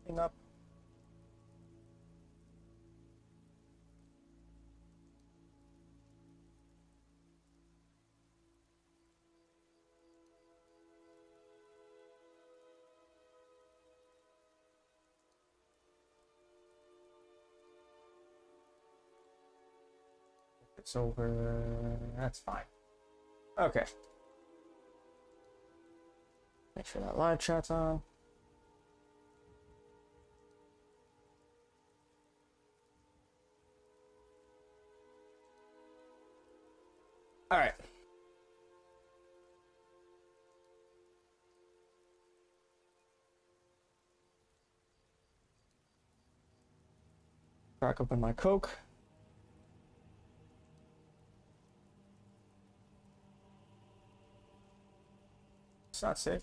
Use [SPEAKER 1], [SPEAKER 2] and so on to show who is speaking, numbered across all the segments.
[SPEAKER 1] thing up. It's over. That's fine. Okay. Make sure that live chat's on. All right. Crack open my Coke. It's not safe.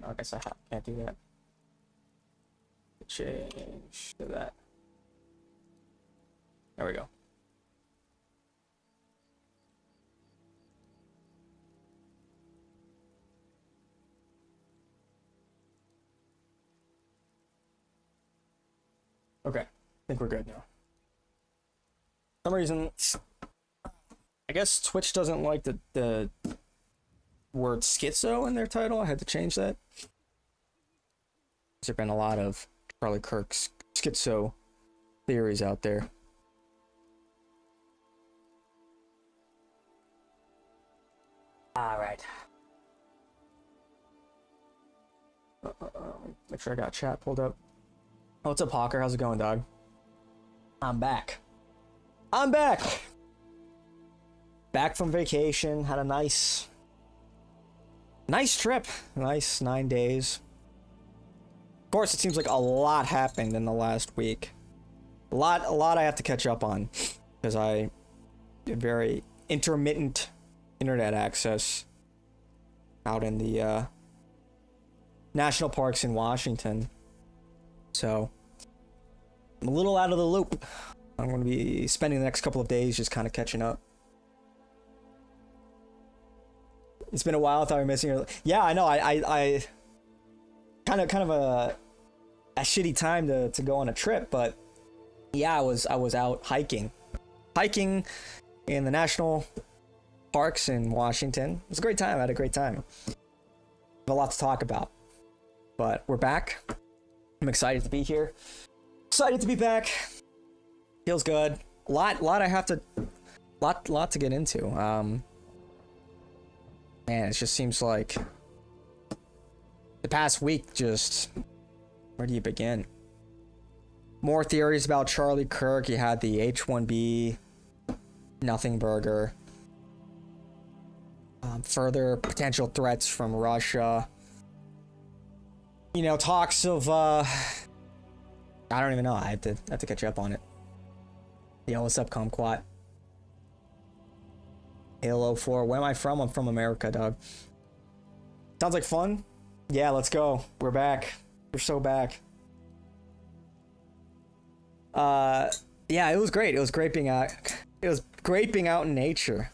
[SPEAKER 1] I guess I can't do that. Change to that. There we go. Okay, I think we're good now. For some reason, I guess Twitch doesn't like the word schizo in their title. I had to change that. There's been a lot of Charlie Kirk's schizo theories out there. All right. Make sure I got chat pulled up. Oh, what's up, Hawker? How's it going, dog? I'm back. I'm back! Back from vacation. Had a nice trip. Nice 9 days. Of course, it seems like a lot happened in the last week. A lot I have to catch up on. Because I did very intermittent internet access out in the national parks in Washington. So, I'm a little out of the loop. I'm going to be spending the next couple of days just kind of catching up. It's been a while. I thought we were missing her. Yeah, I know. I kind of a shitty time to go on a trip, but yeah, I was out hiking in the national parks in Washington. It was a great time. I had a great time. I have a lot to talk about, but we're back. I'm excited to be here. Excited to be back. Feels good. A lot to get into. Man, it just seems like the past week just, where do you begin? More theories about Charlie Kirk. You had the H-1B nothing burger. Further potential threats from Russia. You know, talks of I don't even know. I have to catch up on it. Yo, what's up, Kumquat? Halo 4. Where am I from? I'm from America, dog. Sounds like fun. Yeah, let's go. We're back. We're so back. Yeah, it was great. It was great being out. It was great being out in nature.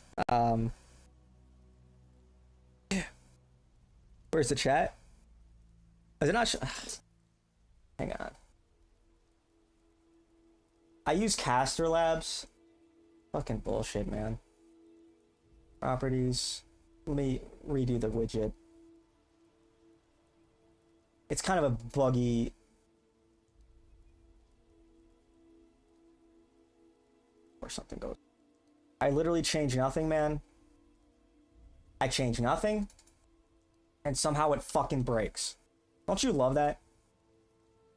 [SPEAKER 1] Where's the chat? Is it not? Hang on. I use Caster Labs. Fucking bullshit, man. Properties. Let me redo the widget. It's kind of a buggy. Or something goes. I literally change nothing, man. I change nothing. And somehow it fucking breaks. Don't you love that?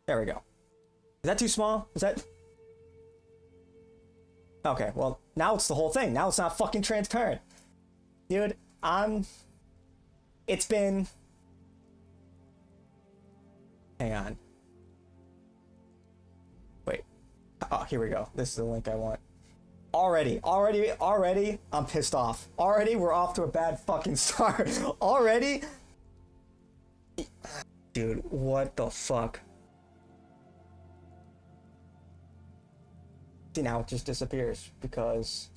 [SPEAKER 1] There we go. Is that too small? Is that... Okay, well, now it's the whole thing. Now it's not fucking transparent. Dude, it's been... Hang on. Wait. Oh, here we go. This is the link I want. Already, I'm pissed off. Already, we're off to a bad fucking start. Already? Dude, what the fuck? See, now it just disappears because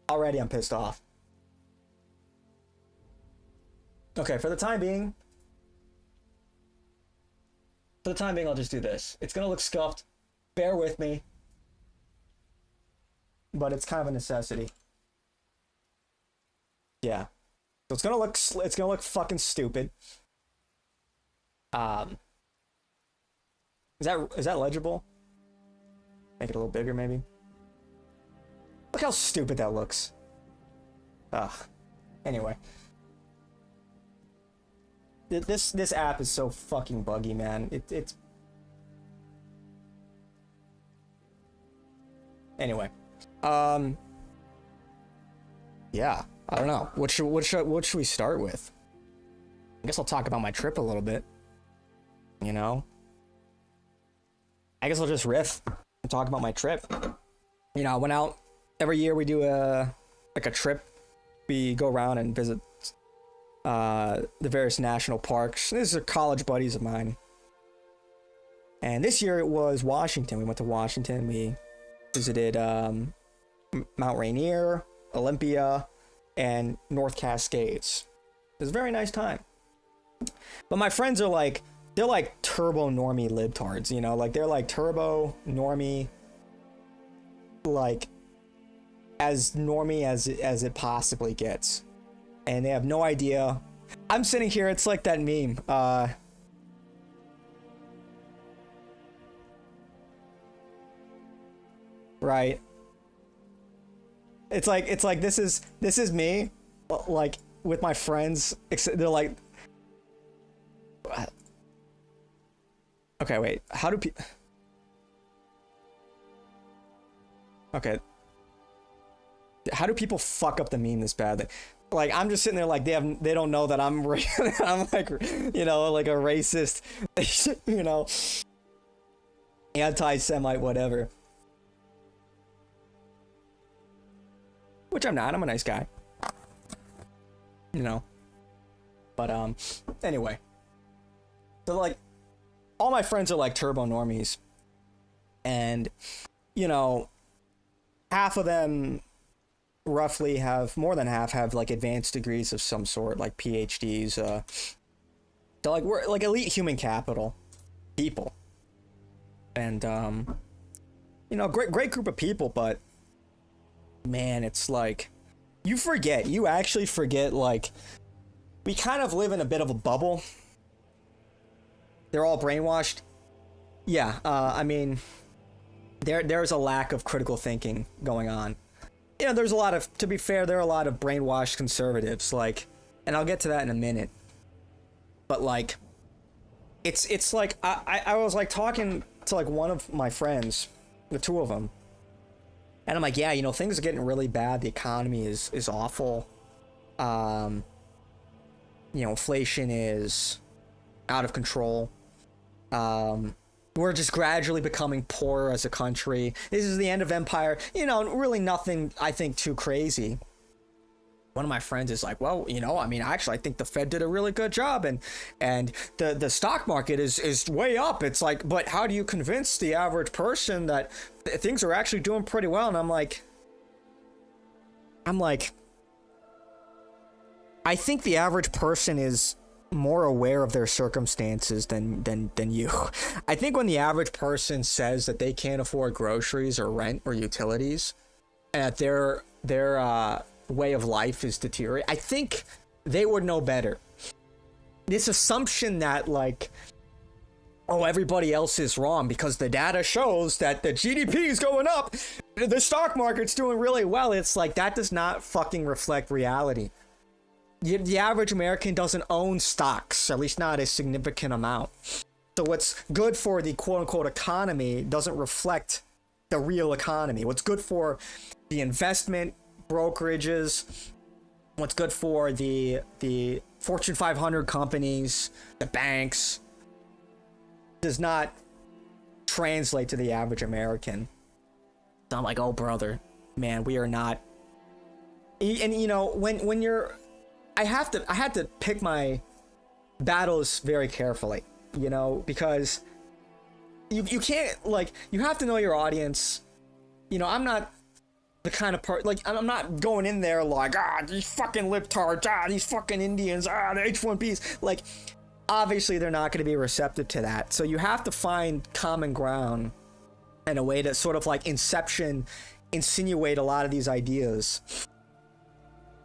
[SPEAKER 1] already I'm pissed off. Okay, for the time being, I'll just do this. It's gonna look scuffed. Bear with me. But it's kind of a necessity. Yeah. So it's gonna look fucking stupid. Is that legible? Make it a little bigger, maybe. Look how stupid that looks. Ugh. Anyway. This app is so fucking buggy, man. It's anyway. Yeah, I don't know. What should we start with? I guess I'll talk about my trip a little bit. You know? I guess I'll just riff and talk about my trip. You know, I went out every year. We do a trip. We go around and visit the various national parks. These are college buddies of mine. And this year it was Washington. We went to Washington. We visited Mount Rainier, Olympia, and North Cascades. It was a very nice time. But my friends are like, they're like turbo normie libtards, you know? Like, they're like turbo normie, like, as normie as it possibly gets. And they have no idea. I'm sitting here, it's like that meme. Right. It's like this is me, like, with my friends. They're like, okay, wait. How do people? Okay. How do people fuck up the meme this bad? Like, I'm just sitting there like they don't know that I'm I'm like, you know, like a racist, you know, anti-Semite, whatever. Which I'm not. I'm a nice guy, you know. But anyway, so like, all my friends are like turbo normies, and you know, half of them, roughly, have more than half have like advanced degrees of some sort, like PhDs. So like, we're like elite human capital people, and you know, great group of people. But man, it's like, you actually forget, like, we kind of live in a bit of a bubble. They're all brainwashed. Yeah, I mean, there's a lack of critical thinking going on. You know, there's a lot of, to be fair, there are a lot of brainwashed conservatives, like, and I'll get to that in a minute. But like, it's like, I was like talking to like one of my friends, the two of them, and I'm like, yeah, you know, things are getting really bad. The economy is awful. You know, inflation is out of control. We're just gradually becoming poorer as a country. This is the end of empire. You know, really nothing, I think, too crazy. One of my friends is like, well, you know, I mean, actually, I think the Fed did a really good job, and the stock market is way up. It's like, but how do you convince the average person that things are actually doing pretty well? And I'm like, I think the average person is more aware of their circumstances than you. I think when the average person says that they can't afford groceries or rent or utilities, and that their way of life is deteriorating, I think they would know better. This assumption that, like, oh, everybody else is wrong because the data shows that the GDP is going up, the stock market's doing really well. It's like, that does not fucking reflect reality. The average American doesn't own stocks, at least not a significant amount. So what's good for the quote-unquote economy doesn't reflect the real economy. What's good for the investment brokerages, what's good for the Fortune 500 companies, the banks, does not translate to the average American. So I'm like, oh, brother, man, we are not And you know, when you're, I had to pick my battles very carefully, you know, because you can't, like, you have to know your audience. You know, I'm not the kind of part, like, I'm not going in there like, these fucking libtards, these fucking Indians, the H1Bs. Like, obviously they're not going to be receptive to that. So you have to find common ground and a way to sort of like insinuate a lot of these ideas,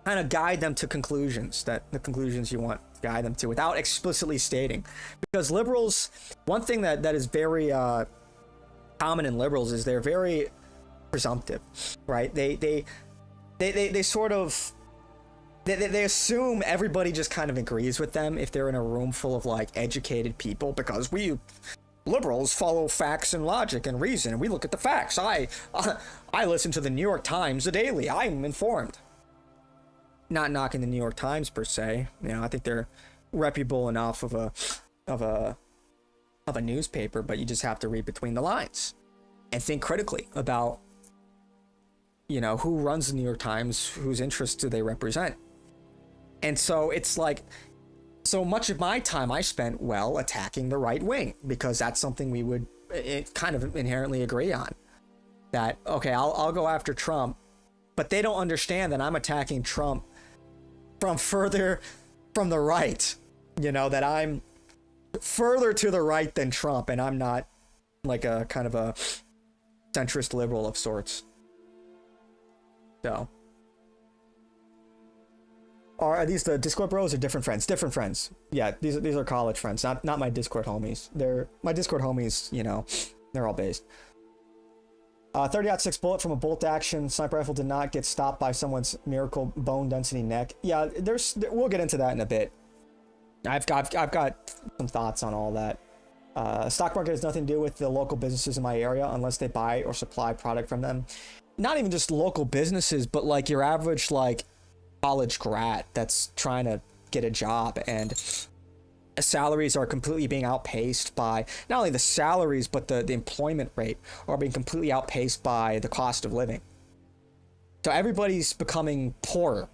[SPEAKER 1] kind of guide them to conclusions, that the conclusions you want to guide them to without explicitly stating. Because liberals, one thing that is very common in liberals is they're very presumptive, right? They sort of they assume everybody just kind of agrees with them if they're in a room full of like educated people, because we liberals follow facts and logic and reason, and we look at the facts. I listen to the New York Times daily. I'm informed. Not knocking the New York Times per se, you know, I think they're reputable enough of a newspaper, but you just have to read between the lines and think critically about, you know, who runs the New York Times, whose interests do they represent. And so it's like, so much of my time I spent, well, attacking the right wing, because that's something we would kind of inherently agree on. That, okay, I'll go after Trump, but they don't understand that I'm attacking Trump from further from the right, you know, that I'm further to the right than Trump, and I'm not like a kind of a centrist liberal of sorts. So, are these the Discord bros or different friends? Different friends. Yeah, these are college friends, not my Discord homies. They're my Discord homies, you know, they're all based. 30-06 bullet from a bolt action sniper rifle did not get stopped by someone's miracle bone density neck. Yeah, we'll get into that in a bit. I've got some thoughts on all that. Stock market has nothing to do with the local businesses in my area unless they buy or supply product from them. Not even just local businesses, but like your average like college grad that's trying to get a job, and salaries are completely being outpaced by not only the salaries, but the employment rate are being completely outpaced by the cost of living. So everybody's becoming poorer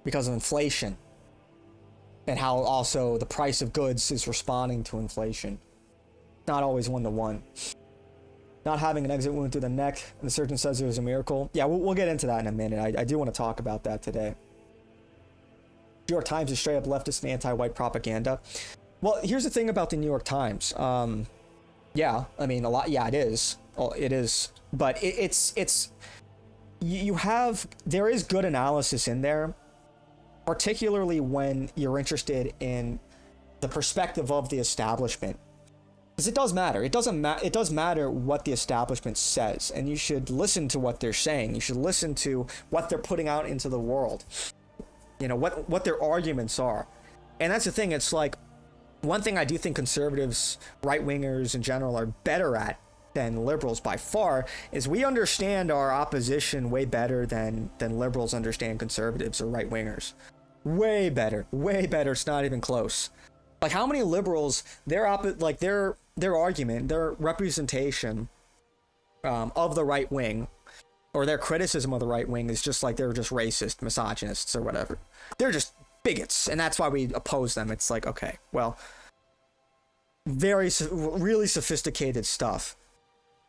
[SPEAKER 1] because of inflation, and how also the price of goods is responding to inflation. Not always one-to-one. Not having an exit wound through the neck, and the surgeon says it was a miracle. Yeah, we'll get into that in a minute. I do want to talk about that today. New York Times is straight up leftist and anti-white propaganda. Well, here's the thing about the New York Times. Yeah, I mean, a lot. Yeah, it is. Oh, it is. But it's you have, there is good analysis in there, particularly when you're interested in the perspective of the establishment. Because it does matter. It does matter what the establishment says, and you should listen to what they're saying. You should listen to what they're putting out into the world. You know, what their arguments are. And that's the thing. It's like, one thing I do think conservatives, right-wingers in general, are better at than liberals by far is we understand our opposition way better than liberals understand conservatives or right-wingers. Way better. It's not even close. Like, how many liberals, their argument, their representation of the right wing, or their criticism of the right wing, is just like they're just racist, misogynists, or whatever. They're just bigots, and that's why we oppose them. It's like, okay, well, really sophisticated stuff.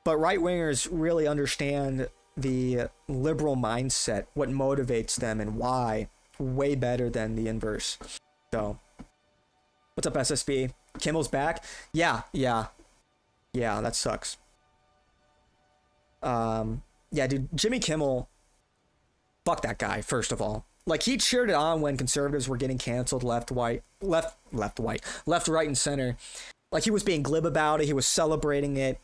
[SPEAKER 1] But right-wingers really understand the liberal mindset, what motivates them and why, way better than the inverse. So, what's up, SSB? Kimmel's back? Yeah, that sucks. Yeah, dude, Jimmy Kimmel, fuck that guy, first of all. Like, he cheered it on when conservatives were getting canceled left, right, and center. Like, he was being glib about it. He was celebrating it.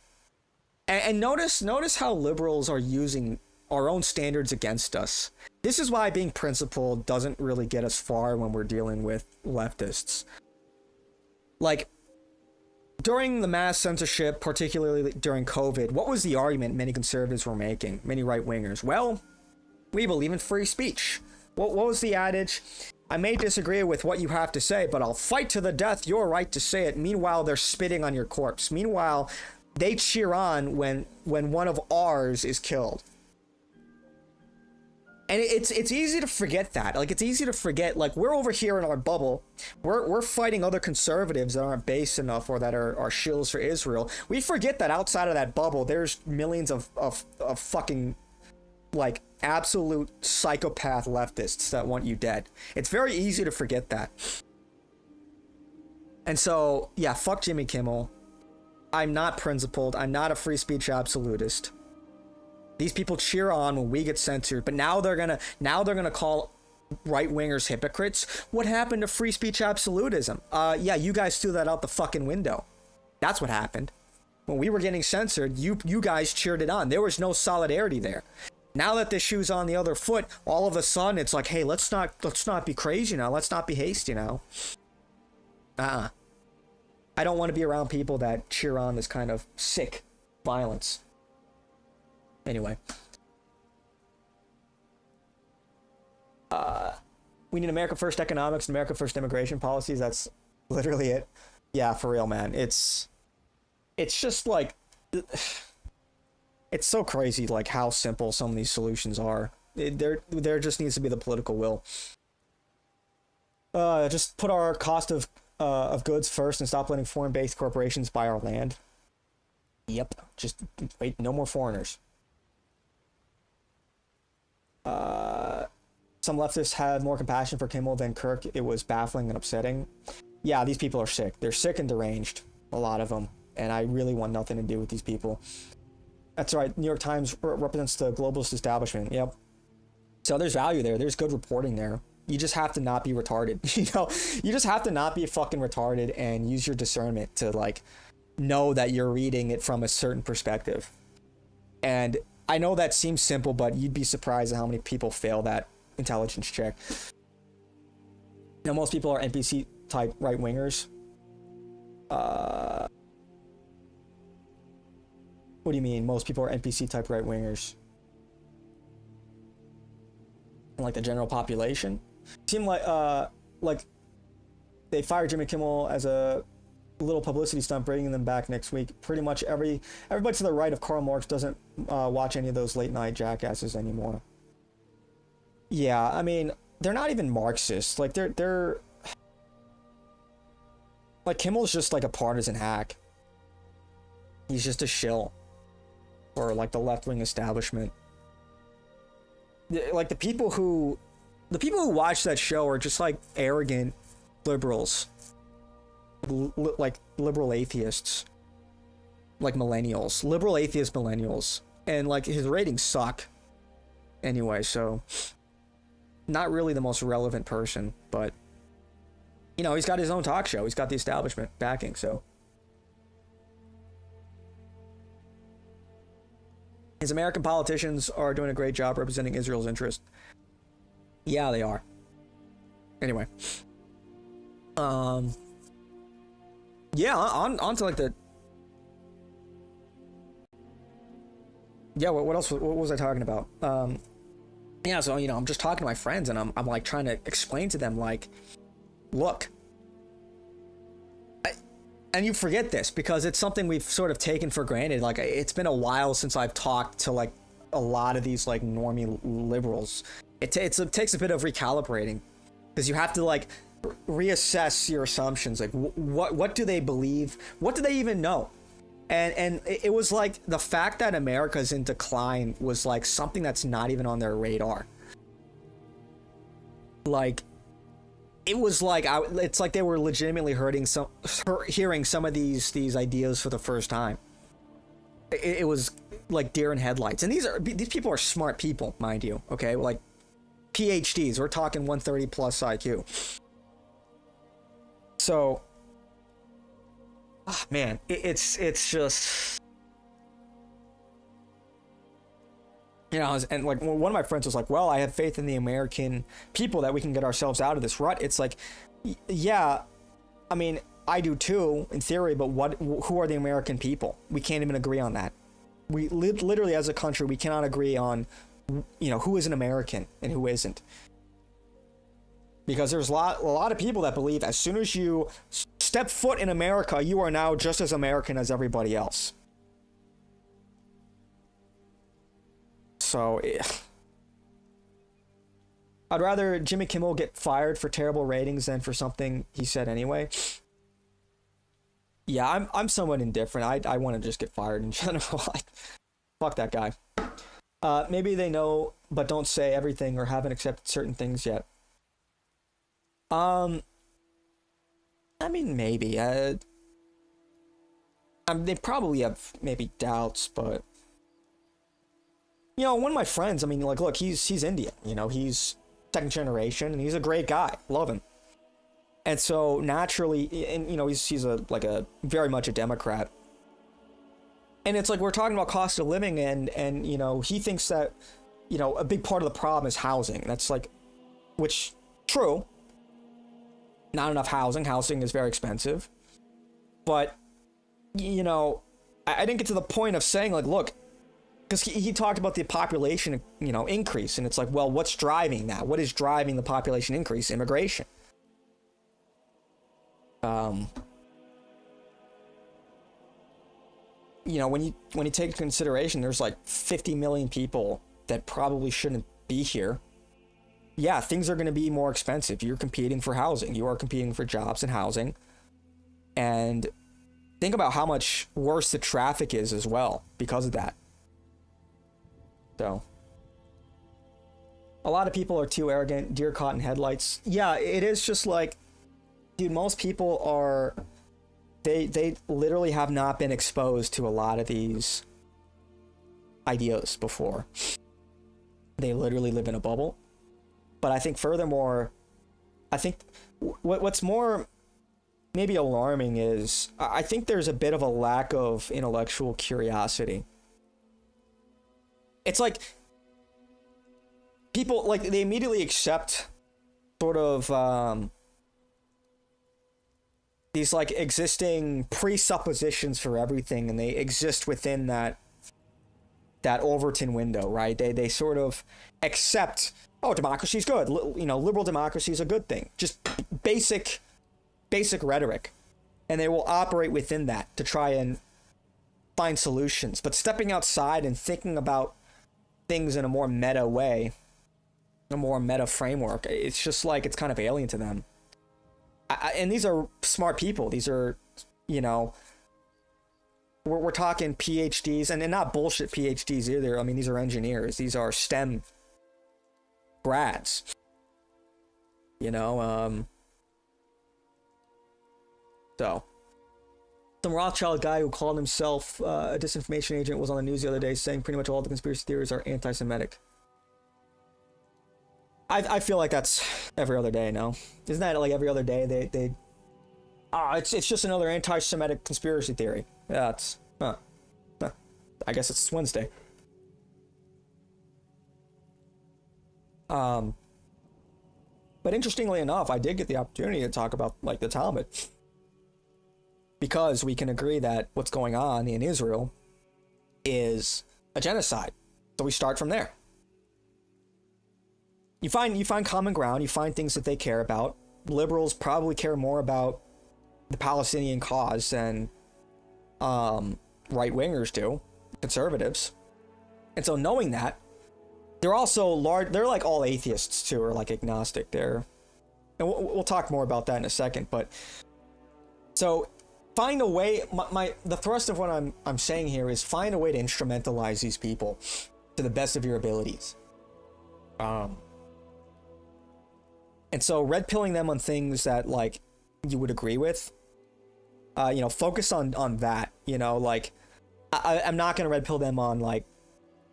[SPEAKER 1] And notice how liberals are using our own standards against us. This is why being principled doesn't really get us far when we're dealing with leftists. Like, during the mass censorship, particularly during COVID, what was the argument many conservatives were making, many right-wingers? Well, we believe in free speech. What was the adage? I may disagree with what you have to say, but I'll fight to the death your right to say it. Meanwhile, they're spitting on your corpse. Meanwhile, they cheer on when one of ours is killed. And it's easy to forget that. Like, it's easy to forget, like, we're over here in our bubble. We're fighting other conservatives that aren't base enough or that are shills for Israel. We forget that outside of that bubble, there's millions of fucking, like, absolute psychopath leftists that want you dead. It's very easy to forget that. And so, yeah, fuck Jimmy Kimmel. I'm not principled. I'm not a free speech absolutist. These people cheer on when we get censored, but now they're gonna call right-wingers hypocrites. What happened to free speech absolutism? Yeah, you guys threw that out the fucking window. That's what happened. When we were getting censored, you guys cheered it on. There was no solidarity there. Now that the shoe's on the other foot, all of a sudden it's like, hey, let's not be crazy now. Let's not be hasty now. I don't want to be around people that cheer on this kind of sick violence. Anyway. We need America First economics and America First immigration policies. That's literally it. Yeah, for real, man. It's just like, it's so crazy, like, how simple some of these solutions are. There just needs to be the political will. Just put our cost of goods first and stop letting foreign-based corporations buy our land. Yep. Just wait, no more foreigners. Some leftists had more compassion for Kimmel than Kirk. It was baffling and upsetting. Yeah, these people are sick. They're sick and deranged, a lot of them. And I really want nothing to do with these people. That's right. New York Times represents the globalist establishment. Yep. So there's value there. There's good reporting there. You just have to not be retarded. You know, you just have to not be fucking retarded and use your discernment to, like, know that you're reading it from a certain perspective. And I know that seems simple, but you'd be surprised at how many people fail that intelligence check. Now, most people are NPC type right-wingers. What do you mean? Most people are NPC type right-wingers? Like the general population? Seem like they fired Jimmy Kimmel as a little publicity stunt, bringing them back next week. Pretty much everybody to the right of Karl Marx doesn't watch any of those late night jackasses anymore. Yeah, I mean, they're not even Marxists. Like, they're like, Kimmel's just like a partisan hack. He's just a shill for, like, the left-wing establishment. Like, the people who watch that show are just, like, arrogant liberals. Like, liberal atheists. Like, millennials. Liberal atheist millennials. And, like, his ratings suck. Anyway, so, not really the most relevant person, but, you know, he's got his own talk show. He's got the establishment backing, so. His American politicians are doing a great job representing Israel's interest. Yeah, they are. Anyway. Yeah, on to, like, the... Yeah, what else? What was I talking about? Yeah, so, you know, I'm just talking to my friends, and I'm like, trying to explain to them, like, look... And you forget this because it's something we've sort of taken for granted. Like, it's been a while since I've talked to, like, a lot of these, like, normie liberals. It takes a bit of recalibrating because you have to, like, reassess your assumptions. Like, what do they believe? What do they even know? And it was like the fact that America's in decline was, like, something that's not even on their radar. Like, it was like, it's like they were legitimately hearing some of these ideas for the first time. It was like deer in headlights. And these people are smart people, mind you. Okay, like PhDs. We're talking 130 plus IQ. So, man, it's just, you know, and like one of my friends was like, well, I have faith in the American people that we can get ourselves out of this rut. It's like, yeah, I mean, I do too, in theory, but who are the American people? We can't even agree on that. We literally, as a country, we cannot agree on, you know, who is an American and who isn't. Because there's a lot of people that believe as soon as you step foot in America, you are now just as American as everybody else. So, I'd rather Jimmy Kimmel get fired for terrible ratings than for something he said anyway. Yeah, I'm somewhat indifferent. I want to just get fired in general. Like, fuck that guy. Maybe they know but don't say everything or haven't accepted certain things yet. I mean, maybe. They probably have maybe doubts, but you know, one of my friends, I mean, like, look, he's Indian, you know, he's second generation, and he's a great guy, love him. And so naturally, and you know, he's a very much a Democrat. And it's like we're talking about cost of living, and you know, he thinks that, you know, a big part of the problem is housing. That's like, which true. Not enough housing. Housing is very expensive. But you know, I didn't get to the point of saying, like, look, because he talked about the population, you know, increase, and it's like, well, what's driving that? What is driving the population increase? Immigration. You know, when you take into consideration, there's like 50 million people that probably shouldn't be here. Yeah, things are going to be more expensive. You're competing for housing. You are competing for jobs and housing. And think about how much worse the traffic is as well because of that. So, a lot of people are too arrogant, deer caught in headlights. Yeah, it is just like, dude, most people are, they literally have not been exposed to a lot of these ideas before. They literally live in a bubble. But I think furthermore, I think what's more maybe alarming is I think there's a bit of a lack of intellectual curiosity. It's like people, like, they immediately accept sort of these like existing presuppositions for everything, and they exist within that Overton window, right? They sort of accept, oh, democracy's good. You know, liberal democracy is a good thing. Just basic rhetoric. And they will operate within that to try and find solutions. But stepping outside and thinking about things in a more meta way, a more meta framework, it's just like it's kind of alien to them. And these are smart people. These are, you know, we're talking PhDs, and not bullshit PhDs either. I mean, these are engineers. These are STEM grads. You know, so some Rothschild guy who called himself a disinformation agent was on the news the other day saying pretty much all the conspiracy theories are anti-Semitic. I feel like that's every other day, no? Isn't that like every other day it's just another anti-Semitic conspiracy theory. Yeah, it's I guess it's Wednesday. But interestingly enough, I did get the opportunity to talk about like the Talmud, because we can agree that what's going on in Israel is a genocide. So we start from there. You find common ground, you find things that they care about. Liberals probably care more about the Palestinian cause than right-wingers do, conservatives. And so knowing that, they're also they're like all atheists too, or like agnostic. And we'll talk more about that in a second, but so find a way, the thrust of what I'm saying here is find a way to instrumentalize these people to the best of your abilities. And so red pilling them on things that like you would agree with, you know, focus on that, you know, like I'm not going to red pill them on like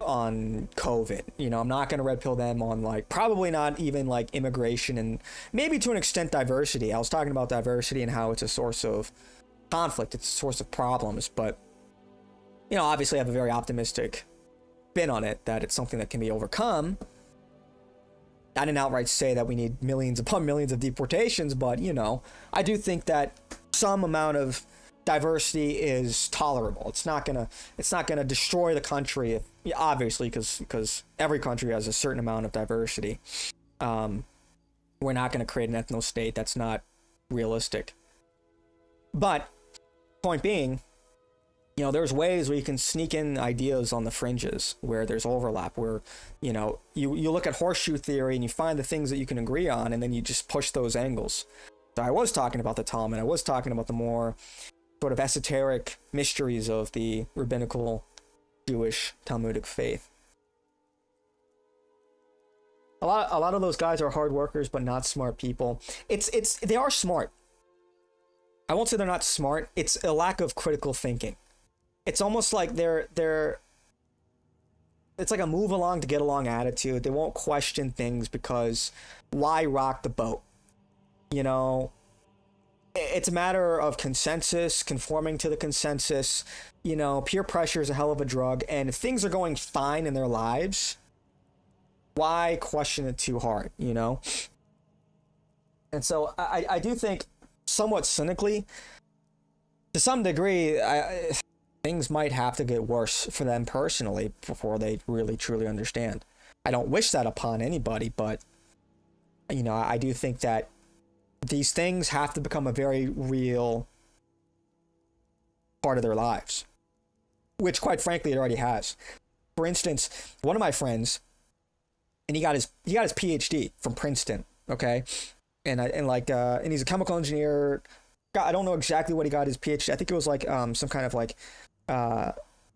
[SPEAKER 1] on COVID, you know, I'm not going to red pill them on like probably not even like immigration and maybe to an extent diversity. I was talking about diversity and how it's a source of conflict, it's a source of problems, but you know, obviously I have a very optimistic spin on it that it's something that can be overcome. I didn't outright say that we need millions upon millions of deportations, but you know, I do think that some amount of diversity is tolerable. It's not gonna destroy the country, obviously, because every country has a certain amount of diversity. We're not gonna create an ethno state. That's not realistic. But point being, You know, there's ways where you can sneak in ideas on the fringes where there's overlap, where, you know, you look at horseshoe theory and you find the things that you can agree on, and then you just push those angles. So I was talking about the Talmud. I was talking about the more sort of esoteric mysteries of the rabbinical Jewish Talmudic faith. A lot of those guys are hard workers, but not smart people. They are smart. I won't say they're not smart. It's a lack of critical thinking. It's almost like it's like a move along to get along attitude. They won't question things because why rock the boat? You know, it's a matter of consensus, conforming to the consensus. You know, peer pressure is a hell of a drug, and if things are going fine in their lives, why question it too hard, you know? And so I do think, somewhat cynically, to some degree, things might have to get worse for them personally before they really truly understand. I don't wish that upon anybody, but, you know, I do think that these things have to become a very real part of their lives, which, quite frankly, it already has. For instance, one of my friends, and he got his PhD from Princeton, okay, and he's a chemical engineer. I don't know exactly what he got his PhD. I think it was like some kind of like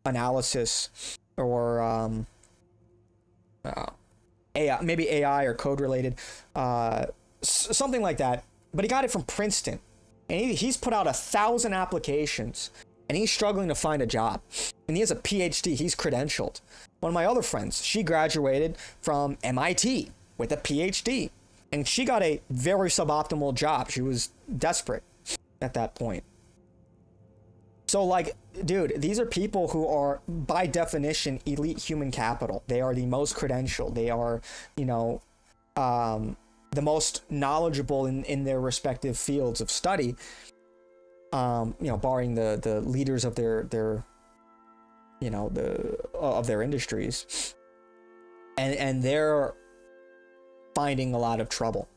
[SPEAKER 1] analysis or AI, maybe AI or code related, something like that. But he got it from Princeton, and he's put out 1,000 applications, and he's struggling to find a job. And he has a PhD. He's credentialed. One of my other friends, she graduated from MIT with a PhD, and she got a very suboptimal job. She was desperate at that point. So, like, dude, these are people who are, by definition, elite human capital. They are the most credentialed. They are, you know, the most knowledgeable in their respective fields of study. You know, barring the leaders of their you know, of their industries, and they're finding a lot of trouble.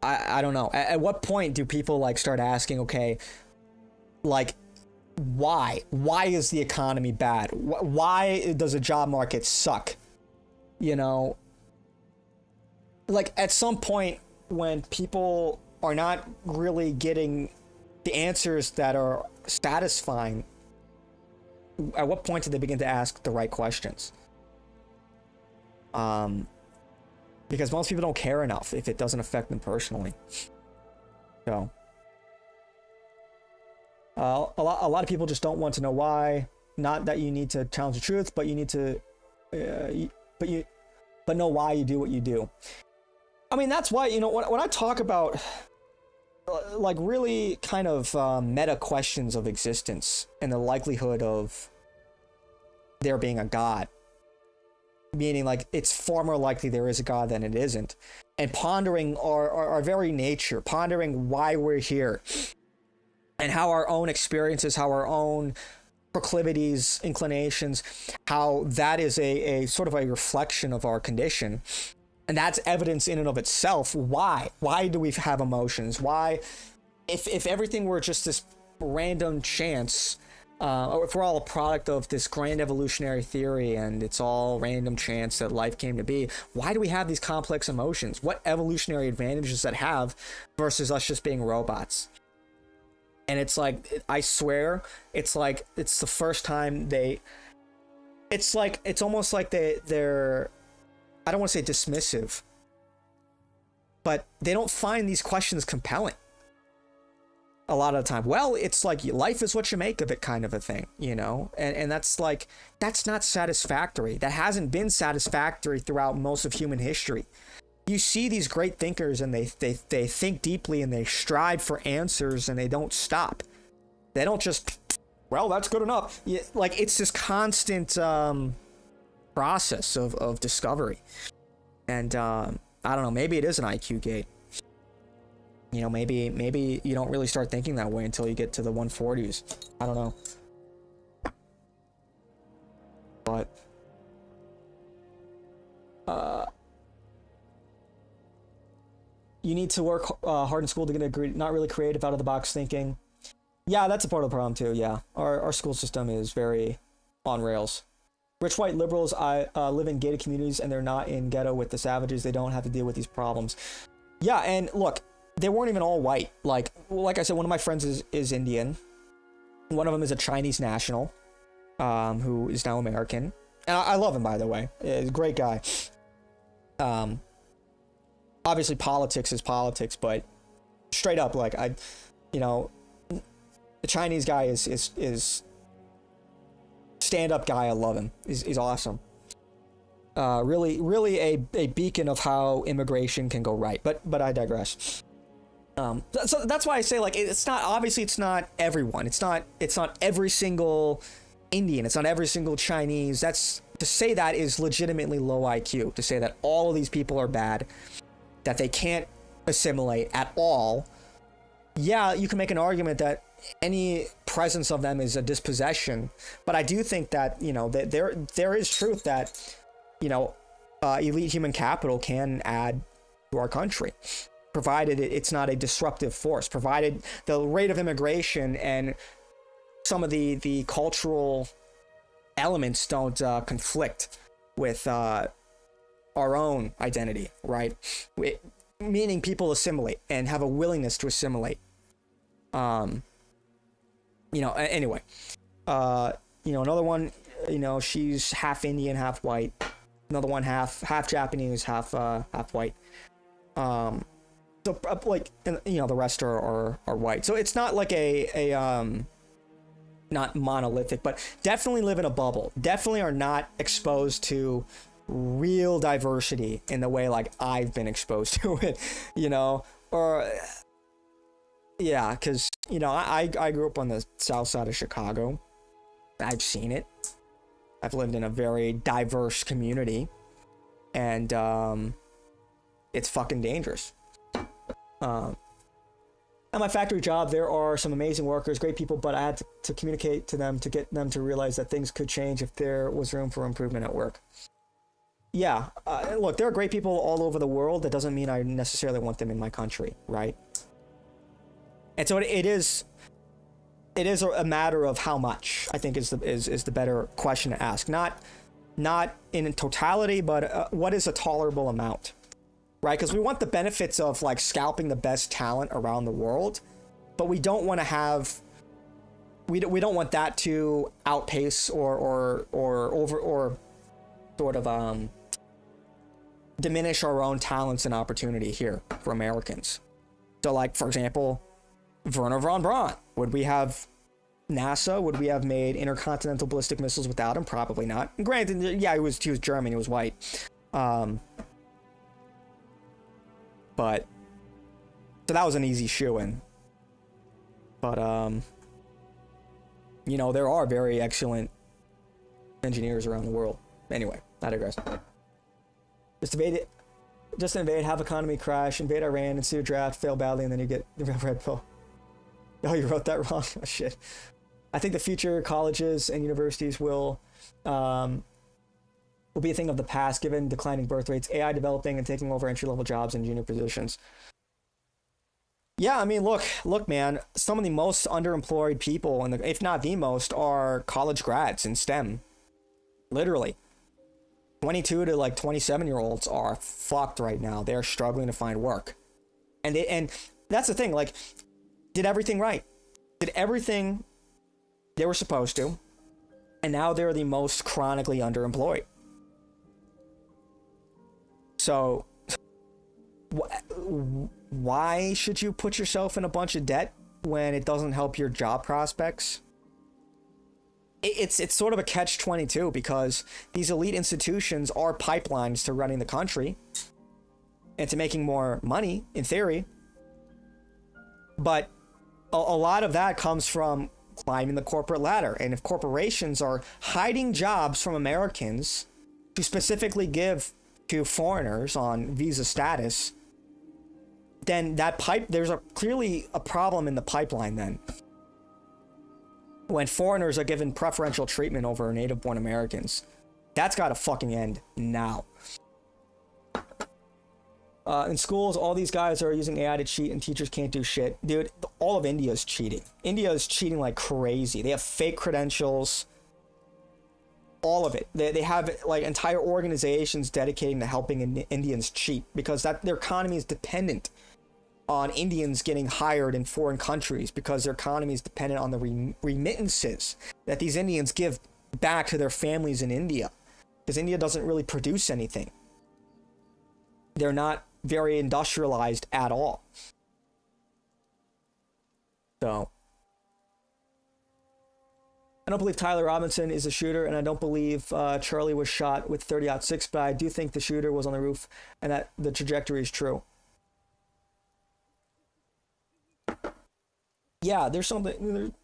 [SPEAKER 1] I don't know. At what point do people like start asking, okay, like, why is the economy bad? Why does the job market suck? You know, like, at some point when people are not really getting the answers that are satisfying, at what point do they begin to ask the right questions? Because most people don't care enough if it doesn't affect them personally. So a lot of people just don't want to know why. Not that you need to challenge the truth, but you need to but know why you do what you do. I mean, that's why, you know, when I talk about like really kind of meta questions of existence and the likelihood of there being a God, meaning like it's far more likely there is a God than it isn't, and pondering our very nature, pondering why we're here, and how our own experiences, how our own proclivities, inclinations, how that is a sort of a reflection of our condition. And that's evidence in and of itself. Why do we have emotions? Why, if everything were just this random chance, or if we're all a product of this grand evolutionary theory and it's all random chance that life came to be, why do we have these complex emotions? What evolutionary advantages does that have versus us just being robots? And it's like, I swear, it's like, it's the first time it's almost like they're, I don't want to say dismissive, but they don't find these questions compelling a lot of the time. Well, it's like life is what you make of it kind of a thing, you know? And that's like, that's not satisfactory. That hasn't been satisfactory throughout most of human history. You see these great thinkers and they think deeply and they strive for answers and they don't stop. They don't just, well, that's good enough. Like, it's this constant process of discovery. And I don't know, maybe it is an IQ gate. You know, maybe you don't really start thinking that way until you get to the 140s. I don't know. But you need to work hard in school to get not really creative, out of the box thinking. Yeah, that's a part of the problem too. Yeah, our school system is very on rails. Rich white liberals live in gated communities and they're not in ghetto with the savages. They don't have to deal with these problems. Yeah, and look, they weren't even all white. Like I said, one of my friends is Indian. One of them is a Chinese national, who is now American. And I love him, by the way. He's a great guy. Obviously politics is politics, but straight up, like, you know, the Chinese guy is stand-up guy. I love him. He's awesome. Really a beacon of how immigration can go right. But I digress. So that's why I say, like, it's not everyone. It's not every single Indian. It's not every single Chinese. To say that is legitimately low IQ. To say that all of these people are bad, that they can't assimilate at all. Yeah, you can make an argument that any presence of them is a dispossession, but I do think that, you know, that there is truth that, you know, elite human capital can add to our country, provided it's not a disruptive force, provided the rate of immigration and some of the cultural elements don't conflict with our own identity, right? Meaning people assimilate and have a willingness to assimilate. You know, anyway, you know, another one, you know, she's half Indian, half white. Another one half Japanese, half white. So like, you know, the rest are white. So it's not like a not monolithic, but definitely live in a bubble. Definitely are not exposed to real diversity in the way like I've been exposed to it, you know, or yeah, because, you know, I grew up on the south side of Chicago. I've seen it. I've lived in a very diverse community, and it's fucking dangerous. At my factory job, there are some amazing workers, great people, but I had to communicate to them to get them to realize that things could change if there was room for improvement at work. Yeah, look, there are great people all over the world. That doesn't mean I necessarily want them in my country, right? And so it is a matter of how much, I think, is the better question to ask. Not in totality, but what is a tolerable amount, right? Because we want the benefits of like scalping the best talent around the world, but we don't want to have we don't want that to outpace or over or sort of diminish our own talents and opportunity here for Americans. So, like, for example, Werner von Braun. Would we have NASA? Would we have made intercontinental ballistic missiles without him? Probably not. And granted, yeah, he was German, he was white. But so that was an easy shoo-in. But you know, there are very excellent engineers around the world. Anyway, I digress. Just invade, have economy crash, invade Iran, and see a draft, fail badly, and then you get the red pill. Oh, you wrote that wrong? Oh, shit. I think the future colleges and universities will be a thing of the past, given declining birth rates, AI developing and taking over entry-level jobs and junior positions. Yeah, I mean, look, man, some of the most underemployed people, if not the most, are college grads in STEM. Literally. 22 to like 27-year-olds are fucked right now. They're struggling to find work. And that's the thing, like, did everything right. Did everything they were supposed to. And now they're the most chronically underemployed. So why should you put yourself in a bunch of debt when it doesn't help your job prospects? It's sort of a catch-22, because these elite institutions are pipelines to running the country and to making more money, in theory. But a lot of that comes from climbing the corporate ladder. And if corporations are hiding jobs from Americans to specifically give to foreigners on visa status, then there's clearly a problem in the pipeline then. When foreigners are given preferential treatment over native-born Americans, that's got to fucking end now. In schools, all these guys are using AI to cheat, and teachers can't do shit. Dude, all of India is cheating. India is cheating like crazy. They have fake credentials. All of it. They have like entire organizations dedicating to helping Indians cheat, because their economy is dependent on Indians getting hired in foreign countries, because their economy is dependent on the remittances that these Indians give back to their families in India, because India doesn't really produce anything. They're not very industrialized at all. So I don't believe Tyler Robinson is a shooter, and I don't believe Charlie was shot with 30-06, but I do think the shooter was on the roof and that the trajectory is true. Yeah, there's something.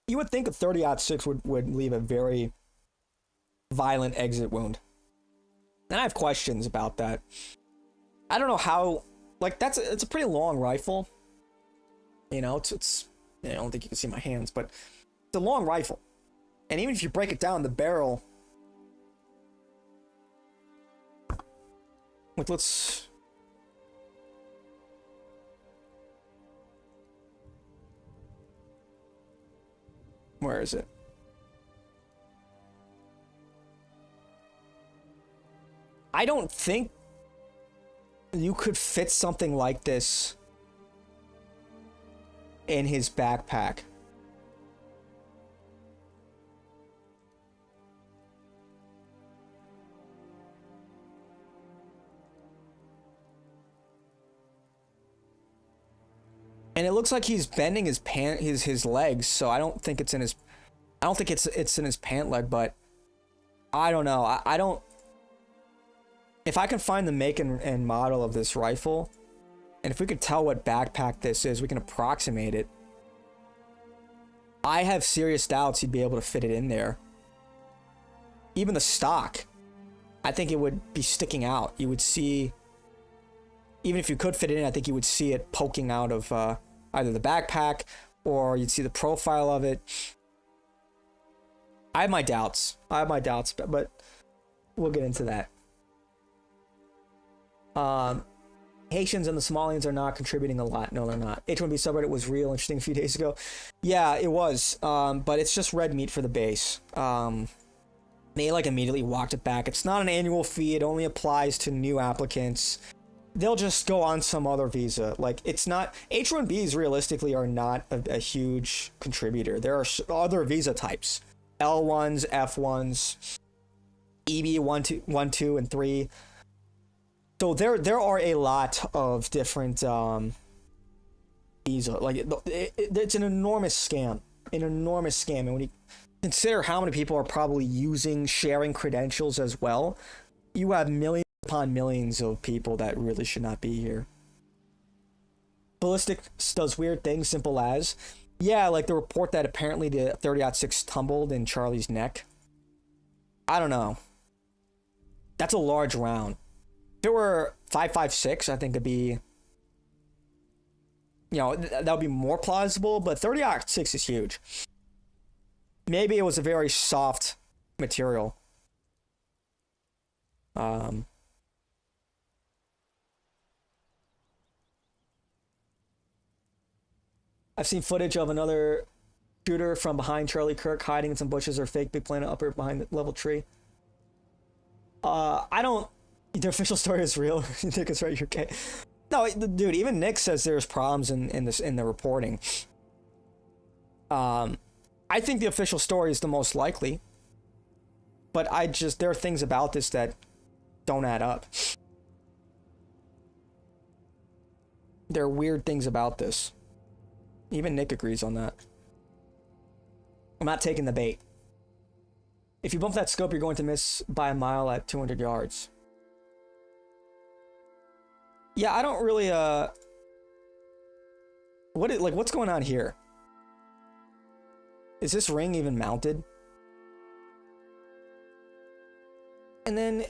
[SPEAKER 1] You would think a 30-06 would leave a very violent exit wound. And I have questions about that. I don't know how, like, it's a pretty long rifle. You know, it's I don't think you can see my hands, but it's a long rifle. And even if you break it down, the barrel, like, where is it? I don't think you could fit something like this in his backpack. And it looks like he's bending his legs, so I don't think it's in his it's in his pant leg, but I don't know. I don't. If I can find the make and model of this rifle, and if we could tell what backpack this is, we can approximate it. I have serious doubts he'd be able to fit it in there. Even the stock, I think it would be sticking out. You would see, even if you could fit it in, I think you would see it poking out of either the backpack, or you'd see the profile of it. I have my doubts, but we'll get into that. Haitians and the Somalians are not contributing a lot. No, they're not. H1B subreddit was real interesting a few days ago. Yeah, it was. But it's just red meat for the base. They like immediately walked it back. It's not an annual fee. It only applies to new applicants. They'll just go on some other visa. Like, it's not, H1Bs realistically are not a huge contributor. There are other visa types. L1s, F1s, EB 1, 2, and 3. So there are a lot of different visa. Like, it's an enormous scam. An enormous scam. And when you consider how many people are probably sharing credentials as well, you have millions upon millions of people that really should not be here. Ballistics does weird things, simple as, yeah, like the report that apparently the 30-06 tumbled in Charlie's neck. I don't know. That's a large round. If it were 5.56, I think it'd be, you know, that would be more plausible, but 30-06 is huge. Maybe it was a very soft material. I've seen footage of another shooter from behind Charlie Kirk hiding in some bushes or fake big planet upper behind the level tree. I don't. The official story is real. Nick is right. You're okay. No, dude. Even Nick says there's problems in the reporting. I think the official story is the most likely, but there are things about this that don't add up. There are weird things about this. Even Nick agrees on that. I'm not taking the bait. If you bump that scope, you're going to miss by a mile at 200 yards. Yeah, I don't really, what's going on here? Is this ring even mounted? And then,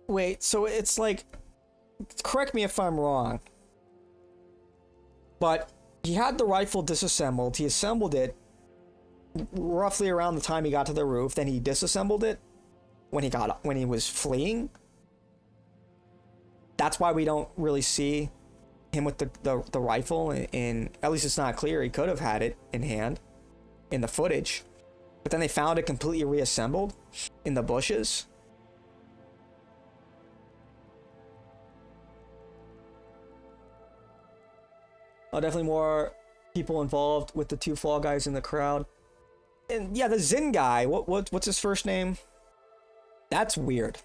[SPEAKER 1] wait, so it's like, correct me if I'm wrong, but he had the rifle disassembled. He assembled it roughly around the time he got to the roof. Then he disassembled it when he was fleeing. That's why we don't really see him with the rifle, and at least it's not clear. He could have had it in hand in the footage, but then they found it completely reassembled in the bushes. Oh, definitely more people involved with the 2 Fall Guys in the crowd. And yeah, the Zin guy, what's his first name? That's weird.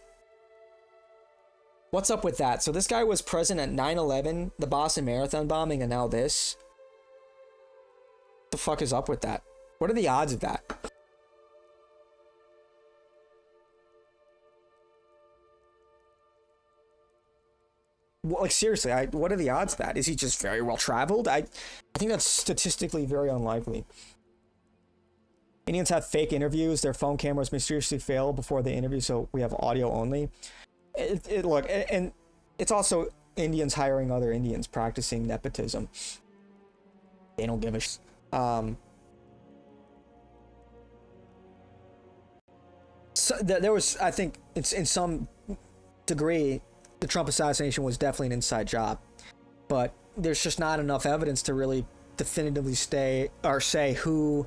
[SPEAKER 1] What's up with that? So this guy was present at 9/11, the Boston Marathon bombing, and now this? What the fuck is up with that? What are the odds of that? Well, like, seriously, what are the odds of that? Is he just very well traveled? I think that's statistically very unlikely. Indians have fake interviews. Their phone cameras mysteriously fail before the interview, so we have audio only. Look, and it's also Indians hiring other Indians, practicing nepotism. They don't give a so there was, I think, it's in some degree, the Trump assassination was definitely an inside job, but there's just not enough evidence to really definitively say who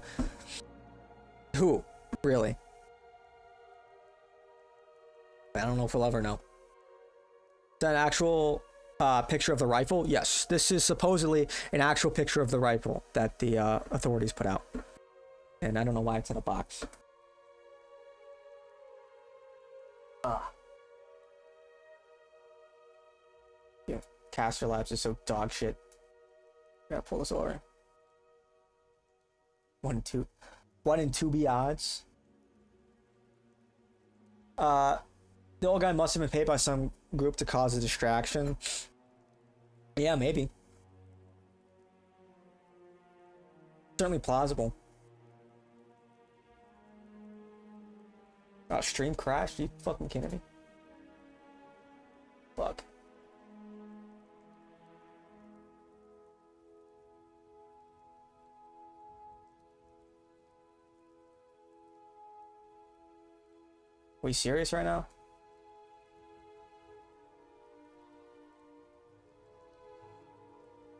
[SPEAKER 1] really. I don't know if we'll ever know. That actual picture of the rifle? Yes, this is supposedly an actual picture of the rifle that the authorities put out, and I don't know why it's in a box. Yeah, Caster Labs is so dog shit. Gotta pull this over. 1 in 2B odds. The old guy must have been paid by some group to cause a distraction. Yeah, maybe. Certainly plausible. Oh, stream crashed? You fucking kidding me? Fuck. Are we serious right now?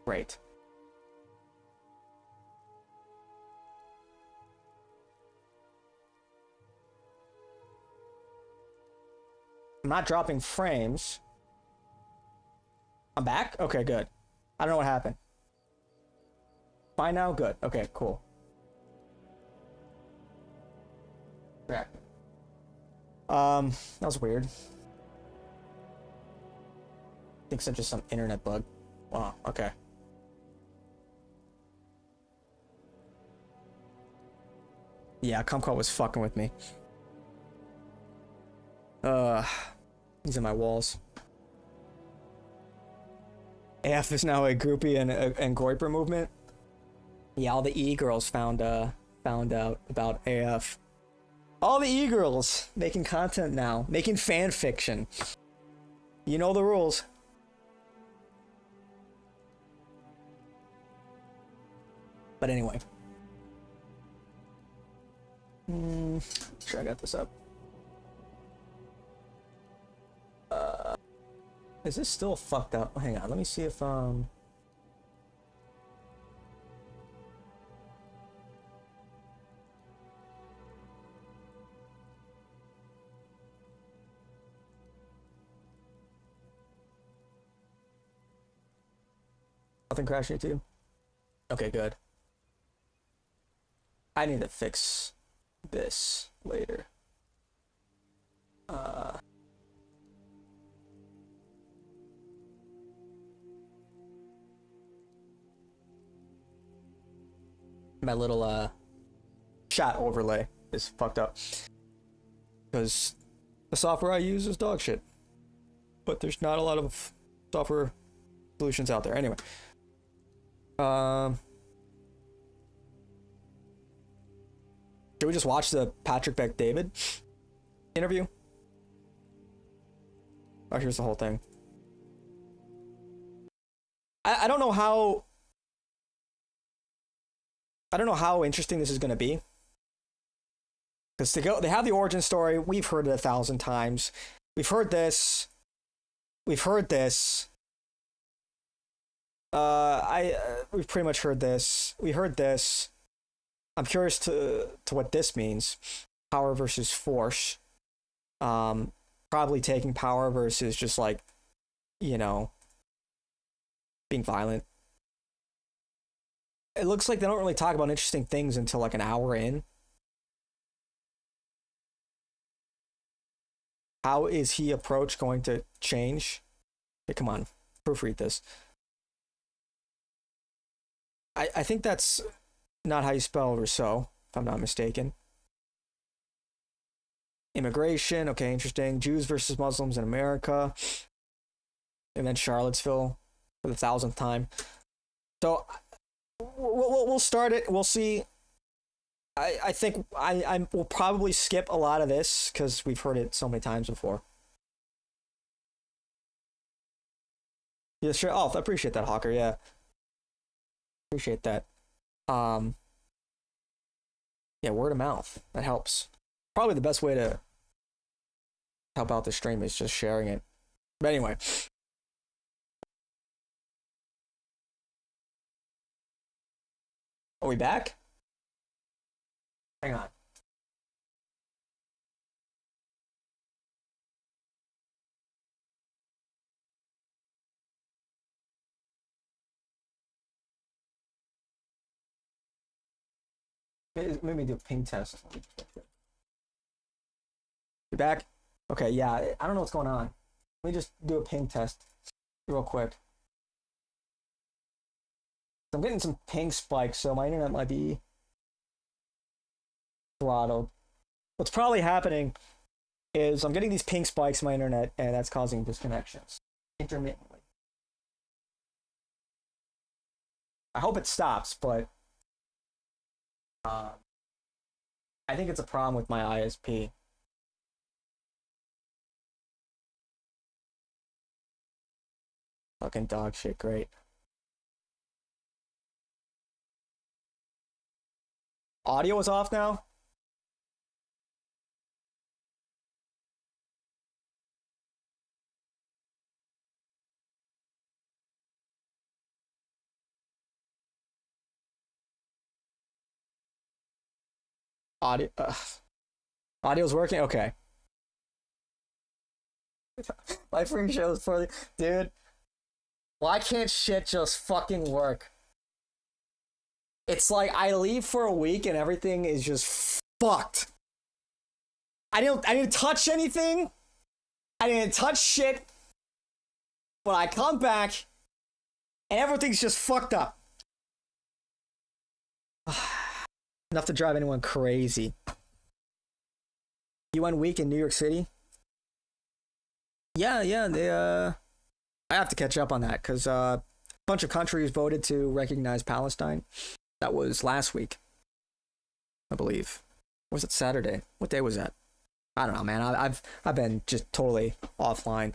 [SPEAKER 1] Great. I'm not dropping frames. I'm back? Okay, good. I don't know what happened. Fine now? Good. Okay, cool. Back. That was weird. I think it's just some internet bug. Wow, okay. Yeah, Kumquat was fucking with me. These are my walls. AF is now a groupie and Goiper movement. Yeah, all the e-girls found out about AF. All the e-girls making content now, making fan fiction. You know the rules. But anyway. Sure, I got this up. Is this still fucked up? Hang on, let me see if nothing crashing too. Okay, good. I need to fix this later. My little chat overlay is fucked up because the software I use is dog shit, but there's not a lot of software solutions out there. Anyway, should we just watch the Patrick Beck David interview? Oh, here's the whole thing. I don't know how interesting this is going to be, because they have the origin story. We've heard it 1,000 times. We've heard this. we've heard this. We've pretty much heard this. We heard this. I'm curious to what this means. Power versus force. Probably taking power versus just like, you know, being violent. It looks like they don't really talk about interesting things until like an hour in. How is he approach going to change? Okay, come on, proofread this. I think that's not how you spell Rousseau, if I'm not mistaken. Immigration, okay, interesting. Jews versus Muslims in America. And then Charlottesville for the 1000th time. So we'll start it. We'll see. I think we'll probably skip a lot of this because we've heard it so many times before. Yeah, sure. Oh, I appreciate that, Hawker. Yeah. Appreciate that. Yeah, word of mouth. That helps. Probably the best way to help out the stream is just sharing it. But anyway. Are we back? Hang on. Maybe do a ping test. You back? Okay, yeah. I don't know what's going on. Let me just do a ping test real quick. I'm getting some ping spikes, so my internet might be throttled. What's probably happening is I'm getting these ping spikes in my internet, and that's causing disconnections intermittently. I hope it stops, but I think it's a problem with my ISP. Fucking dog shit, great. Audio is off now? Audio's working? Okay. My free shows for the dude. Why can't shit just fucking work? It's like I leave for a week and everything is just fucked. I didn't touch anything. I didn't touch shit. But I come back and everything's just fucked up. Enough to drive anyone crazy. UN week in New York City? Yeah, they I have to catch up on that because a bunch of countries voted to recognize Palestine. That was last week, I believe. Or was it Saturday? What day was that? I don't know, man. I've been just totally offline.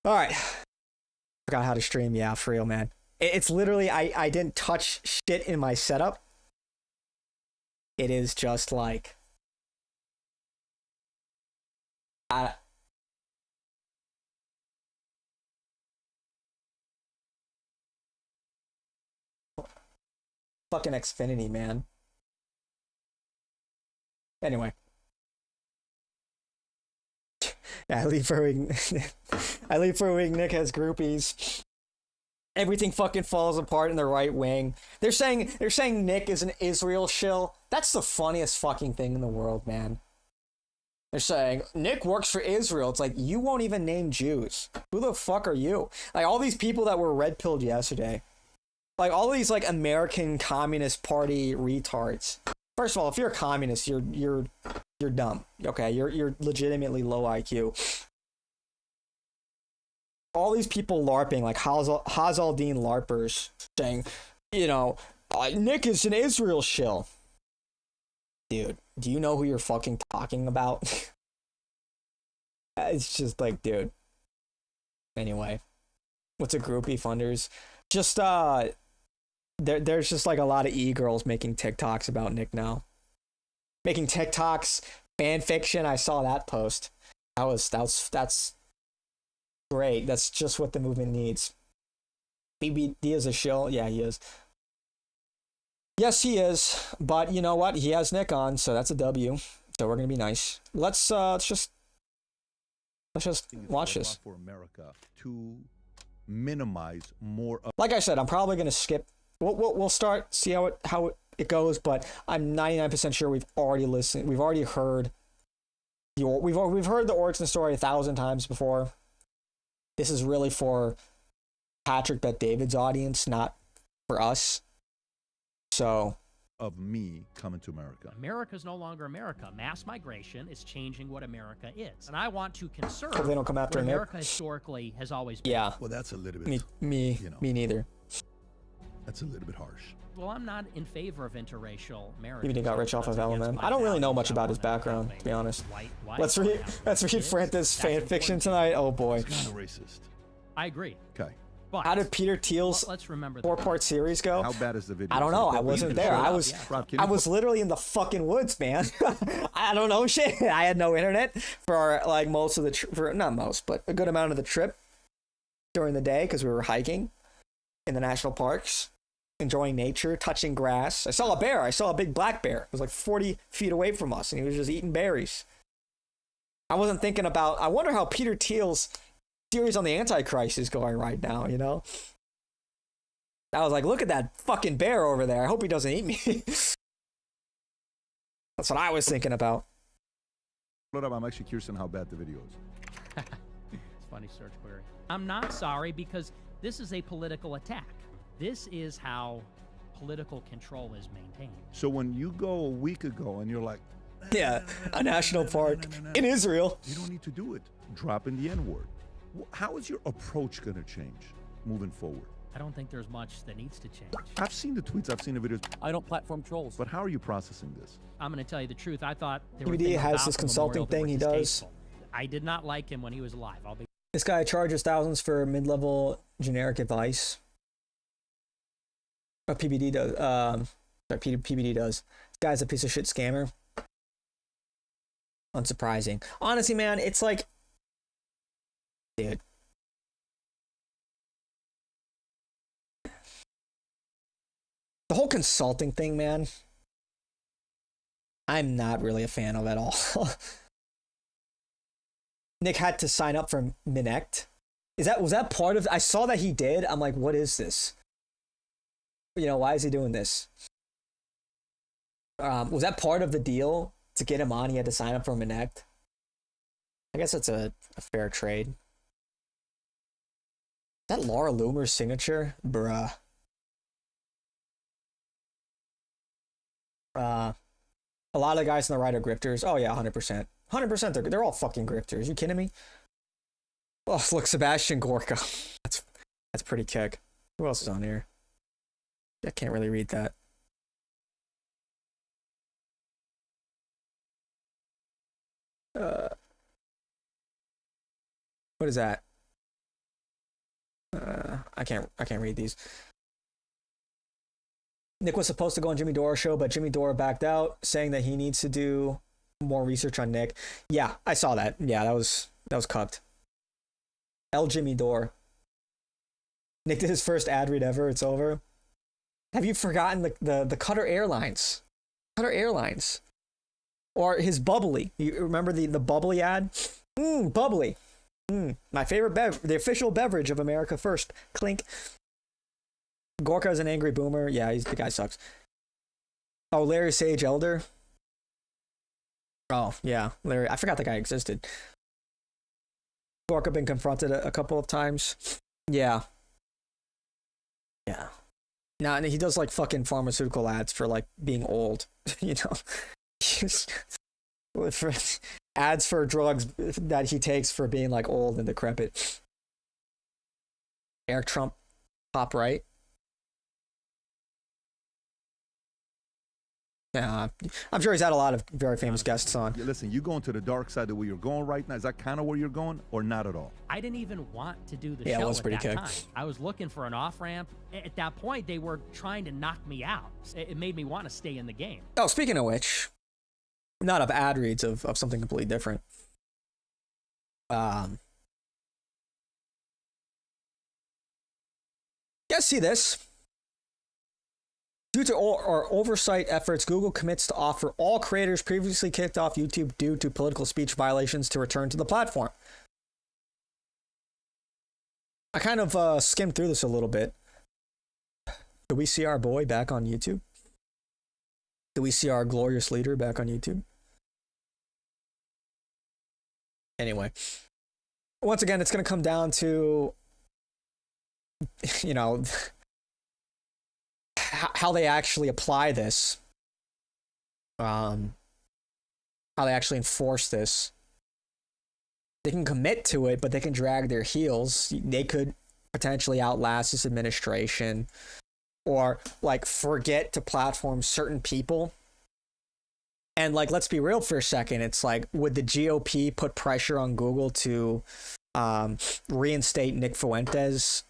[SPEAKER 1] All right, forgot how to stream. Yeah, for real, man. It's literally I didn't touch shit in my setup. It is just like fucking Xfinity, man. Anyway. Yeah, I leave for a week. I leave for a week. Nick has groupies. Everything fucking falls apart in the right wing. They're saying Nick is an Israel shill. That's the funniest fucking thing in the world, man. They're saying Nick works for Israel. It's like you won't even name Jews. Who the fuck are you? Like all these people that were red pilled yesterday. Like all these like American Communist Party retards. First of all, if you're a communist, you're dumb. Okay, you're legitimately low IQ. All these people LARPing, like Hazaldine LARPers, saying, you know, Nick is an Israel shill. Dude, do you know who you're fucking talking about? It's just like, dude. Anyway, what's a groupie funders? Just there's just like a lot of e-girls making TikToks about Nick now. Making TikToks, fan fiction. I saw that post. That's Great. That's just what the movement needs. PBD is a shill. Yeah, he is. Yes, he is. But you know what? He has Nick on, so that's a W. So we're gonna be nice. Let's just watch this.
[SPEAKER 2] For America to minimize more.
[SPEAKER 1] Like I said, I'm probably gonna skip. We'll start, see how it goes. But I'm 99% sure we've already listened. We've already heard. We've heard the origin story 1,000 times before. This is really for Patrick Bet David's audience, not for us. So.
[SPEAKER 2] Of me coming to America.
[SPEAKER 3] America is no longer America. Mass migration is changing what America is. And I want to conserve
[SPEAKER 1] they don't come after
[SPEAKER 3] what America historically has always been.
[SPEAKER 1] Yeah.
[SPEAKER 2] Well, that's a little bit...
[SPEAKER 1] Me neither.
[SPEAKER 2] That's a little bit harsh.
[SPEAKER 3] Well, I'm not in favor of interracial marriage.
[SPEAKER 1] Even he got rich off of LMM. I don't really know much about his background, to be honest. Let's read Fuentes fan fiction tonight. Oh boy.
[SPEAKER 2] It's kind of racist.
[SPEAKER 3] I agree.
[SPEAKER 2] Okay.
[SPEAKER 3] But
[SPEAKER 1] how did Peter Thiel's
[SPEAKER 3] let's remember
[SPEAKER 1] 4-part series go?
[SPEAKER 2] How bad is the video?
[SPEAKER 1] I don't know. I wasn't there. I was literally in the fucking woods, man. I don't know shit. I had no internet for like most of the not most, but a good amount of the trip during the day because we were hiking in the national parks, enjoying nature, touching grass. I saw a bear. I saw a big black bear. It was like 40 feet away from us, and he was just eating berries. I wasn't thinking about. I wonder how Peter Thiel's series on the Antichrist is going right now, you know? I was like, look at that fucking bear over there. I hope he doesn't eat me. That's what I was thinking about.
[SPEAKER 2] I'm actually curious on how bad the video is.
[SPEAKER 3] It's a funny search query. I'm not sorry because this is a political attack. This is how political control is maintained.
[SPEAKER 2] So when you go a week ago and you're like,
[SPEAKER 1] yeah, a national park in Israel.
[SPEAKER 2] You don't need to do it. Drop in the N-word. How is your approach going to change moving forward?
[SPEAKER 3] I don't think there's much that needs to change.
[SPEAKER 2] I've seen the tweets, I've seen the videos.
[SPEAKER 4] I don't platform trolls.
[SPEAKER 2] But how are you processing this?
[SPEAKER 3] I'm going to tell you the truth. I thought there were
[SPEAKER 1] PBD
[SPEAKER 3] things
[SPEAKER 1] has
[SPEAKER 3] about
[SPEAKER 1] this
[SPEAKER 3] the
[SPEAKER 1] consulting
[SPEAKER 3] memorial that
[SPEAKER 1] thing
[SPEAKER 3] were
[SPEAKER 1] he does.
[SPEAKER 3] distasteful. I did not like him when he was alive.
[SPEAKER 1] This guy charges thousands for mid-level generic advice. Or PBD does. PBD does. This guy's a piece of shit scammer. Unsurprising. Honestly, man, it's like, dude. The whole consulting thing, man, I'm not really a fan of at all. Nick had to sign up for Minect. Was that part of? I saw that he did. I'm like, what is this? You know, why is he doing this? Was that part of the deal to get him on? He had to sign up for Minect. I guess that's a fair trade. Is that Laura Loomer's signature? Bruh. A lot of the guys on the right are grifters. Oh yeah, 100%. 100%. They're all fucking grifters. You kidding me? Oh, look, Sebastian Gorka. That's pretty kick. Who else is on here? I can't really read that. What is that? I can't read these. Nick was supposed to go on Jimmy Dora's show, but Jimmy Dora backed out, saying that he needs to do more research on Nick. Yeah, I saw that. Yeah, that was cucked. L Jimmy Dora. Nick did his first ad read ever. It's over. Have you forgotten the Qatar Airlines? Qatar Airlines. Or his bubbly. You remember the bubbly ad? Bubbly. My favorite the official beverage of America First. Clink. Gorka is an angry boomer. Yeah, the guy sucks. Oh, Larry Sage Elder. Oh, yeah. Larry. I forgot the guy existed. Gorka been confronted a couple of times. Yeah. Yeah. Now, and he does like fucking pharmaceutical ads for like being old. You know? For ads for drugs that he takes for being like old and decrepit. Eric Trump, top right. Yeah, I'm sure he's had a lot of very famous guests on.
[SPEAKER 2] Listen, you going to the dark side of where you're going right now? Is that kind of where you're going, or not at all?
[SPEAKER 3] I didn't even want to do the
[SPEAKER 1] show
[SPEAKER 3] it
[SPEAKER 1] was pretty
[SPEAKER 3] at that time. I was looking for an off-ramp. At that point, they were trying to knock me out. It made me want to stay in the game.
[SPEAKER 1] Oh, speaking of which, not of ad reads of something completely different. Yeah, see this. Due to our oversight efforts, Google commits to offer all creators previously kicked off YouTube due to political speech violations to return to the platform. I kind of skimmed through this a little bit. Do we see our boy back on YouTube? Do we see our glorious leader back on YouTube? Anyway, once again, it's going to come down to, you know, how they actually apply this, how they actually enforce this. They can commit to it, but they can drag their heels. They could potentially outlast this administration, or like forget to platform certain people. And like, let's be real for a second. It's like, would the GOP put pressure on Google to reinstate Nick Fuentes?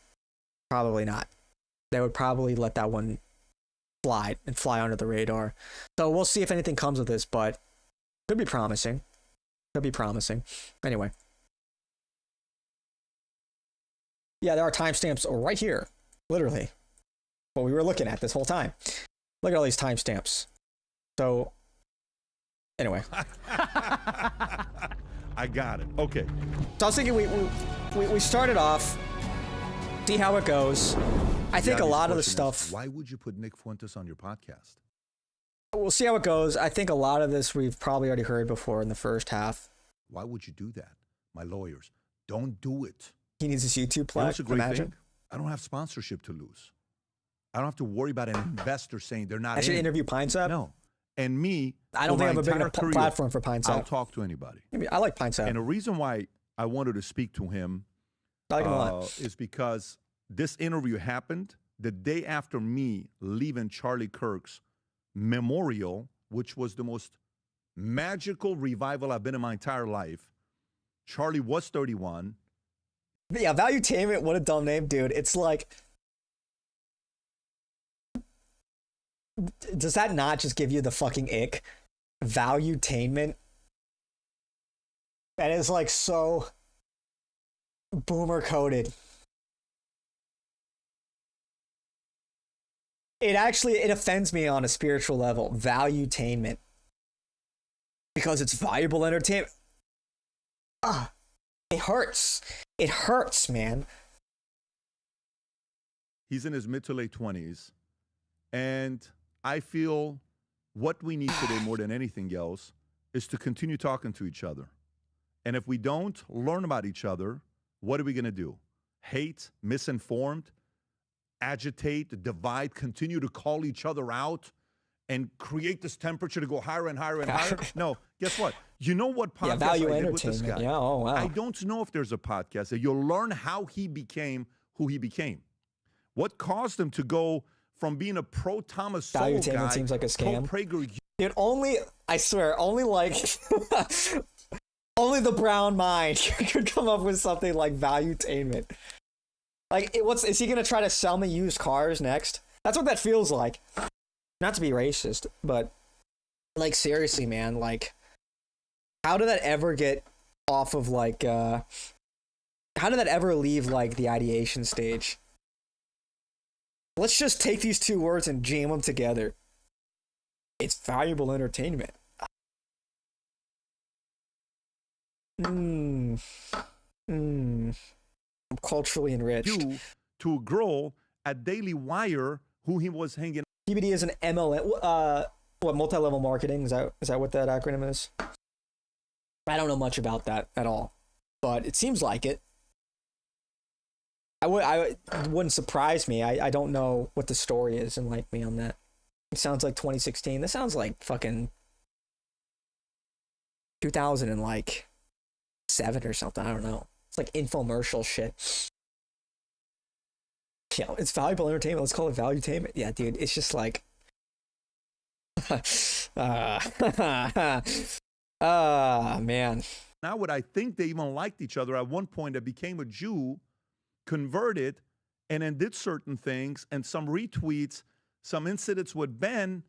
[SPEAKER 1] Probably not. They would probably let that one slide and fly under the radar. So we'll see if anything comes of this, but could be promising. Could be promising. Anyway. Yeah, there are timestamps right here. Literally. What we were looking at this whole time. Look at all these timestamps. So, anyway.
[SPEAKER 2] I got it. Okay.
[SPEAKER 1] So I was thinking we started off, see how it goes. I think a lot of the stuff...
[SPEAKER 2] Why would you put Nick Fuentes on your podcast?
[SPEAKER 1] We'll see how it goes. I think a lot of this we've probably already heard before in the first half.
[SPEAKER 2] Why would you do that? My lawyers, don't do it.
[SPEAKER 1] He needs his YouTube platform. Imagine.
[SPEAKER 2] I don't have sponsorship to lose. I don't have to worry about an investor saying they're not.
[SPEAKER 1] I should interview PineSap.
[SPEAKER 2] No. And me,
[SPEAKER 1] I don't think I have a big enough platform for PineSap.
[SPEAKER 2] I'll talk to anybody.
[SPEAKER 1] I like PineSap.
[SPEAKER 2] And the reason why I wanted to speak to him
[SPEAKER 1] I like him a lot.
[SPEAKER 2] Is because this interview happened the day after me leaving Charlie Kirk's memorial, which was the most magical revival I've been in my entire life. Charlie was 31.
[SPEAKER 1] But yeah, Valuetainment, what a dumb name, dude. It's like, does that not just give you the fucking ick? Valuetainment? That is like so boomer coded. It offends me on a spiritual level. Valuetainment. Because it's valuable entertainment. It hurts. It hurts, man.
[SPEAKER 2] He's in his mid to late 20s. And I feel what we need today more than anything else is to continue talking to each other. And if we don't learn about each other, what are we going to do? Hate, misinformed, agitate, divide, continue to call each other out, and create this temperature to go higher and higher and higher? No, guess what? You know what podcast
[SPEAKER 1] value
[SPEAKER 2] I did with this guy?
[SPEAKER 1] Yeah, oh, wow.
[SPEAKER 2] I don't know if there's a podcast that you'll learn how he became who he became. What caused him to go from being a pro-Thomas Sowell guy,
[SPEAKER 1] seems like a scam.
[SPEAKER 2] Pro-Prager.
[SPEAKER 1] Dude, I swear, only only the brown mind could come up with something like valuetainment. Like, is he gonna try to sell me used cars next? That's what that feels like. Not to be racist, but like, seriously, man, like, how did that ever get off of like, how did that ever leave like the ideation stage? Let's just take these two words and jam them together. It's valuable entertainment. I'm culturally enriched.
[SPEAKER 2] To grow at Daily Wire, who he was hanging.
[SPEAKER 1] PBD is an MLM. What, multi-level marketing? Is that what that acronym is? I don't know much about that at all, but it seems like it. It wouldn't surprise me. I don't know what the story is, and like me on that. It sounds like 2016. This sounds like fucking 2007 or something. I don't know. It's like infomercial shit. Yeah, it's valuable entertainment. Let's call it valuetainment. Yeah, dude. It's just like, man.
[SPEAKER 2] Now, what I think they even liked each other at one point that became a Jew, converted, and then did certain things, and some retweets, some incidents with Ben,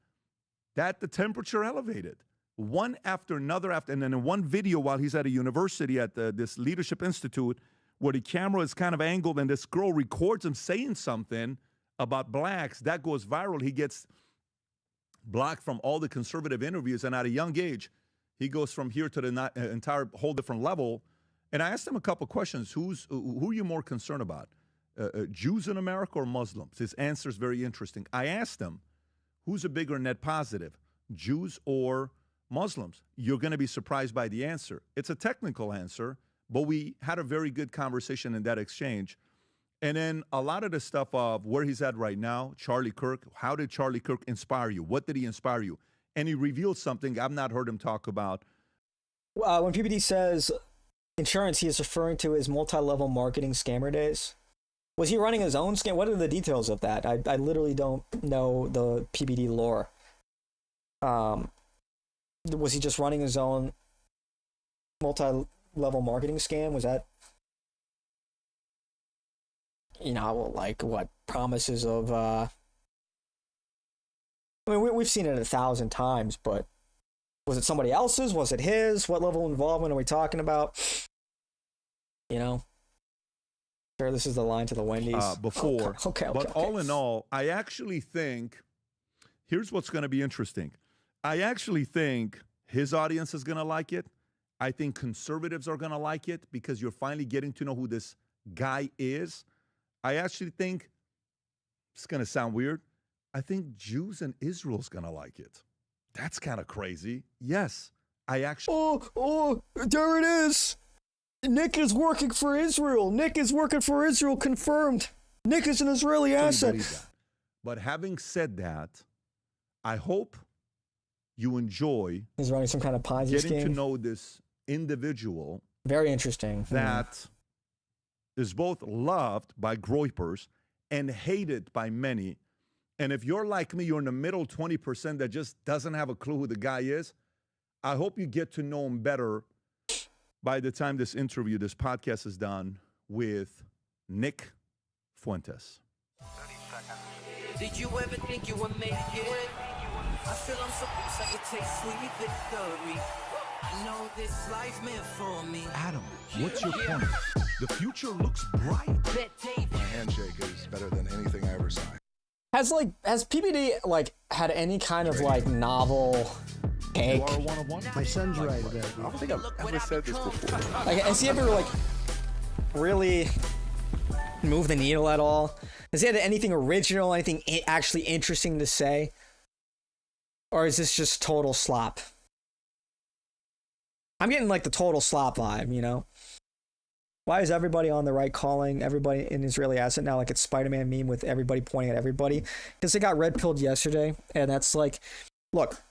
[SPEAKER 2] that the temperature elevated. One after another, and then in one video while he's at a university at this Leadership Institute, where the camera is kind of angled and this girl records him saying something about blacks. That goes viral. He gets blocked from all the conservative interviews, and at a young age, he goes from here to the entire whole different level. And I asked him a couple questions. Who are you more concerned about? Jews in America or Muslims? His answer is very interesting. I asked him, who's a bigger net positive, Jews or Muslims? You're going to be surprised by the answer. It's a technical answer, but we had a very good conversation in that exchange. And then a lot of the stuff of where he's at right now, Charlie Kirk, how did Charlie Kirk inspire you? What did he inspire you? And he revealed something I've not heard him talk about.
[SPEAKER 1] When PBD says insurance, he is referring to his multi-level marketing scammer days. Was he running his own scam? What are the details of that? I literally don't know the PBD lore. Was he just running his own multi-level marketing scam? Was that, like what promises of, I mean, we've seen it 1,000 times, but was it somebody else's? Was it his? What level of involvement are we talking about? Sure, this is the line to the Wendy's.
[SPEAKER 2] Before.
[SPEAKER 1] Okay.
[SPEAKER 2] But all in all, I actually think, here's what's going to be interesting. I actually think his audience is going to like it. I think conservatives are going to like it because you're finally getting to know who this guy is. I actually think, it's going to sound weird, I think Jews and Israel's going to like it. That's kind of crazy. Yes, I actually...
[SPEAKER 1] Oh, there it is. Nick is working for Israel. Nick is working for Israel, confirmed. Nick is an Israeli asset.
[SPEAKER 2] But having said that, I hope you enjoy...
[SPEAKER 1] He's running some kind of Ponzi scheme.
[SPEAKER 2] Getting to know this individual.
[SPEAKER 1] Very interesting.
[SPEAKER 2] That is both loved by groypers and hated by many. And if you're like me, you're in the middle 20% that just doesn't have a clue who the guy is, I hope you get to know him better by the time this podcast is done with Nick Fuentes.
[SPEAKER 4] 30 seconds. Did you ever think you would make it? I feel I'm supposed to take sweet victory. I know this life meant for me.
[SPEAKER 5] Adam, what's your point? The future looks bright.
[SPEAKER 6] My handshake is better than anything I ever saw.
[SPEAKER 1] Has PBD had any kind of novel take?
[SPEAKER 2] You are one of one.
[SPEAKER 7] My son's right about
[SPEAKER 6] I don't think I've ever said this before.
[SPEAKER 1] Has he ever really moved the needle at all? Has he had anything original, anything actually interesting to say? Or is this just total slop? I'm getting the total slop vibe, Why is everybody on the right calling everybody an Israeli asset now like it's Spider-Man meme with everybody pointing at everybody? Because they got red-pilled yesterday, and that's look,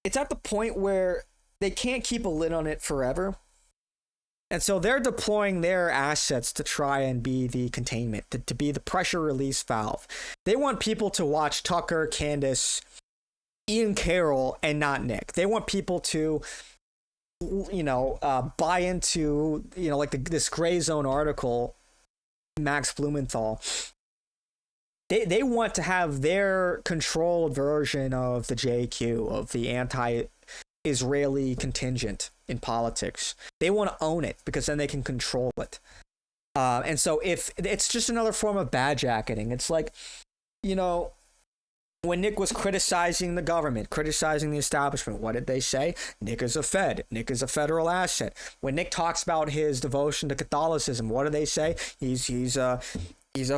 [SPEAKER 1] it's at the point where they can't keep a lid on it forever. And so they're deploying their assets to try and be the containment, to be the pressure release valve. They want people to watch Tucker, Candace, Ian Carroll, and not Nick. They want people to buy into, this gray zone article, Max Blumenthal. They want to have their controlled version of the JQ, of the anti-Israeli contingent in politics. They want to own it because then they can control it. And so if it's just another form of badjacketing, it's when Nick was criticizing the government, criticizing the establishment, what did they say? Nick is a Fed. Nick is a federal asset. When Nick talks about his devotion to Catholicism, what do they say? He's a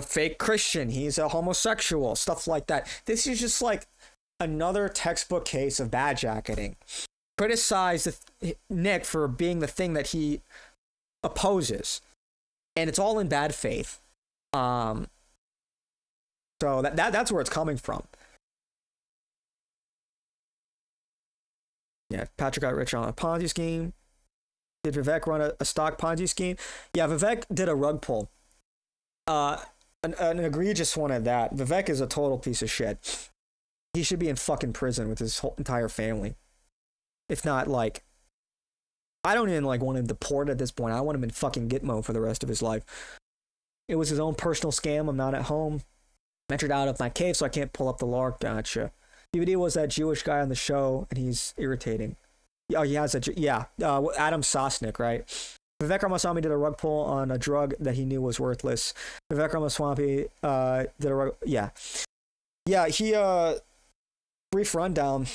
[SPEAKER 1] fake Christian. He's a homosexual. Stuff like that. This is just another textbook case of badjacketing. Criticize Nick for being the thing that he opposes, and it's all in bad faith. So that's where it's coming from. Yeah, Patrick got rich on a Ponzi scheme. Did Vivek run a stock Ponzi scheme? Yeah, Vivek did a rug pull. An egregious one at that. Vivek is a total piece of shit. He should be in fucking prison with his whole entire family. If not, I don't even want him deported at this point. I want him in fucking Gitmo for the rest of his life. It was his own personal scam. I'm not at home. Ventured out of my cave, so I can't pull up the lark. Gotcha. PBD was that Jewish guy on the show, and he's irritating. Oh, he has Adam Sosnick, right? Vivek Ramaswamy did a rug pull on a drug that he knew was worthless. Vivek Ramaswamy did a rug, he brief rundown.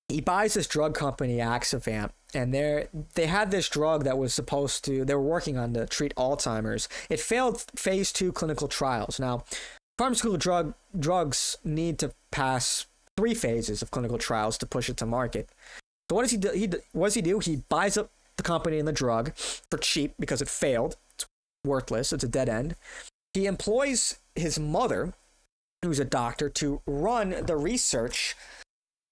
[SPEAKER 1] He buys this drug company, Axivamp, and they had this drug that was supposed to, they were working on to treat Alzheimer's. It failed phase 2 clinical trials. Now, pharmaceutical drugs need to pass 3 phases of clinical trials to push it to market. So what does he do? What does he do? He buys up the company and the drug for cheap because it failed. It's worthless. It's a dead end. He employs his mother, who's a doctor, to run the research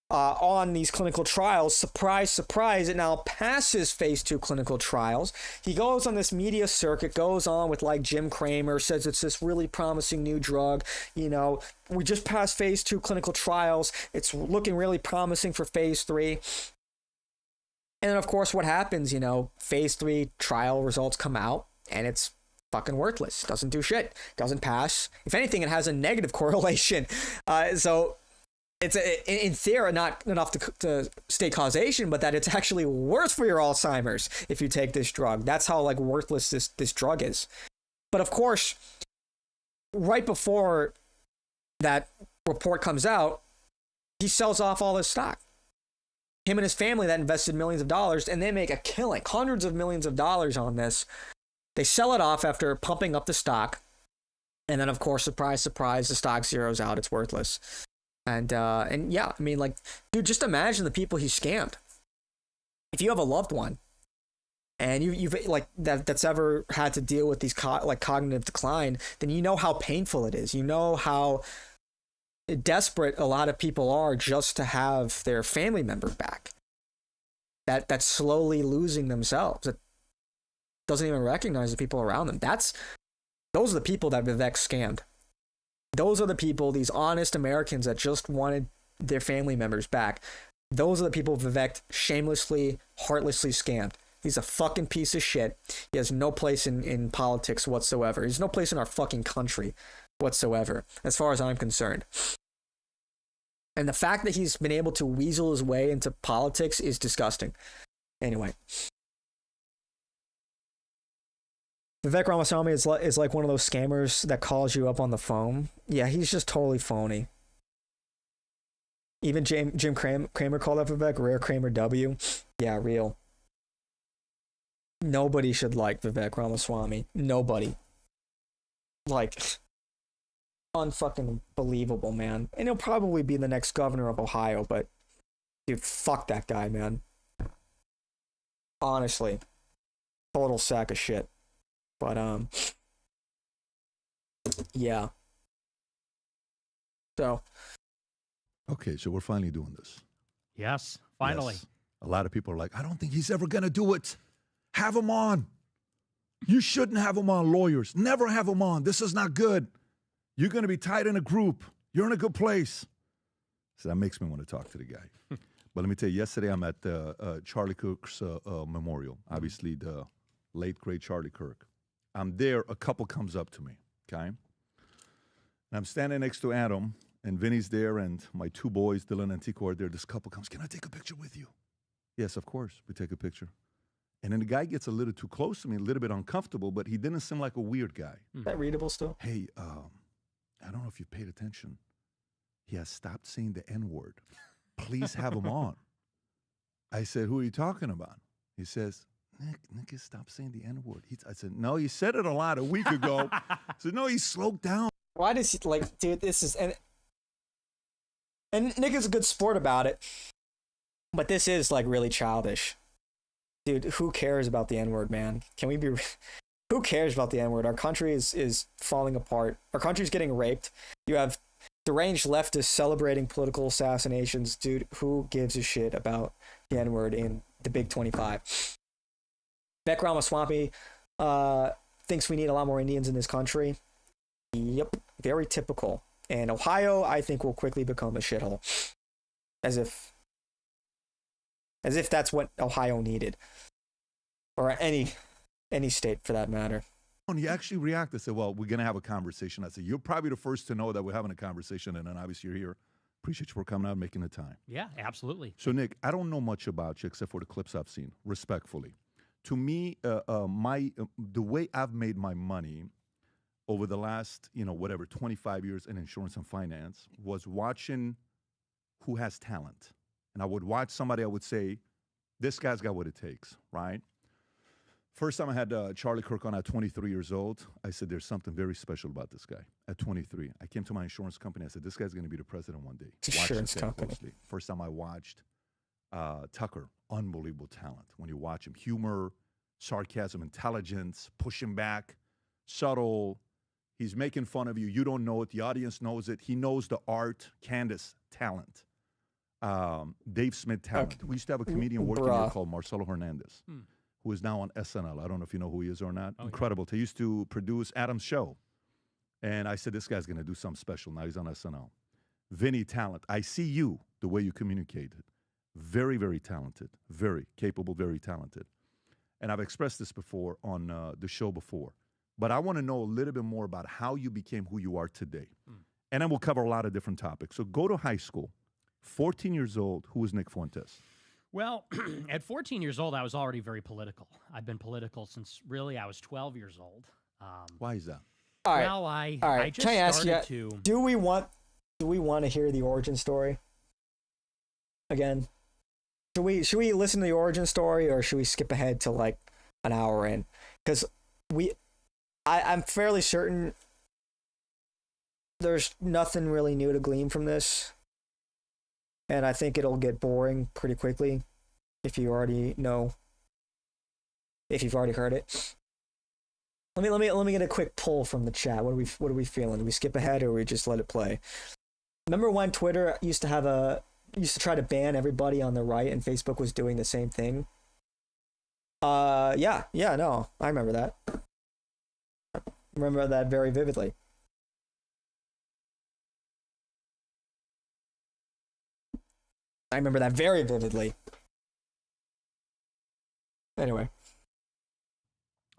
[SPEAKER 1] on these clinical trials. Surprise, surprise, it now passes phase 2 clinical trials. He goes on this media circuit, goes on with like Jim Cramer, says it's this really promising new drug. You know, we just passed phase 2 clinical trials. It's looking really promising for phase 3. And then, of course, what happens, you know, phase 3 trial results come out and it's fucking worthless. Doesn't do shit. Doesn't pass. If anything, it has a negative correlation. So it's in theory not enough to state causation, but that it's actually worse for your Alzheimer's if you take this drug. That's how like worthless this drug is. But of course, right before that report comes out, he sells off all his stock. Him and his family that invested millions of dollars, and they make a killing, hundreds of millions of dollars on this. They sell it off after pumping up the stock. And then, of course, surprise, surprise, the stock zeroes out. It's worthless. And yeah, I mean, like, dude, just imagine the people he scammed. If you have a loved one and you've like that's ever had to deal with these cognitive decline, then you know how painful it is. You know how desperate a lot of people are just to have their family member back. That's slowly losing themselves. That doesn't even recognize the people around them. Those are the people that Vivek scammed. Those are the people, these honest Americans that just wanted their family members back. Those are the people Vivek shamelessly, heartlessly scammed. He's a fucking piece of shit. He has no place in politics whatsoever. He's no place in our fucking country whatsoever, as far as I'm concerned. And the fact that he's been able to weasel his way into politics is disgusting. Anyway. Vivek Ramaswamy is like one of those scammers that calls you up on the phone. Yeah, he's just totally phony. Even Jim Cramer called up Vivek, Rare Kramer W. Yeah, real. Nobody should like Vivek Ramaswamy. Nobody. Like, unfucking believable, man. And he'll probably be the next governor of Ohio, but dude, fuck that guy, man. Honestly. Total sack of shit. But, yeah. So.
[SPEAKER 2] Okay, so we're finally doing this.
[SPEAKER 3] Yes, finally.
[SPEAKER 2] Yes. A lot of people are like, I don't think he's ever going to do it. Have him on. You shouldn't have him on, lawyers. Never have him on. This is not good. You're going to be tied in a group. You're in a good place. So that makes me want to talk to the guy. But let me tell you, yesterday I'm at Charlie Kirk's memorial. Obviously, the late, great Charlie Kirk. I'm there. A couple comes up to me, okay? And I'm standing next to Adam, and Vinny's there, and my 2 boys, Dylan and Tico, are there. This couple comes, can I take a picture with you? Yes, of course. We take a picture. And then the guy gets a little too close to me, a little bit uncomfortable, but he didn't seem like a weird guy.
[SPEAKER 1] Is that readable still?
[SPEAKER 2] Hey, I don't know if you paid attention. He has stopped saying the N-word. Please have him on. I said, who are you talking about? He says, Nick has stopped saying the N-word. I said, no, he said it a lot a week ago. I said, no, he slowed down.
[SPEAKER 1] Why does he, like, dude, this is, and Nick is a good sport about it, but this is, like, really childish. Dude, who cares about the N-word, man? Can we be... Who cares about the N-word? Our country is falling apart. Our country's getting raped. You have deranged leftists celebrating political assassinations. Dude, who gives a shit about the N-word in the Big 25? Vivek Ramaswamy thinks we need a lot more Indians in this country. Yep, very typical. And Ohio, I think, will quickly become a shithole. As if that's what Ohio needed. Or any state, for that matter.
[SPEAKER 2] And he actually reacted, said, well, we're going to have a conversation. I said, you're probably the first to know that we're having a conversation, and then obviously you're here. Appreciate you for coming out and making the time.
[SPEAKER 3] Yeah, absolutely.
[SPEAKER 2] So, Nick, I don't know much about you except for the clips I've seen, respectfully. to me, the way I've made my money over the last, 25 years in insurance and finance was watching who has talent. And I would watch somebody, I would say, this guy's got what it takes, right? First time I had Charlie Kirk on at 23 years old, I said, there's something very special about this guy. At 23, I came to my insurance company. I said, this guy's going to be the president one day.
[SPEAKER 1] Insurance company.
[SPEAKER 2] Closely. First time I watched Tucker, unbelievable talent. When you watch him, humor, sarcasm, intelligence, pushing back, subtle. He's making fun of you. You don't know it. The audience knows it. He knows the art. Candace, talent. Dave Smith, talent. We used to have a comedian working here called Marcelo Hernandez, who is now on SNL. I don't know if you know who he is or not.
[SPEAKER 3] Oh,
[SPEAKER 2] Incredible. He used to produce Adam's show. And I said, this guy's going to do something special. Now he's on SNL. Vinny, talent. I see you, the way you communicated. Very, very talented. Very capable, very talented. And I've expressed this before on the show before. But I want to know a little bit more about how you became who you are today. And then we'll cover a lot of different topics. So go to high school. 14 years old, who was Nick Fuentes?
[SPEAKER 3] Well, at 14 years old, I was already very political. I've been political since really I was 12 years old.
[SPEAKER 2] Why is that?
[SPEAKER 1] All right.
[SPEAKER 3] Well, I just
[SPEAKER 1] Can I ask
[SPEAKER 3] started
[SPEAKER 1] you,
[SPEAKER 3] to.
[SPEAKER 1] do we want to hear the origin story again? Should we listen to the origin story, or should we skip ahead to like an hour in? Because I'm fairly certain there's nothing really new to glean from this. And I think it'll get boring pretty quickly if you already know, if you've already heard it. Let me get a quick pull from the chat. What are we feeling? Do we skip ahead, or we just let it play? Remember when Twitter used to try to ban everybody on the right, and Facebook was doing the same thing? Yeah, no, I remember that. I remember that very vividly. I remember that very vividly. Anyway.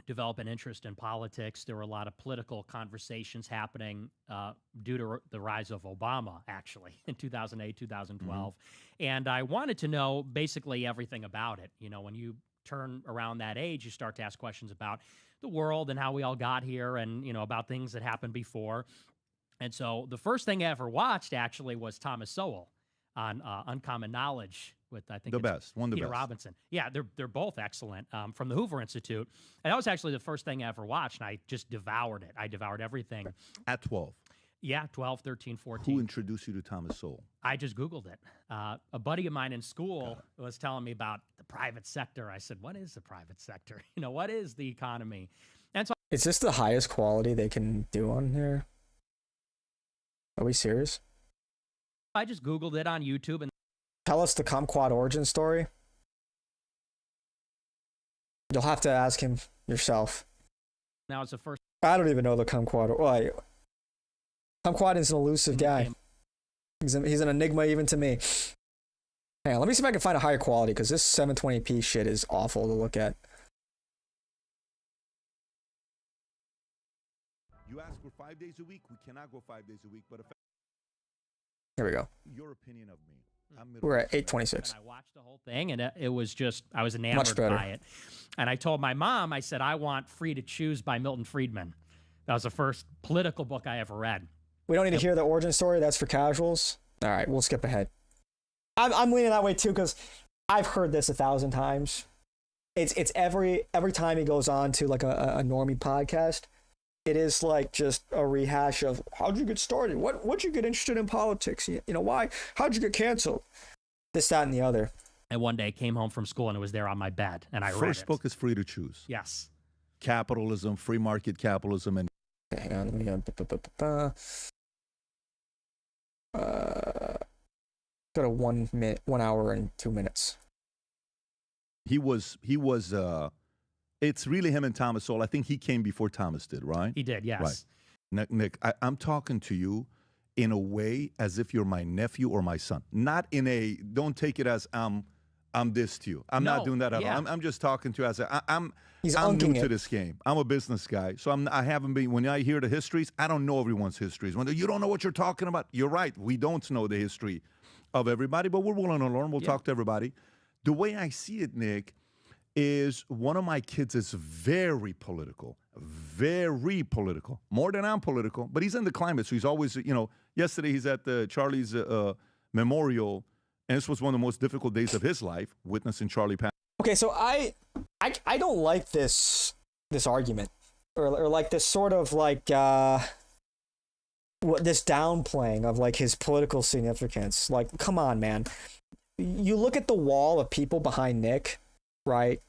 [SPEAKER 3] Develop an interest in politics. There were a lot of political conversations happening due to the rise of Obama, actually, in 2008, 2012. And I wanted to know basically everything about it. You know, when you turn around that age, you start to ask questions about the world and how we all got here, and, about things that happened before. And so the first thing I ever watched, actually, was Thomas Sowell on Uncommon Knowledge with, I think,
[SPEAKER 2] the best, one of the
[SPEAKER 3] Peter
[SPEAKER 2] best.
[SPEAKER 3] Robinson. Yeah, they're both excellent, from the Hoover Institute. And that was actually the first thing I ever watched, and I just devoured it. I devoured everything.
[SPEAKER 2] At 12.
[SPEAKER 3] Yeah, 12, 13, 14.
[SPEAKER 2] Who introduced you to Thomas Sowell?
[SPEAKER 3] I just Googled it. A buddy of mine in school was telling me about the private sector. I said, what is the private sector? What is the economy? And so
[SPEAKER 1] Is this the highest quality they can do on here? Are we serious?
[SPEAKER 3] I just Googled it on YouTube. And
[SPEAKER 1] Tell us the Kumquat origin story. You'll have to ask him yourself.
[SPEAKER 3] now it's the first.
[SPEAKER 1] I don't even know the Kumquat. Why? Kumquat is an elusive guy. He's an enigma even to me. Hang on, let me see if I can find a higher quality, because this 720p shit is awful to look at.
[SPEAKER 2] You ask for 5 days a week. We cannot go 5 days a week. But if
[SPEAKER 1] Here we go.
[SPEAKER 2] your opinion of me,
[SPEAKER 1] We're at 826.
[SPEAKER 3] And I watched the whole thing, and it was just, I was enamored
[SPEAKER 1] better.
[SPEAKER 3] by it. And I told my mom, I said, I want Free to Choose by Milton Friedman. That was the first political book I ever read.
[SPEAKER 1] We don't need to hear the origin story. That's for casuals. All right, we'll skip ahead. I'm leaning that way too, because I've heard this 1,000 times. It's every time he goes on to like a normie podcast, it is like just a rehash of how'd you get started? What'd you get interested in politics? Why? How'd you get canceled? This, that, and the other.
[SPEAKER 3] And one day I came home from school and it was there on my bed, and I read it.
[SPEAKER 2] First book is Free to Choose.
[SPEAKER 3] Yes.
[SPEAKER 2] Capitalism, free market capitalism, and
[SPEAKER 1] Hang on, let me go to 1 minute, 1 hour and 2 minutes.
[SPEAKER 2] he was it's really him and Thomas Sowell. I think he came before Thomas did, right?
[SPEAKER 3] He did, yes.
[SPEAKER 2] Right. Nick, I'm talking to you in a way as if you're my nephew or my son. Not in a, don't take it as I'm this to you. I'm not doing that at all. I'm just talking to you as I'm new to this game. I'm a business guy. So I haven't been, when I hear the histories, I don't know everyone's histories. When you don't know what you're talking about, you're right. We don't know the history of everybody, but we're willing to learn. We'll talk to everybody. The way I see it, Nick, is one of my kids is very political, more than I'm political, but he's in the climate. So he's always, yesterday he's at the Charlie's memorial, and this was one of the most difficult days of his life, witnessing Charlie pass.
[SPEAKER 1] Okay, so I don't like this argument, or like this sort of like this downplaying of like his political significance. Like, come on, man. You look at the wall of people behind Nick, right?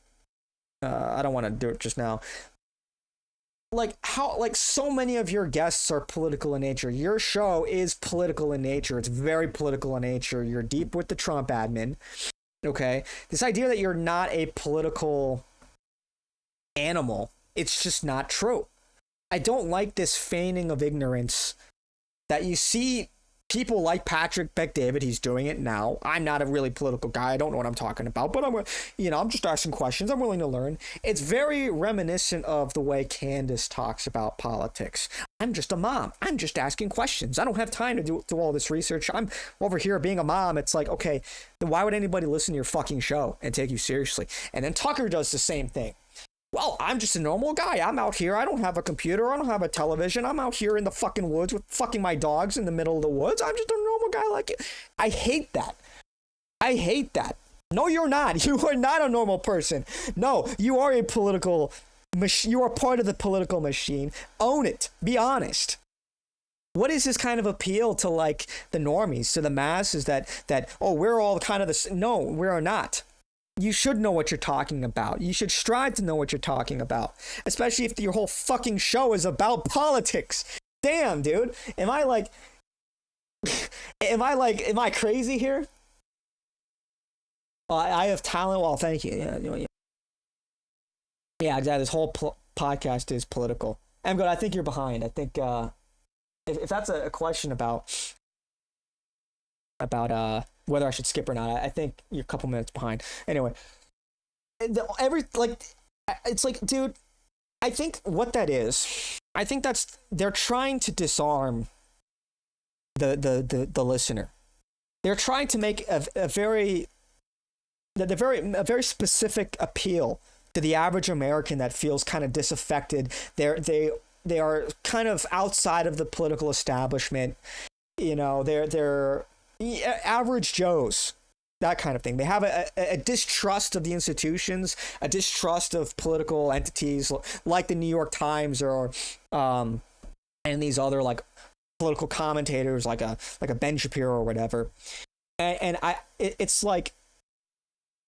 [SPEAKER 1] I don't want to do it just now. Like how, like so many of your guests are political in nature. Your show is political in nature. It's very political in nature. You're deep with the Trump admin. Okay. This idea that you're not a political animal, it's just not true. I don't like this feigning of ignorance that you see people like Patrick Bet-David. He's doing it now. I'm not a really political guy. I don't know what I'm talking about, but I'm just asking questions. I'm willing to learn. It's very reminiscent of the way Candace talks about politics. I'm just a mom. I'm just asking questions. I don't have time to do all this research. I'm over here being a mom. It's like, okay, then why would anybody listen to your fucking show and take you seriously? And then Tucker does the same thing. Well, I'm just a normal guy. I'm out here. I don't have a computer. I don't have a television. I'm out here in the fucking woods with fucking my dogs in the middle of the woods. I'm just a normal guy like you. I hate that. I hate that. No, you're not. You are not a normal person. No, you are a political machine. You are part of the political machine. Own it. Be honest. What is this kind of appeal to like the normies, to the masses that we're all kind of the... No, we are not. You should know what you're talking about. You should strive to know what you're talking about, especially if your whole fucking show is about politics. Damn, dude. Am I crazy here? I have talent. Well, thank you. Yeah, exactly. This whole podcast is political. I'm good. I think you're behind. I think if that's a question about whether I should skip or not, I think you're a couple minutes behind. Anyway, it's like, dude, I think what that is, I think that's, they're trying to disarm the listener. They're trying to make a very specific appeal to the average American that feels kind of disaffected. They are kind of outside of the political establishment. They're average Joes, that kind of thing. They have a distrust of the institutions, a distrust of political entities like the New York Times or and these other like political commentators like a Ben Shapiro or whatever. It's like,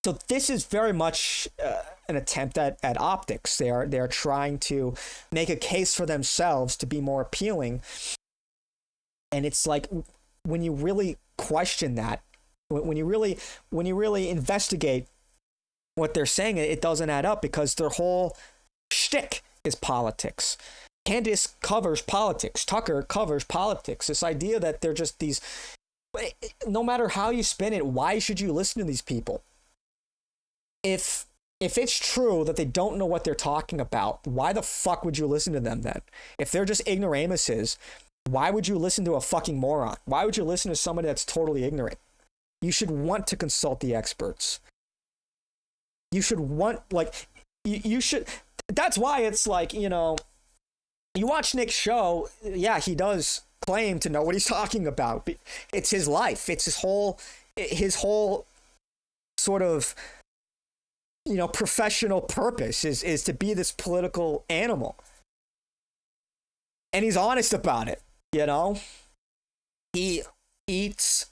[SPEAKER 1] so this is very much an attempt at optics. They're trying to make a case for themselves to be more appealing, and it's like, when you really question that, when you really investigate what they're saying, it doesn't add up, because their whole shtick is politics. Candace covers politics. Tucker covers politics. This idea that they're just these, no matter how you spin it, why should you listen to these people? If it's true that they don't know what they're talking about, why the fuck would you listen to them then? If they're just ignoramuses, why would you listen to a fucking moron? Why would you listen to somebody that's totally ignorant? You should want to consult the experts. You should want, like, you should. That's why it's like, you watch Nick's show. Yeah, he does claim to know what he's talking about. But it's his life. It's his whole sort of, professional purpose is to be this political animal. And he's honest about it. He eats,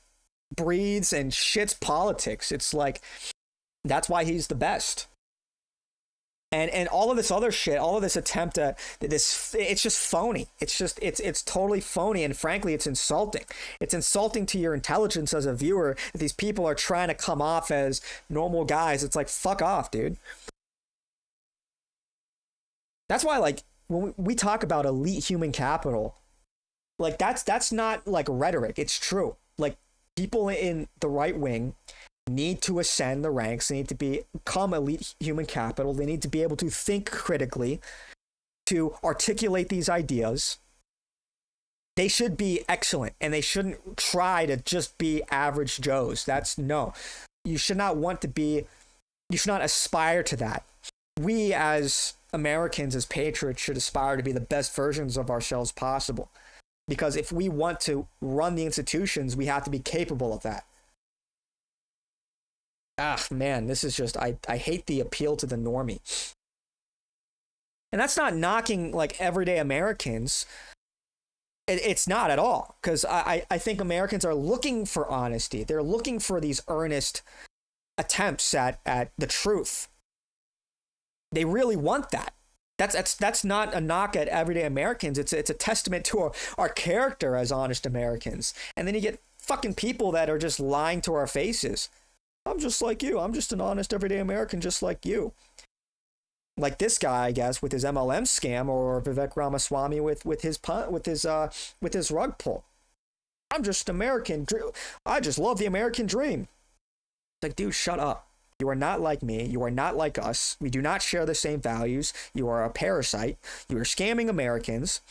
[SPEAKER 1] breathes, and shits politics. It's like, that's why he's the best. And all of this other shit, all of this attempt at this, it's just phony. It's totally phony, and frankly, it's insulting. It's insulting to your intelligence as a viewer that these people are trying to come off as normal guys. It's like, fuck off, dude. That's why, like, when we talk about elite human capital, like, that's not like rhetoric. It's true. Like, people in the right wing need to ascend the ranks. They need to become elite human capital. They need to be able to think critically, to articulate these ideas. They should be excellent, and they shouldn't try to just be average Joes. No. You should not want to be You should not aspire to that. We as Americans, as patriots, should aspire to be the best versions of ourselves possible. Because if we want to run the institutions, we have to be capable of that. Ah, man, this is just, I hate the appeal to the normie. And that's not knocking like everyday Americans. It's not at all. Because I think Americans are looking for honesty. They're looking for these earnest attempts at the truth. They really want that. That's not a knock at everyday Americans. It's a testament to our character as honest Americans. And then you get fucking people that are just lying to our faces. I'm just like you. I'm just an honest everyday American just like you. Like this guy, I guess, with his MLM scam, or Vivek Ramaswamy with his rug pull. I'm just American. I just love the American dream. It's like, dude, shut up. You are not like me. You are not like us. We do not share the same values. You are a parasite. You are scamming Americans.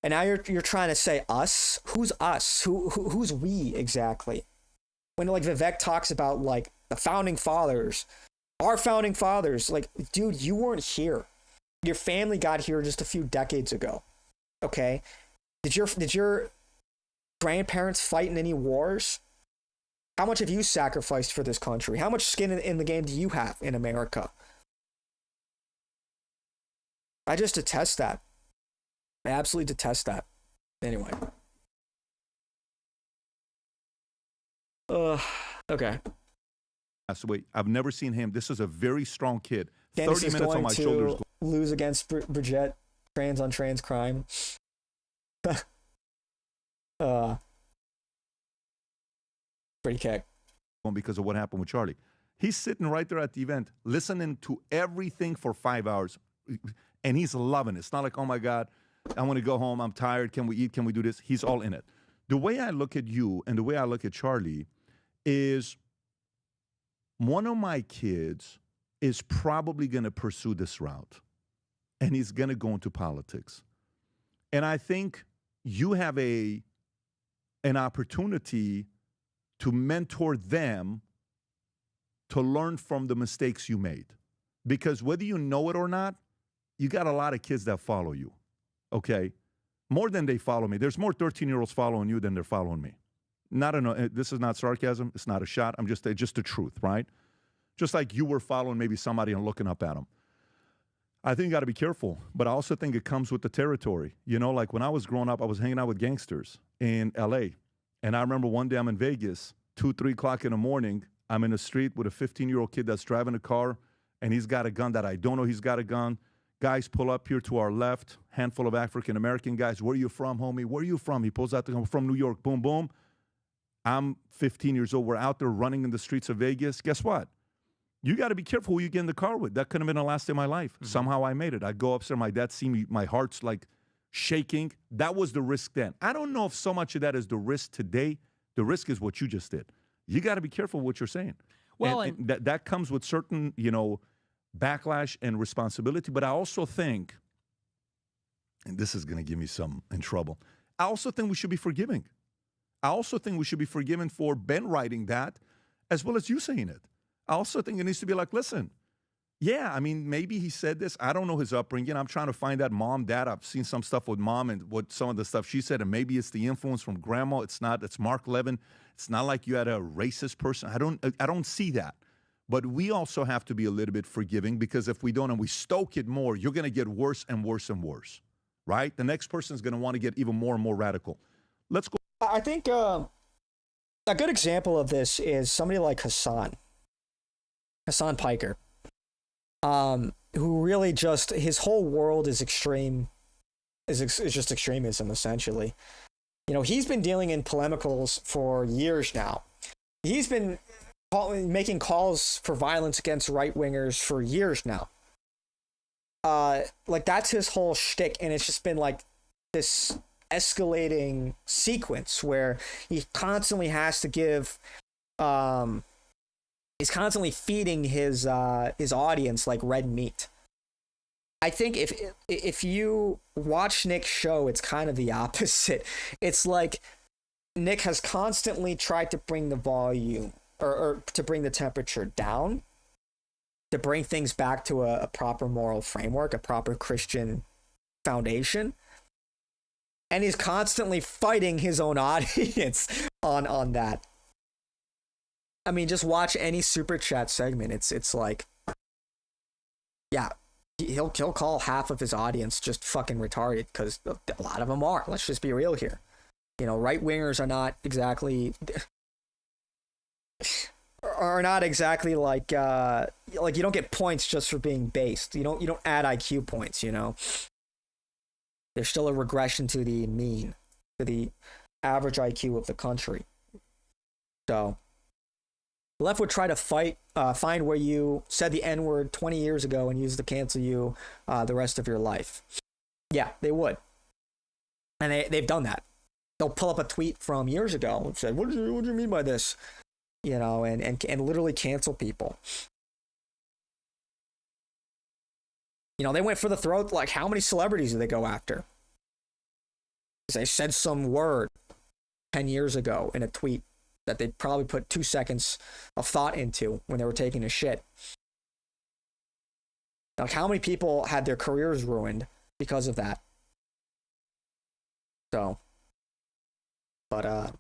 [SPEAKER 1] And now you're trying to say us? Who's us? Who's we exactly? When like Vivek talks about like the founding fathers, our founding fathers, like, dude, you weren't here. Your family got here just a few decades ago. Okay? Did your grandparents fight in any wars? How much have you sacrificed for this country? How much skin in the game do you have in America? I just detest that. I absolutely detest that. Anyway. Okay.
[SPEAKER 2] So wait, I've never seen him. This is a very strong kid.
[SPEAKER 1] Candace
[SPEAKER 2] 30 minutes on my shoulders.
[SPEAKER 1] Lose against Bridget. Trans on trans crime. Pretty kick.
[SPEAKER 2] Because of what happened with Charlie. He's sitting right there at the event, listening to everything for 5 hours. And he's loving it. It's not like, oh my God, I want to go home. I'm tired. Can we eat? Can we do this? He's all in it. The way I look at you and the way I look at Charlie is one of my kids is probably going to pursue this route. And he's going to go into politics. And I think you have an opportunity to mentor them to learn from the mistakes you made. Because whether you know it or not, you got a lot of kids that follow you, okay? More than they follow me. There's more 13-year-olds following you than they're following me. This is not sarcasm. It's not a shot. I'm just the truth, right? Just like you were following maybe somebody and looking up at them. I think you got to be careful, but I also think it comes with the territory. You know, like when I was growing up, I was hanging out with gangsters in L.A., and I remember one day I'm in Vegas, 2, 3 o'clock in the morning. I'm in the street with a 15-year-old kid that's driving a car, and he's got a gun that I don't know he's got a gun. Guys pull up here to our left, handful of African-American guys. Where are you from, homie? Where are you from? He pulls out the gun. From New York. Boom, boom. I'm 15 years old. We're out there running in the streets of Vegas. Guess what? You got to be careful who you get in the car with. That could have been the last day of my life. Mm-hmm. Somehow I made it. I go upstairs. My dad see me. My heart's like shaking. That was the risk then. I don't know if so much of that is the risk today. The risk is what you just did. You got to be careful what you're saying. Well, and that comes with certain, backlash and responsibility. But I also think, and this is going to give me some in trouble, I also think we should be forgiving. I also think we should be forgiven for Ben writing that as well as you saying it. I also think it needs to be like, listen, yeah, I mean, maybe he said this. I don't know his upbringing. I'm trying to find that mom, dad. I've seen some stuff with mom and what some of the stuff she said, and maybe it's the influence from grandma. It's not. It's Mark Levin. It's not like you had a racist person. I don't see that. But we also have to be a little bit forgiving, because if we don't and we stoke it more, you're going to get worse and worse and worse, right? The next person is going to want to get even more and more radical. Let's go.
[SPEAKER 1] I think a good example of this is somebody like Hassan Piker. Who really just, his whole world is extreme, is just extremism, essentially. He's been dealing in polemicals for years now. He's been making calls for violence against right-wingers for years now. That's his whole shtick, and it's just been like this escalating sequence where he constantly has to give, he's constantly feeding his audience like red meat. I think if you watch Nick's show, it's kind of the opposite. It's like Nick has constantly tried to bring the volume or to bring the temperature down, to bring things back to a proper moral framework, a proper Christian foundation. And he's constantly fighting his own audience on that. I mean, just watch any super chat segment. It's like, yeah, he'll call half of his audience just fucking retarded, because a lot of them are. Let's just be real here. You know, right wingers are not exactly like you don't get points just for being based. You don't add IQ points. You know, there's still a regression to the mean, to the average IQ of the country. So the left would try to find where you said the N-word 20 years ago and use to cancel you the rest of your life. Yeah, they would. And they've done that. They'll pull up a tweet from years ago and say, what do you mean by this? You know, and literally cancel people. You know, they went for the throat. Like, how many celebrities do they go after? They said some word 10 years ago in a tweet that they probably put 2 seconds of thought into when they were taking a shit. Like, how many people had their careers ruined because of that? So, but,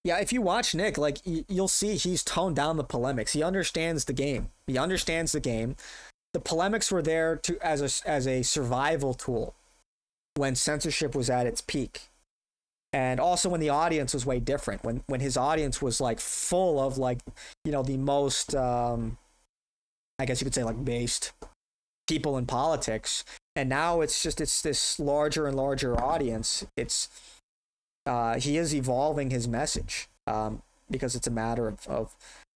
[SPEAKER 1] yeah, if you watch Nick, like, you'll see he's toned down the polemics. He understands the game. The polemics were there as a survival tool when censorship was at its peak. And also when the audience was way different, when his audience was like full of, like, you know, the most, I guess you could say, like, based people in politics. And now it's this larger and larger audience. He is evolving his message because it's a matter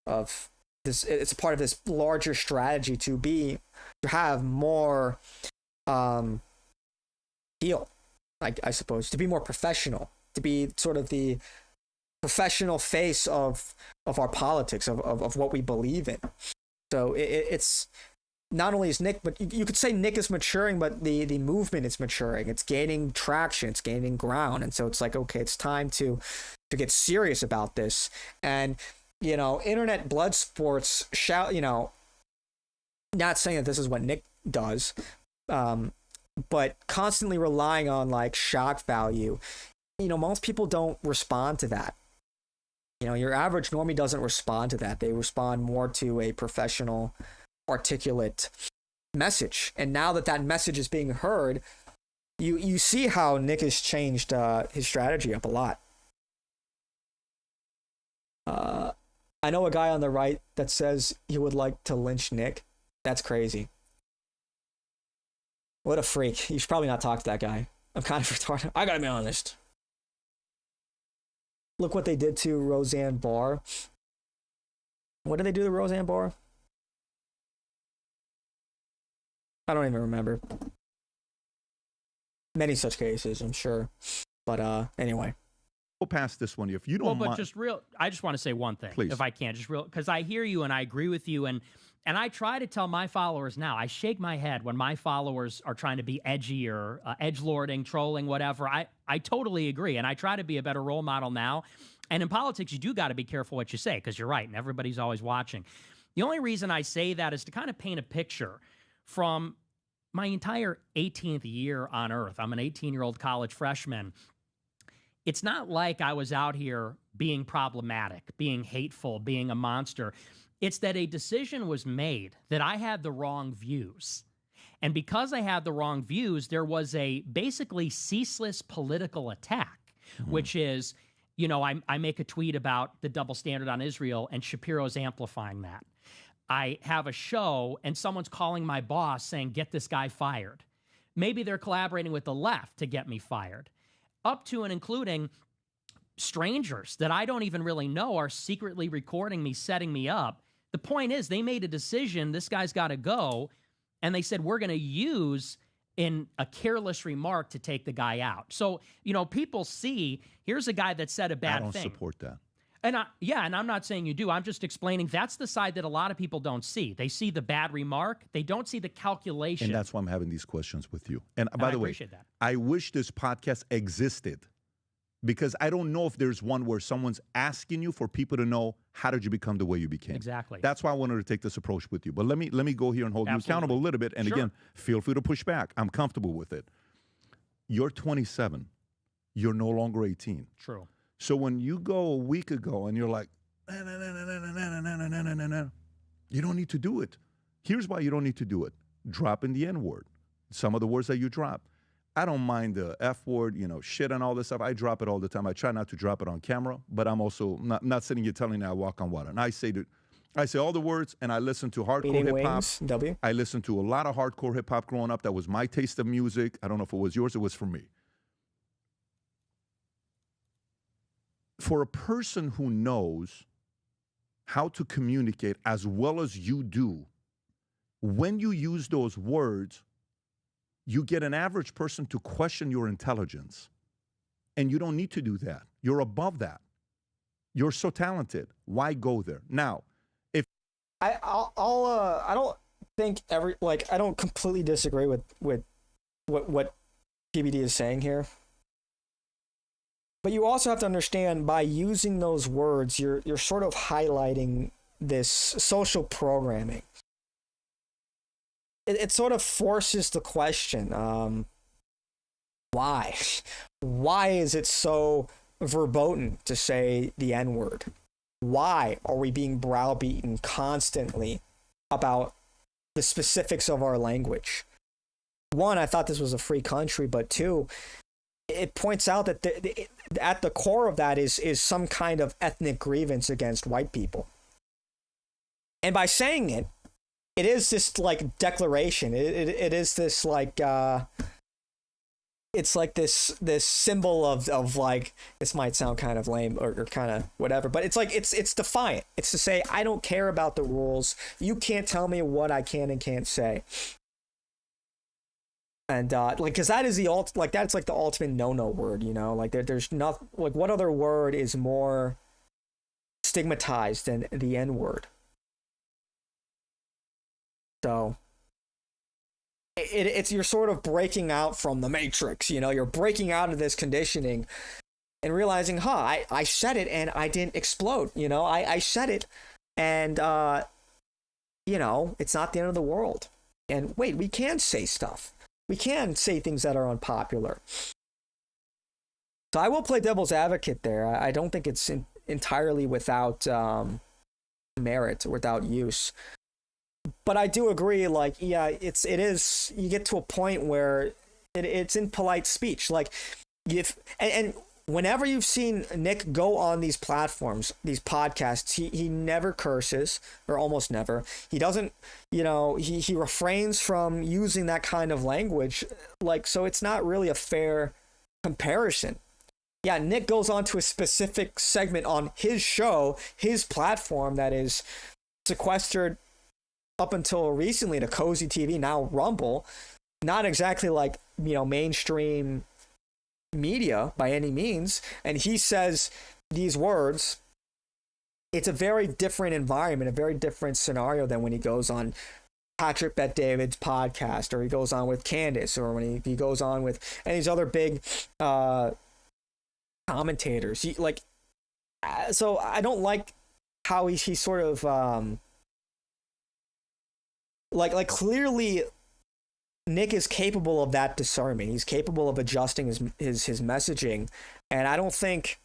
[SPEAKER 1] of this. It's a part of this larger strategy to have more feel, I suppose, to be more professional, to be sort of the professional face of our politics, of what we believe in. So it's not only is Nick, but you could say Nick is maturing, but the movement is maturing. It's gaining traction. It's gaining ground. And so it's like, okay, it's time to get serious about this. And, you know, internet blood sports you know, not saying that this is what Nick does, but constantly relying on, like, shock value. You know, most people don't respond to that. You know, your average normie doesn't respond to that. They respond more to a professional, articulate message. And now that message is being heard, you see how Nick has changed his strategy up a lot. I know a guy on the right that says he would like to lynch Nick. That's crazy. What a freak. You should probably not talk to that guy. I'm kind of retarded. I gotta be honest. Look what they did to Roseanne Barr. What did they do to Roseanne Barr? I don't even remember. Many such cases, I'm sure. But anyway.
[SPEAKER 2] We'll pass this one. If you don't mind.
[SPEAKER 3] I just want to say one thing,
[SPEAKER 2] please,
[SPEAKER 3] if I can, because I hear you and I agree with you, and I try to tell my followers now. I shake my head when my followers are trying to be edgy or edgelording, trolling, whatever. I totally agree, and I try to be a better role model now. And in politics, you do got to be careful what you say, because you're right, and everybody's always watching. The only reason I say that is to kind of paint a picture from my entire 18th year on Earth. I'm an 18-year-old college freshman. It's not like I was out here being problematic, being hateful, being a monster. It's that a decision was made that I had the wrong views. And because I had the wrong views, there was a basically ceaseless political attack, which is, you know, I make a tweet about the double standard on Israel, and Shapiro's amplifying that. I have a show, and someone's calling my boss saying, get this guy fired. Maybe they're collaborating with the left to get me fired. Up to and including strangers that I don't even really know are secretly recording me, setting me up. The point is, they made a decision, this guy's got to go, and they said, we're going to use in a careless remark to take the guy out. So, you know, people see, here's a guy that said a bad thing.
[SPEAKER 2] I don't support that.
[SPEAKER 3] And and I'm not saying you do. I'm just explaining that's the side that a lot of people don't see. They see the bad remark. They don't see the calculation.
[SPEAKER 2] And that's why I'm having these questions with you. And by the way,
[SPEAKER 3] appreciate that.
[SPEAKER 2] I wish this podcast existed because I don't know if there's one where someone's asking you for people to know, how did you become the way you became?
[SPEAKER 3] Exactly.
[SPEAKER 2] That's why I wanted to take this approach with you. But let me go here and hold you accountable a little bit. And
[SPEAKER 3] Sure.
[SPEAKER 2] again, feel free to push back. I'm comfortable with it. You're 27. You're no longer 18.
[SPEAKER 3] True.
[SPEAKER 2] So when you go a week ago and you're like, you don't need to do it. Here's why you don't need to do it. Drop in the N word. Some of the words that you drop. I don't mind the F word, shit and all this stuff. I drop it all the time. I try not to drop it on camera, but I'm also not sitting here telling you I walk on water. And I say all the words, and I listen to hardcore hip hop.
[SPEAKER 1] W.
[SPEAKER 2] I listened to a lot of hardcore hip hop growing up. That was my taste of music. I don't know if it was yours. It was for me. For a person who knows how to communicate as well as you do, when you use those words, you get an average person to question your intelligence. And you don't need to do that. You're above that. You're so talented. Why go there? Now, if
[SPEAKER 1] I don't think I don't completely disagree with what PBD is saying here. But you also have to understand, by using those words, you're sort of highlighting this social programming. It sort of forces the question, why? Why is it so verboten to say the N-word? Why are we being browbeaten constantly about the specifics of our language? One, I thought this was a free country, but two, it points out that at the core of that is some kind of ethnic grievance against white people. And by saying it, it is this like declaration. It is this like it's like this symbol of like, this might sound kind of lame or kind of whatever, but it's like it's defiant. It's to say, I don't care about the rules. You can't tell me what I can and can't say. And like, because that is that's like the ultimate no word, like there's not, like, what other word is more stigmatized than the N word? So it's you're sort of breaking out from the matrix, you're breaking out of this conditioning and realizing, I said it and I didn't explode, I said it and it's not the end of the world. And wait, we can say stuff. We can say things that are unpopular. So I will play devil's advocate there. I don't think it's entirely without merit, without use. But I do agree, like, yeah, it is, you get to a point where it's in polite speech. Like, and whenever you've seen Nick go on these platforms, these podcasts, he never curses, or almost never. He doesn't, he refrains from using that kind of language. Like, so it's not really a fair comparison. Yeah, Nick goes on to a specific segment on his show, his platform that is sequestered up until recently to Cozy TV, now Rumble. Not exactly like, mainstream media by any means. And he says these words. It's a very different environment, a very different scenario than when he goes on Patrick Bet-David's podcast, or he goes on with Candace, or when he goes on with any of these other big commentators. So I don't like how he sort of like clearly Nick is capable of that discernment. He's capable of adjusting his messaging, and I don't think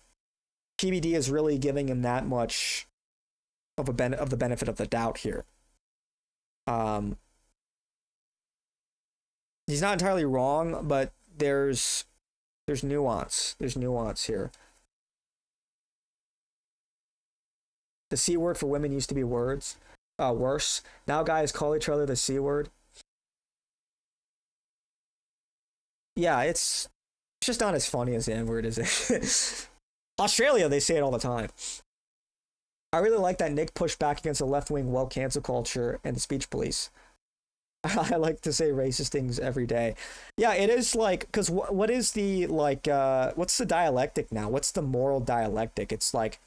[SPEAKER 1] PBD is really giving him that much of the benefit of the doubt here. He's not entirely wrong, but there's nuance. There's nuance here. The C word for women used to be worse. Now guys call each other the C word. Yeah, it's just not as funny as the N word, is it? Australia, they say it all the time. I really like that Nick pushed back against the left-wing woke cancel culture and the speech police. I like to say racist things every day. Yeah, it is like, because what is the, like, what's the dialectic now? What's the moral dialectic? It's like,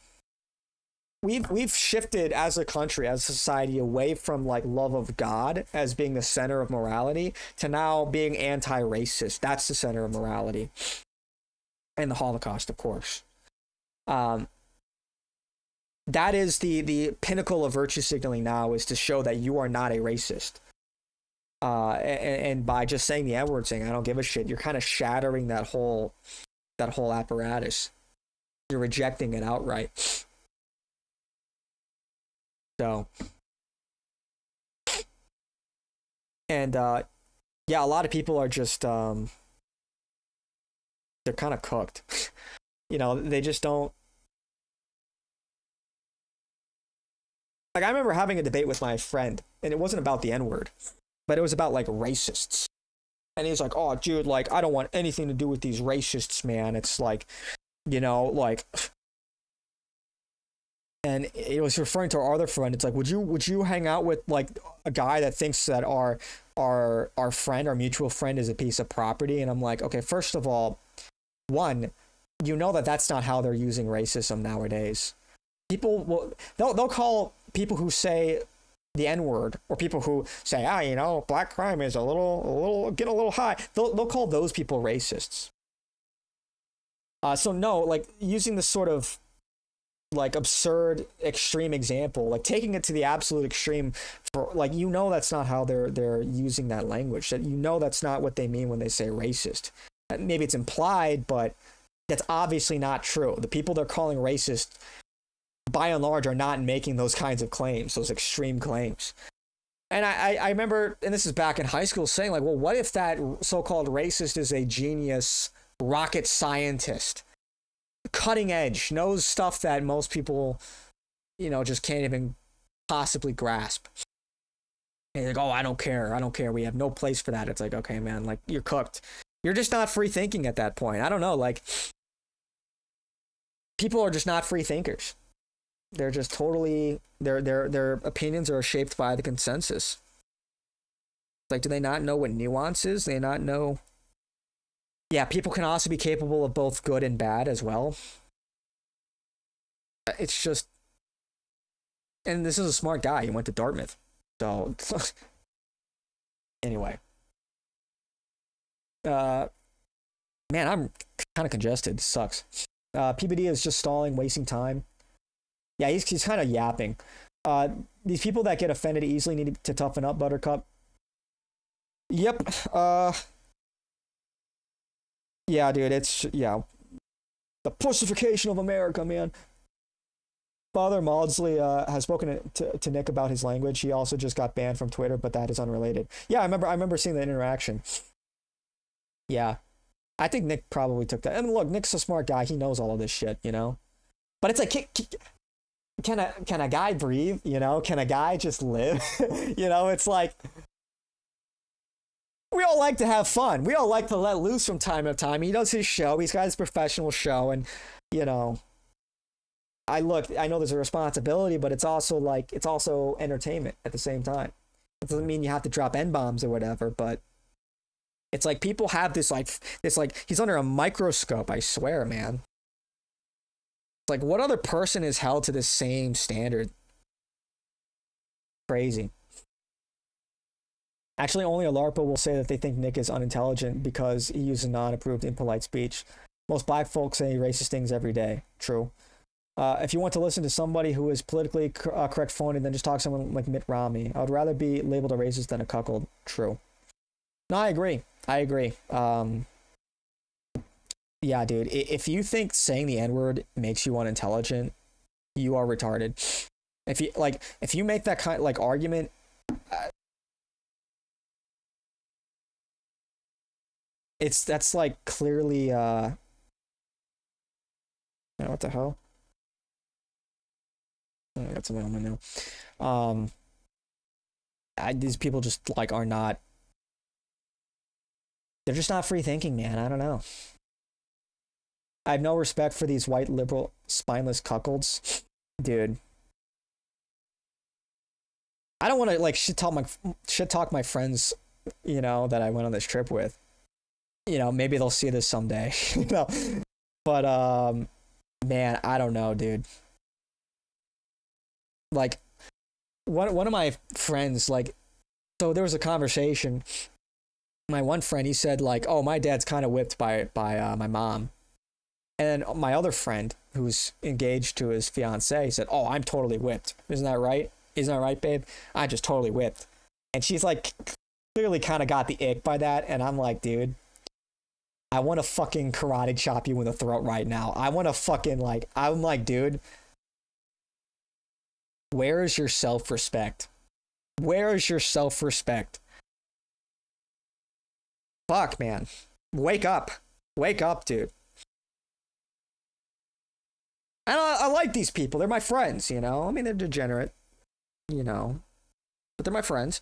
[SPEAKER 1] we've shifted as a country, as a society, away from like love of God as being the center of morality to now being anti-racist. That's the center of morality. and the Holocaust, of course. That is the pinnacle of virtue signaling now, is to show that you are not a racist. And by just saying the N-word, saying I don't give a shit, you're kind of shattering that whole apparatus. You're rejecting it outright. So, and yeah, a lot of people are just they're kind of cooked. You know, they just don't. Like, I remember having a debate with my friend, and it wasn't about the N-word, but it was about, like, racists. And he's like, oh, dude, like, I don't want anything to do with these racists, man. It's like, you know, like... And it was referring to our other friend. It's like, would you hang out with, like, a guy that thinks that our friend, our mutual friend, is a piece of property? And I'm like, okay, first of all, one, you know that's not how they're using racism nowadays. People they'll call people who say the N-word, or people who say, you know, black crime is a little high. They'll call those people racists. So no, like, using this sort of like absurd extreme example, like taking it to the absolute extreme, for like, you know, that's not how they're using that language. That, you know, that's not what they mean when they say racist. Maybe it's implied, but that's obviously not true. The people they're calling racist, by and large, are not making those kinds of claims, those extreme claims. And I remember, and this is back in high school, saying like, well, what if that so-called racist is a genius rocket scientist, cutting edge, knows stuff that most people, you know, just can't even possibly grasp. And they're like, oh, I don't care. We have no place for that. It's like, okay, man, like, you're cooked. You're just not free thinking at that point. I don't know, like, people are just not free thinkers. They're just totally, their opinions are shaped by the consensus. Like, do they not know what nuance is? Do they not know? Yeah, people can also be capable of both good and bad as well. It's just, and this is a smart guy. He went to Dartmouth. So, anyway. Man, I'm kind of congested. It sucks. PBD is just stalling, wasting time. Yeah, he's kind of yapping. These people that get offended easily need to toughen up, Buttercup. Yep. Yeah, dude, it's, yeah. The pussification of America, man. Father Maudsley has spoken to Nick about his language. He also just got banned from Twitter, but that is unrelated. Yeah, I remember seeing that interaction. Yeah. I think Nick probably took that. I mean, look, Nick's a smart guy. He knows all of this shit, you know? But it's like, can a guy breathe? You know, can a guy just live? You know, it's like, we all like to have fun. We all like to let loose from time to time. He does his show. He's got his professional show, and, you know, I know there's a responsibility, but it's also entertainment at the same time. It doesn't mean you have to drop N-bombs or whatever, but it's like people have this he's under a microscope, I swear, man. Like, what other person is held to the same standard? Crazy. Actually, only a LARPA will say that they think Nick is unintelligent because he uses non-approved impolite speech. Most black folks say racist things every day. True. If you want to listen to somebody who is politically correct phony, then just talk to someone like Mitt Romney. I would rather be labeled a racist than a cuckold. True. No, I agree. Yeah, dude, if you think saying the N-word makes you unintelligent, you are retarded. If you make that kind of, like, argument, that's like clearly, what the hell? I got something on my now. These people just, like, are not, they're just not free thinking, man. I don't know. I have no respect for these white liberal spineless cuckolds. Dude. I don't want to, like, shit talk my friends, you know, that I went on this trip with. You know, maybe they'll see this someday. You know? But man, I don't know, dude. Like, one of my friends, like, so there was a conversation. My one friend, he said, like, oh, my dad's kind of whipped by my mom. And then my other friend, who's engaged to his fiance, said, "Oh, I'm totally whipped. Isn't that right? Isn't that right, babe? I just totally whipped." And she's like, clearly kind of got the ick by that. And I'm like, dude, I want to fucking karate chop you in the throat right now. I want to fucking like, I'm like, dude, where is your self-respect? Where is your self-respect? Fuck, man. Wake up. Wake up, dude. And I like these people. They're my friends, you know? I mean, they're degenerate, you know? But they're my friends.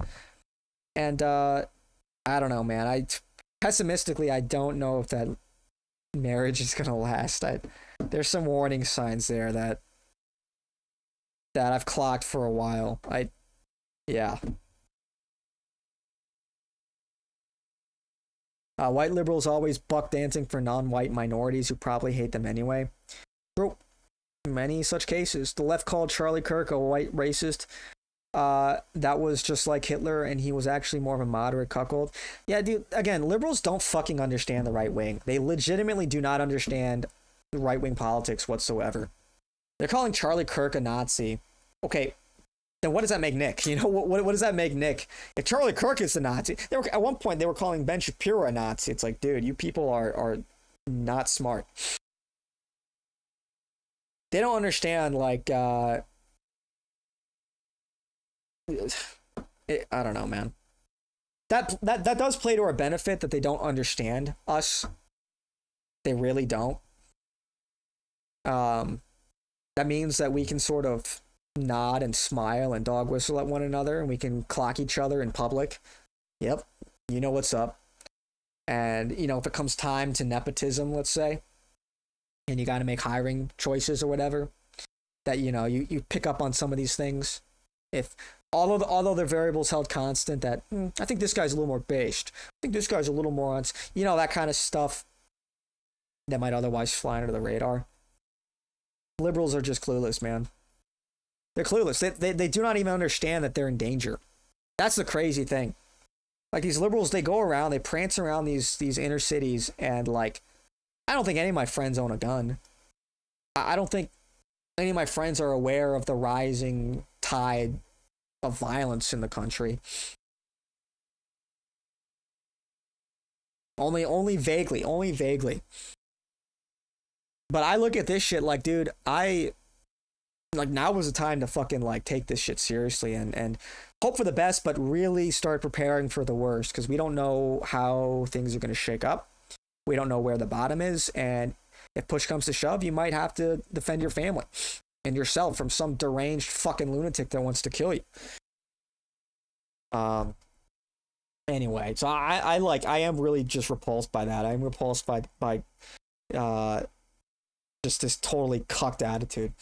[SPEAKER 1] And, I don't know, man. Pessimistically, I don't know if that marriage is gonna last. There's some warning signs there that I've clocked for a while. Yeah. White liberals always buck dancing for non-white minorities who probably hate them anyway. True. Many such cases. The left called Charlie Kirk a white racist. That was just like Hitler, and he was actually more of a moderate cuckold. Yeah, dude, again, liberals don't fucking understand the right wing. They legitimately do not understand the right-wing politics whatsoever. They're calling Charlie Kirk a Nazi. Okay, then what does that make Nick? You know, what does that make Nick? If Charlie Kirk is a Nazi, at one point they were calling Ben Shapiro a Nazi. It's like, dude, you people are not smart. They don't understand, like, I don't know, man. That does play to our benefit that they don't understand us. They really don't. That means that we can sort of nod and smile and dog whistle at one another, and we can clock each other in public. Yep, you know what's up. And, you know, if it comes time to nepotism, let's say, and you got to make hiring choices or whatever, that, you know, you pick up on some of these things. If although the variables held constant, that I think this guy's a little more based. I think this guy's a little more on, you know, that kind of stuff that might otherwise fly under the radar. Liberals are just clueless, man. They're clueless. They do not even understand that they're in danger. That's the crazy thing. Like, these liberals, they go around, they prance around these inner cities, and, like, I don't think any of my friends own a gun. I don't think any of my friends are aware of the rising tide of violence in the country. Only vaguely. But I look at this shit like, dude, like, now was the time to fucking, like, take this shit seriously and hope for the best, but really start preparing for the worst, because we don't know how things are going to shake up. We don't know where the bottom is, and if push comes to shove, you might have to defend your family and yourself from some deranged fucking lunatic that wants to kill you. Anyway, so I am really just repulsed by that. I'm repulsed by just this totally cucked attitude.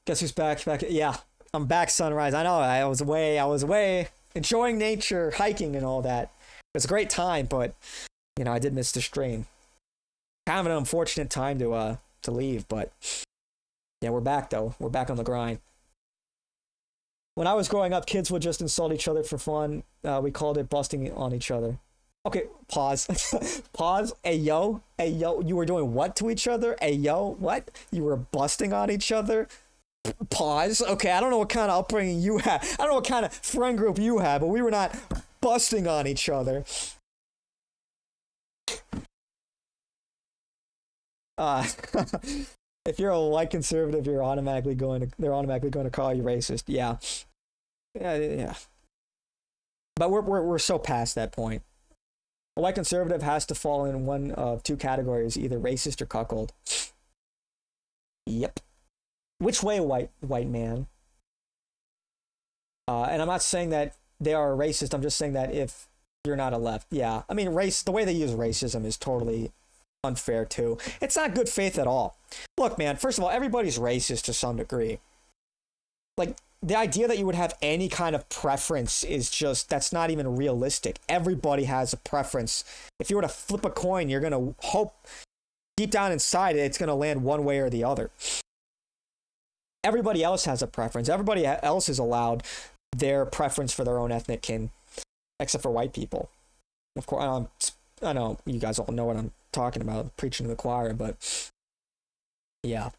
[SPEAKER 1] Guess who's back? Yeah, I'm back, Sunrise. I know, I was away enjoying nature, hiking and all that. It was a great time, but, you know, I did miss the stream. Kind of an unfortunate time to leave, but yeah, we're back though. We're back on the grind. When I was growing up, kids would just insult each other for fun. We called it busting on each other. Okay, pause. Pause. Hey yo, you were doing what to each other? Hey yo, what? You were busting on each other? Pause. Okay, I don't know what kind of upbringing you had. I don't know what kind of friend group you had, but we were not busting on each other. If you're a white conservative, they're automatically going to call you racist. Yeah. But we're so past that point. A white conservative has to fall in one of two categories, either racist or cuckold. Yep. Which way, white man? And I'm not saying that they are racist. I'm just saying that if you're not a left, yeah. I mean, the way they use racism is totally unfair too. It's not good faith at all. Look, man, first of all, everybody's racist to some degree. Like, the idea that you would have any kind of preference is just, that's not even realistic. Everybody has a preference. If you were to flip a coin, you're going to hope deep down inside it's going to land one way or the other. Everybody else has a preference. Everybody else is allowed their preference for their own ethnic kin, except for white people. Of course, I know you guys all know what I'm talking about, preaching to the choir, but yeah.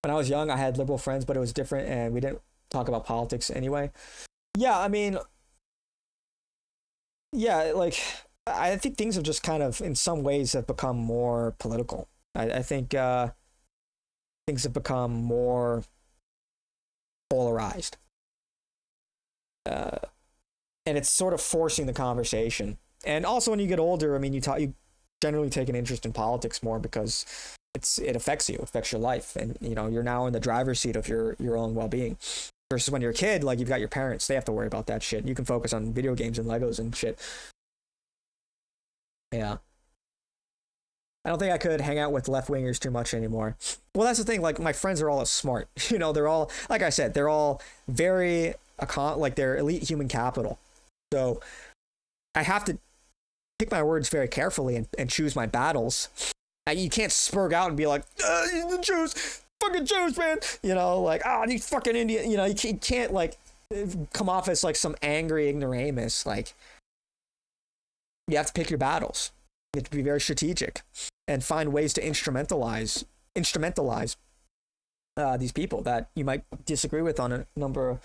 [SPEAKER 1] When I was young, I had liberal friends, but it was different, and we didn't talk about politics anyway. Yeah, I mean, yeah, like, I think things have just kind of, in some ways, have become more political. I think things have become more polarized. And it's sort of forcing the conversation. And also, when you get older, I mean, you generally take an interest in politics more because it affects you, it affects your life, and you're now in the driver's seat of your own well-being. Versus when you're a kid, like, you've got your parents, they have to worry about that shit. You can focus on video games and Legos and shit. Yeah. I don't think I could hang out with left-wingers too much anymore. Well, that's the thing. Like, my friends are all smart. They're all, like I said, they're all very, like, they're elite human capital. So I have to pick my words very carefully and choose my battles. You can't spurg out and be like, the Jews, fucking Jews, man. Like, these fucking Indian. You can't, like, come off as, like, some angry ignoramus. Like, you have to pick your battles. You have to be very strategic and find ways to instrumentalize these people that you might disagree with on a number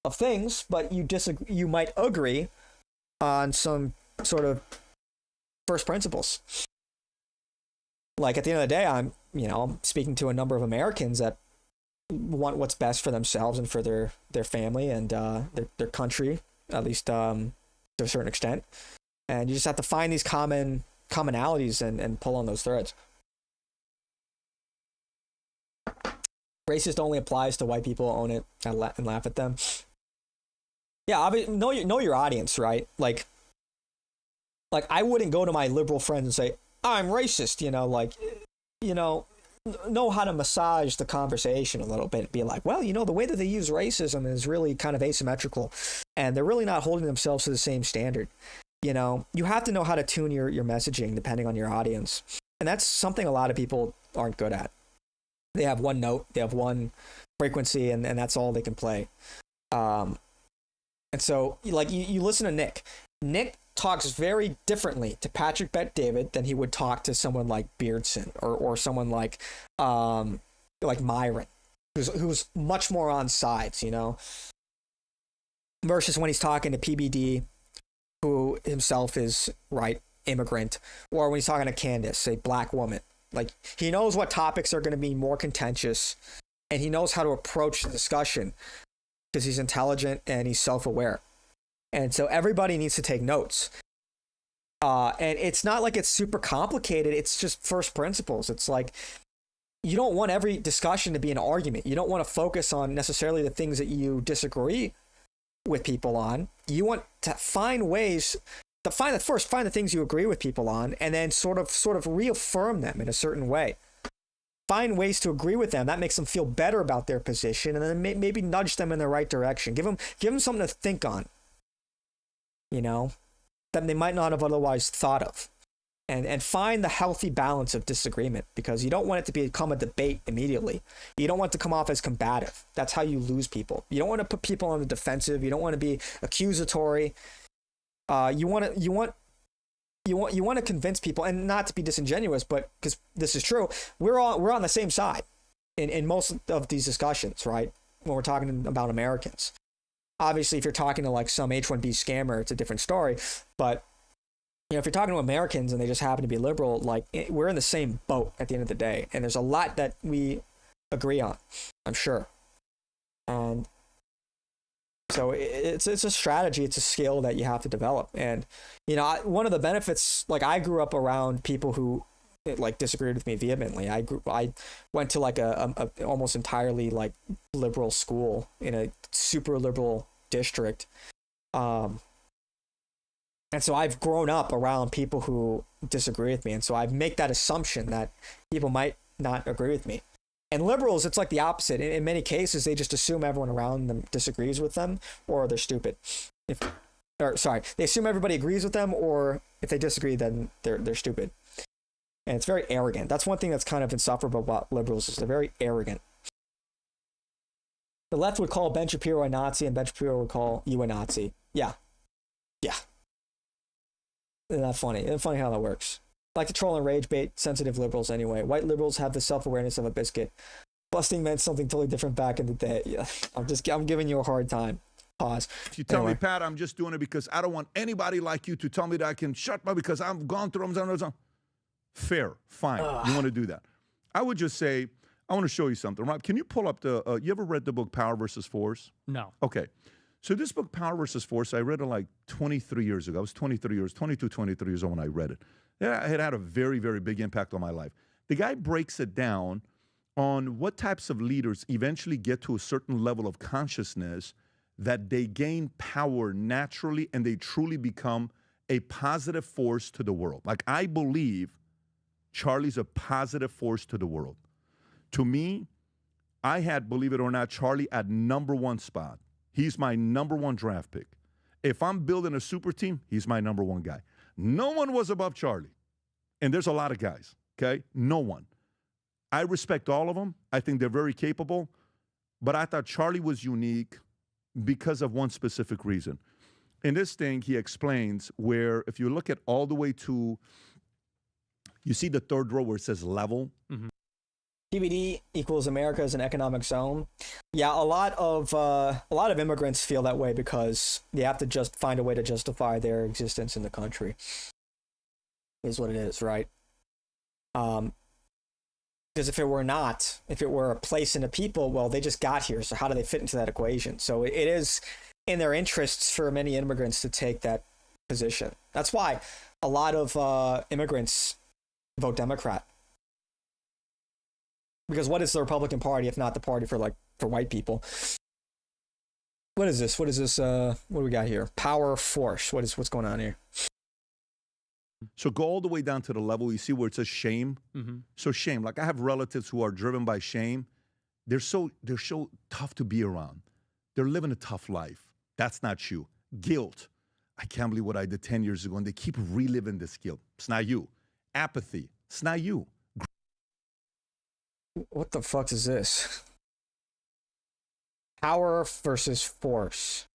[SPEAKER 1] of things, but you might agree on some sort of first principles. Like, at the end of the day, I'm speaking to a number of Americans that want what's best for themselves and for their family and their country, at least to a certain extent. And you just have to find these commonalities and pull on those threads. Racist only applies to white people, own it, and laugh at them. Yeah, know your audience, right? Like I wouldn't go to my liberal friends and say, I'm racist, know how to massage the conversation a little bit. Be like, well, the way that they use racism is really kind of asymmetrical, and they're really not holding themselves to the same standard. You have to know how to tune your messaging depending on your audience. And that's something a lot of people aren't good at. They have one note, they have one frequency, and that's all they can play. And so, like, you listen to Nick. Nick talks very differently to Patrick Bet-David than he would talk to someone like Beardson or someone like Myron, who's much more on sides, versus when he's talking to PBD, who himself is immigrant, or when he's talking to Candace, a black woman. Like, he knows what topics are going to be more contentious, and he knows how to approach the discussion because he's intelligent and he's self-aware. And so everybody needs to take notes. And it's not like it's super complicated. It's just first principles. It's like, you don't want every discussion to be an argument. You don't want to focus on necessarily the things that you disagree with people on. You want to find ways to find the things you agree with people on, and then sort of reaffirm them in a certain way. Find ways to agree with them. That makes them feel better about their position, and then maybe nudge them in the right direction. Give them something to think on, that they might not have otherwise thought of. And find the healthy balance of disagreement, because you don't want it to become a debate immediately. You don't want it to come off as combative. That's how you lose people. You don't want to put people on the defensive. You don't want to be accusatory. You want to convince people, and not to be disingenuous, but because this is true, we're on the same side in most of these discussions, right? When we're talking about Americans. Obviously, if you're talking to like some H-1B scammer, it's a different story. But if you're talking to Americans and they just happen to be liberal, like, we're in the same boat at the end of the day, and there's a lot that we agree on, I'm sure. And so it's a strategy, it's a skill that you have to develop. And one of the benefits, like, I grew up around people who like disagreed with me vehemently. I went to like a almost entirely like liberal school in a super liberal district, and so I've grown up around people who disagree with me, and so I make that assumption that people might not agree with me. And liberals, it's like the opposite. In many cases, they just assume everyone around them disagrees with them, or they're stupid. They assume everybody agrees with them, or if they disagree, then they're stupid. And it's very arrogant. That's one thing that's kind of insufferable about liberals, is they're very arrogant. The left would call Ben Shapiro a Nazi, and Ben Shapiro would call you a Nazi. Yeah. Isn't that funny? Isn't it funny how that works? Like to troll and rage bait sensitive liberals anyway. White liberals have the self-awareness of a biscuit. Busting meant something totally different back in the day. Yeah, I'm giving you a hard time. Pause.
[SPEAKER 2] If you tell me, Pat, I'm just doing it because I don't want anybody like you to tell me that I can shut my, because I've gone through them. Fair, fine. You want to do that. I would just say, I want to show you something. Rob, can you pull up the, you ever read the book Power versus Force?
[SPEAKER 3] No.
[SPEAKER 2] Okay. So this book, Power versus Force, I read it like 23 years ago. I was 23 years old when I read it. It had a very, very big impact on my life. The guy breaks it down on what types of leaders eventually get to a certain level of consciousness that they gain power naturally and they truly become a positive force to the world. Like, I believe Charlie's a positive force to the world. To me, I had, believe it or not, Charlie at #1 spot. He's my #1 draft pick. If I'm building a super team, he's my #1 guy. No one was above Charlie. And there's a lot of guys, okay? No one. I respect all of them. I think they're very capable. But I thought Charlie was unique because of one specific reason. In this thing, he explains where if you look at all the way to, you see the third row where it says level?
[SPEAKER 3] Mm-hmm.
[SPEAKER 1] PBD equals America as an economic zone. Yeah, a lot of immigrants feel that way because they have to just find a way to justify their existence in the country. Is what it is, right? Because if it were a place and a people, well, they just got here. So how do they fit into that equation? So it is in their interests for many immigrants to take that position. That's why a lot of immigrants vote Democrat. Because what is the Republican Party if not the party for white people? What is this? What do we got here? Power force. What's going on here?
[SPEAKER 2] So go all the way down to the level. You see where it says shame? Mm-hmm. So shame. Like, I have relatives who are driven by shame. They're so tough to be around. They're living a tough life. That's not you. Guilt. I can't believe what I did 10 years ago. And they keep reliving this guilt. It's not you. Apathy. It's not you.
[SPEAKER 1] What the fuck is this? Power versus force.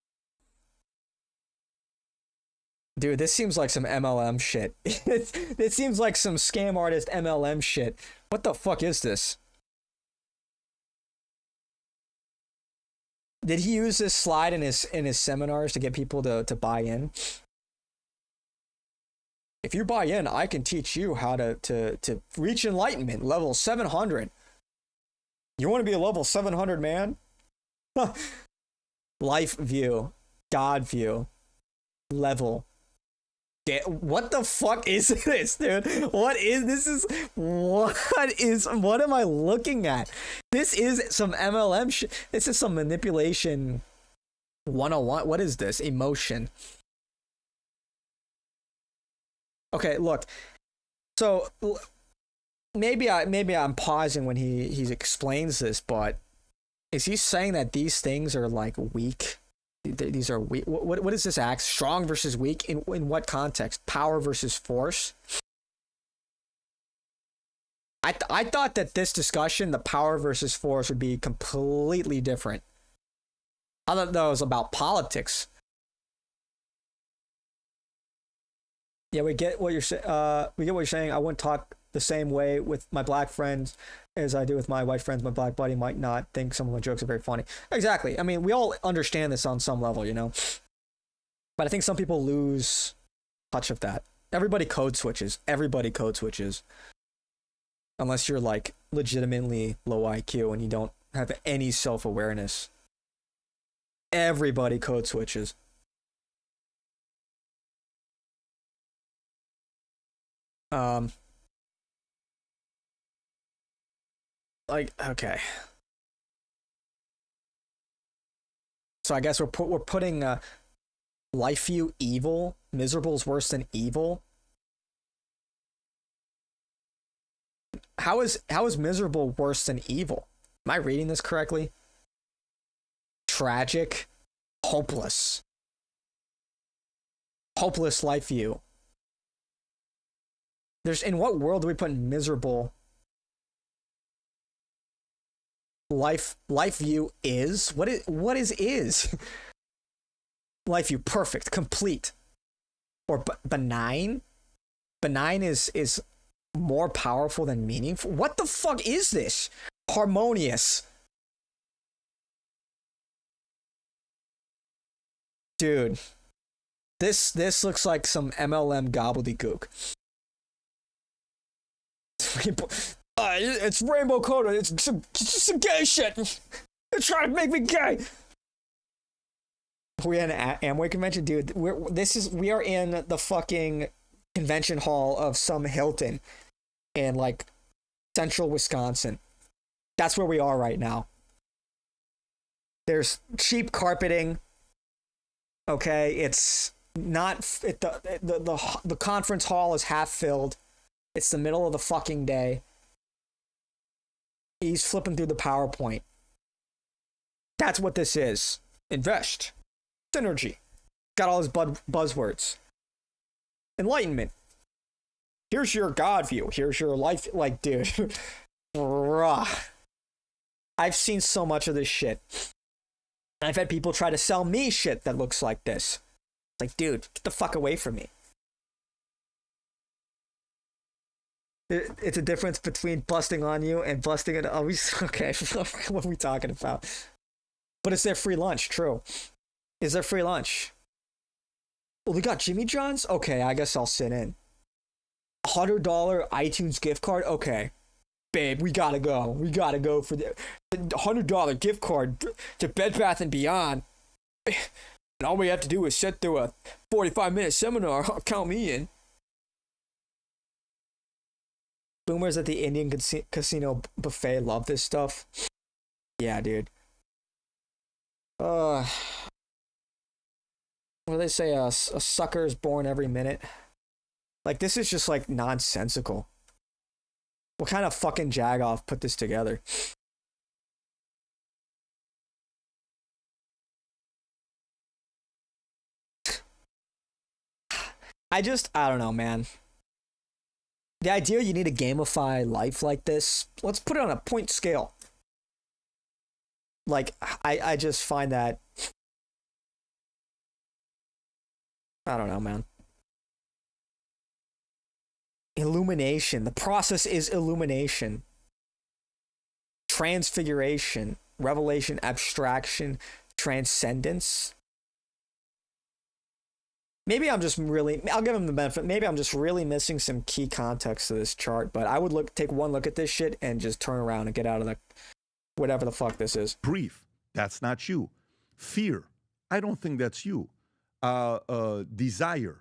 [SPEAKER 1] Dude, this seems like some MLM shit. It seems like some scam artist MLM shit. What the fuck is this? Did he use this slide in his seminars to get people to buy in? If you buy in, I can teach you how to reach enlightenment, level 700. You want to be a level 700 man? Life view, God view, level. What the fuck is this, dude? What am I looking at? This is some MLM shit. This is some manipulation 101. What is this? Emotion. Okay, look. So maybe I'm pausing when he explains this, but is he saying that these things are like weak? These are weak. What is this act? Strong versus weak? In what context? Power versus force? I thought that this discussion, the power versus force, would be completely different. I thought that was about politics. Yeah, we get what you're saying. We get what you're saying. I wouldn't talk the same way with my black friends as I do with my white friends. My black buddy might not think some of my jokes are very funny. Exactly. I mean, we all understand this on some level, you know? But I think some people lose touch of that. Everybody code switches. Unless you're like legitimately low IQ and you don't have any self-awareness. Everybody code switches. Okay. So I guess we're putting life view evil. Miserable is worse than evil. How is miserable worse than evil? Am I reading this correctly? Tragic, hopeless life view. In what world do we put miserable? Life view is what is life view? Perfect, complete. or benign. Benign is more powerful than meaningful. What the fuck is this? Harmonious. Dude, this looks like some MLM gobbledygook. It's rainbow coded. It's some gay shit. They're trying to make me gay. We had an Amway convention, dude. We are in the fucking convention hall of some Hilton in like central Wisconsin. That's where we are right now. There's cheap carpeting. Okay, it's not the conference hall is half filled. It's the middle of the fucking day. He's flipping through the PowerPoint. That's what this is. Invest. Synergy. Got all his buzzwords. Enlightenment. Here's your God view. Here's your life. Like, dude. Bruh. I've seen so much of this shit. I've had people try to sell me shit that looks like this. Like, dude, get the fuck away from me. It's a difference between busting on you and busting it. Oh, okay, what are we talking about? But it's their free lunch, true. Is there free lunch? Well, they got Jimmy John's? Okay, I guess I'll sit in. $100 iTunes gift card? Okay. Babe, we gotta go. We gotta go for the $100 gift card to Bed Bath & Beyond. And all we have to do is sit through a 45-minute seminar. Count me in. Boomers at the Indian casino buffet love this stuff. Yeah, dude. What do they say? A sucker is born every minute. Like, this is just like nonsensical. What kind of fucking jagoff put this together? I don't know, man. The idea you need to gamify life like this, let's put it on a point scale. Like, I just find that, I don't know, man. Illumination. The process is illumination. Transfiguration. Revelation. Abstraction. Transcendence. Maybe I'm just really, I'll give him the benefit. Maybe I'm just really missing some key context to this chart, but I would take one look at this shit and just turn around and get out of the, whatever the fuck this is.
[SPEAKER 2] Grief. That's not you. Fear. I don't think that's you. Desire.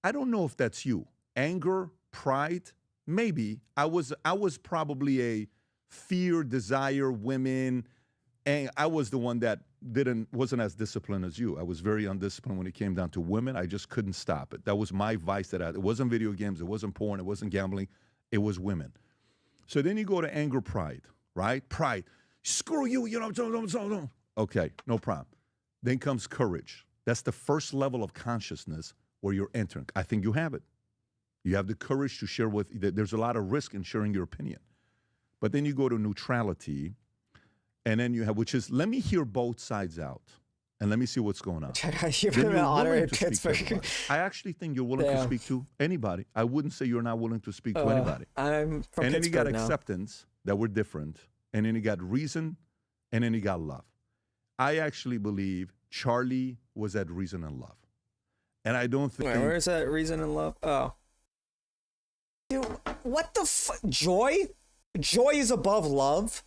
[SPEAKER 2] I don't know if that's you. Anger, pride, maybe. I was probably a fear, desire, women, and I was the one that wasn't as disciplined as you. I was very undisciplined when it came down to women. I just couldn't stop it. That was my vice. It wasn't video games, it wasn't porn, it wasn't gambling, it was women. So then you go to anger, pride, right? Pride. Screw you, you know. Okay, no problem. Then comes courage. That's the first level of consciousness where you're entering. I think you have it. You have the courage to share there's a lot of risk in sharing your opinion. But then you go to neutrality, and then you have, which is, let me hear both sides out, and let me see what's going on. I actually think you're willing to speak to anybody. I wouldn't say you're not willing to speak to anybody.
[SPEAKER 1] I'm from
[SPEAKER 2] and then you got
[SPEAKER 1] now.
[SPEAKER 2] acceptance, that we're different, and then you got reason, and then you got love. I actually believe Charlie was at reason and love. And I don't think...
[SPEAKER 1] Wait, where is that reason and love? Oh. Dude, what the fuck? Joy? Joy is above love?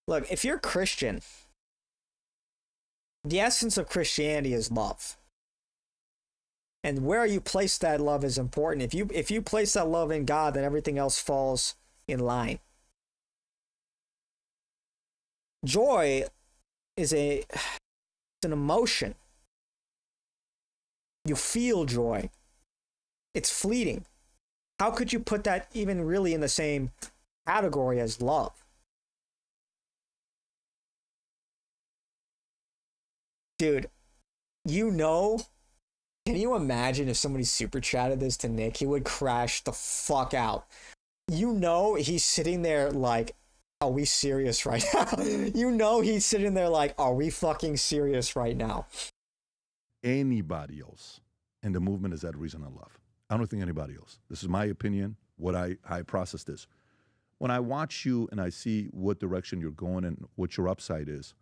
[SPEAKER 1] Look, if you're Christian, the essence of Christianity is love. And where you place that love is important. If you place that love in God, then everything else falls in line. Joy is it's an emotion. You feel joy. It's fleeting. How could you put that even really in the same category as love? Dude, you know Can you imagine if somebody super chatted this to Nick? He would crash the fuck out. You know he's sitting there like, are we serious right now? You know he's sitting there like, are we fucking serious right now?
[SPEAKER 2] Anybody else in the movement is at reason and love. I don't think anybody else. This is my opinion, what I process this. When I watch you and I see what direction you're going and what your upside is,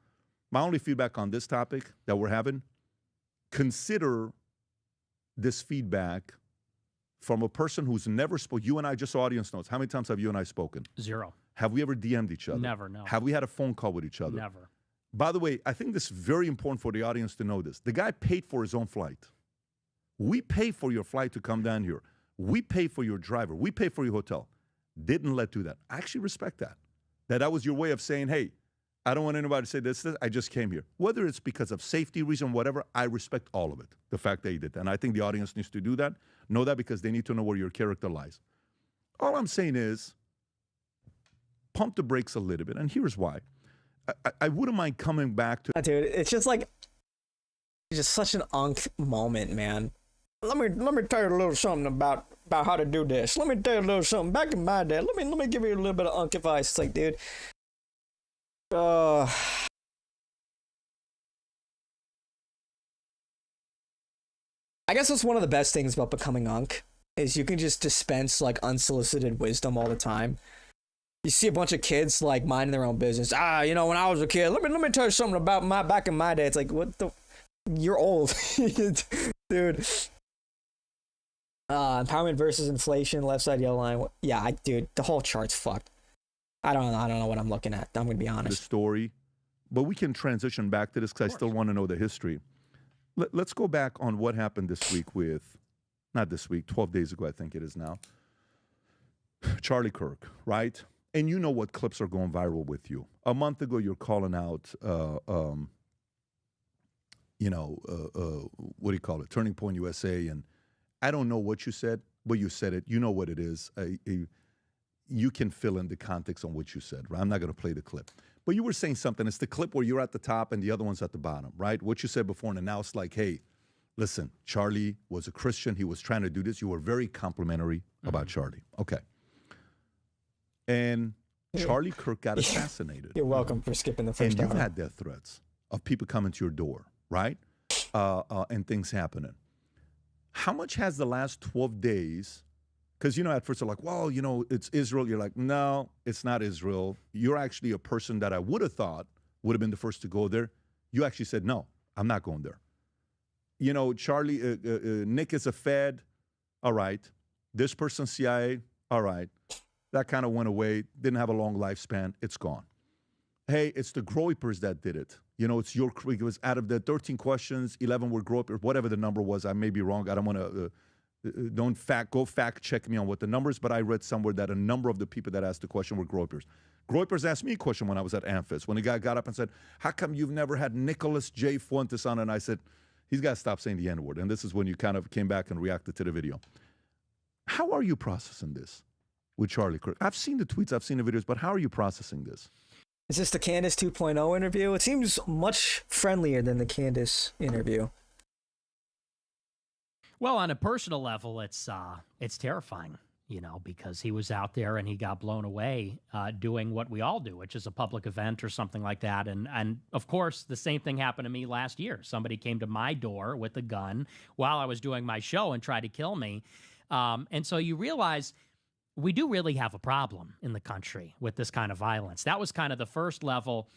[SPEAKER 2] my only feedback on this topic that we're having, consider this feedback from a person who's never spoken. You and I, just so audience knows, how many times have you and I spoken?
[SPEAKER 3] 0.
[SPEAKER 2] Have we ever DM'd each other?
[SPEAKER 3] Never, no.
[SPEAKER 2] Have we had a phone call with each other?
[SPEAKER 3] Never.
[SPEAKER 2] By the way, I think this is very important for the audience to know this. The guy paid for his own flight. We pay for your flight to come down here. We pay for your driver. We pay for your hotel. Didn't let do that. I actually respect that. That was your way of saying, hey, I don't want anybody to say this. I just came here. Whether it's because of safety reason, whatever, I respect all of it. The fact that you did that. And I think the audience needs to do that. Know that because they need to know where your character lies. All I'm saying is, pump the brakes a little bit. And here's why. I wouldn't mind coming back to...
[SPEAKER 1] Dude, it's just like, it's just such an unk moment, man. Let me tell you a little something about how to do this. Let me tell you a little something. Back in my day, let me give you a little bit of unk advice. It's like, dude, I guess that's one of the best things about becoming unk is you can just dispense like unsolicited wisdom all the time. You see a bunch of kids like minding their own business. You know, when I was a kid, let me tell you something about back in my day. It's like, what the? You're old, dude. Empowerment versus inflation, left side yellow line. Yeah, dude, the whole chart's fucked. I don't know what I'm looking at. I'm gonna be honest.
[SPEAKER 2] The story, but we can transition back to this because I still want to know the history. Let's go back on what happened this week with, not this week, 12 days ago, I think it is now. Charlie Kirk, right? And you know what clips are going viral with you. A month ago, you're calling out, what do you call it? Turning Point USA. And I don't know what you said, but you said it. You know what it is. You can fill in the context on what you said, right? I'm not going to play the clip. But you were saying something. It's the clip where you're at the top and the other one's at the bottom, right? What you said before, and now it's like, hey, listen, Charlie was a Christian. He was trying to do this. You were very complimentary about Charlie. Okay. And Charlie Kirk got assassinated.
[SPEAKER 1] You're welcome for skipping the first
[SPEAKER 2] And you've
[SPEAKER 1] hour.
[SPEAKER 2] had death threats of people coming to your door, right? And things happening. How much has the last 12 days, because, you know, at first they're like, well, you know, it's Israel. You're like, no, it's not Israel. You're actually a person that I would have thought would have been the first to go there. You actually said, no, I'm not going there. You know, Charlie, Nick is a Fed. All right. This person's CIA. All right. That kind of went away. Didn't have a long lifespan. It's gone. Hey, it's the Groypers that did it. You know, it's your, it was out of the 13 questions, 11 were Groypers, whatever the number was. I may be wrong. I don't want to, go fact check me on what the numbers, but I read somewhere that a number of the people that asked the question were Groypers. Groypers asked me a question when I was at Amphis, when the guy got up and said, how come you've never had Nicholas J. Fuentes on? And I said, he's got to stop saying the N-word. And this is when you kind of came back and reacted to the video. How are you processing this with Charlie Kirk? I've seen the tweets, I've seen the videos, but how are you processing this?
[SPEAKER 1] Is this the Candace 2.0 interview? It seems much friendlier than the Candace interview.
[SPEAKER 3] Well, on a personal level, it's terrifying, you know, because he was out there and he got blown away doing what we all do, which is a public event or something like that. And of course, the same thing happened to me last year. Somebody came to my door with a gun while I was doing my show and tried to kill me. And so you realize we do really have a problem in the country with this kind of violence. That was kind of the first level.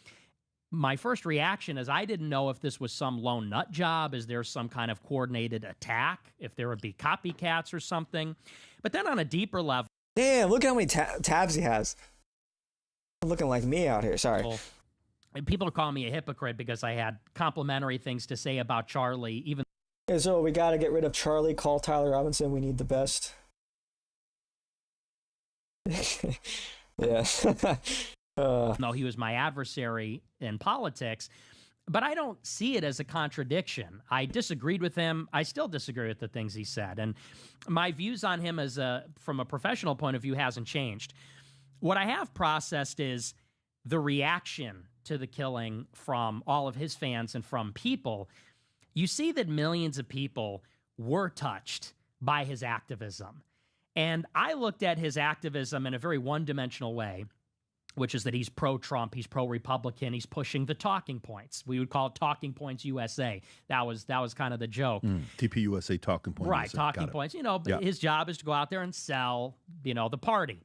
[SPEAKER 3] My first reaction is I didn't know if this was some lone nut job. Is there some kind of coordinated attack? If there would be copycats or something. But then on a deeper level.
[SPEAKER 1] Damn, look how many tabs he has. Looking like me out here, sorry.
[SPEAKER 3] And people are calling me a hypocrite because I had complimentary things to say about Charlie. Even
[SPEAKER 1] So we got to get rid of Charlie, call Tyler Robinson, we need the best. Yeah.
[SPEAKER 3] No, he was my adversary in politics, but I don't see it as a contradiction. I disagreed with him. I still disagree with the things he said. And my views on him from a professional point of view hasn't changed. What I have processed is the reaction to the killing from all of his fans and from people. You see that millions of people were touched by his activism. And I looked at his activism in a very one-dimensional way, which is that he's pro-Trump, he's pro-Republican, he's pushing the talking points. We would call it Talking Points USA. That was kind of the joke.
[SPEAKER 2] TPUSA Talking Points.
[SPEAKER 3] Right, Talking Points. You know, his job is to go out there and sell, you know, the party.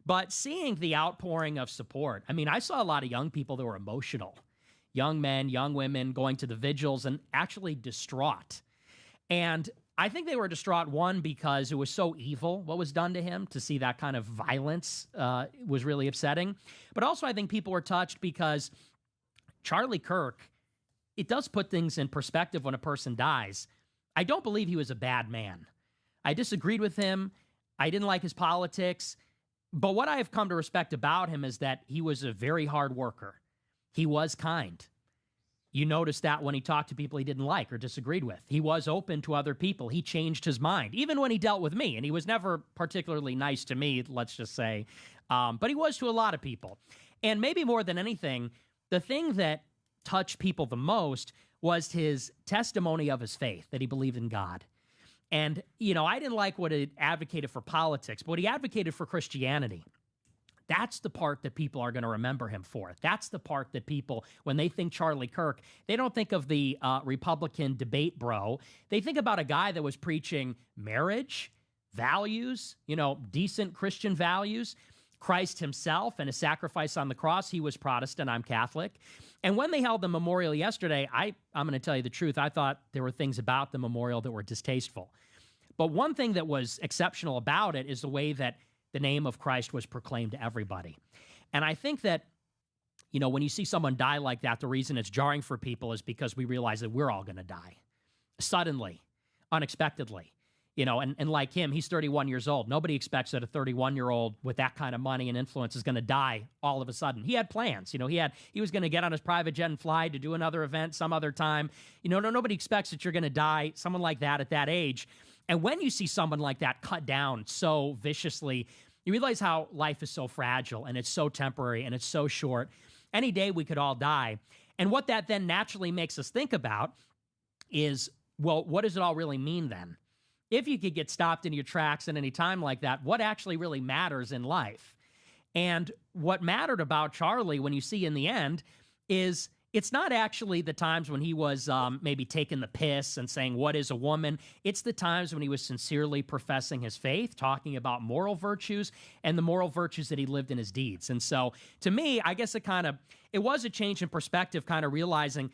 [SPEAKER 3] But seeing the outpouring of support, I mean, I saw a lot of young people that were emotional. Young men, young women going to the vigils and actually distraught. And I think they were distraught, one, because it was so evil what was done to him. To see that kind of violence was really upsetting. But also I think people were touched because Charlie Kirk, it does put things in perspective when a person dies. I don't believe he was a bad man. I disagreed with him. I didn't like his politics. But what I have come to respect about him is that he was a very hard worker. He was kind. You noticed that when he talked to people he didn't like or disagreed with. He was open to other people. He changed his mind, even when he dealt with me. And he was never particularly nice to me, let's just say. But he was to a lot of people. And maybe more than anything, the thing that touched people the most was his testimony of his faith, that he believed in God. And, you know, I didn't like what he advocated for politics, but what he advocated for Christianity. That's the part that people are going to remember him for. That's the part that people, when they think Charlie Kirk, they don't think of the Republican debate bro. They think about a guy that was preaching marriage, values, you know, decent Christian values, Christ himself and his sacrifice on the cross. He was Protestant, I'm Catholic. And when they held the memorial yesterday, I'm going to tell you the truth, I thought there were things about the memorial that were distasteful. But one thing that was exceptional about it is the way that the name of Christ was proclaimed to everybody. And I think that, you know, when you see someone die like that, the reason it's jarring for people is because we realize that we're all going to die suddenly, unexpectedly. You know, and like him, he's 31 years old. Nobody expects that a 31-year-old with that kind of money and influence is going to die all of a sudden. He had plans. You know, he was going to get on his private jet and fly to do another event some other time. You know, nobody expects that you're going to die, someone like that at that age. And when you see someone like that cut down so viciously, you realize how life is so fragile and it's so temporary and it's so short. Any day we could all die. And what that then naturally makes us think about is, well, what does it all really mean then? If you could get stopped in your tracks at any time like that, what actually really matters in life? And what mattered about Charlie, when you see in the end, is it's not actually the times when he was maybe taking the piss and saying, what is a woman? It's the times when he was sincerely professing his faith, talking about moral virtues and the moral virtues that he lived in his deeds. And so to me, I guess it was a change in perspective, kind of realizing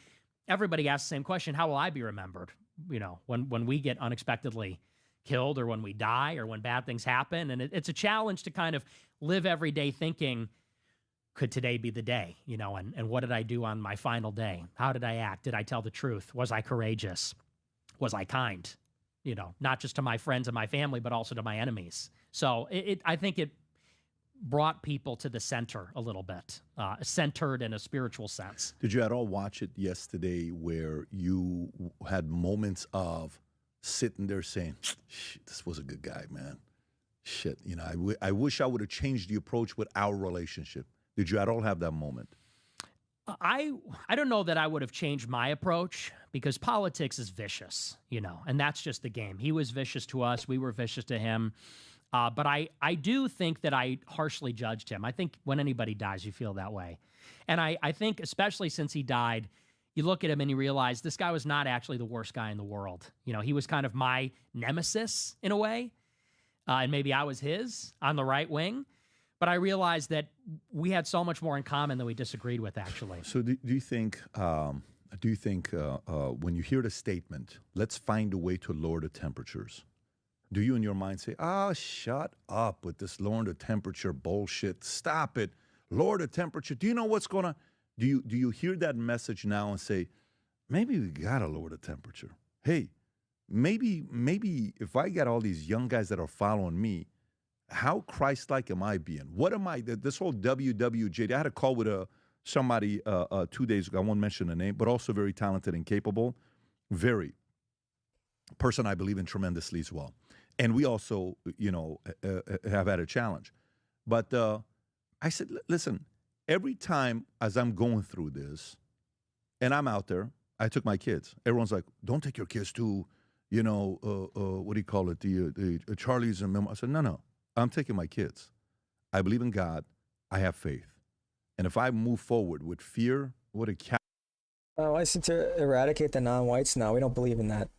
[SPEAKER 3] everybody asks the same question, how will I be remembered? You know, when we get unexpectedly killed or when we die or when bad things happen. And it's a challenge to kind of live every day thinking, could today be the day? You know, and what did I do on my final day? How did I act? Did I tell the truth? Was I courageous? Was I kind? You know, not just to my friends and my family, but also to my enemies. So I think it brought people to the center a little bit, centered in a spiritual sense.
[SPEAKER 2] Did you at all watch it yesterday where you had moments of sitting there saying, shit, this was a good guy, man. Shit, you know, I wish I would have changed the approach with our relationship. Did you at all have that moment?
[SPEAKER 3] I don't know that I would have changed my approach because politics is vicious, you know, and that's just the game. He was vicious to us. We were vicious to him. But I do think that I harshly judged him. I think when anybody dies, you feel that way. And I think especially since he died, you look at him and you realize this guy was not actually the worst guy in the world. You know, he was kind of my nemesis in a way. And maybe I was his on the right wing. But I realized that we had so much more in common than we disagreed with, actually.
[SPEAKER 2] So do you think when you hear the statement, let's find a way to lower the temperatures, do you in your mind say, shut up with this lowering the temperature bullshit. Stop it. Lower the temperature. Do you know what's going to... Do you hear that message now and say, maybe we got to lower the temperature? Hey, maybe if I got all these young guys that are following me, how Christ-like am I being? What am I? This whole WWJD, I had a call with somebody 2 days ago. I won't mention the name, but also very talented and capable. Very. Person I believe in tremendously as well. And we also, you know, have had a challenge. But I said, listen, every time as I'm going through this, and I'm out there, I took my kids. Everyone's like, don't take your kids too. what do you call it? The Charlie's and Memo. I said, no. I'm taking my kids. I believe in God. I have faith. And if I move forward with fear, what a cat.
[SPEAKER 1] I seem to eradicate the non-whites. No, we don't believe in that.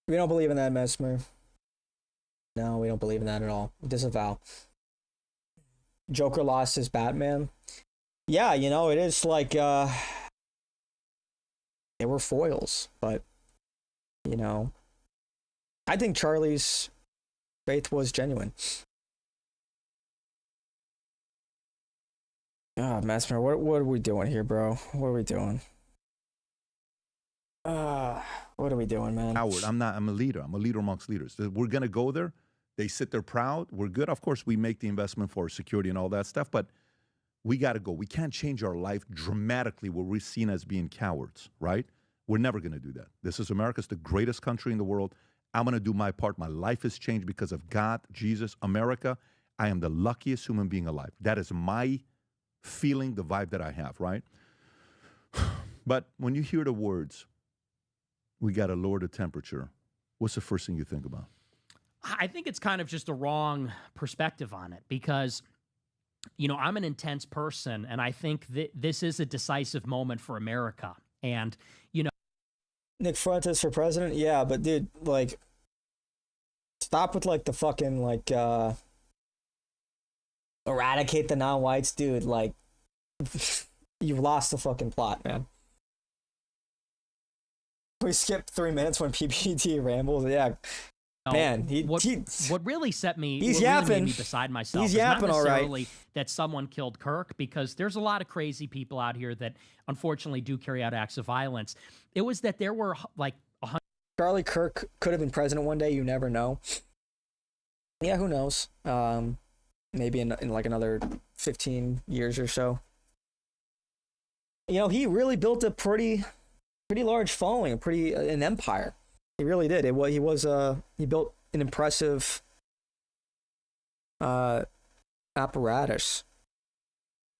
[SPEAKER 1] We don't believe in that, Mesmer. No, we don't believe in that at all. Disavow. Joker lost his Batman. Yeah, it is like, they were foils, but, I think Charlie's faith was genuine. God, Mesmer, what are we doing here, bro? What are we doing? What are we doing, man?
[SPEAKER 2] Howard, I'm a leader. I'm a leader amongst leaders. We're going to go there. They sit there proud. We're good. Of course, we make the investment for security and all that stuff, but we got to go. We can't change our life dramatically where we're seen as being cowards, right? We're never going to do that. This is America. It's the greatest country in the world. I'm going to do my part. My life has changed because of God, Jesus, America. I am the luckiest human being alive. That is my feeling, the vibe that I have, right? But when you hear the words, we got to lower the temperature, what's the first thing you think about?
[SPEAKER 3] I think it's kind of just a wrong perspective on it because, I'm an intense person, and I think that this is a decisive moment for America. And,
[SPEAKER 1] Nick Fuentes for president? Yeah, but dude, stop with, the fucking, eradicate the non-whites, dude. You've lost the fucking plot, man. We skipped 3 minutes when PBD rambles. Yeah. Man,
[SPEAKER 3] what really set me,
[SPEAKER 1] he's
[SPEAKER 3] what
[SPEAKER 1] yapping.
[SPEAKER 3] Really made me beside myself
[SPEAKER 1] He's
[SPEAKER 3] is
[SPEAKER 1] yapping,
[SPEAKER 3] not necessarily
[SPEAKER 1] all right.
[SPEAKER 3] that someone killed Kirk, because there's a lot of crazy people out here that unfortunately do carry out acts of violence. It was that there were
[SPEAKER 1] Charlie Kirk could have been president one day. You never know. Yeah, who knows? Maybe in another 15 years or so. He really built a pretty large following, an empire. He really did. He built an impressive apparatus.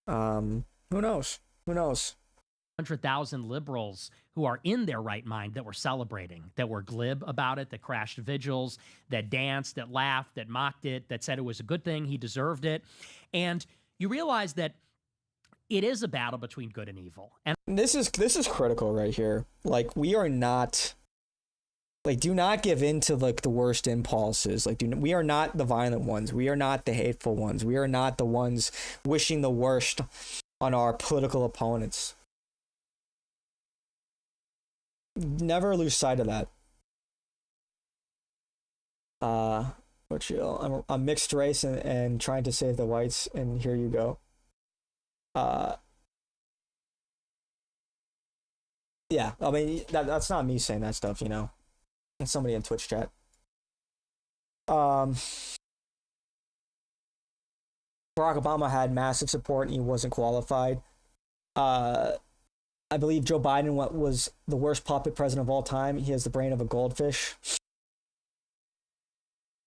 [SPEAKER 1] Who knows?
[SPEAKER 3] 100,000 liberals who are in their right mind that were celebrating, that were glib about it, that crashed vigils, that danced, that laughed, that mocked it, that said it was a good thing, he deserved it. And you realize that it is a battle between good and evil. And
[SPEAKER 1] this is critical right here. We are not, do not give in to the worst impulses. We are not the violent ones. We are not the hateful ones. We are not the ones wishing the worst on our political opponents. Never lose sight of that. I'm mixed race and trying to save the whites, and here you go. Yeah, I mean, that's not me saying that stuff, It's somebody in Twitch chat. Barack Obama had massive support and he wasn't qualified. I believe Joe Biden was the worst puppet president of all time. He has the brain of a goldfish.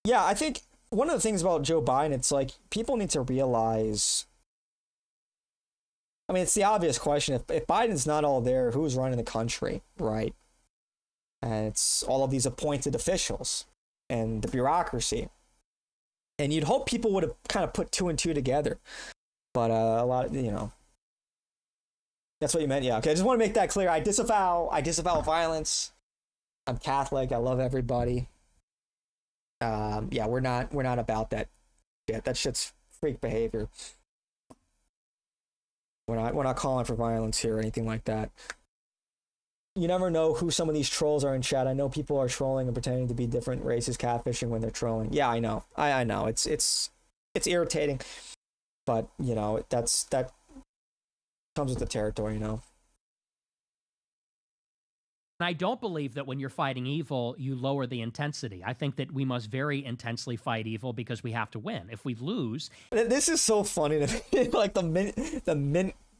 [SPEAKER 1] Yeah, I think one of the things about Joe Biden, it's people need to realize, I mean, it's the obvious question. If Biden's not all there, who's running the country, right? And it's all of these appointed officials and the bureaucracy. And you'd hope people would have kind of put 2 and 2 together. But a lot of, that's what you meant. Yeah. Okay. I just want to make that clear. I disavow violence. I'm Catholic. I love everybody. Yeah, we're not about that shit. That shit's freak behavior. We're not calling for violence here or anything like that. You never know who some of these trolls are in chat. I know people are trolling and pretending to be different races, catfishing when they're trolling. Yeah, I know. I know. It's irritating. But, that comes with the territory,
[SPEAKER 3] And I don't believe that when you're fighting evil, you lower the intensity. I think that we must very intensely fight evil because we have to win. If we lose...
[SPEAKER 1] This is so funny to me.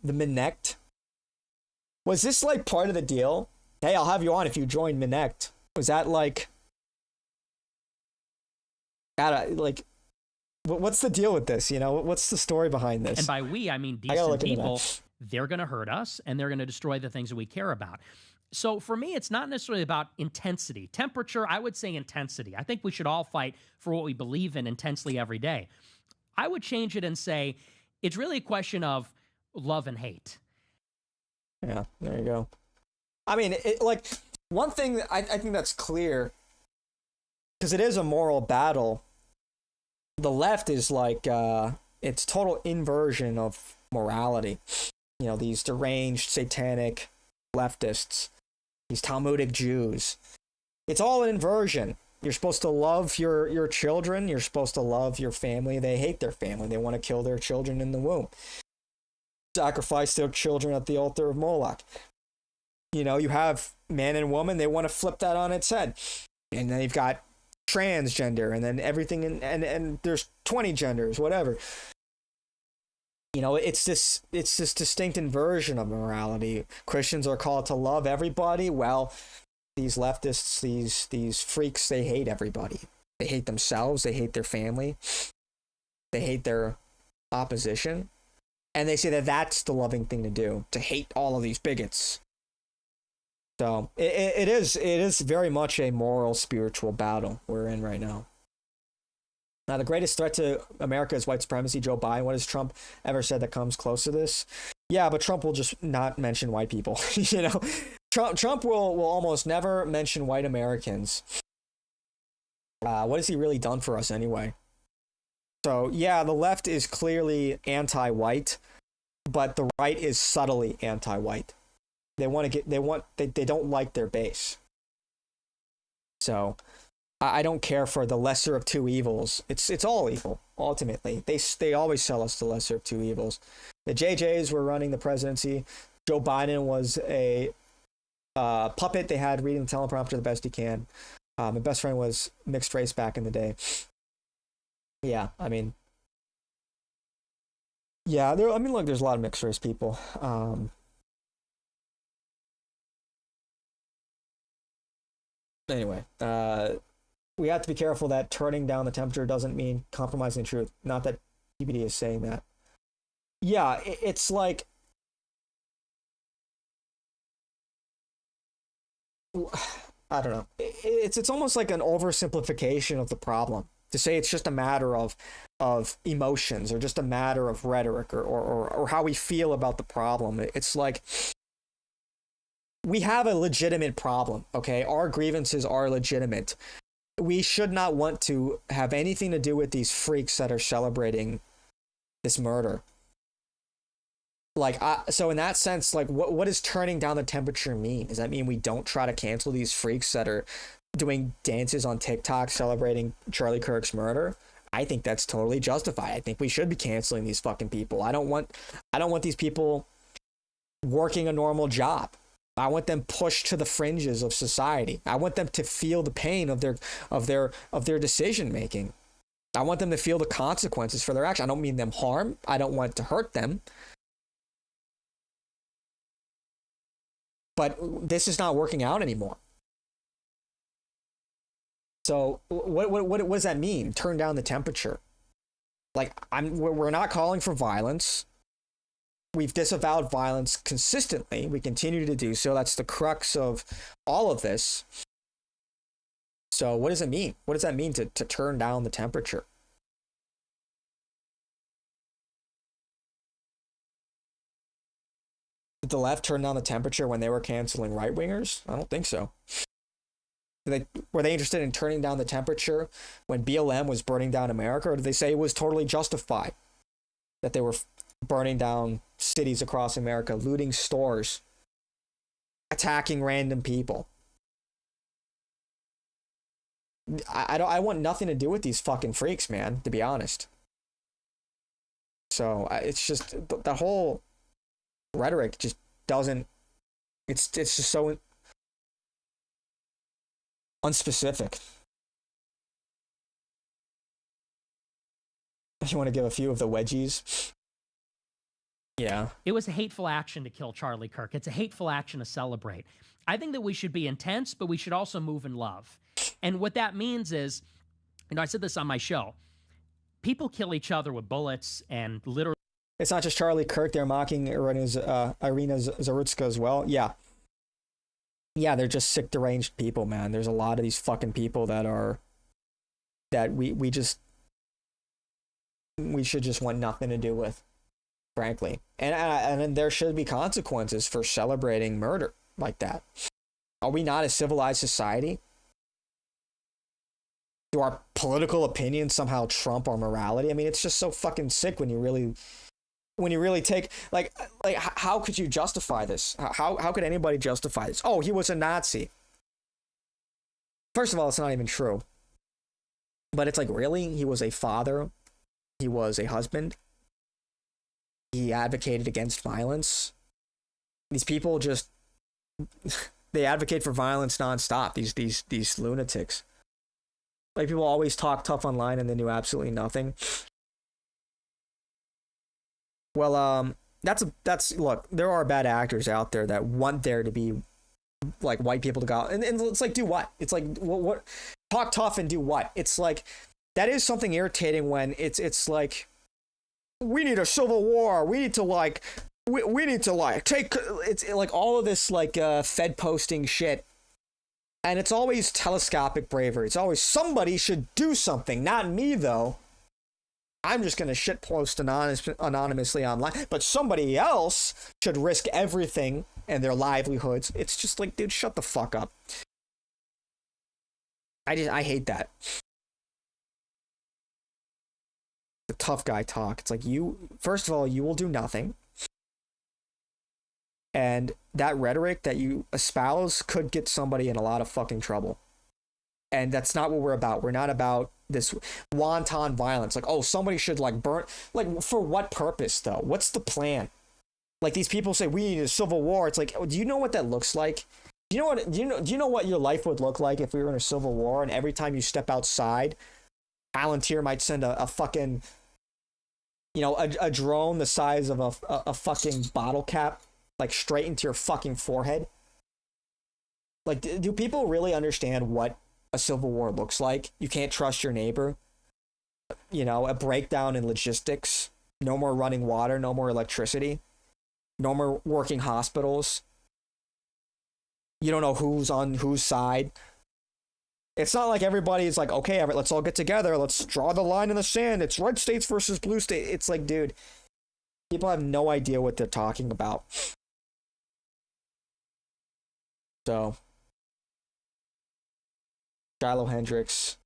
[SPEAKER 1] the Minect. Was this part of the deal? Hey, I'll have you on if you join Minect. Was that what's the deal with this? What's the story behind this?
[SPEAKER 3] And by we, I mean decent people. They're going to hurt us and they're going to destroy the things that we care about. So for me, it's not necessarily about intensity. Temperature, I would say intensity. I think we should all fight for what we believe in intensely every day. I would change it and say it's really a question of love and hate.
[SPEAKER 1] Yeah, there you go. I mean, like, one thing that I think that's clear, because it is a moral battle, the left is like, it's total inversion of morality. You know, these deranged, satanic leftists, these Talmudic Jews. It's all an inversion. You're supposed to love your children. You're supposed to love your family. They hate their family. They want to kill their children in the womb. Sacrifice their children at the altar of Moloch. You know, you have man and woman. They want to flip that on its head. And then you've got transgender, and then everything, and there's 20 genders, whatever. You know, it's this distinct inversion of morality. Christians are called to love everybody. Well, these leftists, these freaks, they hate everybody. They hate themselves. They hate their family. They hate their opposition. And they say that that's the loving thing to do, to hate all of these bigots. So it is very much a moral, spiritual battle we're in right now. Now, the greatest threat to America is white supremacy. Joe Biden. What has Trump ever said that comes close to this? Yeah, but Trump will just not mention white people. You know, Trump will almost never mention white Americans. What has he really done for us anyway? So yeah, the left is clearly anti-white, but the right is subtly anti-white. They don't like their base. So I don't care for the lesser of two evils. It's all evil, ultimately. They always sell us the lesser of two evils. The JJs were running the presidency. Joe Biden was a puppet they had reading the teleprompter the best he can. My best friend was mixed race back in the day. Yeah, I mean... Yeah, look, there's a lot of mixed race people. Anyway, we have to be careful that turning down the temperature doesn't mean compromising the truth. Not that PBD is saying that. Yeah, it's like... I don't know. It's almost like an oversimplification of the problem to say it's just a matter of emotions or just a matter of rhetoric or how we feel about the problem. It's like... We have a legitimate problem, okay? Our grievances are legitimate. We should not want to have anything to do with these freaks that are celebrating this murder. Like, so in that sense, like, what does turning down the temperature mean? Does that mean we don't try to cancel these freaks that are doing dances on TikTok celebrating Charlie Kirk's murder? I think that's totally justified. I think we should be canceling these fucking people. I don't want these people working a normal job. I want them pushed to the fringes of society. I want them to feel the pain of their decision making. I want them to feel the consequences for their action. I don't mean them harm. I don't want to hurt them. But this is not working out anymore. So what does that mean? Turn down the temperature. Like, we're not calling for violence. We've disavowed violence consistently. We continue to do so. That's the crux of all of this. So what does it mean? What does that mean to turn down the temperature? Did the left turn down the temperature when they were canceling right-wingers? I don't think so. Were they interested in turning down the temperature when BLM was burning down America, or did they say it was totally justified that they were burning down cities across America, looting stores, attacking random people? I want nothing to do with these fucking freaks, man, to be honest. So it's just the whole rhetoric just doesn't. It's just so unspecific. If you want to give a few of the wedgies. Yeah.
[SPEAKER 3] It was a hateful action to kill Charlie Kirk. It's a hateful action to celebrate. I think that we should be intense, but we should also move in love. And what that means is, I said this on my show, people kill each other with bullets and literally...
[SPEAKER 1] It's not just Charlie Kirk. They're mocking Irina Zarutska as well. Yeah. yeah, they're just sick, deranged people, man. There's a lot of these fucking people that we should just want nothing to do with, frankly. And there should be consequences for celebrating murder like that. Are we not a civilized society? Do our political opinions somehow trump our morality? I mean, it's just so fucking sick when you really take like how could you justify this? How could anybody justify this? Oh, he was a Nazi. First of all, it's not even true. But it's like, really? He was a father. He was a husband. He advocated against violence. These people just they advocate for violence nonstop. These lunatics. Like, people always talk tough online and then do absolutely nothing. Well, that's look, there are bad actors out there that want there to be like white people to go out. And it's like, do what? It's like, what talk tough and do what? It's like, that is something irritating when it's like, we need a civil war. We need to like, we need to like take, it's like all of this like Fed posting shit. And it's always telescopic bravery. It's always somebody should do something. Not me, though. I'm just going to shitpost anonymously online. But somebody else should risk everything and their livelihoods. It's just like, dude, shut the fuck up. I hate that. The tough guy talk. It's like, first of all, you will do nothing. And that rhetoric that you espouse could get somebody in a lot of fucking trouble. And that's not what we're about. We're not about this wanton violence. Like, oh, somebody should like burn. Like, for what purpose, though? What's the plan? Like, these people say we need a civil war. It's like, do you know what that looks like? Do you know what your life would look like if we were in a civil war? And every time you step outside, Palantir might send a fucking, a drone the size of a fucking bottle cap, like straight into your fucking forehead. Like, do people really understand what a civil war looks like? You can't trust your neighbor. A breakdown in logistics. No more running water, no more electricity. No more working hospitals. You don't know who's on whose side. It's not like everybody's like, okay, let's all get together. Let's draw the line in the sand. It's red states versus blue states. It's like, dude, people have no idea what they're talking about. So, Shiloh Hendricks,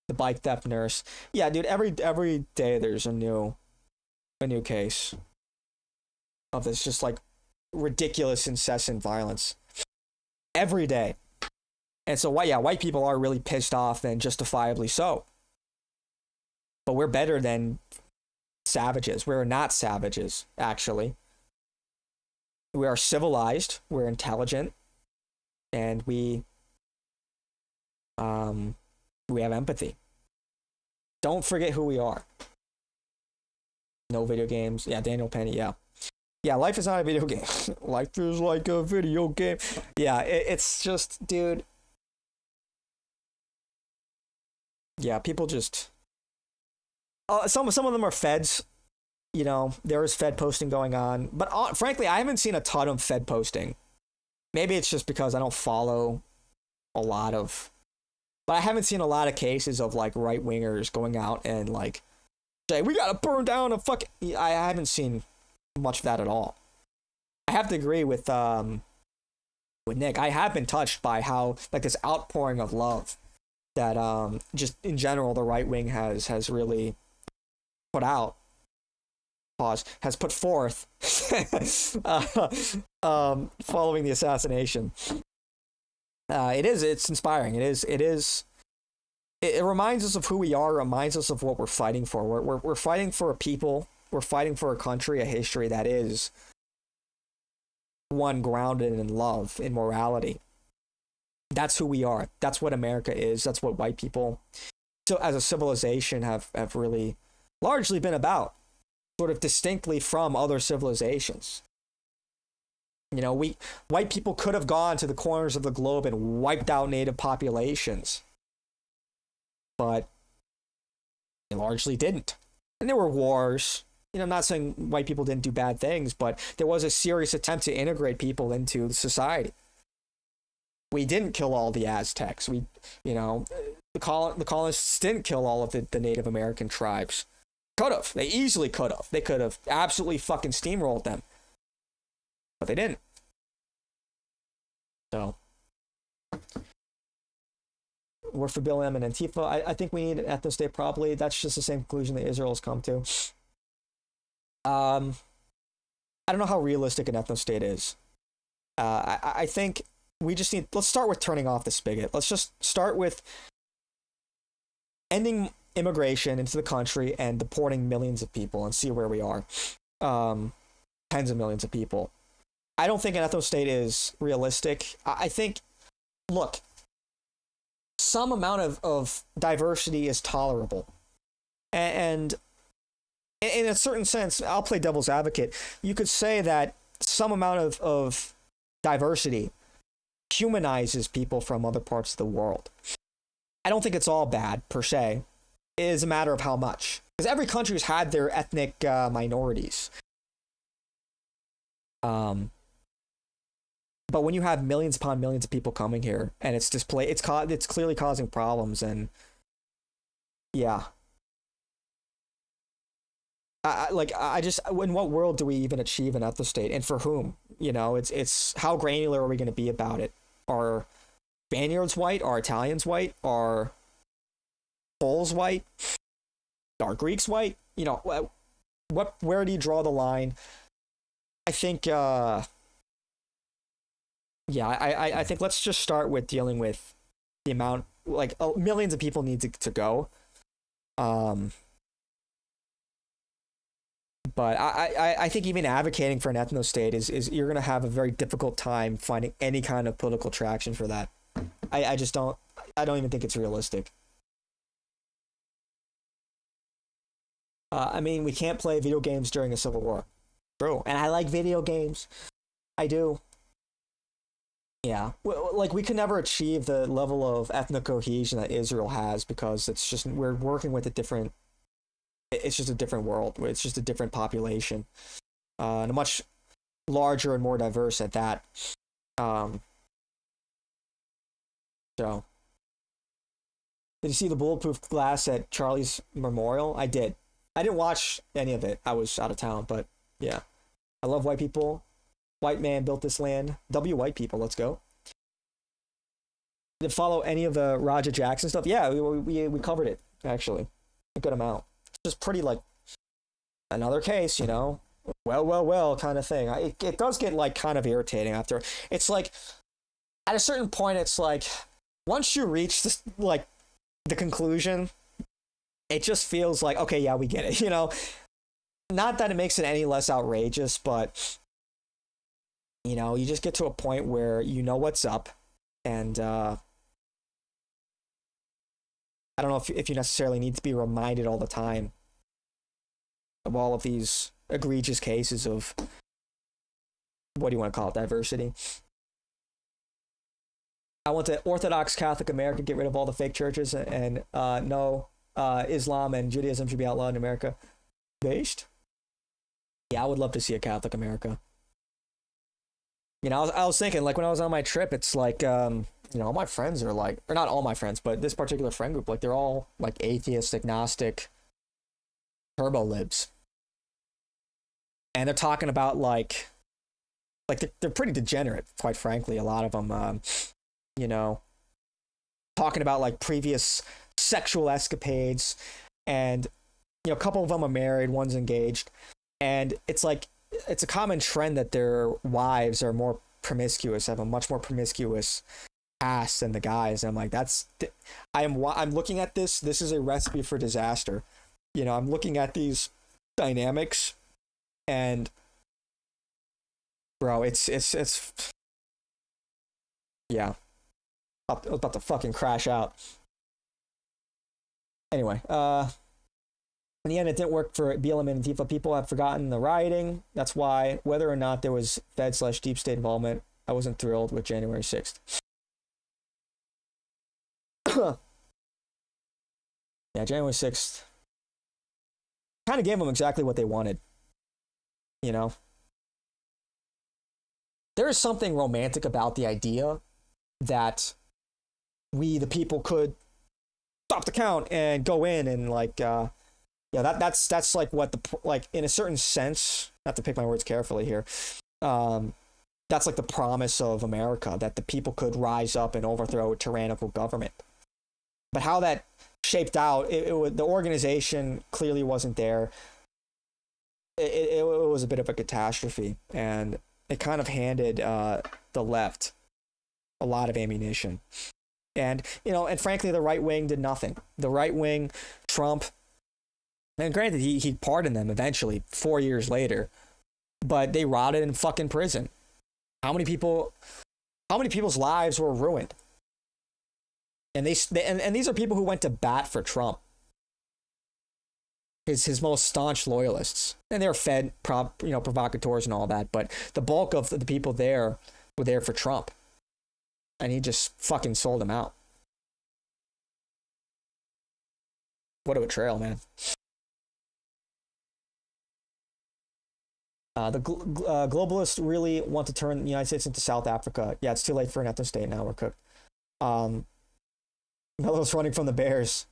[SPEAKER 1] the bike theft nurse. Yeah, dude, every day there's a new case of this just like ridiculous, incessant violence. Every day. And so, white people are really pissed off, and justifiably so. But we're better than savages. We're not savages, actually. We are civilized. We're intelligent. And we have empathy. Don't forget who we are. No video games. Yeah, Daniel Penny, yeah. Yeah, life is not a video game. Life is like a video game. Yeah, it's just, dude. Yeah, people just... some of them are feds. There is Fed posting going on. But frankly, I haven't seen a ton of Fed posting. Maybe it's just because I don't follow a lot of... But I haven't seen a lot of cases of, like, right-wingers going out and, like, say, we gotta burn down a fucking... I haven't seen much of that at all. I have to agree with Nick. I have been touched by how, like, this outpouring of love that just in general the right wing has really put out. Has put forth following the assassination. It's inspiring. It reminds us of who we are, reminds us of what we're fighting for. We're fighting for a people, we're fighting for a country, a history that is one grounded in love, in morality. That's who we are. That's what America is. That's what white people, so as a civilization, have really largely been about, sort of distinctly from other civilizations. White people could have gone to the corners of the globe and wiped out native populations, but they largely didn't. And there were wars. I'm not saying white people didn't do bad things, but there was a serious attempt to integrate people into society. We didn't kill all the Aztecs. We, you know, the colonists didn't kill all of the Native American tribes. Could have. They easily could have. They could have absolutely fucking steamrolled them. But they didn't. So, we're for Bill M and Antifa. I think we need an ethno-state probably. That's just the same conclusion that Israel has come to. I don't know how realistic an ethno-state is. I think we just need... Let's start with turning off the spigot. Let's just start with ending immigration into the country and deporting millions of people and see where we are. Tens of millions of people. I don't think an ethno-state is realistic. I think, look, some amount of diversity is tolerable. And in a certain sense, I'll play devil's advocate. You could say that some amount of diversity humanizes people from other parts of the world. I don't think it's all bad, per se. It is a matter of how much. Because every country has had their ethnic minorities. But when you have millions upon millions of people coming here, and it's clearly causing problems, and yeah. In what world do we even achieve an ethno-state, and for whom? You know, it's how granular are we going to be about it? Are Spaniards white? Are Italians white? Are Poles white? Are Greeks white? You know, where do you draw the line? I think, I think let's just start with dealing with the amount, like, millions of people need to go. But I think even advocating for an ethno-state is you're going to have a very difficult time finding any kind of political traction for that. I don't even think it's realistic. I mean, we can't play video games during a civil war. True. And I like video games. I do. Yeah. Like, we could never achieve the level of ethnic cohesion that Israel has because it's just, we're working with it's just a different world. It's just a different population. And a much larger and more diverse at that. So. Did you see the bulletproof glass at Charlie's memorial? I did. I didn't watch any of it. I was out of town, but yeah. I love white people. White man built this land. W white people, let's go. Did follow any of the Roger Jackson stuff? Yeah, we covered it, actually. A good amount. It's just pretty, like, another case, you know? Well, kind of thing. It does get, like, kind of irritating after. It's like, at a certain point, it's like, once you reach this, like, the conclusion, it just feels like, okay, yeah, we get it, you know? Not that it makes it any less outrageous, but, you know, you just get to a point where you know what's up, and I don't know if you necessarily need to be reminded all the time of all of these egregious cases of, what do you want to call it, diversity. I want the Orthodox Catholic America get rid of all the fake churches, and no, Islam and Judaism should be outlawed in America. Based? Yeah, I would love to see a Catholic America. You know, I was thinking, like, when I was on my trip, it's like, you know, all my friends are like, or not all my friends, but this particular friend group, like, they're all, like, atheist, agnostic, turbo-libs. And they're talking about, like they're pretty degenerate, quite frankly, a lot of them, you know, talking about, like, previous sexual escapades, and, you know, a couple of them are married, one's engaged, and it's like, it's a common trend that their wives are more promiscuous, have a much more promiscuous past than the guys. And I'm like, I'm looking at this is a recipe for disaster. You know, I'm looking at these dynamics, and bro, it's yeah, I was about to fucking crash out. Anyway, in the end, it didn't work for BLM and Antifa. People have forgotten the rioting. That's why, whether or not there was Fed/deep state involvement, I wasn't thrilled with January 6th. Yeah, January 6th kind of gave them exactly what they wanted. You know? There is something romantic about the idea that we, the people, could stop the count and go in and like, yeah, that's like what like in a certain sense, I have to pick my words carefully here. That's like the promise of America, that the people could rise up and overthrow a tyrannical government. But how that shaped out, the organization clearly wasn't there. It was a bit of a catastrophe, and it kind of handed the left a lot of ammunition. And, and frankly, the right wing did nothing. The right wing, Trump, and granted, he pardoned them eventually, 4 years later, but they rotted in fucking prison. How many people's lives were ruined? And these are people who went to bat for Trump, his most staunch loyalists, and they were fed provocateurs and all that. But the bulk of the people there were there for Trump, and he just fucking sold them out. What a betrayal, man. The globalists really want to turn the United States into South Africa. Yeah, it's too late for an ethno state now. We're cooked. Melo's running from the bears.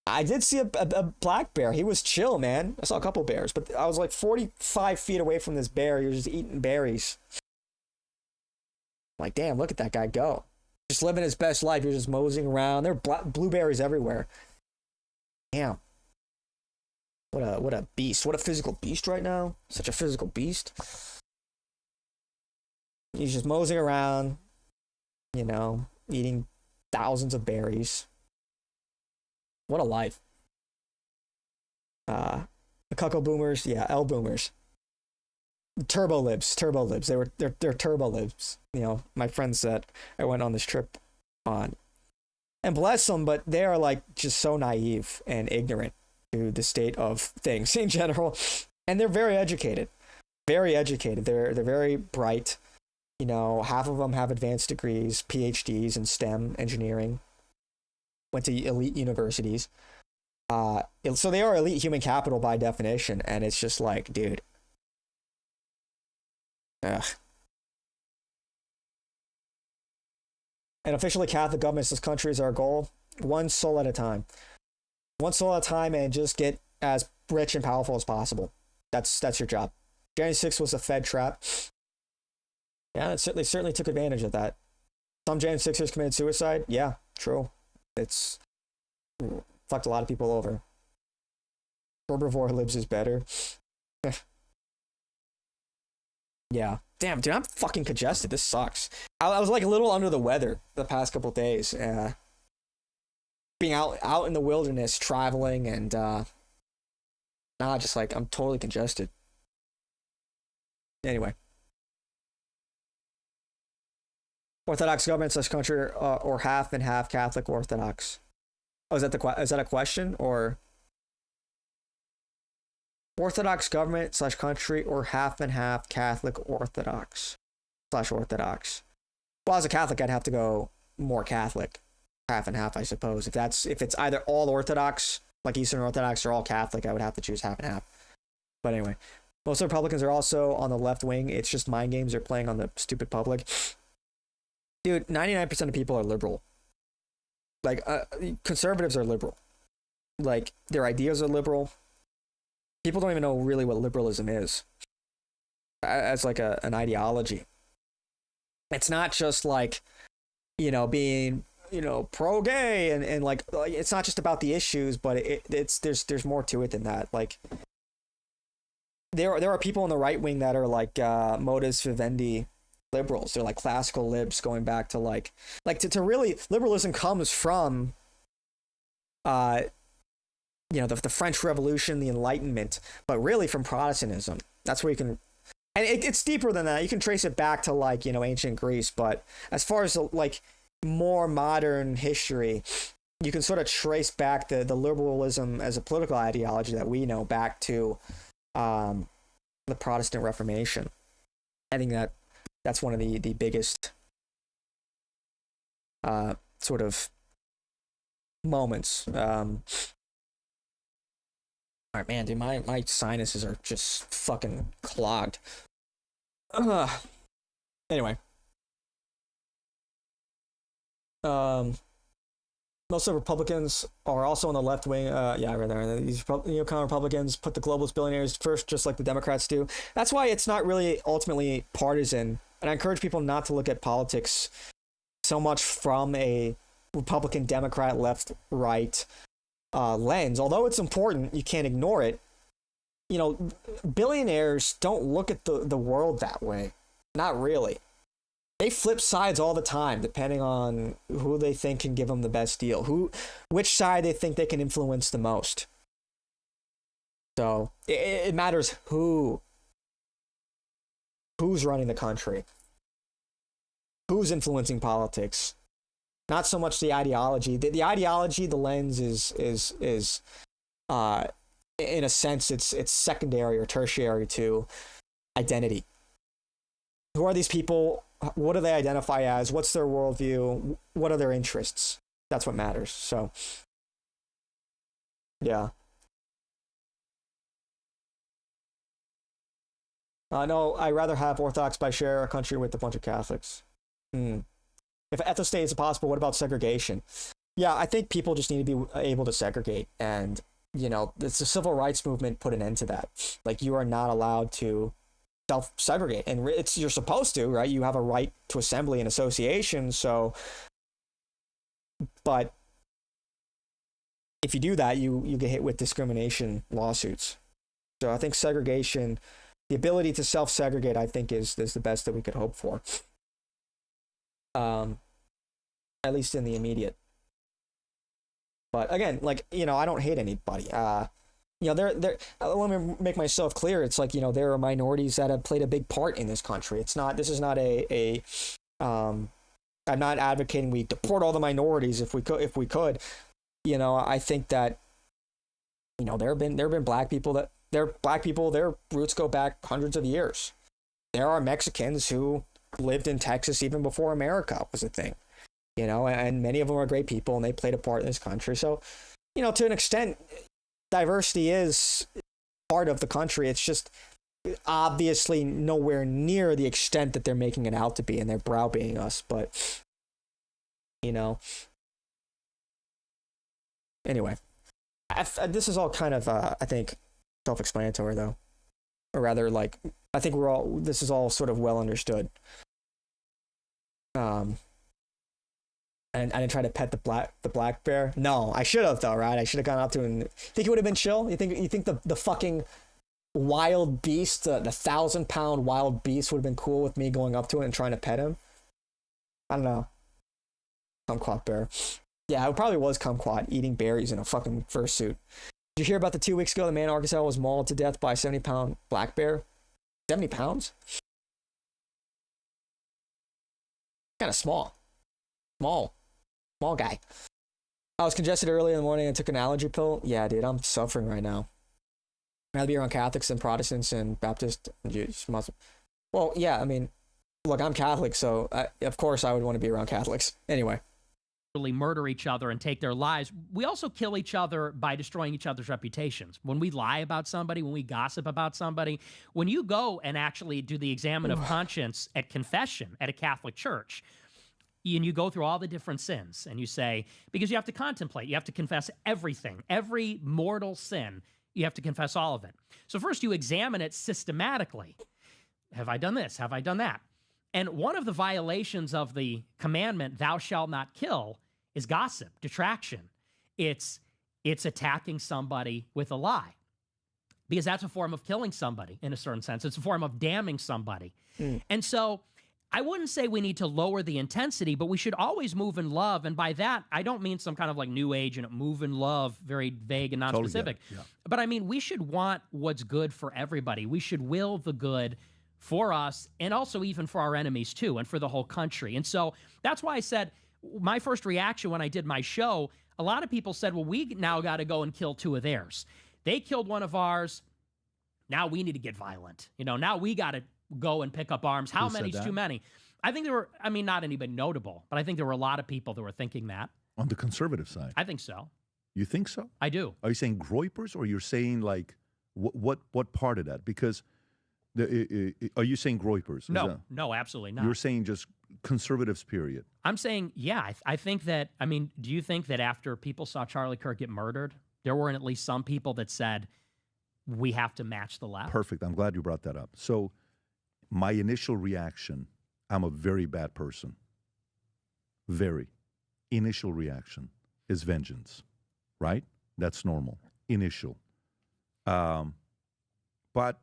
[SPEAKER 1] I did see a black bear. He was chill, man. I saw a couple bears, but I was like 45 feet away from this bear. He was just eating berries. I'm like, damn, look at that guy go. Just living his best life. He was just moseying around. There are blueberries everywhere. Damn. What a beast. What a physical beast right now. Such a physical beast. He's just moseying around, eating thousands of berries. What a life. The cuckoo boomers, yeah, L boomers. Turbo libs. They're turbo libs. My friends that I went on this trip on. And bless them, but they are like just so naive and ignorant to the state of things in general. And they're very educated. Very educated. They're very bright. Half of them have advanced degrees, PhDs in STEM engineering. Went to elite universities. So they are elite human capital by definition, and it's just like, dude. Ugh. And officially Catholic governments in this country is our goal. One soul at a time. One soul at a time, and just get as rich and powerful as possible. That's your job. January 6th was a Fed trap. Yeah, they certainly took advantage of that. Some January 6ers committed suicide. Yeah, true. It's fucked a lot of people over. Herbivore libs is better. Yeah. Damn, dude, I'm fucking congested. This sucks. I was like a little under the weather the past couple days. Being out in the wilderness, traveling, and just like I'm totally congested. Anyway. Orthodox government slash country or half and half Catholic Orthodox. Oh, is that a question or Orthodox government slash country or half and half Catholic Orthodox slash Orthodox? Well, as a Catholic, I'd have to go more Catholic, half and half, I suppose. If it's either all Orthodox, like Eastern Orthodox, or all Catholic, I would have to choose half and half. But anyway, most Republicans are also on the left wing. It's just mind games they're playing on the stupid public. Dude, 99% of people are liberal. Like, conservatives are liberal. Like, their ideas are liberal. People don't even know really what liberalism is as like an ideology. It's not just like, being, pro-gay and like, it's not just about the issues, but there's more to it than that. Like, there are people on the right wing that are like modus vivendi liberals. They're like classical libs going back to like to really, liberalism comes from the French Revolution, the Enlightenment, but really from Protestantism. That's where you can, and it's deeper than that. You can trace it back to like, ancient Greece, but as far as like more modern history, you can sort of trace back the liberalism as a political ideology that we know back to the Protestant Reformation. I think that's one of the biggest sort of moments. All right, man, dude, my sinuses are just fucking clogged. Anyway. Most of Republicans are also on the left wing. Yeah, right there. These neocon Republicans put the globalist billionaires first, just like the Democrats do. That's why it's not really ultimately partisan. And I encourage people not to look at politics so much from a Republican, Democrat, left, right lens. Although it's important, you can't ignore it. You know, billionaires don't look at the world that way. Not really. They flip sides all the time, depending on who they think can give them the best deal, which side they think they can influence the most. So it matters who's running the country, who's influencing politics, not so much the ideology. The ideology, the lens is in a sense, it's secondary or tertiary to identity. Who are these people? What do they identify as? What's their worldview? What are their interests? That's what matters. So, yeah. No, I'd rather have Orthodox by share a country with a bunch of Catholics. If ethnostate is possible, what about segregation? Yeah, I think people just need to be able to segregate. And, you know, it's the civil rights movement put an end to that. Like, you are not allowed to self-segregate, and you're supposed to, right? You have a right to assembly and association, so, but if you do that, you get hit with discrimination lawsuits. So I think segregation, the ability to self-segregate, I think is the best that we could hope for, at least in the immediate. But again, like, you know, I don't hate anybody. You know, let me make myself clear. It's like, you know, there are minorities that have played a big part in this country. This is not I'm not advocating we deport all the minorities if we could. You know, I think that, you know, there have been black people their roots go back hundreds of years. There are Mexicans who lived in Texas even before America was a thing, you know, and many of them are great people and they played a part in this country. So, you know, to an extent, diversity is part of the country. It's just obviously nowhere near the extent that they're making it out to be, and they're browbeating us. But, you know, anyway, this is all kind of, I think, self-explanatory, though. Or rather, like, I think this is all sort of well understood. And I didn't try to pet the black bear. No, I should have, though, right? I should have gone up to him. Think it would have been chill? You think the fucking wild beast, the 1,000-pound wild beast would have been cool with me going up to it and trying to pet him? I don't know. Kumquat bear. Yeah, it probably was Kumquat eating berries in a fucking fursuit. Did you hear about the 2 weeks ago the man in Arkansas was mauled to death by a 70-pound black bear? 70 pounds? Kind of small. Small guy. I was congested early in the morning and took an allergy pill. Yeah, dude, I'm suffering right now. I'd rather be around Catholics and Protestants and Baptists and Jews, Muslims. Well, yeah, I mean, look, I'm Catholic, so of course I would want to be around Catholics. Anyway.
[SPEAKER 3] Murder each other and take their lives. We also kill each other by destroying each other's reputations. When we lie about somebody, when we gossip about somebody, when you go and actually do the examen of conscience at confession at a Catholic church, and you go through all the different sins, and you say, because you have to contemplate, you have to confess everything, every mortal sin, you have to confess all of it. So first you examine it systematically. Have I done this? Have I done that? And one of the violations of the commandment, thou shalt not kill, is gossip, detraction. It's attacking somebody with a lie, because that's a form of killing somebody in a certain sense. It's a form of damning somebody. And so I wouldn't say we need to lower the intensity, but we should always move in love. And by that, I don't mean some kind of like new age and move in love, very vague and non-specific. Totally, yeah. But I mean, we should want what's good for everybody. We should will the good for us, and also even for our enemies too, and for the whole country. And so that's why I said, my first reaction when I did my show, a lot of people said, well, we now got to go and kill two of theirs. They killed one of ours. Now we need to get violent. You know, now we got to go and pick up arms. How many's too many? I think there were, I mean, not anybody notable, but I think there were a lot of people that were thinking that.
[SPEAKER 2] On the conservative side?
[SPEAKER 3] I think so.
[SPEAKER 2] You think so?
[SPEAKER 3] I do.
[SPEAKER 2] Are you saying groypers, or you're saying like, what part of that? Because are you saying groypers?
[SPEAKER 3] No, absolutely not.
[SPEAKER 2] You're saying just conservatives, period.
[SPEAKER 3] I'm saying, yeah, I think that, I mean, do you think that after people saw Charlie Kirk get murdered, there were at least some people that said, we have to match the left?
[SPEAKER 2] Perfect. I'm glad you brought that up. So my initial reaction, I'm a very bad person. Very. Initial reaction is vengeance, right? That's normal. Initial. But,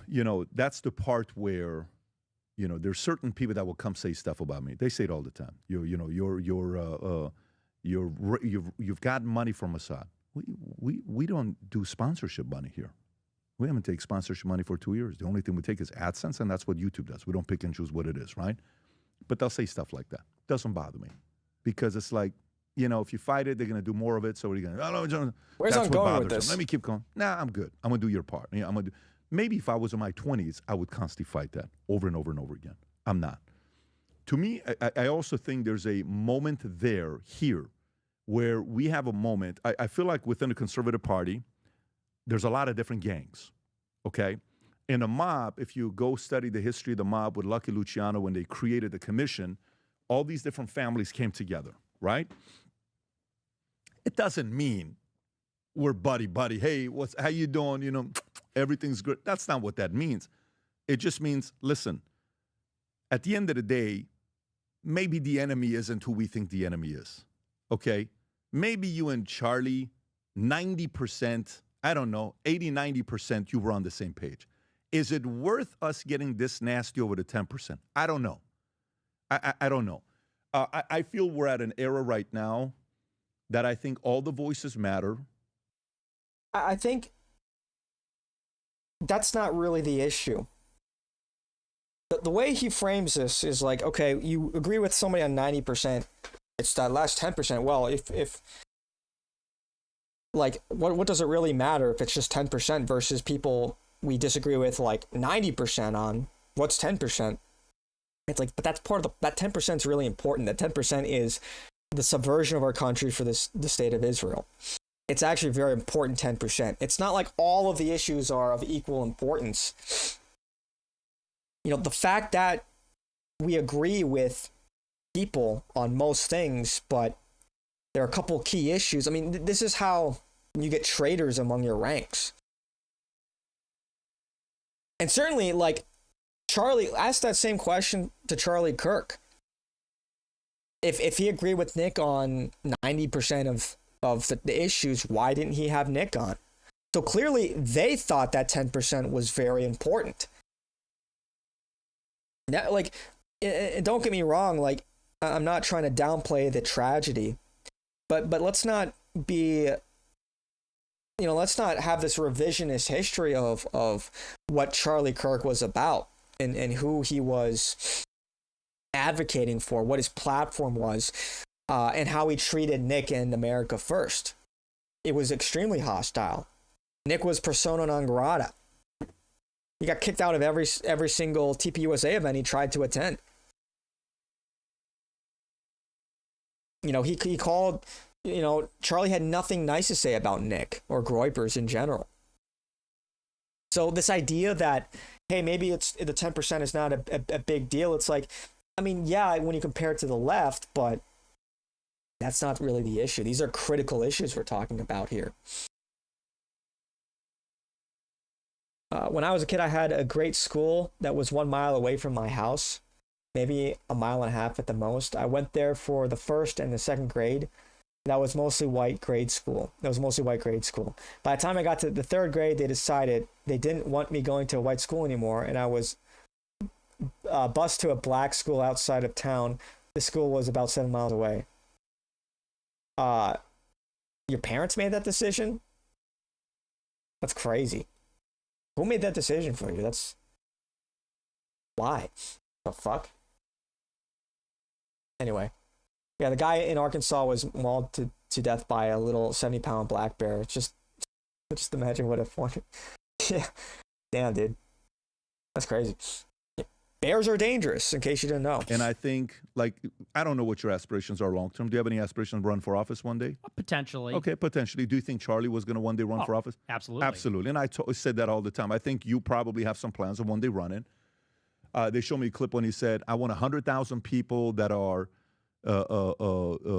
[SPEAKER 2] you know, that's the part where, you know, there's certain people that will come say stuff about me. They say it all the time. You've got money from Assad. We don't do sponsorship money here. We haven't taken sponsorship money for 2 years. The only thing we take is AdSense, and that's what YouTube does. We don't pick and choose what it is, right? But they'll say stuff like that. Doesn't bother me, because it's like, you know, if you fight it, they're going to do more of it. So what are you going to? Oh, no,
[SPEAKER 1] where's
[SPEAKER 2] that's
[SPEAKER 1] I'm going with this?
[SPEAKER 2] Let me keep going. Nah, I'm good. I'm going to do your part. You know, I'm going to do. Maybe if I was in my 20s, I would constantly fight that over and over and over again. I'm not. To me, I also think there's a moment here, where we have a moment. I feel like within the Conservative Party, there's a lot of different gangs, okay? In a mob, if you go study the history of the mob with Lucky Luciano, when they created the commission, all these different families came together, right? It doesn't mean we're buddy. Hey, how you doing? You know, everything's good. That's not what that means. It just means, listen, at the end of the day, maybe the enemy isn't who we think the enemy is, okay? Maybe you and Charlie, 90%, I don't know, 80, 90%, you were on the same page. Is it worth us getting this nasty over the 10%? I don't know. I don't know. I feel we're at an era right now that I think all the voices matter.
[SPEAKER 1] I think that's not really the issue. The way he frames this is like, okay, you agree with somebody on 90%. It's that last 10%. Well, if like, what does it really matter if it's just 10% versus people we disagree with like 90% on? What's 10%? It's like, but that's part of that 10% is really important. That 10% is the subversion of our country for the state of Israel. It's actually a very important 10%. It's not like all of the issues are of equal importance. You know, the fact that we agree with people on most things, but there are a couple key issues. I mean, this is how you get traitors among your ranks. And certainly, like, Charlie, asked that same question to Charlie Kirk. If he agreed with Nick on 90% of the issues, why didn't he have Nick on? So clearly, they thought that 10% was very important. Now, like, don't get me wrong, like, I'm not trying to downplay the tragedy, but let's not be, you know, let's not have this revisionist history of what Charlie Kirk was about and who he was advocating for, what his platform was, and how he treated Nick and America First. It was extremely hostile. Nick was persona non grata. He got kicked out of every single TPUSA event he tried to attend. You know, he called, you know, Charlie had nothing nice to say about Nick or Groypers in general. So this idea that, hey, maybe it's the 10% is not a big deal. It's like, I mean, yeah, when you compare it to the left, but that's not really the issue. These are critical issues we're talking about here. When I was a kid, I had a great school that was 1 mile away from my house, maybe a mile and a half at the most. I went there for the first and the second grade. That was mostly white grade school. By the time I got to the third grade, they decided they didn't want me going to a white school anymore, and I was bused to a black school outside of town. The school was about 7 miles away. Your parents made that decision? That's crazy. Who made that decision for you? Why? The fuck? Anyway. Yeah, the guy in Arkansas was mauled to death by a little 70-pound black bear. Just imagine what if one... Yeah. Damn, dude. That's crazy. Bears are dangerous, in case you didn't know.
[SPEAKER 2] And I think, like, I don't know what your aspirations are long term. Do you have any aspirations to run for office one day?
[SPEAKER 3] Potentially.
[SPEAKER 2] Okay, potentially. Do you think Charlie was going to one day run for office?
[SPEAKER 3] Absolutely.
[SPEAKER 2] Absolutely. And I said that all the time. I think you probably have some plans of one day running. They showed me a clip when he said, I want 100,000 people that are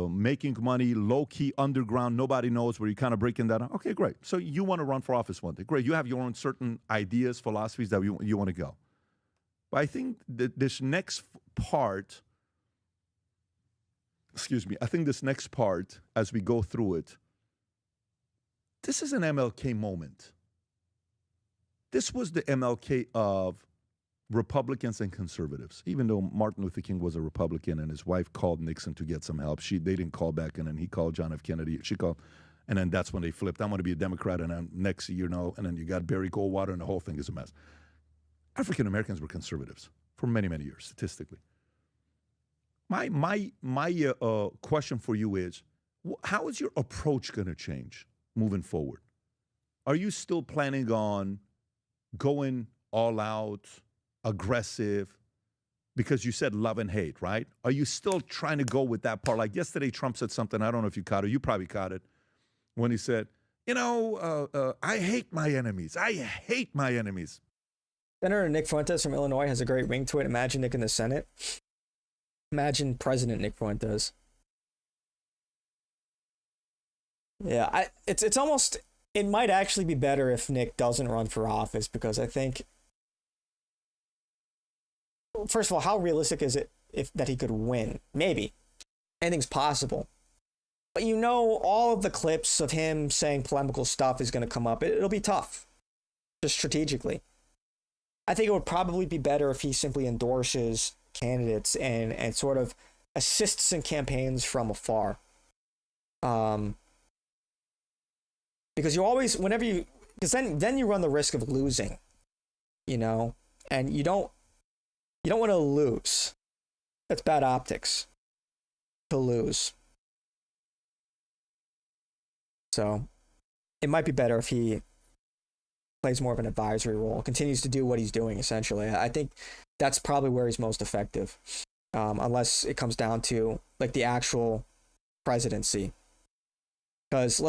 [SPEAKER 2] making money, low-key, underground, nobody knows, where you're kind of breaking that down. Okay, great. So you want to run for office one day. Great. You have your own certain ideas, philosophies that you want to go. But I think that this next part, as we go through it, this is an MLK moment. This was the MLK of Republicans and conservatives. Even though Martin Luther King was a Republican and his wife called Nixon to get some help, they didn't call back, and then he called John F. Kennedy. She called, and then that's when they flipped. I'm going to be a Democrat, and then next year, and then you got Barry Goldwater, and the whole thing is a mess. African Americans were conservatives for many, many years, statistically. My question for you is, how is your approach going to change moving forward? Are you still planning on going all out, aggressive, because you said love and hate, right? Are you still trying to go with that part? Like yesterday, Trump said something, I don't know if you caught it, you probably caught it, when he said, I hate my enemies. I hate my enemies.
[SPEAKER 1] Senator Nick Fuentes from Illinois has a great ring to it. Imagine Nick in the Senate. Imagine President Nick Fuentes. Yeah, it's almost, it might actually be better if Nick doesn't run for office, because I think, first of all, how realistic is it that he could win? Maybe. Anything's possible. But all of the clips of him saying polemical stuff is going to come up. It'll be tough, just strategically. I think it would probably be better if he simply endorses candidates and sort of assists in campaigns from afar. Because you always, because then you run the risk of losing, and you don't want to lose. That's bad optics to lose. So it might be better if he plays more of an advisory role, continues to do what he's doing, essentially. I think that's probably where he's most effective, unless it comes down to like the actual presidency. Because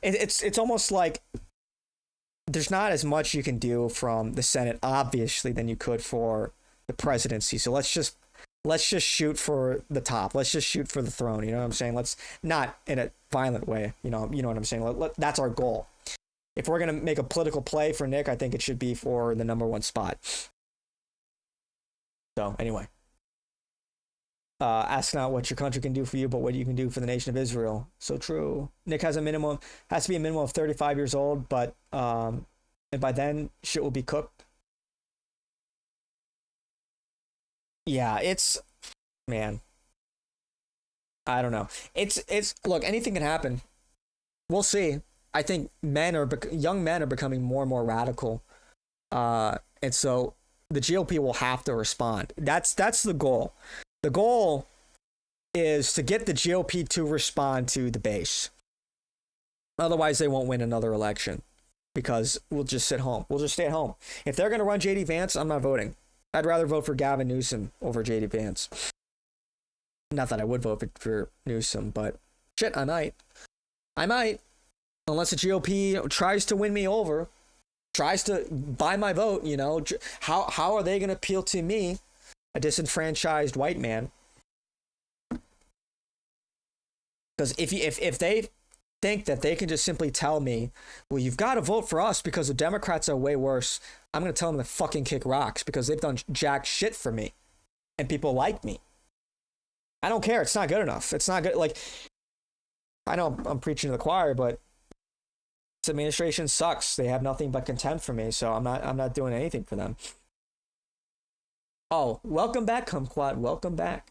[SPEAKER 1] it's almost like there's not as much you can do from the Senate, obviously, than you could for the presidency. So let's just shoot for the top. Let's just shoot for the throne. You know what I'm saying? Let's not in a violent way. You know what I'm saying? That's our goal. If we're going to make a political play for Nick, I think it should be for the #1 spot. So anyway, ask not what your country can do for you, but what you can do for the nation of Israel. So true. Nick has to be a minimum of 35 years old, but and by then shit will be cooked. Yeah, man, I don't know. Look, anything can happen. We'll see. I think young men are becoming more and more radical. And so the GOP will have to respond. That's the goal. The goal is to get the GOP to respond to the base. Otherwise, they won't win another election because we'll just sit home. We'll just stay at home. If they're going to run JD Vance, I'm not voting. I'd rather vote for Gavin Newsom over JD Vance. Not that I would vote for Newsom, but shit, I might. Unless the GOP tries to win me over, tries to buy my vote, how are they going to appeal to me, a disenfranchised white man? Because if they think that they can just simply tell me, well, you've got to vote for us because the Democrats are way worse, I'm going to tell them to fucking kick rocks because they've done jack shit for me and people like me. I don't care. It's not good enough. It's not good. Like, I know I'm preaching to the choir, but this administration sucks. They have nothing but contempt for me, so I'm not doing anything for them. Oh, welcome back, Kumquat. Welcome back.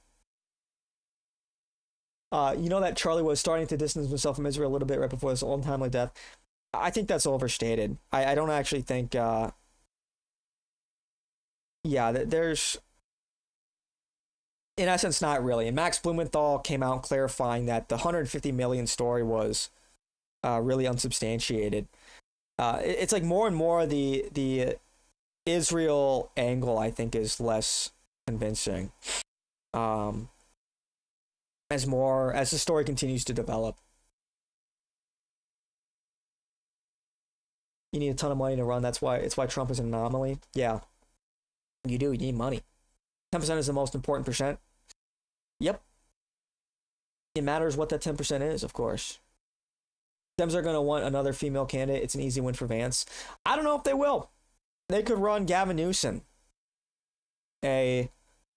[SPEAKER 1] That Charlie was starting to distance himself from Israel a little bit right before his untimely death. I think that's overstated. I don't actually think. There's, in essence, not really. And Max Blumenthal came out clarifying that the 150 million story was really unsubstantiated. It's like more and more the Israel angle, I think, is less convincing. As the story continues to develop. You need a ton of money to run. It's why Trump is an anomaly. Yeah. You do. You need money. 10% is the most important percent. Yep. It matters what that 10% is, of course. Dems are going to want another female candidate. It's an easy win for Vance. I don't know if they will. They could run Gavin Newsom, a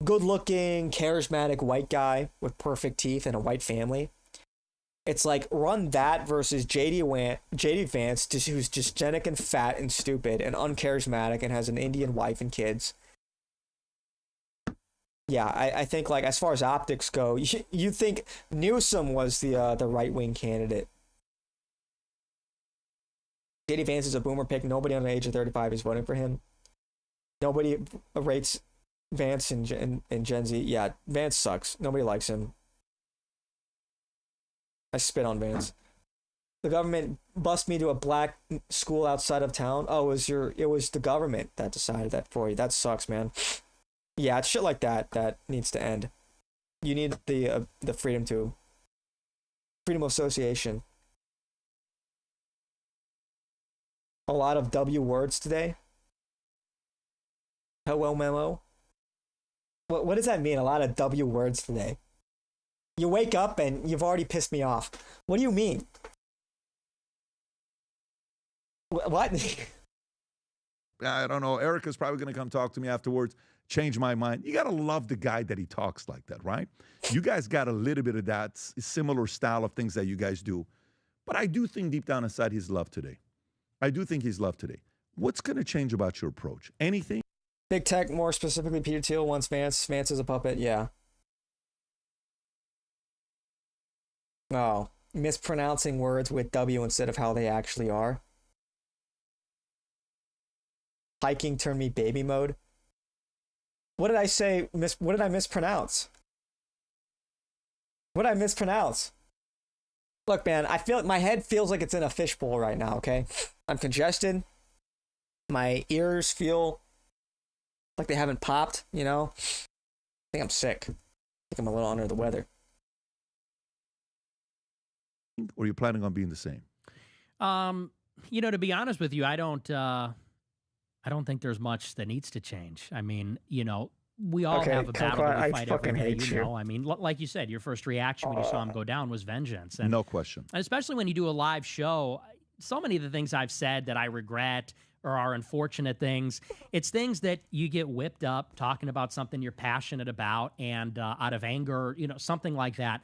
[SPEAKER 1] good-looking, charismatic white guy with perfect teeth and a white family. It's like, run that versus JD Vance, who's just genic and fat and stupid and uncharismatic and has an Indian wife and kids. Yeah, I think, like, as far as optics go, you think Newsom was the right-wing candidate. JD Vance is a boomer pick. Nobody under the age of 35 is voting for him. Nobody rates Vance and Gen Z. Yeah, Vance sucks. Nobody likes him. I spit on Vance. The government bused me to a black school outside of town. Oh, it was the government that decided that for you. That sucks, man. Yeah, it's shit like that needs to end. You need the freedom of association. A lot of W words today. Hello memo. What does that mean? A lot of W words today. You wake up and you've already pissed me off. What do you mean? What?
[SPEAKER 2] I don't know. Erica's probably going to come talk to me afterwards. Change my mind. You got to love the guy that he talks like that, right? You guys got a little bit of that similar style of things that you guys do. But I do think deep down inside he's loved today. I do think he's loved today. What's going to change about your approach? Anything?
[SPEAKER 1] Big tech, more specifically, Peter Thiel wants Vance. Vance is a puppet, yeah. Oh, mispronouncing words with W instead of how they actually are. Hiking turned me baby mode. What did I say? What did I mispronounce? What did I mispronounce? Look, man, my head feels like it's in a fishbowl right now, okay? I'm congested. My ears feel like they haven't popped, you know? I think I'm sick. I think I'm a little under the weather.
[SPEAKER 2] Or are you planning on being the same?
[SPEAKER 3] To be honest with you, I don't think there's much that needs to change. I mean, we all have a battle that we fight every day. I mean, like you said, your first reaction when you saw him go down was vengeance. And,
[SPEAKER 2] no question.
[SPEAKER 3] and especially when you do a live show, so many of the things I've said that I regret or are unfortunate things, it's things that you get whipped up talking about something you're passionate about, and out of anger, something like that,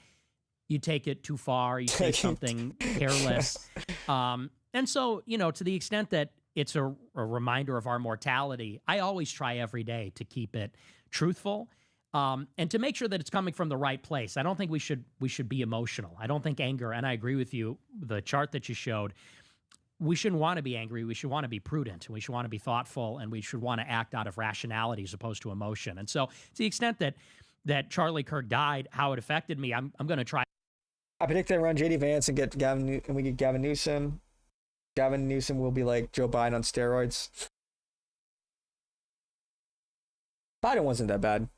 [SPEAKER 3] you take it too far. You say something careless. And so, to the extent that it's a reminder of our mortality, I always try every day to keep it truthful, and to make sure that it's coming from the right place. I don't think we should be emotional. I don't think anger, and I agree with you, the chart that you showed, we shouldn't want to be angry. We should want to be prudent, and we should want to be thoughtful, and we should want to act out of rationality as opposed to emotion. And so to the extent that Charlie Kirk died, how it affected me, I'm going to try.
[SPEAKER 1] I predict they run JD Vance and we get Gavin Newsom. Gavin Newsom will be like Joe Biden on steroids. Biden wasn't that bad.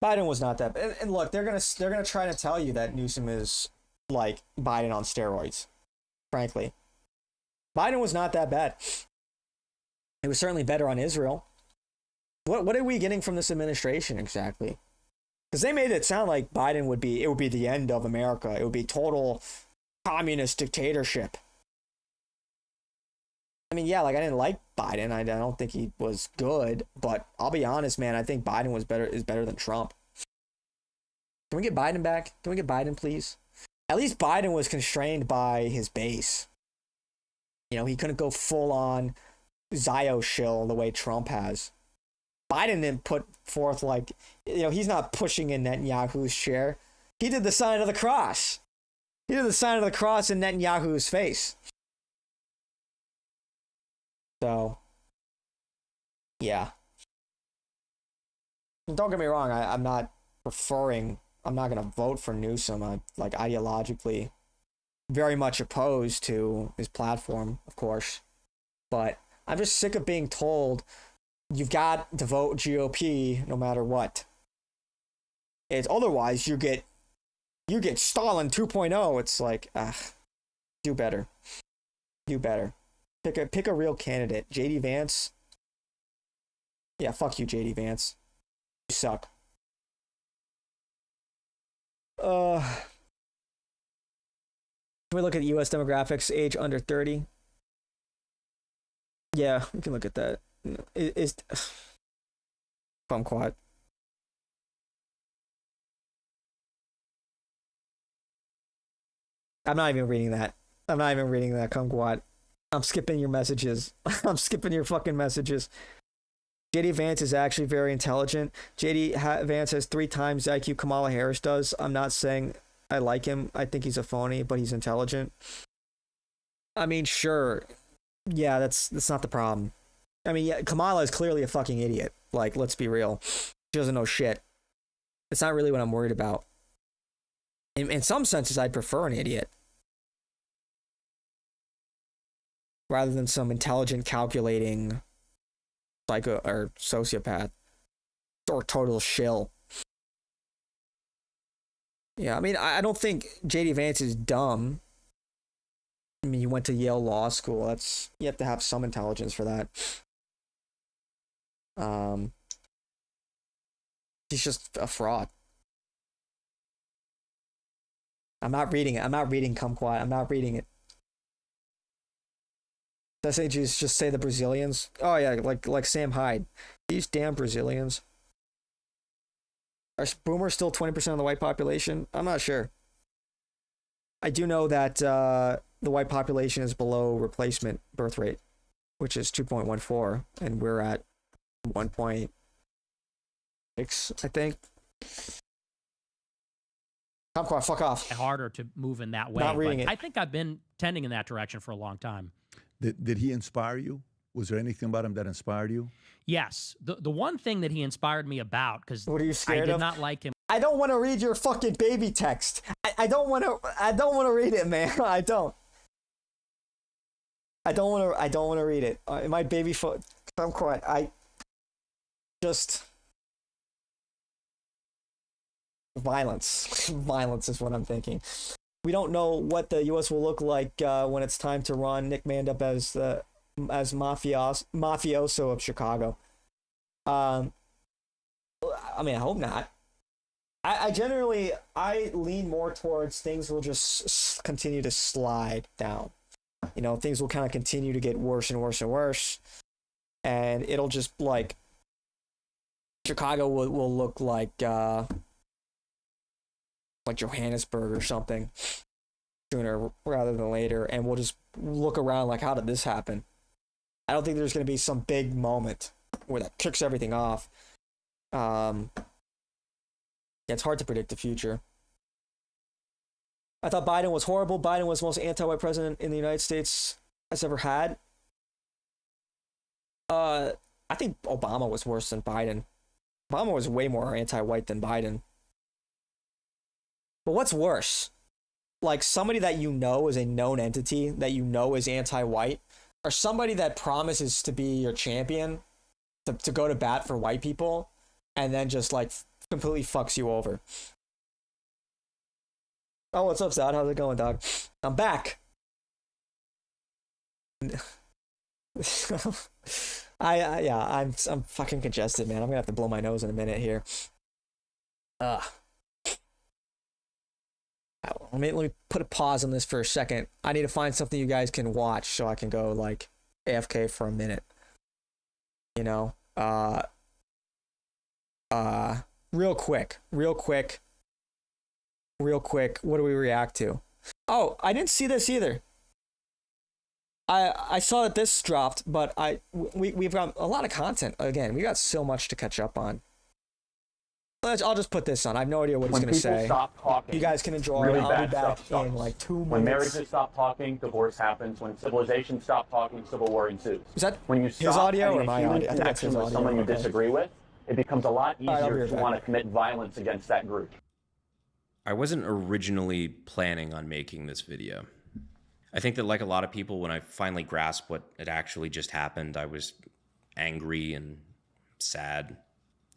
[SPEAKER 1] Biden was not that bad. And look, they're gonna try to tell you that Newsom is like Biden on steroids. Frankly, Biden was not that bad. It was certainly better on Israel. What are we getting from this administration exactly? Because they made it sound like Biden would be the end of America. It would be total communist dictatorship. I mean, yeah, like, I didn't like Biden. I don't think he was good, but I'll be honest, man, I think Biden is better than Trump. Can we get Biden back? Can we get Biden, please? At least Biden was constrained by his base. He couldn't go full on Zio shill the way Trump has. Biden didn't put forth, like, he's not pushing in Netanyahu's chair. He did the sign of the cross. He did the sign of the cross in Netanyahu's face. So, yeah. Don't get me wrong, I'm not going to vote for Newsom. I'm, like, ideologically very much opposed to his platform, of course. But I'm just sick of being told you've got to vote GOP no matter what. Otherwise, you get Stalin 2.0. It's like, do better. Do better. Pick a real candidate. JD Vance, Yeah, fuck you, JD Vance. You suck. Can we look at U.S. demographics? Age under 30. Yeah, we can look at that. Is Kumquat. I'm not even reading that. Kumquat. I'm skipping your messages. I'm skipping your fucking messages. JD Vance is actually very intelligent. Vance has 3 times the IQ Kamala Harris does. I'm not saying I like him. I think he's a phony, but he's intelligent. I mean, sure. Yeah, that's not the problem. I mean, yeah, Kamala is clearly a fucking idiot. Like, let's be real. She doesn't know shit. It's not really what I'm worried about. In some senses, I'd prefer an idiot rather than some intelligent, calculating psycho or sociopath or total shill. Yeah, I mean, I don't think JD Vance is dumb. I mean, you went to Yale Law School. You have to have some intelligence for that. He's just a fraud. I'm not reading it. I'm not reading Kumquat. I'm not reading it. SAGs just say the Brazilians. Oh yeah, like Sam Hyde. These damn Brazilians. Are boomers still 20% of the white population? I'm not sure. I do know that the white population is below replacement birth rate, which is 2.14, and we're at 1.6, I think. Kumquat, fuck off.
[SPEAKER 3] Harder to move in that way.
[SPEAKER 1] Not reading it.
[SPEAKER 3] I think I've been tending in that direction for a long time.
[SPEAKER 2] Did he inspire you? Was there anything about him that inspired you?
[SPEAKER 3] Yes. The one thing that he inspired me about, because
[SPEAKER 1] What are you scared
[SPEAKER 3] I did
[SPEAKER 1] of?
[SPEAKER 3] not like him.
[SPEAKER 1] I don't want to read your fucking baby text. I don't want to read it, man. I don't want to read it. My baby foot. I'm quiet. Violence. Violence is what I'm thinking. We don't know what the U.S. will look like when it's time to run Nick Mandup as mafioso of Chicago. I mean, I hope not. I generally lean more towards things will just continue to slide down. You know, things will kind of continue to get worse and worse and worse, and it'll just like Chicago will look like Johannesburg or something sooner rather than later, and we'll just look around like, how did this happen? I don't think there's going to be some big moment where that kicks everything off. Yeah, it's hard to predict the future. I thought Biden was horrible. Biden was the most anti-white president in the United States has ever had. I think Obama was worse than Biden. Obama was way more anti-white than Biden. But what's worse? Like somebody that you know is a known entity, that you know is anti-white, or somebody that promises to be your champion, to go to bat for white people, and then just like completely fucks you over. Oh, what's up, Zod? How's it going, dog? I'm back. I'm fucking congested, man. I'm gonna have to blow my nose in a minute here. Let me put a pause on this for a second. I need to find something you guys can watch so I can go like AFK for a minute. You know, real quick. What do we react to? Oh, I didn't see this either. I saw that this dropped, but we've got a lot of content. Again, we got so much to catch up on. I'll just put this on. I have no idea what he's going to say.
[SPEAKER 7] Stop talking,
[SPEAKER 1] you guys can enjoy
[SPEAKER 7] really
[SPEAKER 1] it. I'll be back
[SPEAKER 7] starts.
[SPEAKER 1] in like 2 minutes.
[SPEAKER 7] When marriages stop talking, divorce happens. When civilizations stop talking, civil war ensues.
[SPEAKER 1] Is that
[SPEAKER 7] when you
[SPEAKER 1] his
[SPEAKER 7] stop
[SPEAKER 1] audio
[SPEAKER 7] having
[SPEAKER 1] or
[SPEAKER 7] a
[SPEAKER 1] my
[SPEAKER 7] human
[SPEAKER 1] audio? I think that's his
[SPEAKER 7] connection with
[SPEAKER 1] audio.
[SPEAKER 7] someone you
[SPEAKER 1] Okay.
[SPEAKER 7] disagree with, it becomes a lot
[SPEAKER 1] All right, I'll be
[SPEAKER 7] easier
[SPEAKER 1] right
[SPEAKER 7] to
[SPEAKER 1] back.
[SPEAKER 7] want to commit violence against that group.
[SPEAKER 8] I wasn't originally planning on making this video. I think that like a lot of people, when I finally grasped what had actually just happened, I was angry and sad.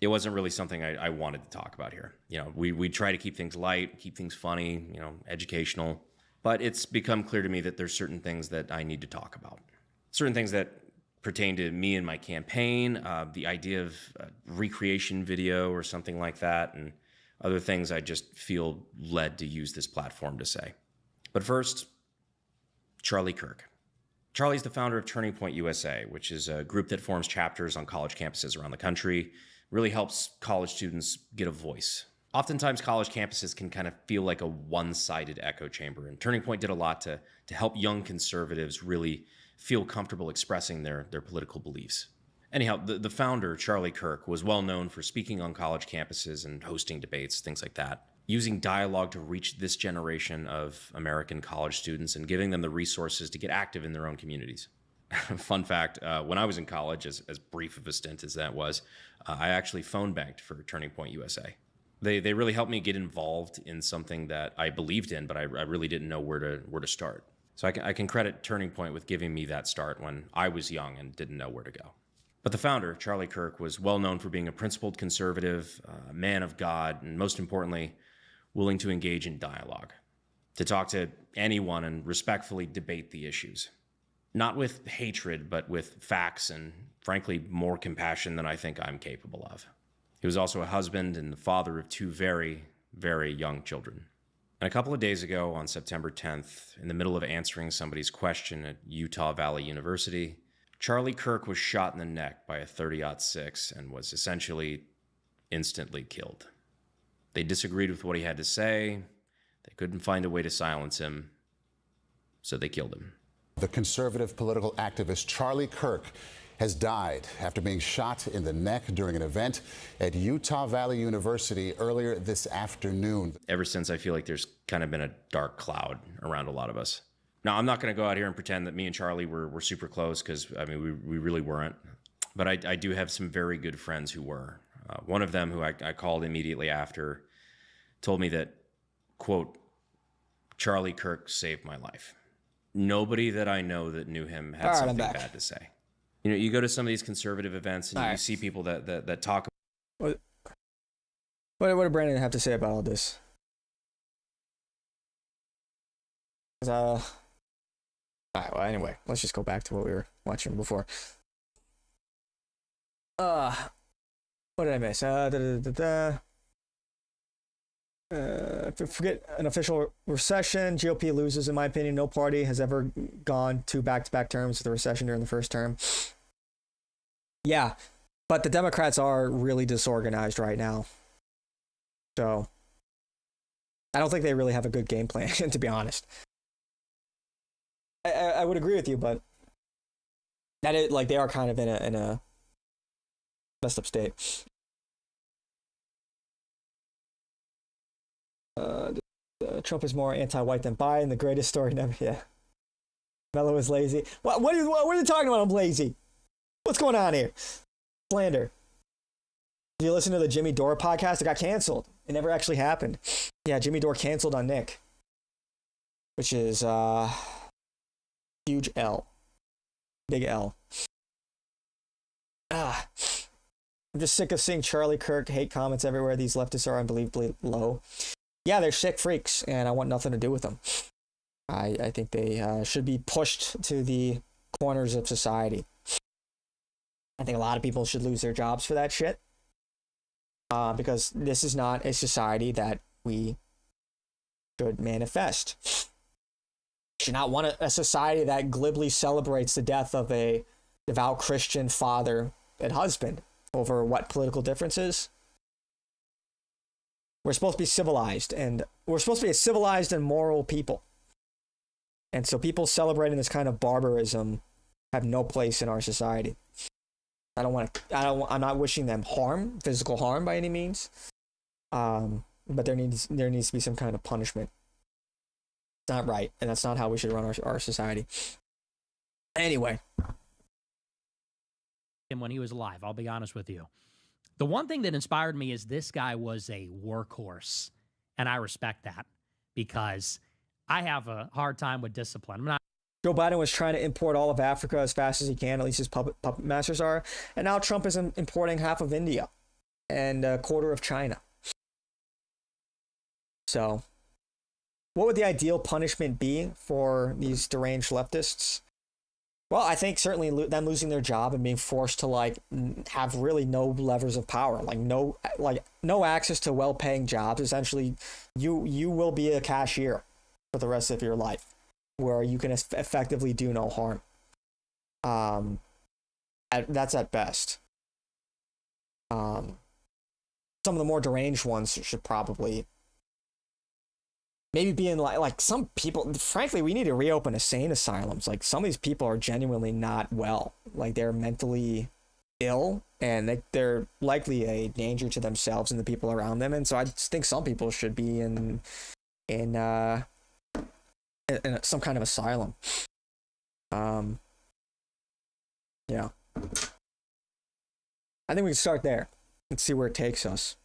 [SPEAKER 8] It wasn't really something I wanted to talk about here. You know, we try to keep things light, keep things funny, you know, educational. But it's become clear to me that there's certain things that I need to talk about. Certain things that pertain to me and my campaign, the idea of a recreation video or something like that, and other things I just feel led to use this platform to say. But first, Charlie Kirk. Charlie's the founder of Turning Point USA, which is a group that forms chapters on college campuses around the country, really helps college students get a voice. Oftentimes, college campuses can kind of feel like a one-sided echo chamber, and Turning Point did a lot to help young conservatives really feel comfortable expressing their political beliefs. Anyhow, the founder, Charlie Kirk, was well known for speaking on college campuses and hosting debates, things like that, using dialogue to reach this generation of American college students and giving them the resources to get active in their own communities. Fun fact, when I was in college, as brief of a stint as that was, I actually phone banked for Turning Point USA. They really helped me get involved in something that I believed in, but I really didn't know where to start. So I can credit Turning Point with giving me that start when I was young and didn't know where to go. But the founder, Charlie Kirk, was well known for being a principled conservative, a man of God, and most importantly, willing to engage in dialogue, to talk to anyone and respectfully debate the issues. Not with hatred, but with facts and, frankly, more compassion than I think I'm capable of. He was also a husband and the father of two very, very young children. And a couple of days ago, on September 10th, in the middle of answering somebody's question at Utah Valley University, Charlie Kirk was shot in the neck by a .30-06 and was essentially instantly killed. They disagreed with what he had to say. They couldn't find a way to silence him, so they killed him.
[SPEAKER 9] The conservative political activist Charlie Kirk has died after being shot in the neck during an event at Utah Valley University earlier this afternoon.
[SPEAKER 8] Ever since, I feel like there's kind of been a dark cloud around a lot of us. Now, I'm not going to go out here and pretend that me and Charlie were super close, because, I mean, we really weren't. But I do have some very good friends who were. One of them, who I called immediately after, told me that, quote, Charlie Kirk saved my life. Nobody that I know that knew him had something bad to say. You know, you go to some of these conservative events and you see people that talk.
[SPEAKER 1] What did Brandon have to say about all this? All right, well, anyway, let's just go back to what we were watching before. What did I miss? Forget an official recession. GOP loses, in my opinion. No party has ever gone to back-to-back terms with a recession during the first term. Yeah, but the Democrats are really disorganized right now. So I don't think they really have a good game plan, to be honest. I would agree with you, but that is, like, they are kind of in a messed up state. Trump is more anti-white than Biden. The greatest story never. Yeah. Mello is lazy. What are you talking about? I'm lazy. What's going on here? Slander. Did you listen to the Jimmy Dore podcast? It got canceled. It never actually happened. Yeah, Jimmy Dore canceled on Nick, which is huge L. Big L. I'm just sick of seeing Charlie Kirk hate comments everywhere. These leftists are unbelievably low. Yeah, they're sick freaks, and I want nothing to do with them. I think they should be pushed to the corners of society. I think a lot of people should lose their jobs for that shit. Because this is not a society that we should manifest. We should not want a society that glibly celebrates the death of a devout Christian father and husband over what political differences. We're supposed to be civilized, and we're supposed to be a civilized and moral people. And so people celebrating this kind of barbarism have no place in our society. I'm not wishing them harm, physical harm by any means. But there needs to be some kind of punishment. It's not right, and that's not how we should run our society. Anyway.
[SPEAKER 3] And when he was alive, I'll be honest with you. The one thing that inspired me is this guy was a workhorse, and I respect that because I have a hard time with discipline.
[SPEAKER 1] Joe Biden was trying to import all of Africa as fast as he can, at least his puppet masters are, and now Trump is importing half of India and a quarter of China. So, what would the ideal punishment be for these deranged leftists? Well, I think certainly them losing their job and being forced to like have really no levers of power, like no access to well-paying jobs. Essentially, you will be a cashier for the rest of your life, where you can effectively do no harm. That's at best. Some of the more deranged ones should probably maybe be in like some people. Frankly, we need to reopen insane asylums. Like some of these people are genuinely not well. Like they're mentally ill, and they're likely a danger to themselves and the people around them. And so I just think some people should be in some kind of asylum. Yeah. I think we can start there and see where it takes us.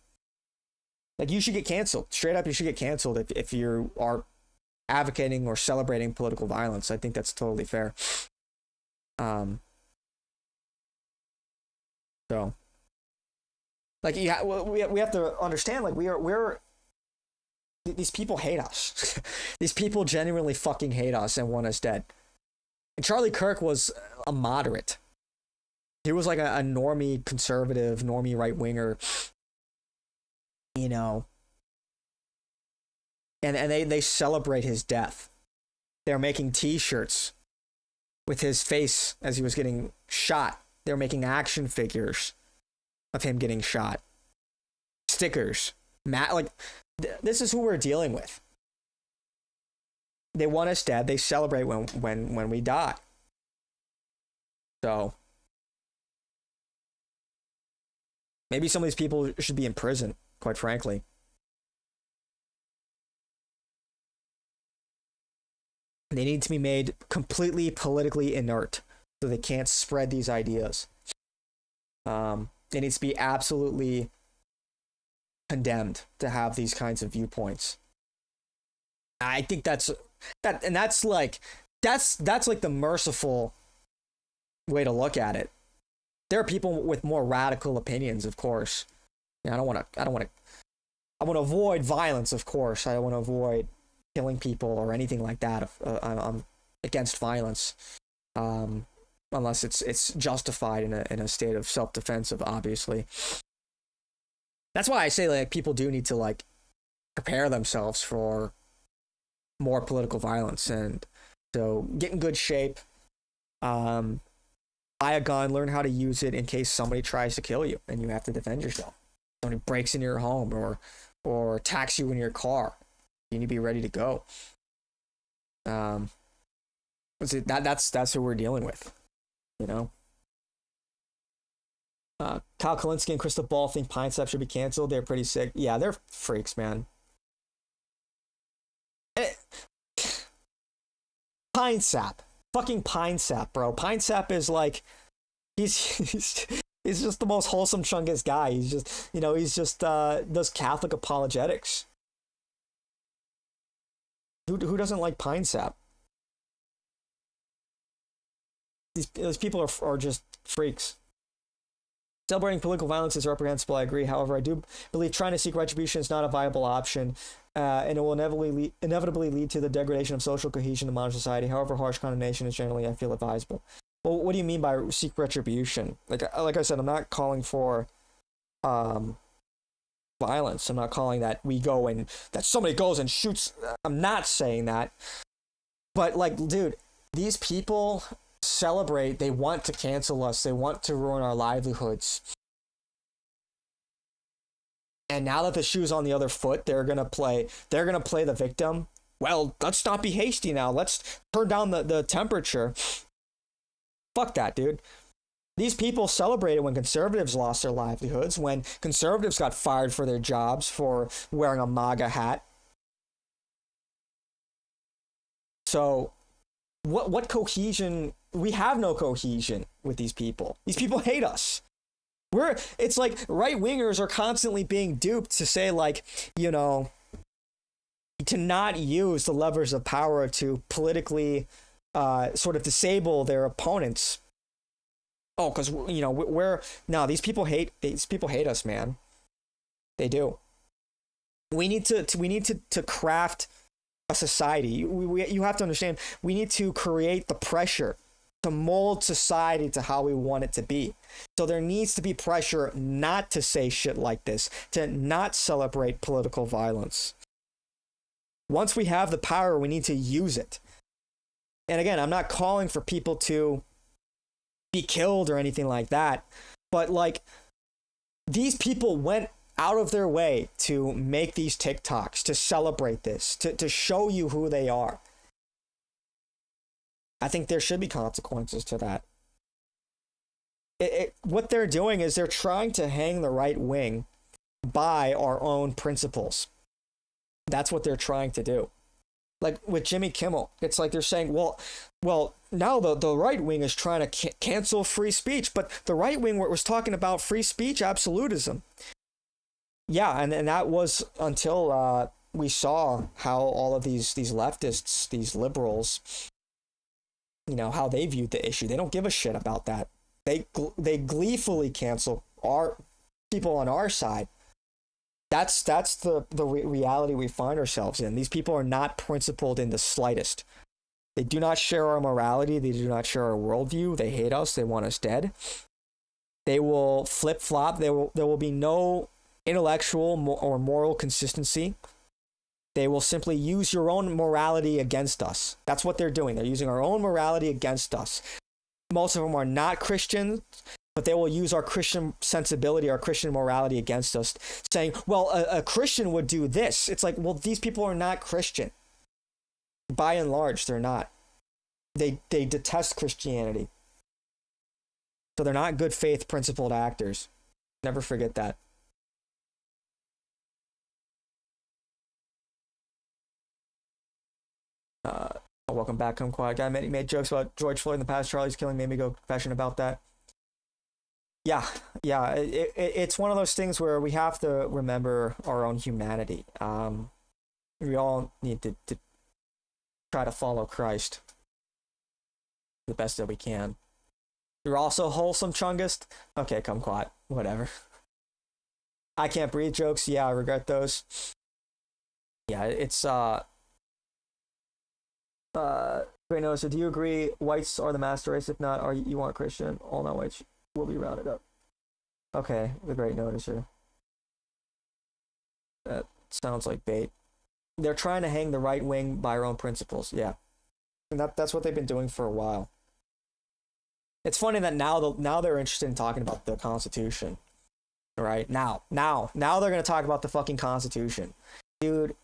[SPEAKER 1] Like, you should get canceled. Straight up, you should get canceled if you are advocating or celebrating political violence. I think that's totally fair. So, like, yeah, we have to understand, like, these people hate us. These people genuinely fucking hate us and want us dead. And Charlie Kirk was a moderate. He was like a normie conservative, normie right-winger, you know. And they celebrate his death. They're making t-shirts with his face as he was getting shot. They're making action figures of him getting shot. Stickers. This is who we're dealing with. They want us dead. They celebrate when we die. So maybe some of these people should be in prison, quite frankly. They need to be made completely politically inert so they can't spread these ideas. They need to be absolutely condemned to have these kinds of viewpoints. I think that's like the merciful way to look at it. There are people with more radical opinions, of course. I want to avoid violence, of course. I want to avoid killing people or anything like that. I'm against violence, unless it's justified in a state of self-defense, obviously. That's why I say, like, people do need to, like, prepare themselves for more political violence, and so get in good shape. Buy a gun, learn how to use it in case somebody tries to kill you and you have to defend yourself. Somebody breaks into your home or attacks you in your car. You need to be ready to go. That's who we're dealing with, you know. Kyle Kalinske and Crystal Ball think Pine Sap should be canceled. They're pretty sick. Yeah, they're freaks, man. Pine Sap. Fucking Pine Sap, bro. Pine Sap is like, he's just the most wholesome Chungus guy. He's just does Catholic apologetics. Who doesn't like Pine Sap? These people are just freaks. Celebrating political violence is reprehensible, I agree. However, I do believe trying to seek retribution is not a viable option, and it will inevitably lead to the degradation of social cohesion in modern society. However, harsh condemnation is generally, I feel, advisable. Well, what do you mean by seek retribution? Like I said, I'm not calling for violence. I'm not calling that that somebody goes and shoots. I'm not saying that. But, like, dude, these people celebrate. They want to cancel us. They want to ruin our livelihoods. And now that the shoe's on the other foot, they're gonna play the victim. Well, let's not be hasty now. Let's turn down the temperature. Fuck that, dude. These people celebrated when conservatives lost their livelihoods, when conservatives got fired for their jobs for wearing a MAGA hat. So what cohesion? We have no cohesion with these people. These people hate us. It's like right-wingers are constantly being duped to say, like, you know, to not use the levers of power to politically sort of disable their opponents. Oh, because, you know, these people hate us, man. They do. We need to craft a society. You have to understand, we need to create the pressure to mold society to how we want it to be. So there needs to be pressure not to say shit like this, to not celebrate political violence. Once we have the power, we need to use it. And again, I'm not calling for people to be killed or anything like that, but like, these people went out of their way to make these TikToks, to celebrate this, to show you who they are. I think there should be consequences to that. What they're doing is they're trying to hang the right wing by our own principles. That's what they're trying to do. Like with Jimmy Kimmel, it's like they're saying, well, now the right wing is trying to cancel free speech, but the right wing was talking about free speech absolutism. Yeah, and that was until we saw how all of these leftists, these liberals, you know, how they viewed the issue. They don't give a shit about that. They gleefully cancel our people on our side. That's the reality we find ourselves in. These people are not principled in the slightest. They do not share our morality. They do not share our worldview. They hate us. They want us dead. They will flip-flop. There will be no intellectual or moral consistency. They will simply use your own morality against us. That's what they're doing. They're using our own morality against us. Most of them are not Christians, but they will use our Christian sensibility, our Christian morality against us, saying, well, a Christian would do this. It's like, well, these people are not Christian. By and large, they're not. They detest Christianity. So they're not good faith, principled actors. Never forget that. Welcome back, Come Quiet Guy. He made jokes about George Floyd in the past. Charlie's killing made me go confession about that. Yeah. It's one of those things where we have to remember our own humanity. We all need to try to follow Christ the best that we can. You're also wholesome, Chungist. Okay, Come Quiet. Whatever. I can't breathe jokes. Yeah, I regret those. Yeah, it's great notice. So do you agree whites are the master race? If not, you aren't Christian. All non-whites will be rounded up. Okay, the great noticer. That sounds like bait. They're trying to hang the right wing by our own principles. Yeah, and that's what they've been doing for a while. It's funny that now they're interested in talking about the Constitution. Right now they're gonna talk about the fucking Constitution, dude.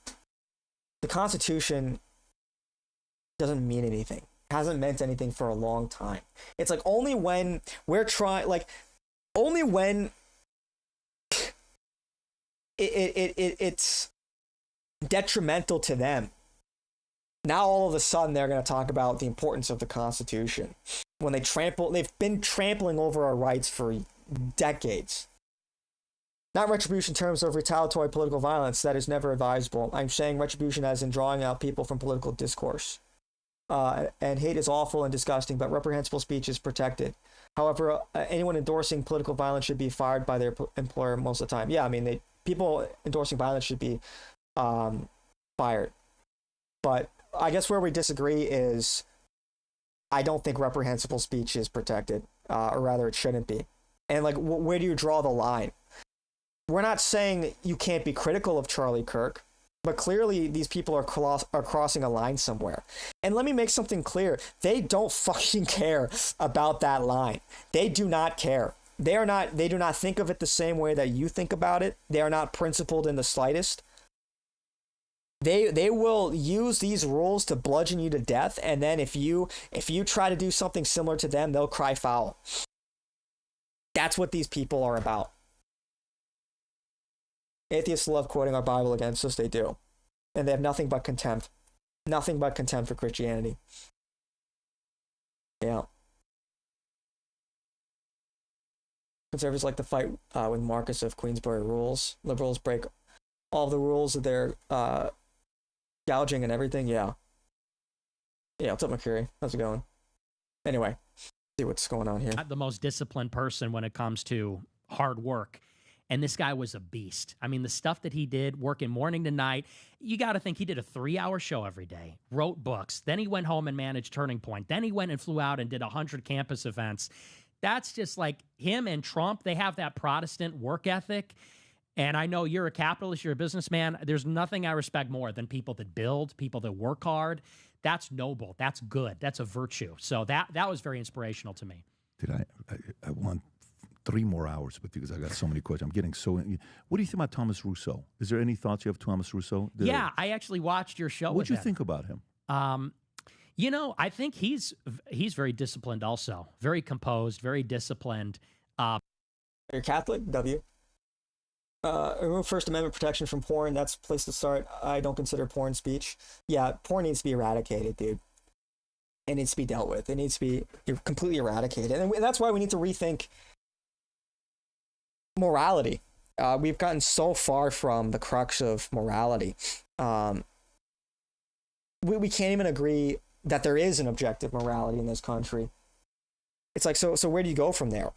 [SPEAKER 1] The Constitution doesn't mean anything. Hasn't meant anything for a long time. It's like only when it's detrimental to them. Now all of a sudden they're going to talk about the importance of the Constitution when they've been trampling over our rights for decades. Not retribution in terms of retaliatory political violence. That is never advisable. I'm saying retribution as in drawing out people from political discourse. And hate is awful and disgusting, but reprehensible speech is protected. However, anyone endorsing political violence should be fired by their employer most of the time. Yeah, I mean, people endorsing violence should be fired. But I guess where we disagree is I don't think reprehensible speech is protected, or rather it shouldn't be. And like, where do you draw the line? We're not saying you can't be critical of Charlie Kirk, but clearly these people are crossing a line somewhere. And let me make something clear. They don't fucking care about that line. They do not care. They do not think of it the same way that you think about it. They are not principled in the slightest. They will use these rules to bludgeon you to death, and then if you try to do something similar to them, they'll cry foul. That's what these people are about. Atheists love quoting our Bible against us. They do. And they have nothing but contempt. Nothing but contempt for Christianity. Yeah. Conservatives like to fight with Marcus of Queensbury rules. Liberals break all the rules of their gouging and everything. Yeah. Yeah, what's up, McCurry? How's it going? Anyway, see what's going on here.
[SPEAKER 3] Not the most disciplined person when it comes to hard work. And this guy was a beast. I mean, the stuff that he did, working morning to night, you got to think he did a 3-hour show every day, wrote books. Then he went home and managed Turning Point. Then he went and flew out and did 100 campus events. That's just like him and Trump. They have that Protestant work ethic. And I know you're a capitalist, you're a businessman. There's nothing I respect more than people that build, people that work hard. That's noble. That's good. That's a virtue. So that was very inspirational to me.
[SPEAKER 2] Dude, I want 3 more hours with you because I got so many questions. I'm getting so. What do you think about Thomas Rousseau? Is there any thoughts you have of Thomas Rousseau?
[SPEAKER 3] Yeah, I actually watched your show.
[SPEAKER 2] What did you think about him?
[SPEAKER 3] You know, I think he's very disciplined. Also, very composed, very disciplined.
[SPEAKER 1] You're Catholic, W. Remove First Amendment protection from porn. That's a place to start. I don't consider porn speech. Yeah, porn needs to be eradicated, dude. It needs to be dealt with. It needs to be completely eradicated, and that's why we need to rethink morality. We've gotten so far from the crux of morality. We can't even agree that there is an objective morality in this country. It's like, so where do you go from there?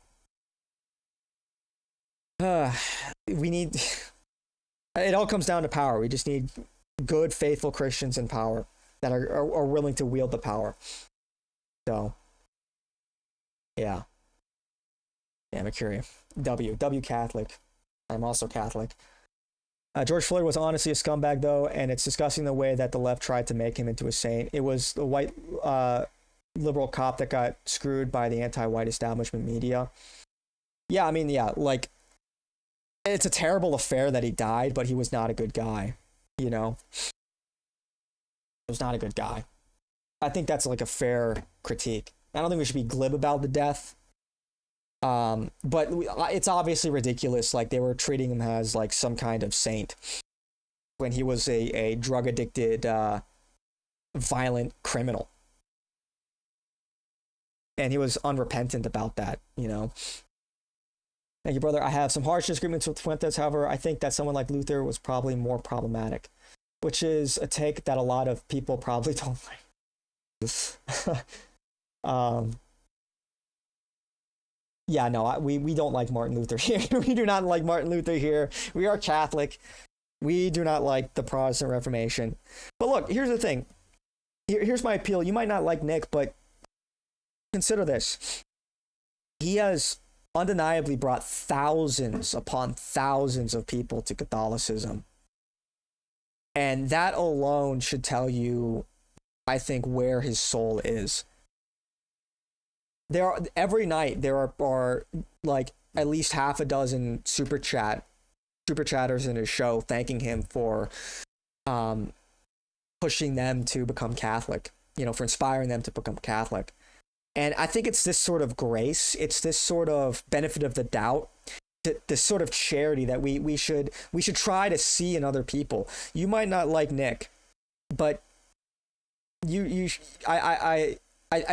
[SPEAKER 1] We need, it all comes down to power. We just need good, faithful Christians in power that are willing to wield the power. So, yeah. Yeah, Mercury. W Catholic. I'm also Catholic. George Floyd was honestly a scumbag, though, and it's disgusting the way that the left tried to make him into a saint. It was the white liberal cop that got screwed by the anti-white establishment media. Yeah, I mean, yeah, like, it's a terrible affair that he died, but he was not a good guy, you know? He was not a good guy. I think that's like a fair critique. I don't think we should be glib about the death. But it's obviously ridiculous. Like, they were treating him as like some kind of saint when he was a drug addicted, violent criminal. And he was unrepentant about that, you know? Thank you, brother. I have some harsh disagreements with Fuentes. However, I think that someone like Luther was probably more problematic, which is a take that a lot of people probably don't like. Yeah, no, we don't like Martin Luther here. We do not like Martin Luther here. We are Catholic. We do not like the Protestant Reformation. But look, here's the thing. Here's my appeal. You might not like Nick, but consider this. He has undeniably brought thousands upon thousands of people to Catholicism. And that alone should tell you, I think, where his soul is. Every night there are like at least half a dozen super chatters in his show thanking him for pushing them to become Catholic, you know, for inspiring them to become Catholic. And I think it's this sort of grace, it's this sort of benefit of the doubt, this sort of charity that we should try to see in other people. You might not like Nick, but I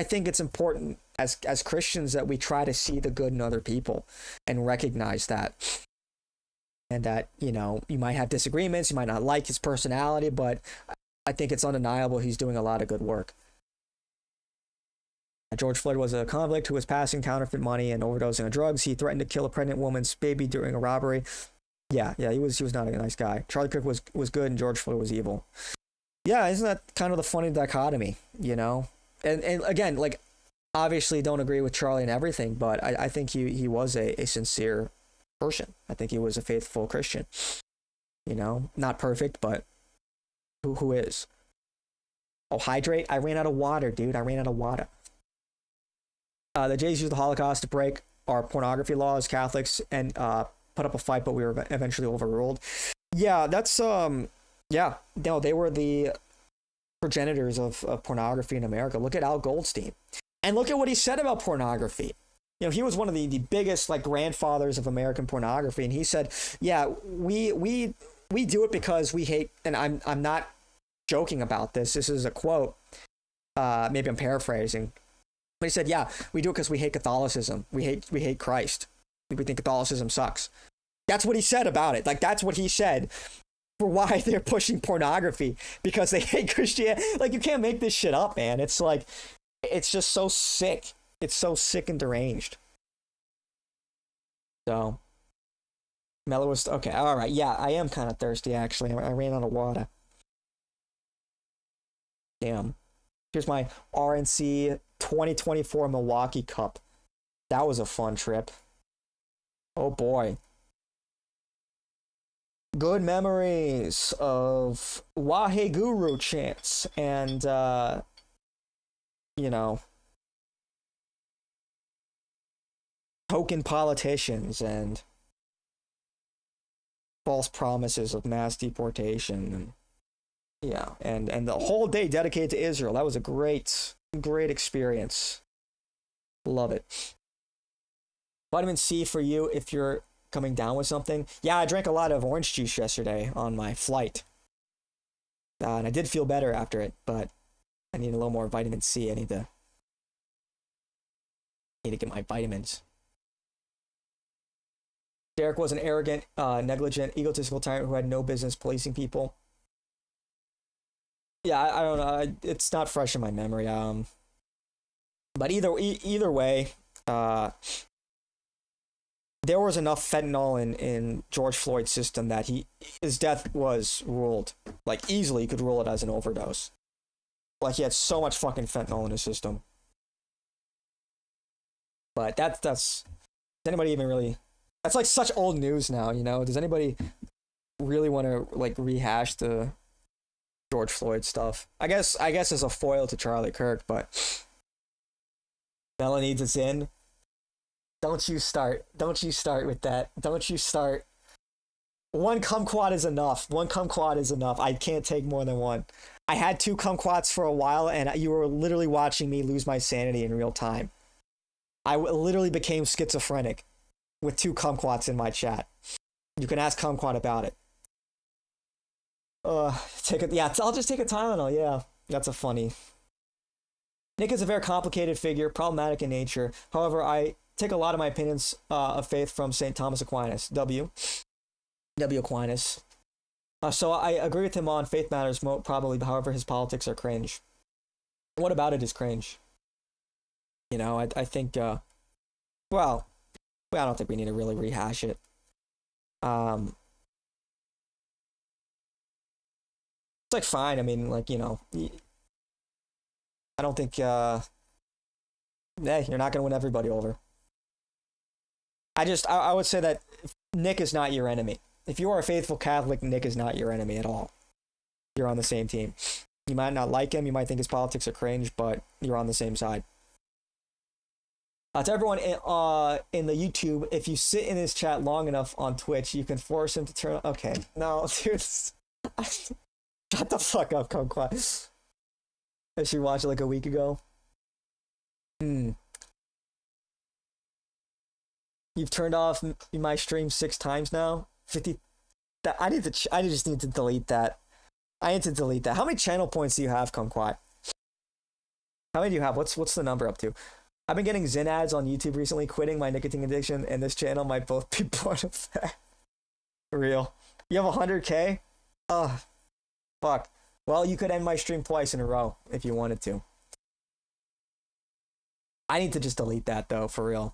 [SPEAKER 1] think it's important as Christians that we try to see the good in other people and recognize that. And that, you know, you might have disagreements, you might not like his personality, but I think it's undeniable he's doing a lot of good work. George Floyd was a convict who was passing counterfeit money and overdosing on drugs. He threatened to kill a pregnant woman's baby during a robbery. Yeah, he was not a nice guy. Charlie Kirk was good and George Floyd was evil. Yeah, isn't that kind of the funny dichotomy, you know? And again, like, obviously don't agree with Charlie and everything, but I think he was a sincere person. I think he was a faithful Christian. You know, not perfect, but who is? Oh, hydrate? I ran out of water, dude. I ran out of water. The Jays used the Holocaust to break our pornography laws, Catholics, and put up a fight, but we were eventually overruled. Yeah, that's, yeah. No, they were the progenitors of pornography in America. Look at Al Goldstein. And look at what he said about pornography. You know, he was one of the biggest, like, grandfathers of American pornography. And he said, yeah, we do it because we hate, and I'm not joking about this. This is a quote. Maybe I'm paraphrasing. But he said, yeah, we do it because we hate Catholicism. We hate Christ. We think Catholicism sucks. That's what he said about it. Like, that's what he said for why they're pushing pornography, because they hate Christianity. Like, you can't make this shit up, man. It's like, it's just so sick. It's so sick and deranged. So, Mellow was okay. All right, yeah, I am kind of thirsty actually. I ran out of water. Damn. Here's my RNC 2024 Milwaukee Cup. That was a fun trip. Oh boy. Good memories of Wahe Guru chants and, you know, token politicians and false promises of mass deportation. And yeah, and the whole day dedicated to Israel. That was a great experience. Love it. Vitamin C for you if you're coming down with something. Yeah, I drank a lot of orange juice yesterday on my flight. And I did feel better after it, but I need a little more vitamin C. I need to get my vitamins. Derek was an arrogant, negligent, egotistical tyrant who had no business policing people. Yeah, I don't know. It's not fresh in my memory. But either way, there was enough fentanyl in George Floyd's system that his death was ruled. Like, easily you could rule it as an overdose. Like, he had so much fucking fentanyl in his system. But that's does anybody even really... That's like such old news now, you know? Does anybody really want to like rehash the George Floyd stuff? I guess as a foil to Charlie Kirk, but Bella needs us in. Don't you start with that. Don't you start. One kumquat is enough. I can't take more than one. I had 2 kumquats for a while, and you were literally watching me lose my sanity in real time. I literally became schizophrenic with 2 kumquats in my chat. You can ask Kumquat about it. I'll just take a Tylenol, yeah. That's a funny. Nick is a very complicated figure, problematic in nature. However, I take a lot of my opinions of faith from St. Thomas Aquinas. W. Aquinas. So I agree with him on faith matters, probably, however, his politics are cringe. What about it is cringe? You know, I think, well, I don't think we need to really rehash it. It's like fine. I mean, like, you know, I don't think, you're not going to win everybody over. I would say that Nick is not your enemy. If you are a faithful Catholic, Nick is not your enemy at all. You're on the same team. You might not like him, you might think his politics are cringe, but you're on the same side. To everyone in the YouTube, if you sit in his chat long enough on Twitch, you can force him to turn... Okay, no, dude. Shut the fuck up, Kumquat. I should watch it like a week ago. You've turned off my stream 6 times now. 50. I just need to delete that. I need to delete that. How many channel points do you have, Kumquat? How many do you have? What's the number up to? I've been getting Zin ads on YouTube recently. Quitting my nicotine addiction and this channel might both be part of that. For real. You have 100K? Ugh. Fuck. Well, you could end my stream twice in a row if you wanted to. I need to just delete that, though, for real.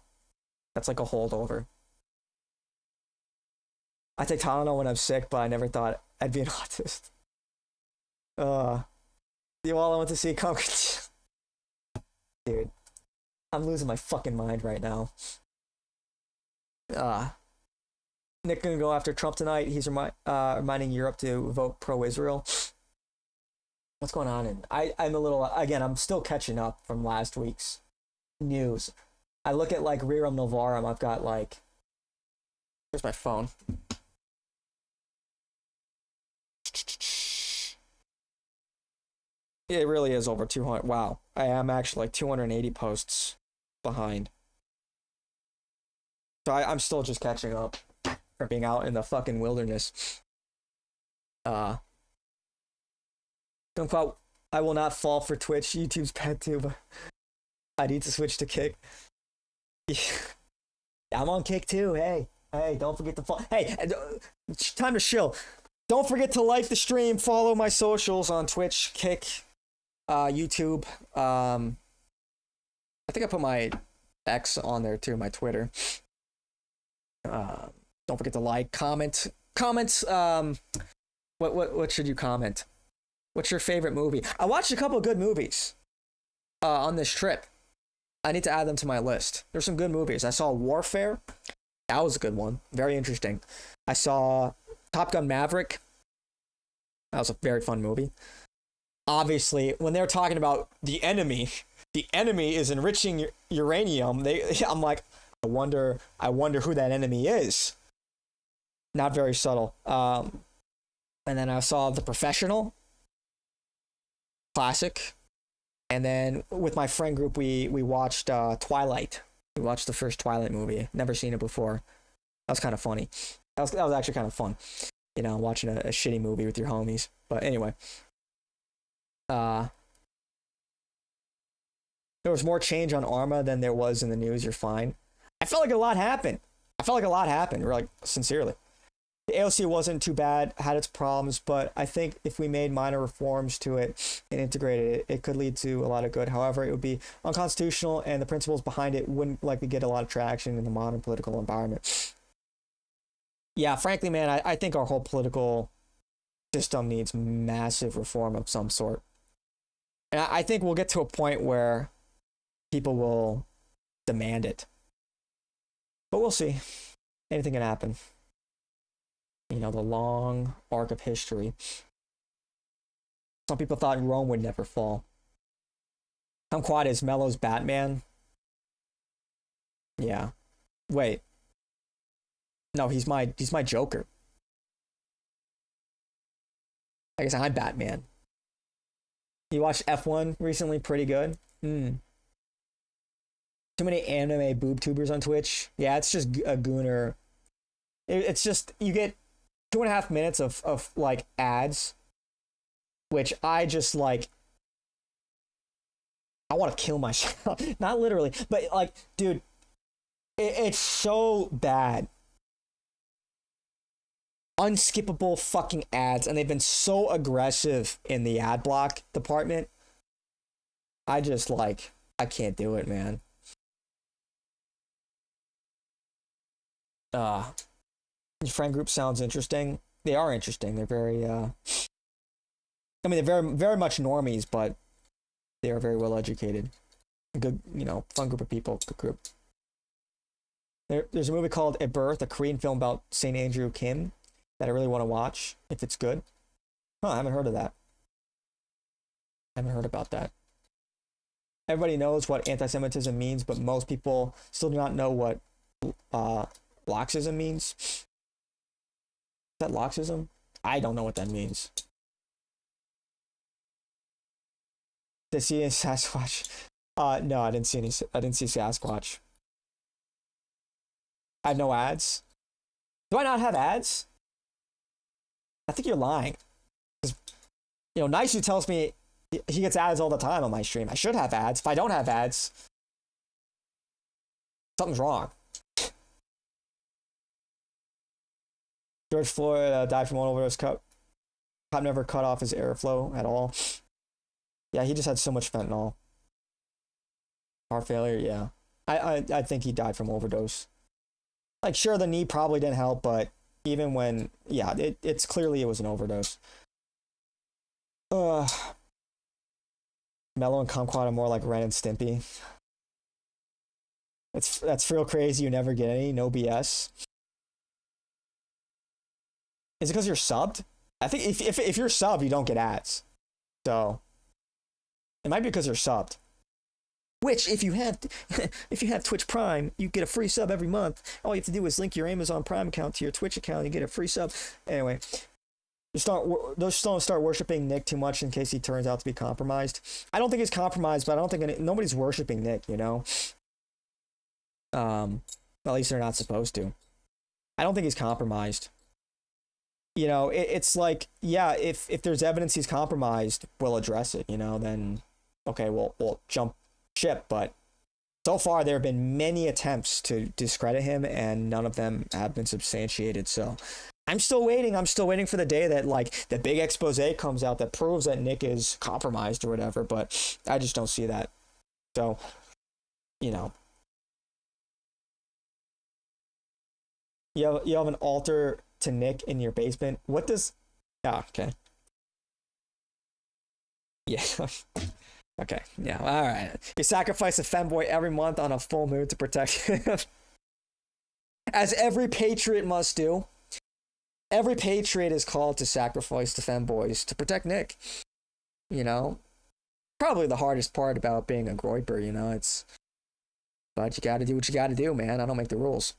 [SPEAKER 1] That's like a holdover. I take Tylenol when I'm sick, but I never thought I'd be an autist. You all I want to see come... Dude. I'm losing my fucking mind right now. Nick gonna go after Trump tonight. He's reminding Europe to vote pro-Israel. What's going on? I'm a little... Again, I'm still catching up from last week's news. I look at, like, Rerum Novarum. I've got, like... Where's my phone? It really is over 200. Wow. I am actually, like, 280 posts behind. So I'm still just catching up for being out in the fucking wilderness. Quote, I will not fall for Twitch. YouTube's bad too, but I need to switch to Kick. Yeah, I'm on Kick too. Hey, don't forget to follow. Hey, time to chill. Don't forget to like the stream, follow my socials on Twitch, Kick, YouTube. I think I put my X on there too, my Twitter. Don't Don't forget to like, comment. What should you comment? What's your favorite movie? I watched a couple of good movies on this trip. I need to add them to my list. There's some good movies. I saw Warfare. That was a good one. Very interesting. I saw Top Gun Maverick. That was a very fun movie. Obviously, when they're talking about the enemy is enriching uranium. I'm like, I wonder who that enemy is. Not very subtle. And then I saw The Professional. Classic. And then with my friend group, we watched Twilight. We watched the first Twilight movie. Never seen it before. That was kind of funny. That was actually kind of fun. You know, watching a shitty movie with your homies. But anyway. There was more change on Arma than there was in the news. You're fine. I felt like a lot happened. Like, sincerely. The AOC wasn't too bad, had its problems, but I think if we made minor reforms to it and integrated it, it could lead to a lot of good. However, it would be unconstitutional, and the principles behind it wouldn't likely get a lot of traction in the modern political environment. Yeah, frankly, man, I think our whole political system needs massive reform of some sort. And I think we'll get to a point where people will demand it. But we'll see. Anything can happen. You know, the long arc of history. Some people thought Rome would never fall. Kumquat is Mello's Batman. Yeah. Wait. No, he's my Joker. I guess I'm Batman. You watched F1 recently? Pretty good. Too many anime boob tubers on Twitch. Yeah, it's just a gooner. It's just, you get 2.5 minutes of like ads, which I just like, I want to kill myself. Not literally, but like, dude, it's so bad. Unskippable fucking ads, and they've been so aggressive in the ad block department. I just like, I can't do it, man. Your friend group sounds interesting. They are interesting. They're very I mean, they're very, very much normies, but they are very well educated. Good, you know, fun group of people. Good group. There's a movie called A Birth, a Korean film about St. Andrew Kim that I really want to watch if it's good. I haven't heard of that. I haven't heard about that. Everybody knows what anti-Semitism means, but most people still do not know what Loxism means. Is that Loxism? I don't know what that means. Did you see a Sasquatch? No, I didn't see Sasquatch. I have no ads. Do I not have ads? I think you're lying. You know, Nice tells me he gets ads all the time on my stream. I should have ads. If I don't have ads, something's wrong. George Floyd died from one overdose. Cop never cut off his airflow at all. Yeah, he just had so much fentanyl. Heart failure, yeah. I think he died from overdose. Like, sure, the knee probably didn't help, but even when, yeah, it's clearly it was an overdose. Mello and Kumquat are more like Ren and Stimpy. That's real crazy. You never get any. No BS. Is it because you're subbed? I think if you're subbed, you don't get ads. So it might be because you're subbed. Which, if you have Twitch Prime, you get a free sub every month. All you have to do is link your Amazon Prime account to your Twitch account, and you get a free sub. Anyway, just don't start worshiping Nick too much in case he turns out to be compromised. I don't think he's compromised, but I don't think nobody's worshiping Nick. You know, at least they're not supposed to. I don't think he's compromised. You know, it's like, yeah, if there's evidence he's compromised, we'll address it. You know, then okay, we'll jump ship, but so far there have been many attempts to discredit him, and none of them have been substantiated. So I'm still waiting for the day that like the big expose comes out that proves that Nick is compromised or whatever, but I just don't see that. So, you know, You have an altar to Nick in your basement. What does? Oh, okay. Yeah. Okay. Yeah. All right. You sacrifice a femboy every month on a full moon to protect him, as every patriot must do. Every patriot is called to sacrifice the femboys to protect Nick. You know, probably the hardest part about being a groiper. You know, but you got to do what you got to do, man. I don't make the rules.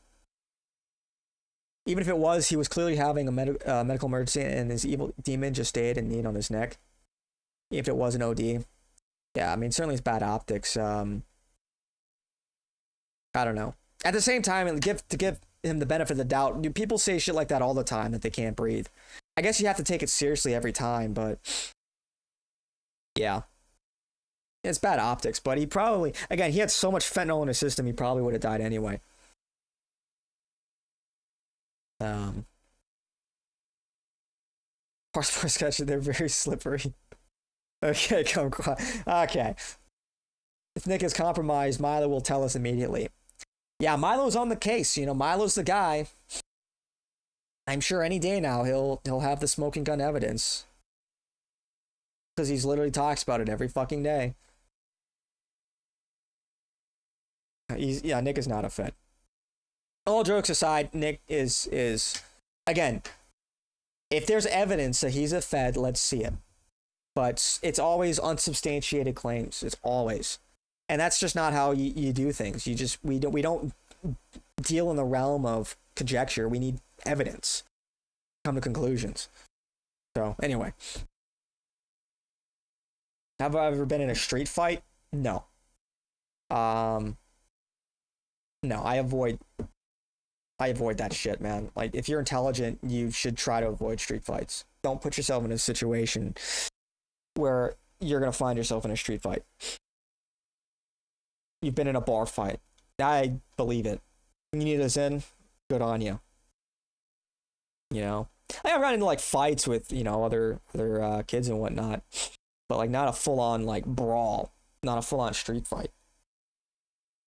[SPEAKER 1] Even if it was, he was clearly having a medical emergency and his evil demon just stayed and kneed on his neck. Even if it was an OD. Yeah, I mean, certainly it's bad optics. I don't know. At the same time, to give him the benefit of the doubt, people say shit like that all the time, that they can't breathe. I guess you have to take it seriously every time, but yeah. It's bad optics, but he probably, again, he had so much fentanyl in his system, he probably would have died anyway. Horsepower sketch, they're very slippery. Okay, okay. If Nick is compromised, Milo will tell us immediately. Yeah, Milo's on the case. You know, Milo's the guy. I'm sure any day now he'll have the smoking gun evidence, because he's literally talks about it every fucking day. Nick is not a Fed. All jokes aside, Nick is again, if there's evidence that he's a Fed, let's see it. But it's always unsubstantiated claims. It's always. And that's just not how you do things. We don't deal in the realm of conjecture. We need evidence. Come to conclusions. So anyway. Have I ever been in a street fight? No. No, I avoid that shit, man. Like, if you're intelligent, you should try to avoid street fights. Don't put yourself in a situation where you're gonna find yourself in a street fight. You've been in a bar fight. I believe it. You need us in, good on you. You know, I've run into like fights with, you know, other kids and whatnot, but like not a full on like brawl, not a full on street fight.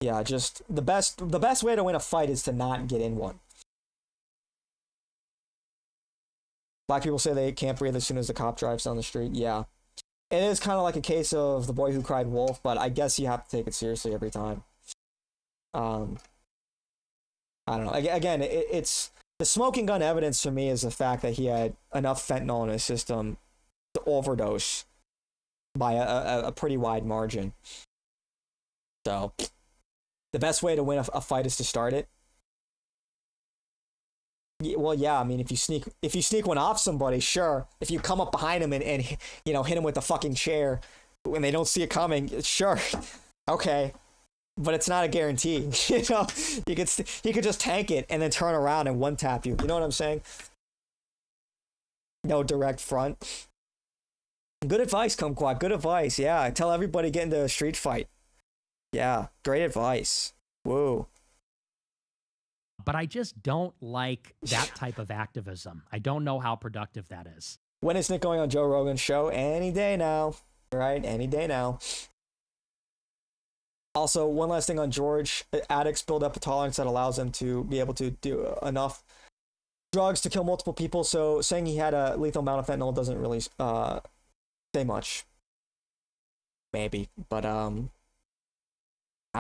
[SPEAKER 1] Yeah, just the best way to win a fight is to not get in one. Black people say they can't breathe as soon as the cop drives down the street. Yeah. It is kind of like a case of the boy who cried wolf, but I guess you have to take it seriously every time. I don't know. Again, it's the smoking gun evidence for me is the fact that he had enough fentanyl in his system to overdose by a pretty wide margin. So the best way to win a fight is to start it. Well, yeah, I mean, if you sneak one off somebody, sure. If you come up behind him and you know, hit him with a fucking chair when they don't see it coming, sure. Okay. But it's not a guarantee. You know, he could just tank it and then turn around and one tap you. You know what I'm saying? No direct front. Good advice, Kumquat. Good advice. Yeah, tell everybody get into a street fight. Yeah, great advice. Whoa.
[SPEAKER 3] But I just don't like that type of activism. I don't know how productive that is.
[SPEAKER 1] When is Nick going on Joe Rogan's show? Any day now. Right? Any day now. Also, one last thing on George. Addicts build up a tolerance that allows them to be able to do enough drugs to kill multiple people. So saying he had a lethal amount of fentanyl doesn't really say much. Maybe. But, I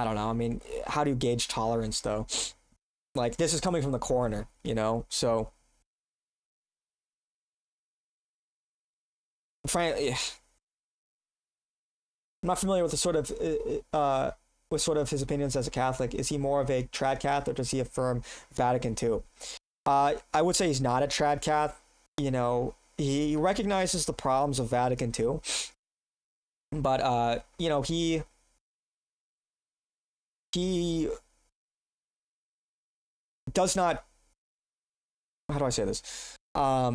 [SPEAKER 1] don't know. I mean, how do you gauge tolerance, though? Like, this is coming from the coroner, you know? So, frankly, I'm not familiar with the sort of his opinions as a Catholic. Is he more of a trad Cath, or does he affirm Vatican II? I would say he's not a trad Cath. You know, he recognizes the problems of Vatican II, but you know, he does not, how do I say this? I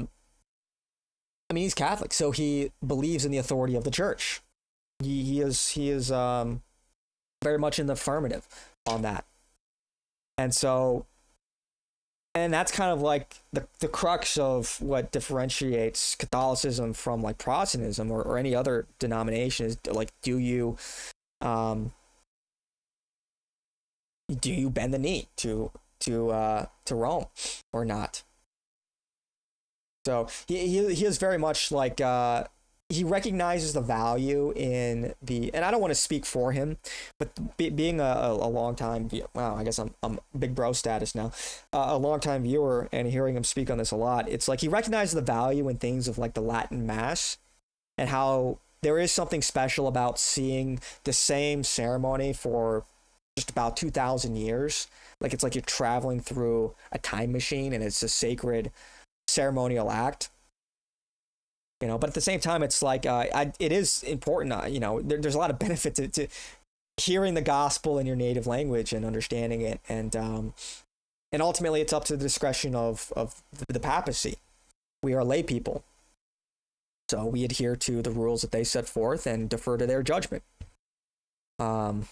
[SPEAKER 1] mean, he's Catholic, so he believes in the authority of the church. He is very much in the affirmative on that. And so, and that's kind of like the crux of what differentiates Catholicism from like Protestantism or any other denomination is like, do you bend the knee to to Rome or not. So he is very much like he recognizes the value in the, and I don't want to speak for him, but being a long time, wow, I guess I'm big bro status now, a long time viewer and hearing him speak on this a lot, it's like he recognizes the value in things of like the Latin Mass and how there is something special about seeing the same ceremony for just about 2,000 years. Like it's like you're traveling through a time machine and it's a sacred ceremonial act. You know, but at the same time, it's like it is important. You know, there's a lot of benefit to hearing the gospel in your native language and understanding it, and ultimately, it's up to the discretion of the papacy. We are lay people, so we adhere to the rules that they set forth and defer to their judgment. You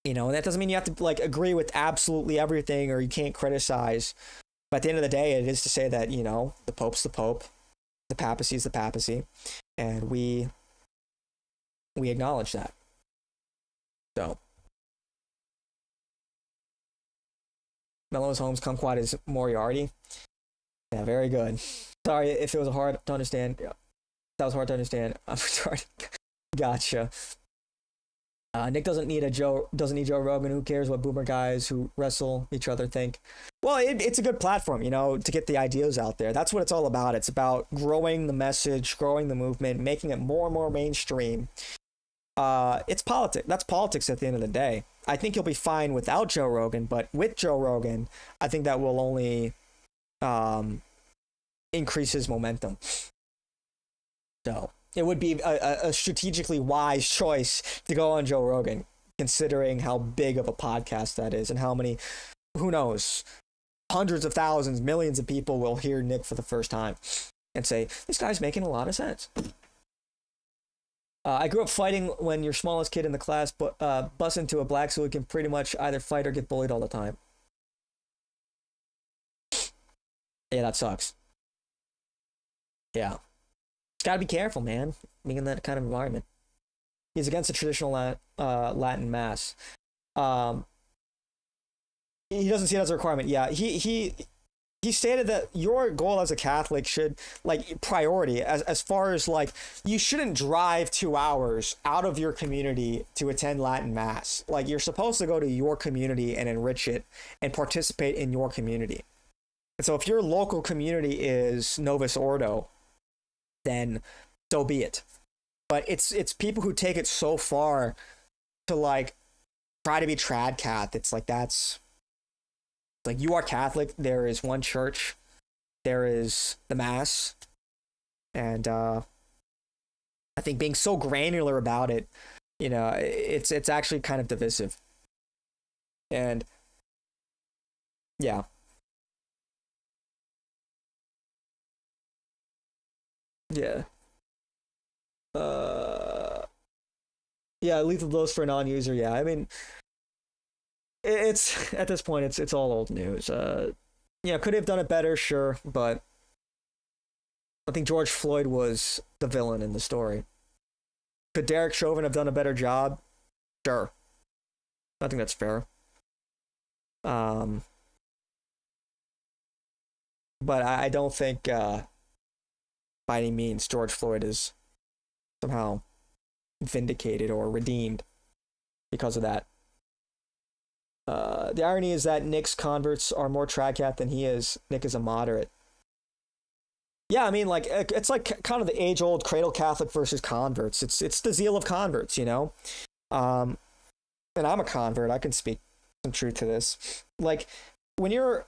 [SPEAKER 1] know, and that doesn't mean you have to like agree with absolutely everything or you can't criticize. But at the end of the day, it is to say that, you know, the Pope's the Pope. The papacy is the papacy, and we acknowledge that. So, Mello's Holmes kumquat is Moriarty. Yeah, very good. Sorry if it was hard to understand. That was hard to understand. I'm sorry. Gotcha. Nick doesn't need Joe Rogan. Who cares what boomer guys who wrestle each other think? Well, it's a good platform, you know, to get the ideas out there. That's what it's all about. It's about growing the message, growing the movement, making it more and more mainstream. It's politics. That's politics at the end of the day. I think you'll be fine without Joe Rogan, but with Joe Rogan, I think that will only increase his momentum. So it would be a strategically wise choice to go on Joe Rogan, considering how big of a podcast that is and how many, who knows, hundreds of thousands, millions of people will hear Nick for the first time and say, this guy's making a lot of sense. I grew up fighting when your smallest kid in the class busts into a black so he can pretty much either fight or get bullied all the time. Yeah, that sucks. Yeah. Gotta be careful, man, being in that kind of environment. He's against the traditional Latin Mass. He doesn't see it as a requirement. Yeah, he stated that your goal as a Catholic should, like, priority as far as, like, you shouldn't drive 2 hours out of your community to attend Latin Mass. Like, you're supposed to go to your community and enrich it and participate in your community. And so if your local community is Novus Ordo, then so be it. But it's people who take it so far to like try to be trad Cath. It's like, that's like, you are Catholic. There is one church. There is the Mass. And I think being so granular about it, you know, it's actually kind of divisive. And yeah. Yeah. Yeah, lethal dose for a non-user. Yeah, I mean, it's at this point, it's all old news. Yeah, could have done it better, sure, but I think George Floyd was the villain in the story. Could Derek Chauvin have done a better job? Sure. I think that's fair. But I don't think by any means George Floyd is somehow vindicated or redeemed because of that. The irony is that Nick's converts are more trad-cat than he is. Nick is a moderate. Yeah, I mean, like, it's like kind of the age-old cradle Catholic versus converts. It's the zeal of converts, you know? And I'm a convert. I can speak some truth to this. Like, when you're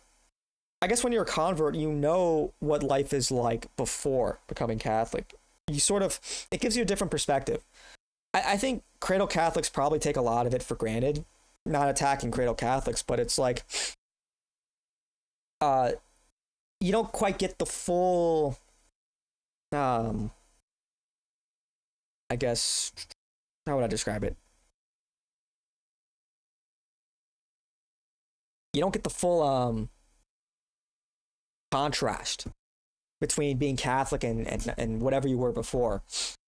[SPEAKER 1] a convert, you know what life is like before becoming Catholic. You sort of, it gives you a different perspective. I think cradle Catholics probably take a lot of it for granted. Not attacking cradle Catholics, but it's like, you don't quite get the full, I guess, how would I describe it? You don't get the full, contrast between being Catholic and whatever you were before.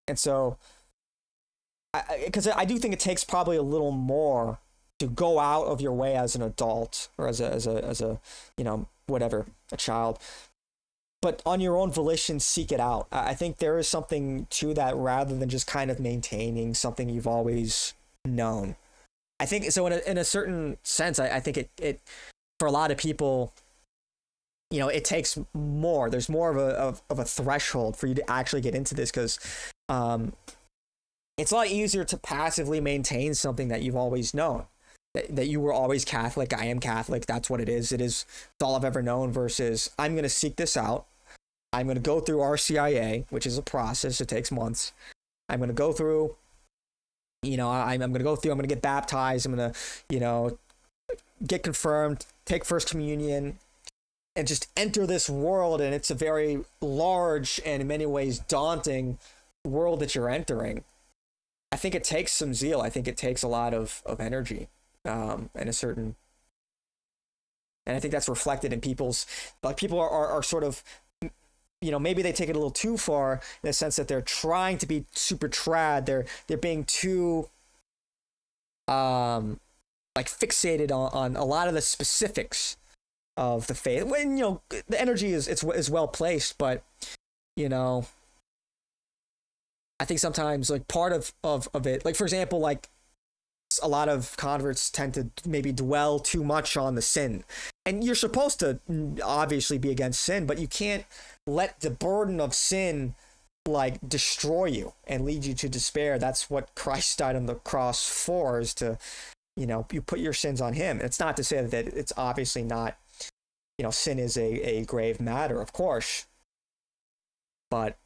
[SPEAKER 1] And so, because I do think it takes probably a little more go out of your way as an adult or as a whatever, a child, but on your own volition, seek it out. I think there is something to that rather than just kind of maintaining something you've always known. I think so in a certain sense, I think it for a lot of people, it takes more. There's more of a threshold for you to actually get into this, because it's a lot easier to passively maintain something that you've always known. That you were always Catholic. I am Catholic. That's what it is. It's all I've ever known, versus I'm going to seek this out. I'm going to go through RCIA, which is a process. It takes months. I'm going to go through, I'm going to get baptized. I'm going to, get confirmed, take First Communion, and just enter this world. And it's a very large and in many ways daunting world that you're entering. I think it takes some zeal. I think it takes a lot of energy. And I think that's reflected in people's, people are sort of, maybe they take it a little too far in the sense that they're trying to be super trad. They're being too, fixated on a lot of the specifics of the faith. When, the energy is well placed, but, I think sometimes part of it, for example, a lot of converts tend to maybe dwell too much on the sin, and you're supposed to obviously be against sin, but you can't let the burden of sin destroy you and lead you to despair. That's what Christ died on the cross for, is to, you put your sins on him. It's not to say that it's obviously not, sin is a grave matter, of course, but,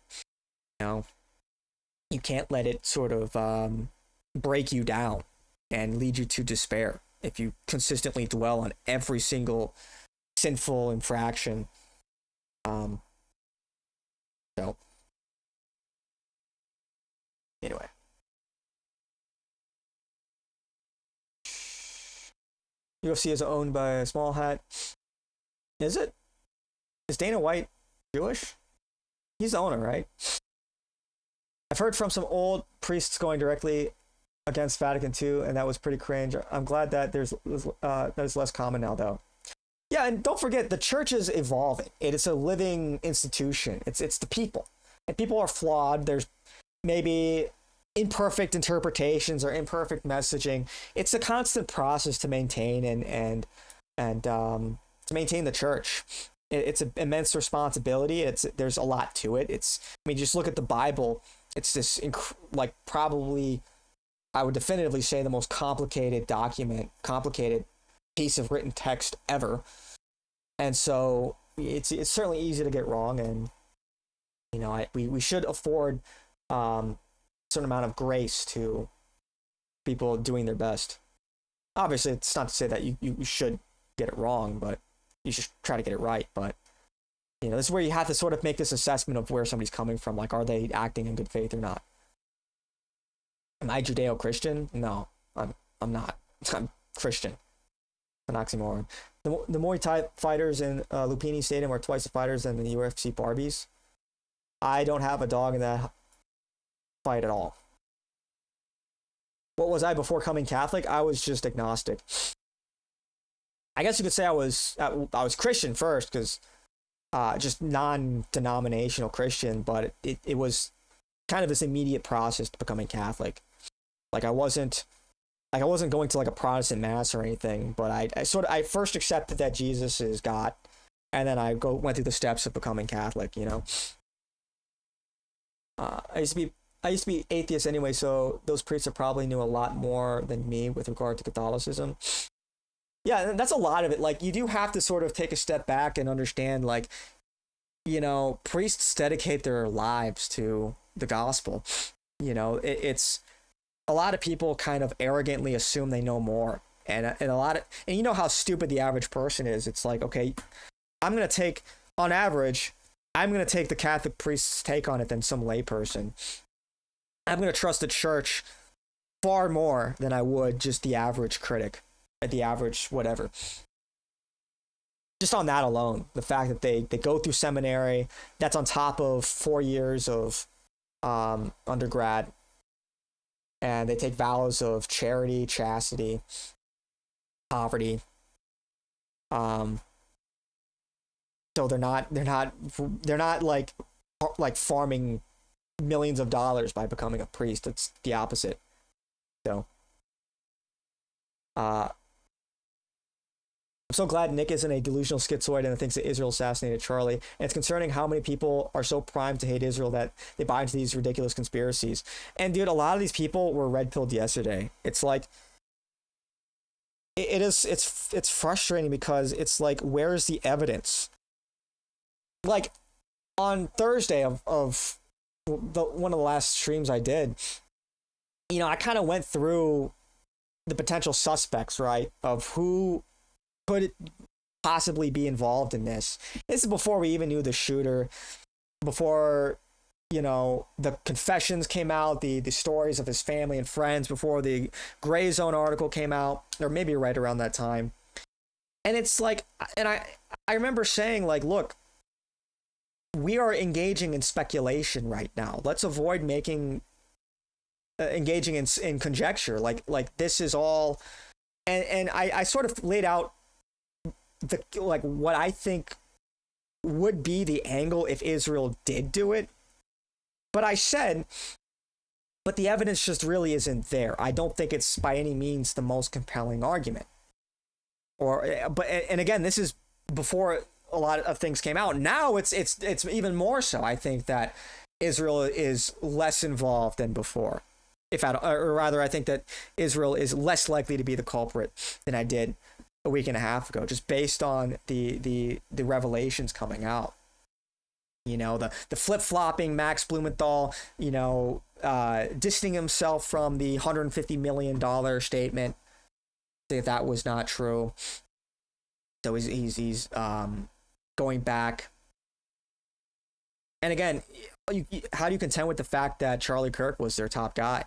[SPEAKER 1] you can't let it sort of break you down and lead you to despair if you consistently dwell on every single sinful infraction. So anyway, UFC is owned by a small hat. Is it? Is Dana White Jewish? He's the owner, right? I've heard from some old priests going directly against Vatican II, and that was pretty cringe. I'm glad that there's less common now, though. Yeah, and don't forget, the church is evolving. It is a living institution. It's the people, and people are flawed. There's maybe imperfect interpretations or imperfect messaging. It's a constant process to maintain and to maintain the church. It's an immense responsibility. There's a lot to it. Just look at the Bible. It's this probably, I would definitively say, the most complicated piece of written text ever. And so it's certainly easy to get wrong, and we should afford a certain amount of grace to people doing their best. Obviously, it's not to say that you should get it wrong, but you should try to get it right. But this is where you have to sort of make this assessment of where somebody's coming from. Are they acting in good faith or not? Am I Judeo-Christian? No, I'm not. I'm Christian. An oxymoron. The Muay Thai fighters in Lupini Stadium are twice the fighters than the UFC Barbies. I don't have a dog in that fight at all. What was I before coming Catholic? I was just agnostic. I guess you could say I was Christian first, because just non-denominational Christian, but it was kind of this immediate process to becoming Catholic. I wasn't going to a Protestant mass or anything, but I first accepted that Jesus is God, and then I went through the steps of becoming Catholic. I used to be atheist anyway, so those priests probably knew a lot more than me with regard to Catholicism. Yeah, that's a lot of it. You do have to sort of take a step back and understand, priests dedicate their lives to the gospel. It's a lot of people kind of arrogantly assume they know more, and you know how stupid the average person is. It's okay, I'm going to take the Catholic priest's take on it than some layperson. I'm going to trust the church far more than I would just the average critic, the average whatever. Just on that alone, the fact that they go through seminary, that's on top of 4 years of undergrad, and they take vows of charity, chastity, poverty. So they're not like farming millions of dollars by becoming a priest. It's the opposite. So I'm so glad Nick isn't a delusional schizoid and thinks that Israel assassinated Charlie. And it's concerning how many people are so primed to hate Israel that they buy into these ridiculous conspiracies. And dude, a lot of these people were red pilled yesterday. It's like it's frustrating because it's like, where's the evidence? Like on Thursday of one of the last streams I did, you know, I kind of went through the potential suspects, right, of who could possibly be involved in this. This is before we even knew the shooter, before, you know, the confessions came out, the stories of his family and friends, before the Gray Zone article came out, or maybe right around that time. And it's like, and I remember saying, like, look, we are engaging in speculation right now. Let's avoid engaging in conjecture. Like this is all, and I sort of laid out what I think would be the angle if Israel did do it. But I said, but the evidence just really isn't there. I don't think it's by any means the most compelling argument. And again, this is before a lot of things came out. Now it's even more so. I think that Israel is less involved than before. Or rather, I think that Israel is less likely to be the culprit than I did a week and a half ago, just based on the revelations coming out. You know, the flip-flopping Max Blumenthal, you know, distancing himself from the $150 million statement, if that was not true. So he's going back. And again, how do you contend with the fact that Charlie Kirk was their top guy?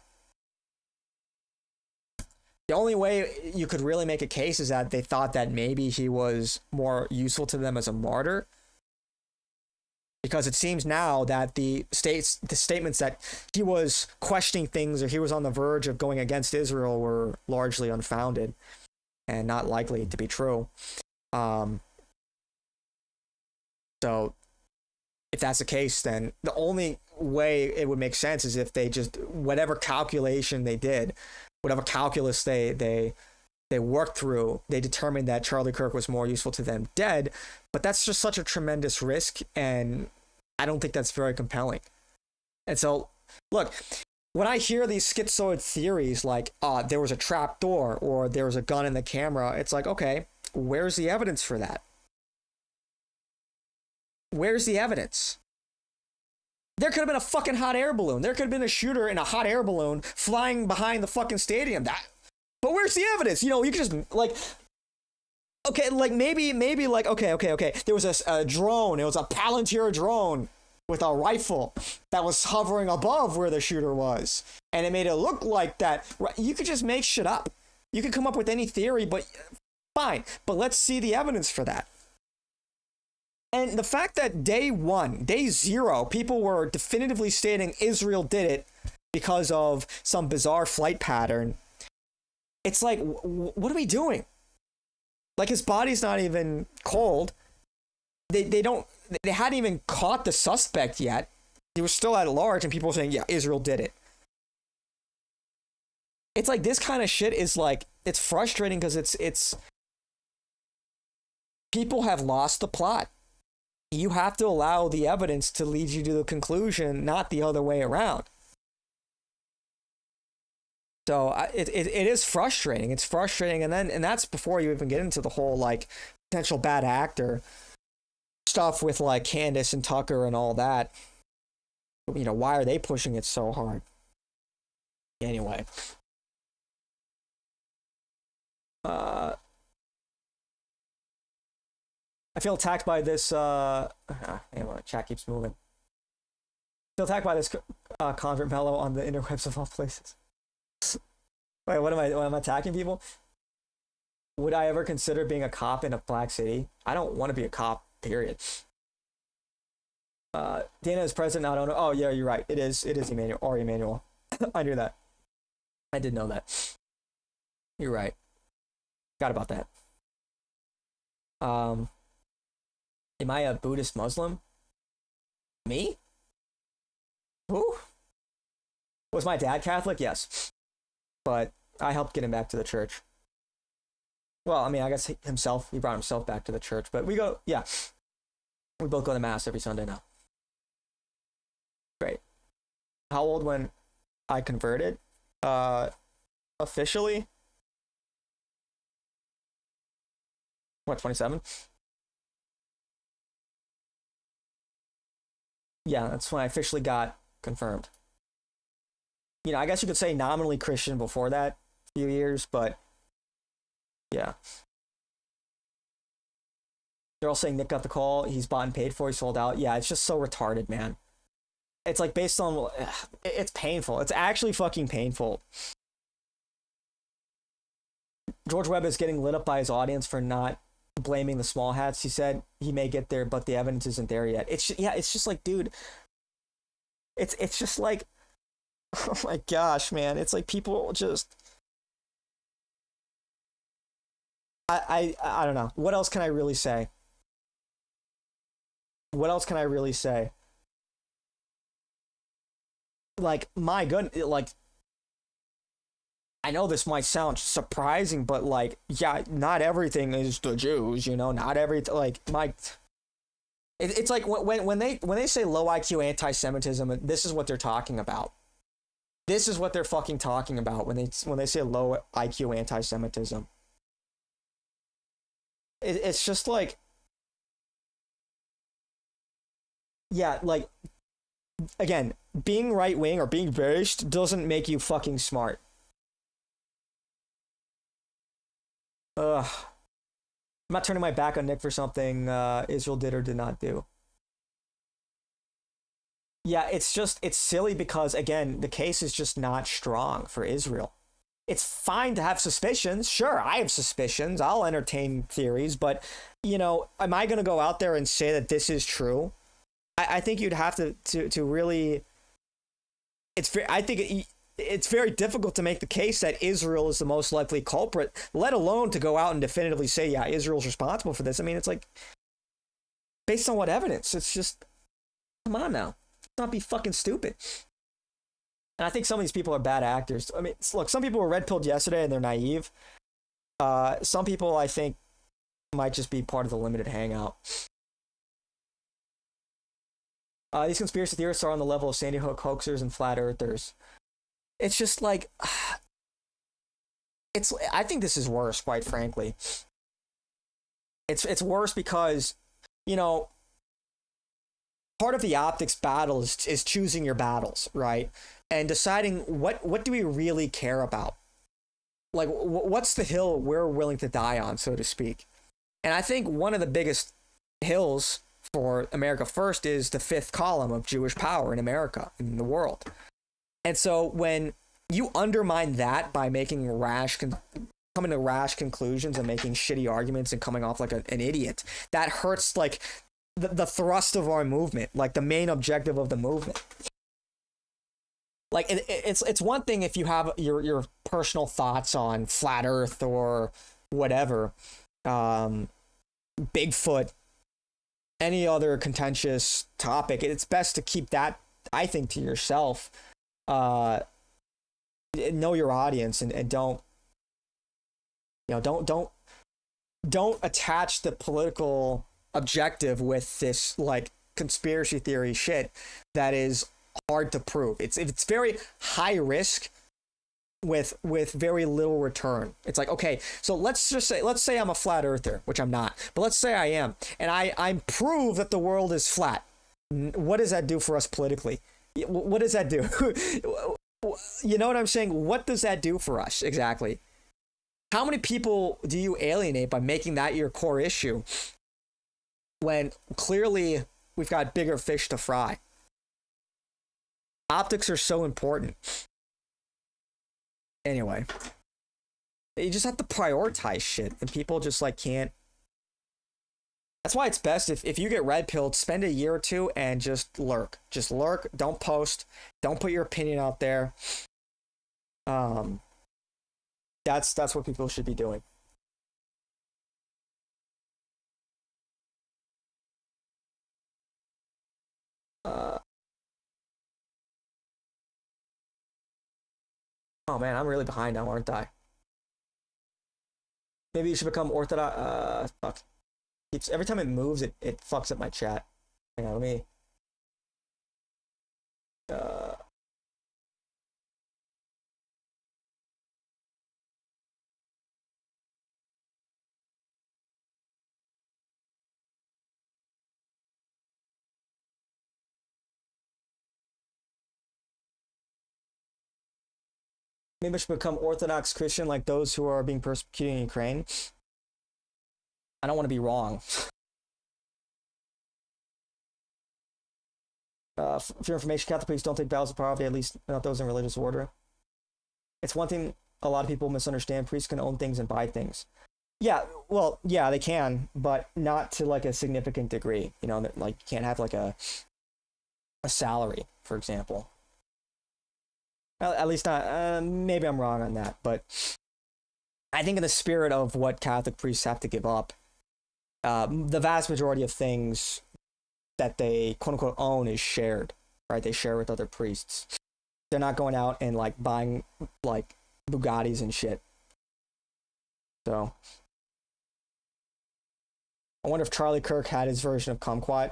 [SPEAKER 1] The only way you could really make a case is that they thought that maybe he was more useful to them as a martyr. Because it seems now that the statements that he was questioning things or he was on the verge of going against Israel were largely unfounded and not likely to be true. So if that's the case, then the only way it would make sense is if they just, whatever calculation they did, whatever calculus they worked through, they determined that Charlie Kirk was more useful to them dead. But that's just such a tremendous risk, and I don't think that's very compelling. And so, look, when I hear these schizoid theories like, there was a trap door or there was a gun in the camera, it's like, okay, where's the evidence for that? Where's the evidence? There could have been a fucking hot air balloon. There could have been a shooter in a hot air balloon flying behind the fucking stadium. But where's the evidence? You know, you could just, like, okay, like maybe like, okay. There was a drone. It was a Palantir drone with a rifle that was hovering above where the shooter was. And it made it look like that. You could just make shit up. You could come up with any theory, but fine. But let's see the evidence for that. And the fact that day zero, people were definitively stating Israel did it because of some bizarre flight pattern. It's like, what are we doing? Like, his body's not even cold. They hadn't even caught the suspect yet. He was still at large, and people were saying, yeah, Israel did it. It's like, this kind of shit is like, it's frustrating because it's people have lost the plot. You have to allow the evidence to lead you to the conclusion, not the other way around. So it is frustrating. It's frustrating, and that's before you even get into the whole like potential bad actor stuff with like Candace and Tucker and all that. You know, why are they pushing it so hard? Anyway, I feel attacked by this. Hang on, chat keeps moving. I feel attacked by this convert mellow on the interwebs of all places. Wait, what am I attacking people? Would I ever consider being a cop in a black city? I don't want to be a cop, period. Dana is president, not owner. Oh yeah, you're right. It is Emmanuel or Emmanuel. I knew that. I did know that. You're right. Forgot about that. Am I a Buddhist Muslim? Me? Who? Was my dad Catholic? Yes. But I helped get him back to the church. Well, I mean, I guess himself, he brought himself back to the church. But we go, yeah. We both go to Mass every Sunday now. Great. How old when I converted? Officially? What, 27? Yeah, that's when I officially got confirmed. You know, I guess you could say nominally Christian before that few years, but yeah. They're all saying Nick got the call. He's bought and paid for. He sold out. Yeah, it's just so retarded, man. It's like based on... It's painful. It's actually fucking painful. George Webb is getting lit up by his audience for not blaming the small hats. He said he may get there, but the evidence isn't there yet. It's just like, dude... It's just like... Oh my gosh, man. It's like people just... I don't know. What else can I really say? What else can I really say? Like, my goodness, like, I know this might sound surprising, but like, yeah, not everything is the Jews, you know, not everything, like, it's like when they say low IQ anti-Semitism, this is what they're talking about. This is what they're fucking talking about when they say low IQ anti-Semitism. It's just like, yeah, like, again, being right wing or being based doesn't make you fucking smart. Ugh. I'm not turning my back on Nick for something Israel did or did not do. Yeah, it's silly because, again, the case is just not strong for Israel. It's fine to have suspicions. Sure, I have suspicions. I'll entertain theories, but, you know, am I going to go out there and say that this is true? I think you'd have to really... I think it's very difficult to make the case that Israel is the most likely culprit, let alone to go out and definitively say, yeah, Israel's responsible for this. I mean, it's like, based on what evidence? It's just, come on now. Let's not be fucking stupid. And I think some of these people are bad actors. I mean, look, some people were red-pilled yesterday and they're naive. Some people, I think, might just be part of the limited hangout. These conspiracy theorists are on the level of Sandy Hook hoaxers and flat earthers. It's just like, I think this is worse, quite frankly. It's worse because, you know, part of the optics battle is choosing your battles, right? And deciding what do we really care about? Like, what's the hill we're willing to die on, so to speak? And I think one of the biggest hills for America First is the fifth column of Jewish power in America, in the world. And so when you undermine that by making coming to rash conclusions and making shitty arguments and coming off like an idiot, that hurts like the thrust of our movement, like the main objective of the movement. Like it's one thing if you have your personal thoughts on flat Earth or whatever, Bigfoot, any other contentious topic. It's best to keep that, I think, to yourself. Know your audience and don't, you know, don't attach the political objective with this like conspiracy theory shit that is hard to prove. It's very high risk with very little return. It's like, okay, so let's say I'm a flat earther, which I'm not, but let's say I am, and I prove that the world is flat. What does that do for us politically? What does that do? You know what I'm saying? What does that do for us exactly? How many people do you alienate by making that your core issue when clearly we've got bigger fish to fry? Optics are so important. Anyway, you just have to prioritize shit, and people just like can't. That's why it's best if you get red pilled, spend a year or two and just lurk. Just lurk. Don't post. Don't put your opinion out there. That's what people should be doing. Oh man, I'm really behind now, aren't I? Maybe you should become Orthodox. Fuck. Every time it moves, it fucks up my chat. Hang on, let me. Maybe I should become Orthodox Christian like those who are being persecuted in Ukraine. I don't want to be wrong. For your information, Catholic priests don't take vows of poverty, at least not those in religious order. It's one thing a lot of people misunderstand. Priests can own things and buy things. Yeah, well, yeah, they can, but not to like a significant degree. You know, like you can't have like a salary, for example. At least not. Maybe I'm wrong on that, but I think in the spirit of what Catholic priests have to give up, the vast majority of things that they quote unquote own is shared, right? They share with other priests. They're not going out and like buying like Bugattis and shit. So I wonder if Charlie Kirk had his version of Kumquat.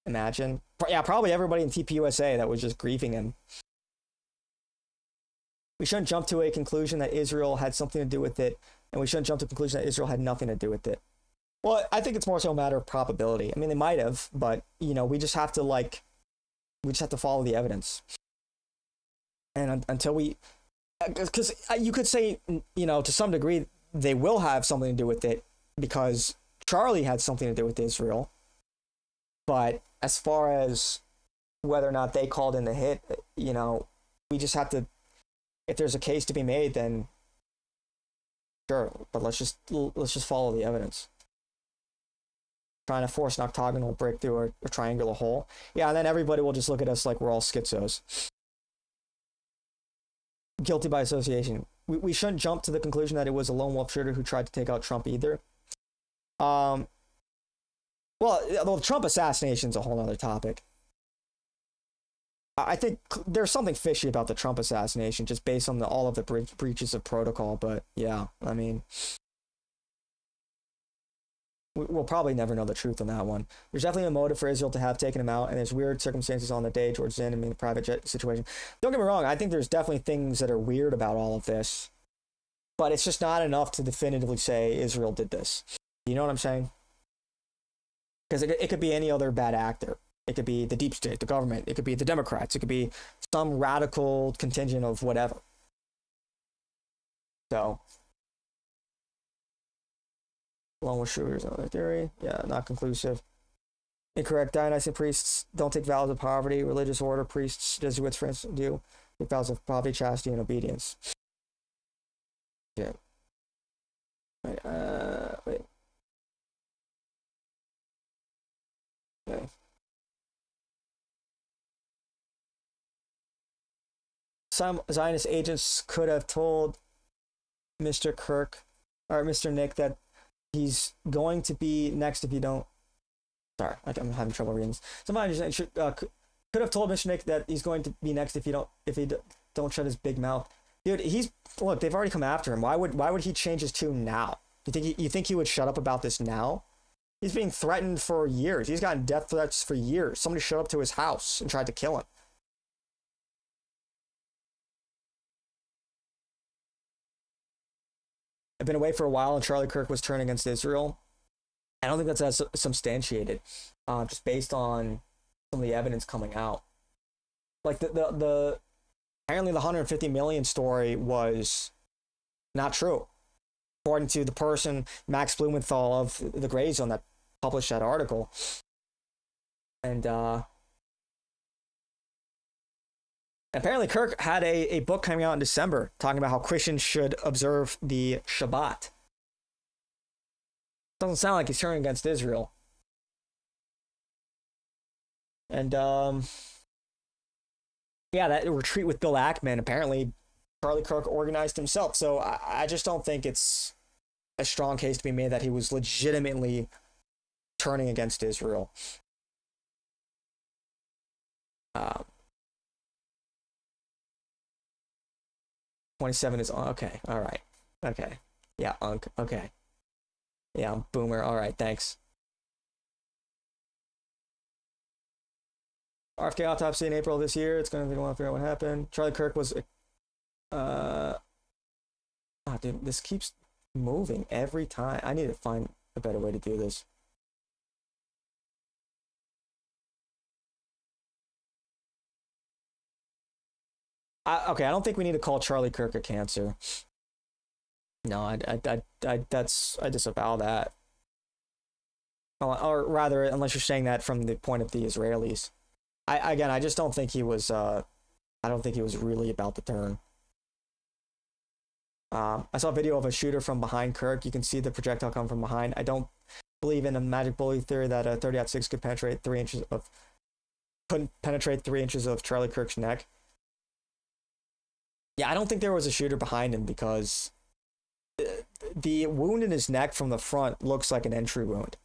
[SPEAKER 1] Imagine. Yeah, probably everybody in TPUSA that was just grieving him. We shouldn't jump to a conclusion that Israel had something to do with it, and we shouldn't jump to a conclusion that Israel had nothing to do with it. Well, I think it's more so a matter of probability. I mean, they might have, but, you know, we just have to follow the evidence. And until we, because you could say, you know, to some degree, they will have something to do with it because Charlie had something to do with Israel. But as far as whether or not they called in the hit, you know, we just have to, if there's a case to be made, then sure, but let's just follow the evidence. Trying to force an octagonal brick through a triangular hole. Yeah, and then everybody will just look at us like we're all schizos. Guilty by association. We shouldn't jump to the conclusion that it was a lone wolf shooter who tried to take out Trump either. Well, the Trump assassination is a whole other topic. I think there's something fishy about the Trump assassination just based on all of the breaches of protocol, but yeah, I mean, we'll probably never know the truth on that one. There's definitely a motive for Israel to have taken him out, and there's weird circumstances on the day George Zinn, I mean, the private jet situation. Don't get me wrong, I think there's definitely things that are weird about all of this, but it's just not enough to definitively say Israel did this. You know what I'm saying? Because it could be any other bad actor. It could be the deep state, the government. It could be the Democrats. It could be some radical contingent of whatever. So, along with shooters, another theory. Yeah, not conclusive. Incorrect. Dionysian priests don't take vows of poverty. Religious order priests, Jesuits, for instance, do take vows of poverty, chastity, and obedience. Yeah. Wait. Wait. Okay. Some Zionist agents could have told Mr. Kirk or Mr. Nick that he's going to be next if you don't. Sorry, I'm having trouble reading this. Somebody could have told Mr. Nick that he's going to be next if he don't shut his big mouth. Dude, look, they've already come after him. Why would he change his tune now? You think he would shut up about this now? He's being threatened for years. He's gotten death threats for years. Somebody showed up to his house and tried to kill him. I've been away for a while, and Charlie Kirk was turning against Israel. I don't think that's as substantiated, just based on some of the evidence coming out. Like the apparently the 150 million story was not true, according to the person Max Blumenthal of the Gray Zone that published that article. And apparently Kirk had a book coming out in December talking about how Christians should observe the Shabbat. Doesn't sound like he's turning against Israel. And yeah, that retreat with Bill Ackman, apparently Charlie Kirk organized himself. So I just don't think it's a strong case to be made that he was legitimately turning against Israel. Um, 27 is okay. All right. Okay. Yeah, Unk. Okay. Yeah, I'm Boomer. All right, thanks. RFK autopsy in April this year. It's going to take a while to figure out what happened. Charlie Kirk was... Oh, dude, this keeps moving every time. I need to find a better way to do this. Okay, I don't think we need to call Charlie Kirk a cancer. No, I disavow that. Or rather, unless you're saying that from the point of the Israelis. I just don't think he was, I don't think he was really about to turn. I saw a video of a shooter from behind Kirk. You can see the projectile come from behind. I don't believe in a magic bullet theory that a 30-06 could penetrate 3 inches of, couldn't penetrate 3 inches of Charlie Kirk's neck. Yeah, I don't think there was a shooter behind him because the wound in his neck from the front looks like an entry wound.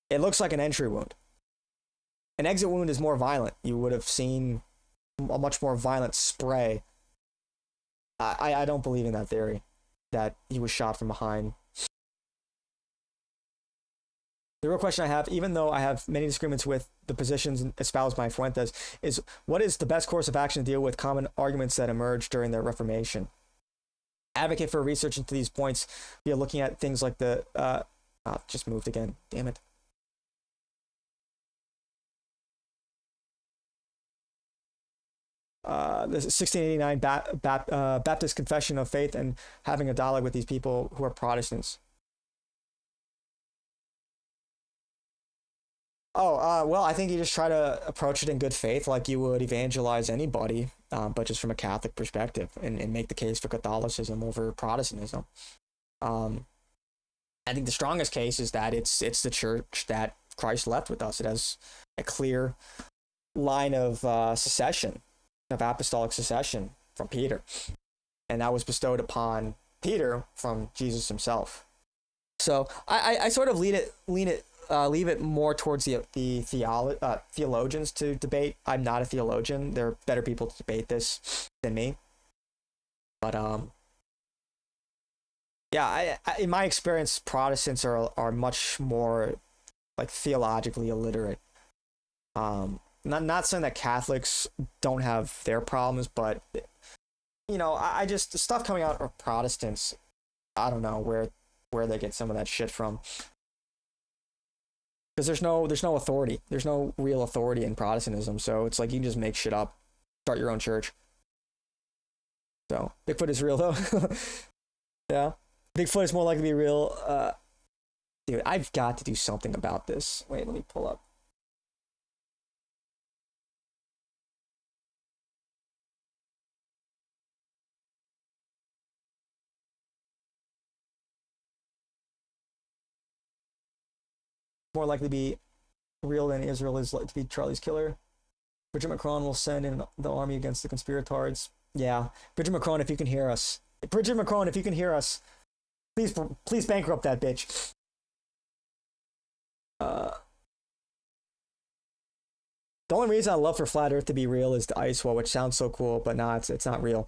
[SPEAKER 1] It looks like an entry wound. An exit wound is more violent. You would have seen a much more violent spray. I don't believe in that theory, that he was shot from behind. The real question I have, even though I have many disagreements with the positions espoused by Fuentes, is what is the best course of action to deal with common arguments that emerged during the Reformation? Advocate for research into these points via looking at things like the... just moved again. Damn it. The 1689 Baptist Confession of Faith and having a dialogue with these people who are Protestants. Oh, well, I think you just try to approach it in good faith like you would evangelize anybody, but just from a Catholic perspective and make the case for Catholicism over Protestantism. I think the strongest case is that it's the church that Christ left with us. It has a clear line of succession, of apostolic succession from Peter. And that was bestowed upon Peter from Jesus himself. So I sort of leave it more towards the theologians to debate. I'm not a theologian. There are better people to debate this than me. But yeah, in my experience, Protestants are much more like theologically illiterate. Not saying that Catholics don't have their problems, but you know, I just the stuff coming out of Protestants, I don't know where they get some of that shit from. Because there's no authority. There's no real authority in Protestantism, so it's like you can just make shit up, start your own church. So Bigfoot is real though. Yeah, Bigfoot is more likely to be real. Dude, I've got to do something about this. Wait, let me pull up. More likely to be real than Israel is to be Charlie's killer. Bridget Macron will send in the army against the conspirators. Yeah, Bridget Macron, if you can hear us. Bridget Macron, if you can hear us, please bankrupt that bitch. The only reason I love for Flat Earth to be real is the ice wall, which sounds so cool, but nah, it's not real.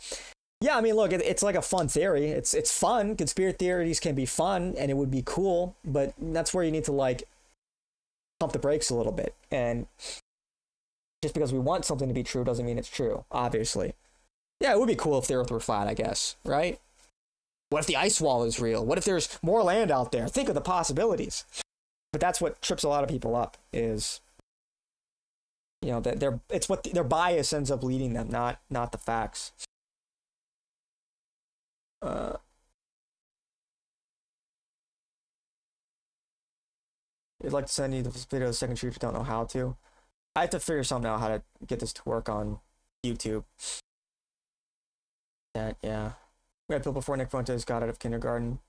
[SPEAKER 1] Yeah, I mean, look, it's like a fun theory. It's fun. Conspiracy theories can be fun, and it would be cool, but that's where you need to, like, pump the brakes a little bit. And just because we want something to be true doesn't mean it's true, obviously. Yeah, it would be cool if the Earth were flat, I guess, right? What if the ice wall is real? What if there's more land out there? Think of the possibilities. But that's what trips a lot of people up, is, you know, that it's what their bias ends up leading them, not the facts. I'd like to send you the video of the second shoot if you don't know how to. I have to figure something out how to get this to work on YouTube. Yeah. We had people before Nick Fuentes got out of kindergarten.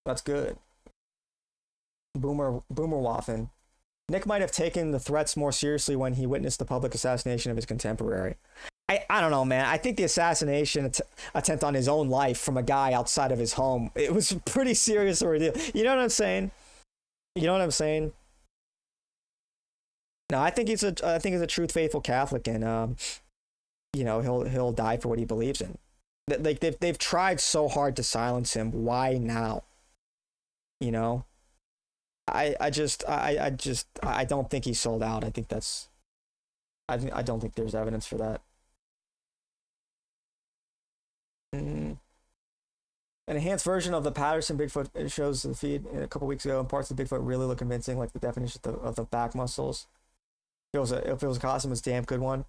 [SPEAKER 1] That's good. Boomer Waffen. Nick might have taken the threats more seriously when he witnessed the public assassination of his contemporary. I don't know, man. I think the assassination attempt on his own life from a guy outside of his home, it was a pretty serious ordeal. You know what I'm saying? No, I think he's a true faithful Catholic, and you know, he'll die for what he believes in. Like they've tried so hard to silence him. Why now? You know, I don't think he's sold out. I think that's, I don't think there's evidence for that. An enhanced version of the Patterson Bigfoot shows the feed a couple weeks ago, and parts of the Bigfoot really look convincing, like the definition of the back muscles. If it was a costume, it's a damn good one.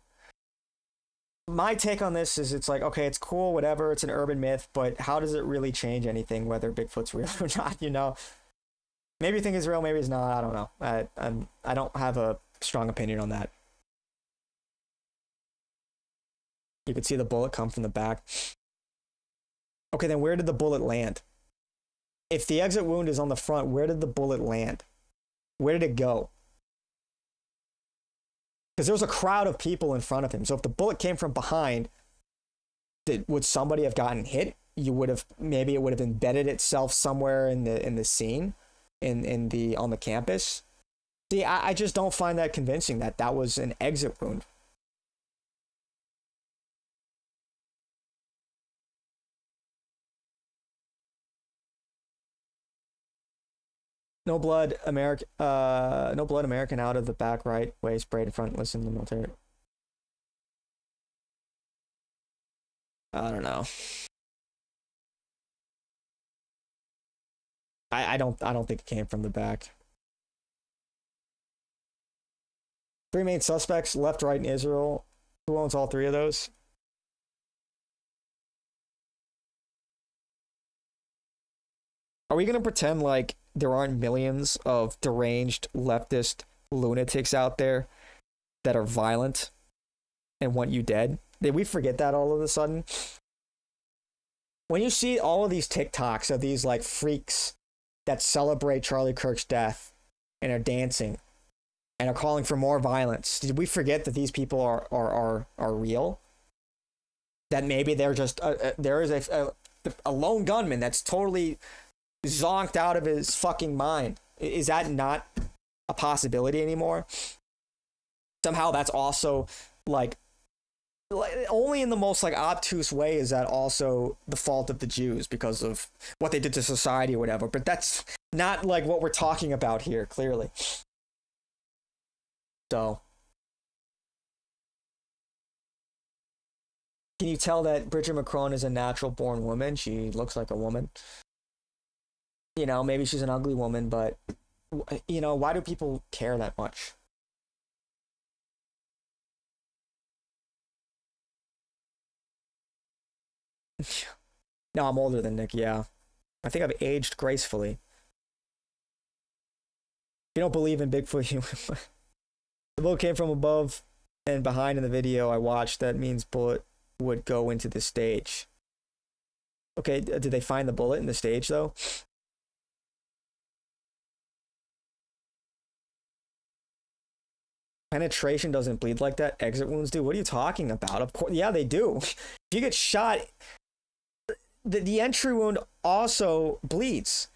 [SPEAKER 1] My take on this is it's like, okay, it's cool, whatever, it's an urban myth, but how does it really change anything, whether Bigfoot's real or not, you know? Maybe you think it's real, maybe it's not, I don't know. I don't have a strong opinion on that. You could see the bullet come from the back. Okay, then where did the bullet land? If the exit wound is on the front, where did the bullet land? Where did it go? Because there was a crowd of people in front of him. So if the bullet came from behind, would somebody have gotten hit? Maybe it would have embedded itself somewhere in the scene, on the campus. See, I just don't find that convincing that was an exit wound. No blood American out of the back right way, sprayed in front, listen to the military. I don't know. I don't think it came from the back. 3 main suspects, left, right, and Israel. Who owns all 3 of those? Are we gonna pretend like there aren't millions of deranged leftist lunatics out there that are violent and want you dead? Did we forget that all of a sudden? When you see all of these TikToks of these like freaks that celebrate Charlie Kirk's death and are dancing and are calling for more violence, did we forget that these people are real? That maybe they're just there is a lone gunman that's totally zonked out of his fucking mind. Is that not a possibility anymore? Somehow that's also like only in the most like obtuse way is that also the fault of the Jews because of what they did to society or whatever, but that's not like what we're talking about here, clearly. So can you tell that Bridget Macron is a natural born woman? She looks like a woman. You know, maybe she's an ugly woman, but, you know, why do people care that much? No, I'm older than Nick, yeah. I think I've aged gracefully. If you don't believe in Bigfoot, the bullet came from above and behind in the video I watched. That means bullet would go into the stage. Okay, did they find the bullet in the stage, though? Penetration doesn't bleed like that. Exit wounds do. What are you talking about? Of course, yeah, they do. If you get shot, the entry wound also bleeds.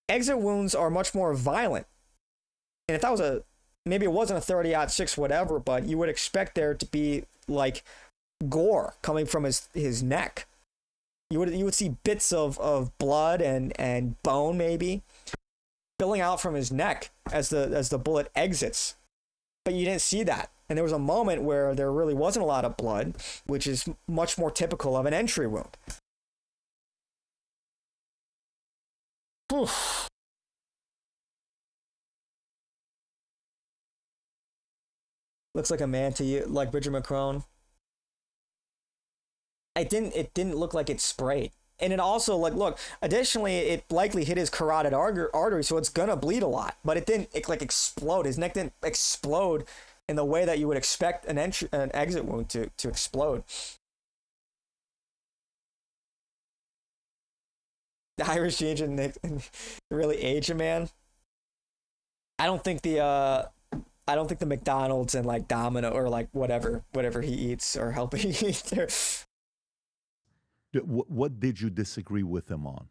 [SPEAKER 1] Exit wounds are much more violent. And if that was maybe it wasn't a 30-06, whatever, but you would expect there to be like gore coming from his neck. You would see bits of blood and bone maybe spilling out from his neck as the bullet exits. But you didn't see that. And there was a moment where there really wasn't a lot of blood, which is much more typical of an entry wound. Oof. Looks like a man to you, like Bridget Macron. It didn't look like it sprayed. And it also, like, look, additionally, it likely hit his carotid artery, so it's gonna bleed a lot. But it didn't, explode. His neck didn't explode in the way that you would expect an exit wound to explode. The Irish change and really age a man. I don't think the McDonald's and like Domino or like whatever he eats are helping either.
[SPEAKER 2] What did you disagree with him on?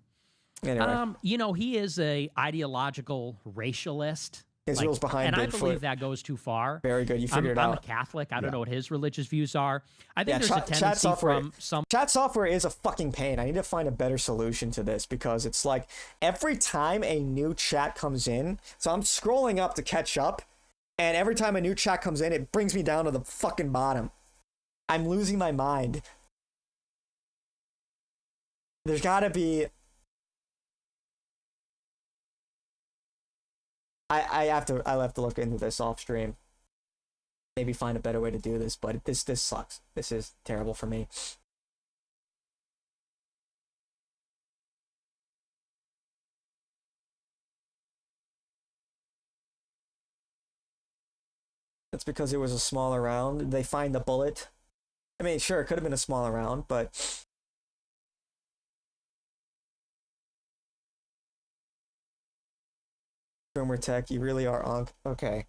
[SPEAKER 1] Anyway.
[SPEAKER 3] You know, he is a ideological racialist,
[SPEAKER 1] Israel's behind
[SPEAKER 3] and
[SPEAKER 1] Bigfoot.
[SPEAKER 3] I believe that goes too far.
[SPEAKER 1] Very good. You figured it
[SPEAKER 3] I'm
[SPEAKER 1] out.
[SPEAKER 3] a Catholic. I don't know what his religious views are. I think there's a
[SPEAKER 1] chat
[SPEAKER 3] tendency
[SPEAKER 1] software,
[SPEAKER 3] from some.
[SPEAKER 1] Chat software is a fucking pain. I need to find a better solution to this because it's like every time a new chat comes in, so I'm scrolling up to catch up, and every time a new chat comes in, it brings me down to the fucking bottom. I'm losing my mind. There's gotta be... I'll have to look into this off stream. Maybe find a better way to do this, but this sucks. This is terrible for me. That's because it was a smaller round. They find the bullet. I mean, sure, it could have been a smaller round, but... Boomer Tech, you really are on. Okay.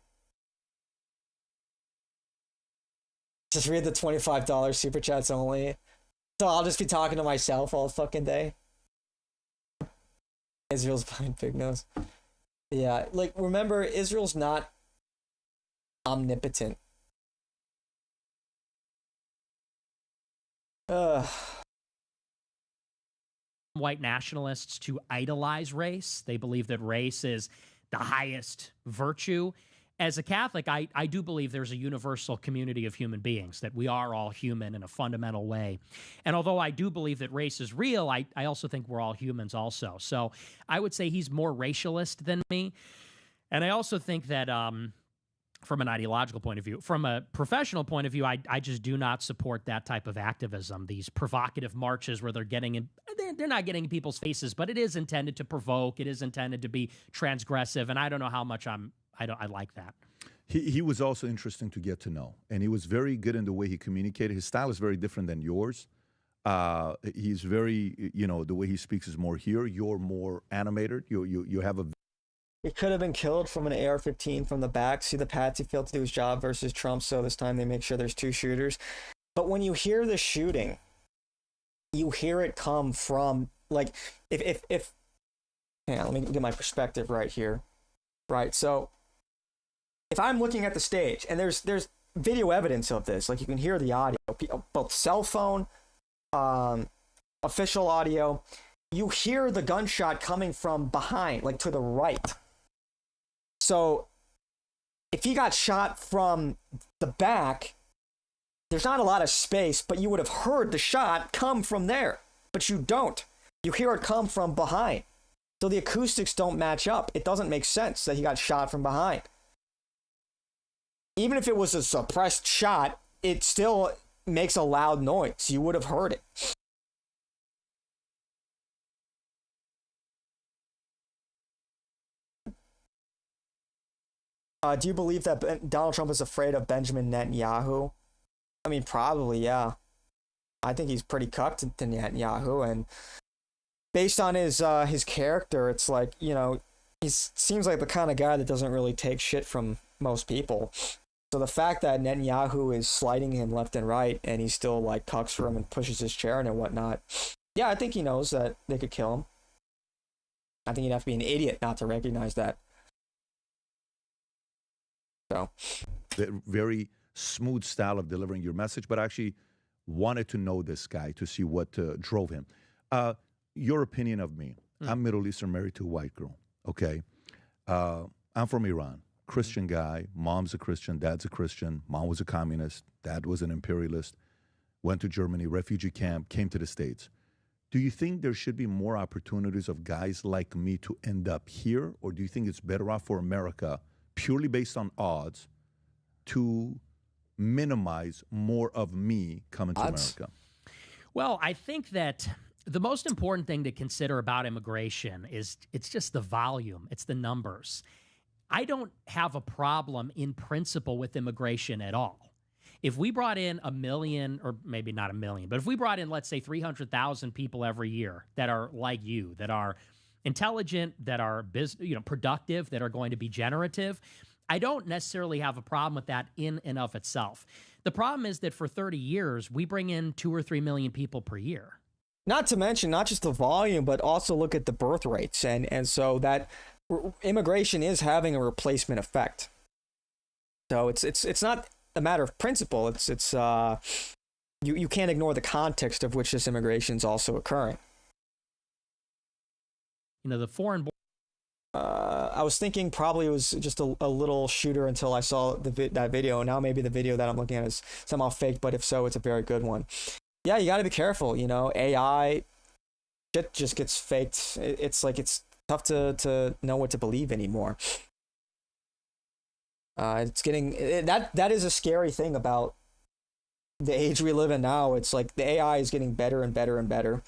[SPEAKER 1] Just read the $25 super chats only. So I'll just be talking to myself all fucking day. Israel's behind Big Nose. Yeah, like, remember, Israel's not omnipotent.
[SPEAKER 3] White nationalists to idolize race. They believe that race is the highest virtue. As a Catholic, I do believe there's a universal community of human beings, that we are all human in a fundamental way. And although I do believe that race is real, I also think we're all humans also. So I would say he's more racialist than me. And I also think that from an ideological point of view, from a professional point of view, I just do not support that type of activism, these provocative marches where they're not getting in people's faces, but it is intended to provoke. It is intended to be transgressive. And I don't know how much I like that.
[SPEAKER 2] He was also interesting to get to know, and he was very good in the way he communicated. His style is very different than yours. He's very, the way he speaks is more here. You're more animated. You have a...
[SPEAKER 1] He could have been killed from an AR-15 from the back. See the Patsy failed to do his job versus Trump, so this time they make sure there's two shooters. But when you hear the shooting, you hear it come from, like, if hang on, let me get my perspective right here. Right, so if I'm looking at the stage, and there's video evidence of this, like you can hear the audio, both cell phone, official audio, you hear the gunshot coming from behind, like to the right. So if he got shot from the back, there's not a lot of space, but you would have heard the shot come from there. But you don't. You hear it come from behind. So the acoustics don't match up. It doesn't make sense that he got shot from behind. Even if it was a suppressed shot, it still makes a loud noise. You would have heard it. Do you believe that Donald Trump is afraid of Benjamin Netanyahu? I mean, probably, yeah. I think he's pretty cucked to Netanyahu, and based on his character, it's like, he seems like the kind of guy that doesn't really take shit from most people. So the fact that Netanyahu is sliding him left and right, and he still like cucks for him and pushes his chair and whatnot, yeah, I think he knows that they could kill him. I think you'd have to be an idiot not to recognize that. So,
[SPEAKER 2] the very smooth style of delivering your message, but I actually wanted to know this guy to see what drove him. Your opinion of me. I'm Middle Eastern, married to a white girl, okay? I'm from Iran, Christian guy. Mom's a Christian, dad's a Christian. Mom was a communist, dad was an imperialist. Went to Germany, refugee camp, came to the States. Do you think there should be more opportunities of guys like me to end up here? Or do you think it's better off for America, purely based on odds, to minimize more of me coming to America?
[SPEAKER 3] Well, I think that the most important thing to consider about immigration is it's just the volume. It's the numbers. I don't have a problem in principle with immigration at all. If we brought in 1 million, or maybe not 1 million, but if we brought in, let's say, 300,000 people every year that are like you, that are intelligent, that are productive, that are going to be generative, I don't necessarily have a problem with that in and of itself. The problem is that for 30 years, we bring in 2 or 3 million people per year.
[SPEAKER 1] Not to mention, not just the volume, but also look at the birth rates. And so that immigration is having a replacement effect. So it's not a matter of principle. It's you can't ignore the context of which this immigration is also occurring.
[SPEAKER 3] You know, the foreign.
[SPEAKER 1] I was thinking probably it was just a little shooter until I saw that video. Now maybe the video that I'm looking at is somehow fake, but if so, it's a very good one. Yeah, you got to be careful. You know, AI shit just gets faked. It's like it's tough to know what to believe anymore. It's getting that is a scary thing about the age we live in now. It's like the AI is getting better and better and better.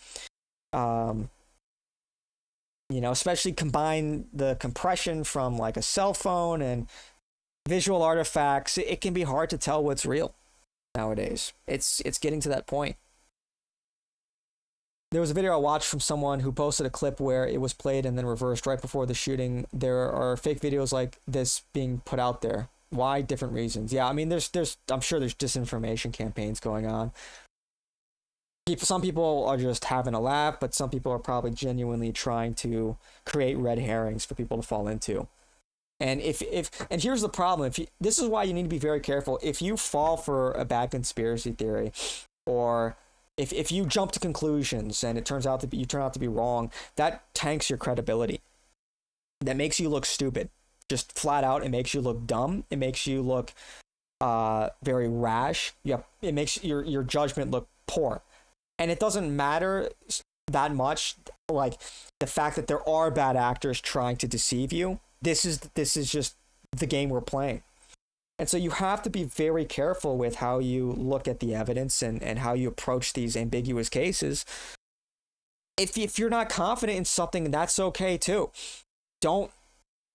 [SPEAKER 1] You know, especially combine the compression from like a cell phone and visual artifacts. It can be hard to tell what's real nowadays. It's getting to that point. There was a video I watched from someone who posted a clip where it was played and then reversed right before the shooting. There are fake videos like this being put out there. Why? Different reasons. Yeah, I mean, there's I'm sure there's disinformation campaigns going on. Some people are just having a laugh, but some people are probably genuinely trying to create red herrings for people to fall into. And and here's the problem: this is why you need to be very careful. If you fall for a bad conspiracy theory, or if you jump to conclusions and you turn out to be wrong, that tanks your credibility. That makes you look stupid. Just flat out, it makes you look dumb. It makes you look very rash. Yeah, it makes your judgment look poor. And it doesn't matter that much, like the fact that there are bad actors trying to deceive you. This is just the game we're playing. And so you have to be very careful with how you look at the evidence and how you approach these ambiguous cases. If you're not confident in something, that's okay too. Don't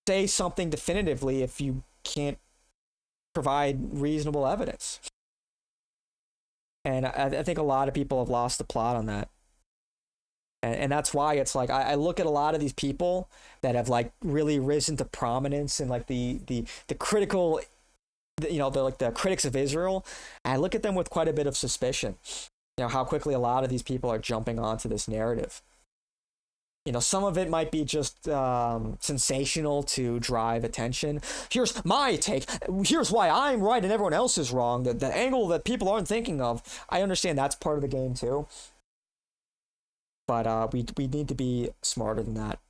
[SPEAKER 1] say something definitively if you can't provide reasonable evidence. And I think a lot of people have lost the plot on that. And that's why it's like, I look at a lot of these people that have like really risen to prominence and like the critical, you know, they're like the critics of Israel. And I look at them with quite a bit of suspicion. You know, how quickly a lot of these people are jumping onto this narrative. You know, some of it might be just sensational to drive attention. Here's my take. Here's why I'm right and everyone else is wrong. The angle that people aren't thinking of. I understand that's part of the game too. But we need to be smarter than that.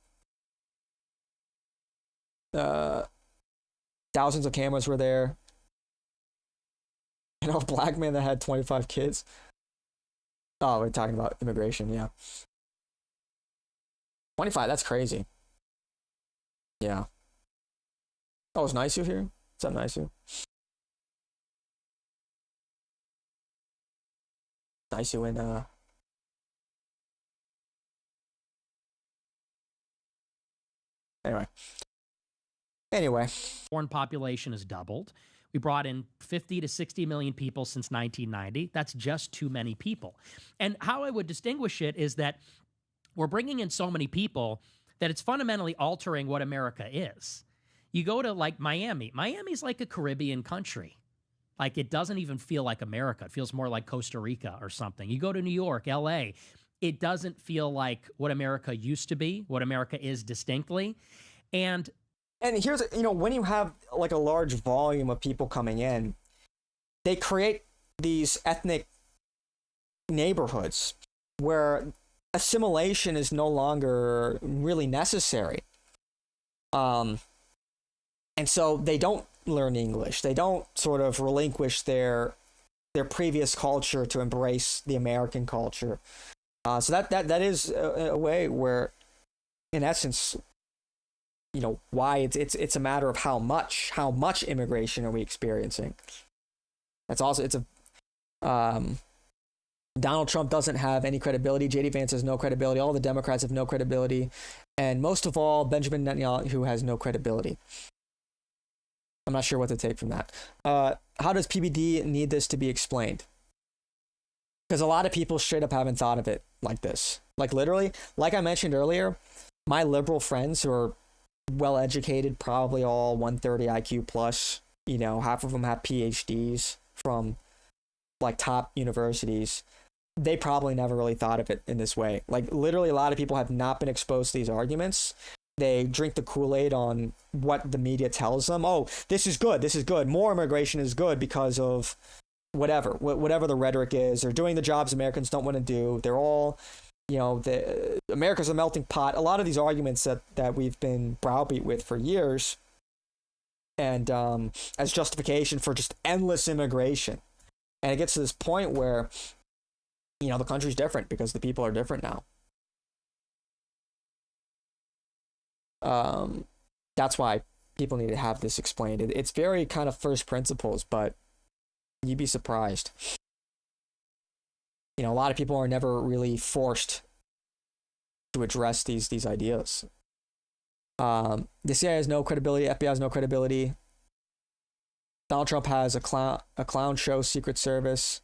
[SPEAKER 1] Thousands of cameras were there. You know, a black man that had 25 kids. Oh, we're talking about immigration, yeah. 25, that's crazy. Yeah. Oh, is Nisu here? What's up, Nisu? Nisu in, Anyway.
[SPEAKER 3] Foreign population has doubled. We brought in 50 to 60 million people since 1990. That's just too many people. And how I would distinguish it is that we're bringing in so many people that it's fundamentally altering what America is. You go to like Miami. Miami's like a Caribbean country. Like it doesn't even feel like America. It feels more like Costa Rica or something. You go to New York, LA. It doesn't feel like what America used to be, what America is distinctly. And
[SPEAKER 1] here's, you know, when you have like a large volume of people coming in, they create these ethnic neighborhoods where assimilation is no longer really necessary. And so they don't learn English. They don't sort of relinquish their previous culture to embrace the American culture. So that is a way where, in essence, you know, why it's a matter of how much immigration are we experiencing. That's also, it's a Donald Trump doesn't have any credibility. JD Vance has no credibility. All the Democrats have no credibility. And most of all, Benjamin Netanyahu has no credibility. I'm not sure what to take from that. How does PBD need this to be explained? Because a lot of people straight up haven't thought of it like this. Like literally, like I mentioned earlier, my liberal friends who are well-educated, probably all 130 IQ plus, you know, half of them have PhDs from like top universities. They probably never really thought of it in this way. Like literally a lot of people have not been exposed to these arguments. they drink the Kool-Aid on what the media tells them. Oh, this is good. More immigration is good because of whatever the rhetoric is. They're doing the jobs Americans don't want to do. They're all, America's a melting pot. A lot of these arguments that we've been browbeat with for years, and as justification for just endless immigration. And it gets to this point where, the country's different because the people are different now. That's why people need to have this explained. It's very kind of first principles, but you'd be surprised. A lot of people are never really forced to address these ideas. The CIA has no credibility. FBI has no credibility. Donald Trump has a clown show, Secret Service.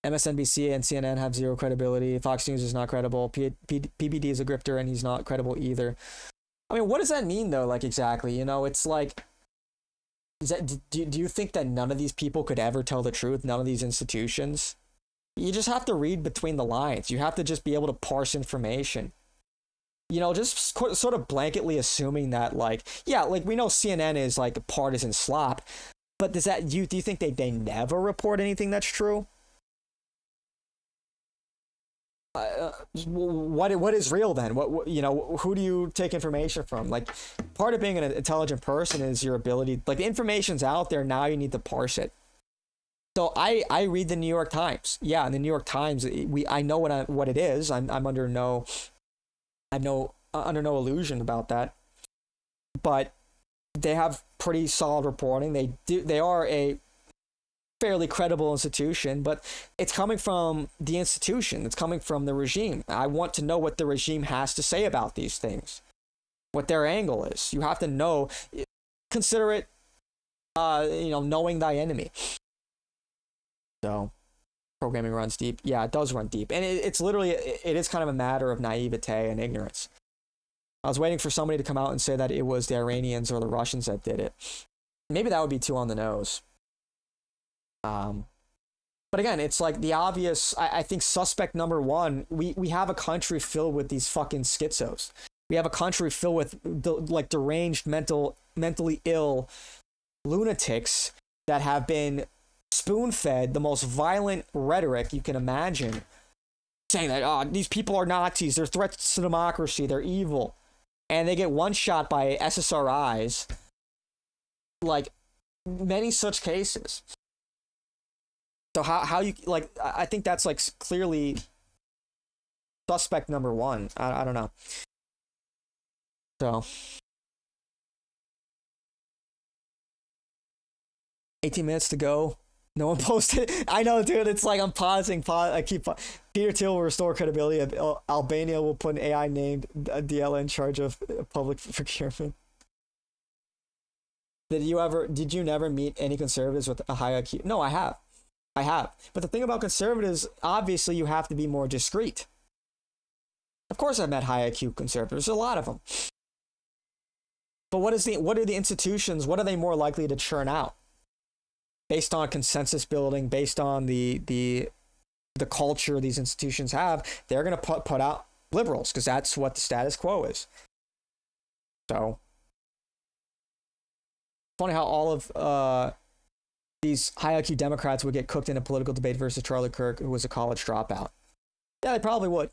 [SPEAKER 1] MSNBC and CNN have zero credibility. Fox News is not credible. PBD is a grifter, and he's not credible either. I mean, what does that mean, though? Like, exactly, it's like, do you think that none of these people could ever tell the truth? None of these institutions? You just have to read between the lines. You have to just be able to parse information. Just sort of blanketly assuming that, we know CNN is like a partisan slop, but do you think they never report anything that's true? What is real then? Who do you take information from? Like, part of being an intelligent person is your ability, the information's out there, now you need to parse it. So I read the New York Times. Yeah, in the New York Times, I know what it is. I'm under no illusion about that. But they have pretty solid reporting. They are a fairly credible institution, but it's coming from the institution. It's coming from the regime. I want to know what the regime has to say about these things, what their angle is. You have to consider it, knowing thy enemy. So, programming runs deep. Yeah, it does run deep. And it is kind of a matter of naivete and ignorance. I was waiting for somebody to come out and say that it was the Iranians or the Russians that did it. Maybe that would be too on the nose. But again, it's like the obvious, I think suspect number one, we have a country filled with these fucking schizos. We have a country filled with deranged, mentally ill lunatics that have been spoon-fed the most violent rhetoric you can imagine, saying that, these people are Nazis, they're threats to democracy, they're evil. And they get one shot by SSRIs. Like, many such cases. So how you, I think that's, clearly suspect number one. I don't know. So. 18 minutes to go. No one posted. I know, dude. It's like I'm pausing. I keep. Peter Thiel will restore credibility. Albania will put an AI named DL in charge of public procurement. Did you never meet any conservatives with a high IQ? No, I have. But the thing about conservatives, obviously, you have to be more discreet. Of course, I've met high IQ conservatives. There's a lot of them. But what are the institutions? What are they more likely to churn out? Based on consensus building, based on the culture these institutions have, they're going to put out liberals because that's what the status quo is. So, funny how all of these high IQ Democrats would get cooked in a political debate versus Charlie Kirk, who was a college dropout. Yeah, they probably would.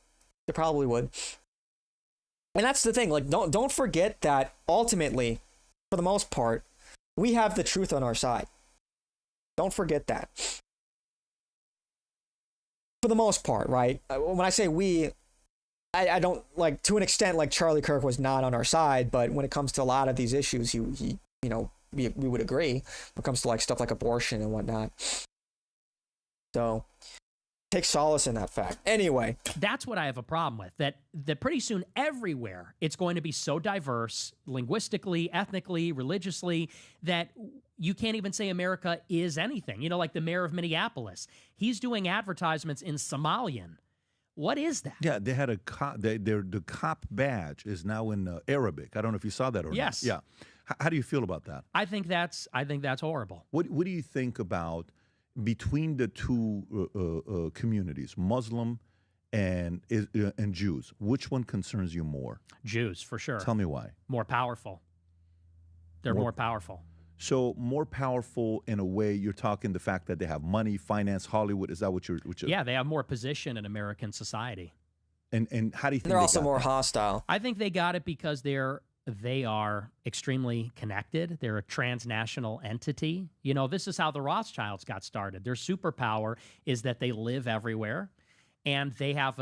[SPEAKER 1] And that's the thing. Don't forget that ultimately, for the most part, we have the truth on our side. Don't forget that. For the most part, right? When I say we, I don't, to an extent, Charlie Kirk was not on our side, but when it comes to a lot of these issues, he we would agree when it comes to stuff like abortion and whatnot. So take solace in that fact. Anyway,
[SPEAKER 3] that's what I have a problem with. That pretty soon everywhere it's going to be so diverse, linguistically, ethnically, religiously, that you can't even say America is anything. Like the mayor of Minneapolis, he's doing advertisements in Somalian. What is that?
[SPEAKER 2] Yeah, they had the cop badge is now in Arabic. I don't know if you saw that or
[SPEAKER 3] yes.
[SPEAKER 2] not. Yeah. How do you feel about that?
[SPEAKER 3] I think that's horrible.
[SPEAKER 2] What do you think about between the two communities, Muslim and Jews. Which one concerns you more?
[SPEAKER 3] Jews, for sure.
[SPEAKER 2] Tell me why.
[SPEAKER 3] More powerful. They're more powerful.
[SPEAKER 2] So more powerful in a way, you're talking the fact that they have money, finance, Hollywood. Is that what you're?
[SPEAKER 3] Yeah, they have more position in American society.
[SPEAKER 2] And how do you think
[SPEAKER 1] They're also more
[SPEAKER 2] that?
[SPEAKER 1] hostile.
[SPEAKER 3] I think they got it because they are extremely connected. They're a transnational entity. You know, this is how the Rothschilds got started. Their superpower is that they live everywhere, and they have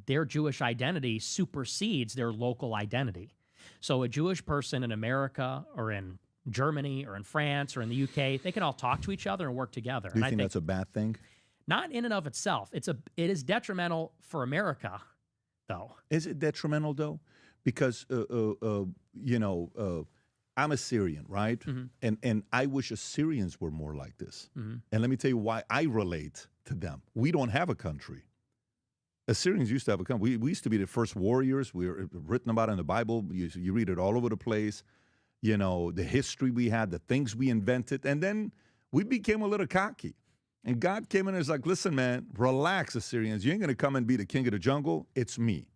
[SPEAKER 3] their Jewish identity supersedes their local identity. So a Jewish person in America or in Germany or in France or in the UK, they can all talk to each other and work together.
[SPEAKER 2] Do you think that's a bad thing?
[SPEAKER 3] Not in and of itself. It is detrimental for America, though.
[SPEAKER 2] Is it detrimental though? Because I'm a Syrian, right?
[SPEAKER 3] Mm-hmm.
[SPEAKER 2] And I wish Assyrians were more like this. Mm-hmm. And let me tell you why I relate to them. We don't have a country. Assyrians used to have a country. We used to be the first warriors. We were written about in the Bible. You read it all over the place. You know, the history we had, the things we invented. And then we became a little cocky. And God came in and was like, listen, man, relax, Assyrians. You ain't going to come and be the king of the jungle. It's me.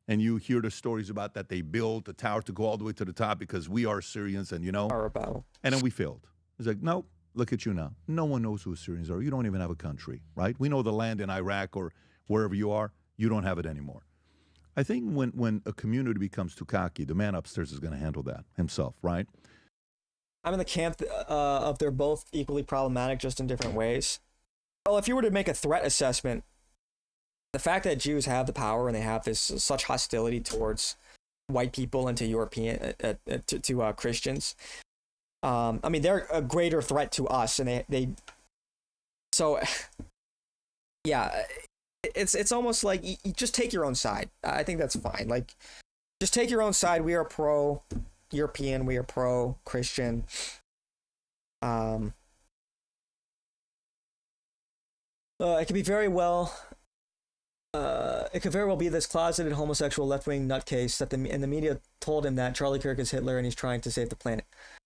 [SPEAKER 2] And you hear the stories about that they built the tower to go all the way to the top because we are Assyrians and, and then we failed. It's like, no, look at you now. No one knows who Assyrians are. You don't even have a country, right? We know the land in Iraq or wherever you are. You don't have it anymore. I think when a community becomes too cocky, the man upstairs is going to handle that himself, right?
[SPEAKER 1] I'm in the camp of they're both equally problematic, just in different ways. Well, if you were to make a threat assessment, the fact that Jews have the power and they have this such hostility towards white people and to European to Christians, I mean, they're a greater threat to us, and they so yeah. It's almost like you just take your own side. I think that's fine. Like, just take your own side. We are pro-European. We are pro-Christian. It could be very well. It could very well be this closeted homosexual left-wing nutcase that the media told him that Charlie Kirk is Hitler and he's trying to save the planet.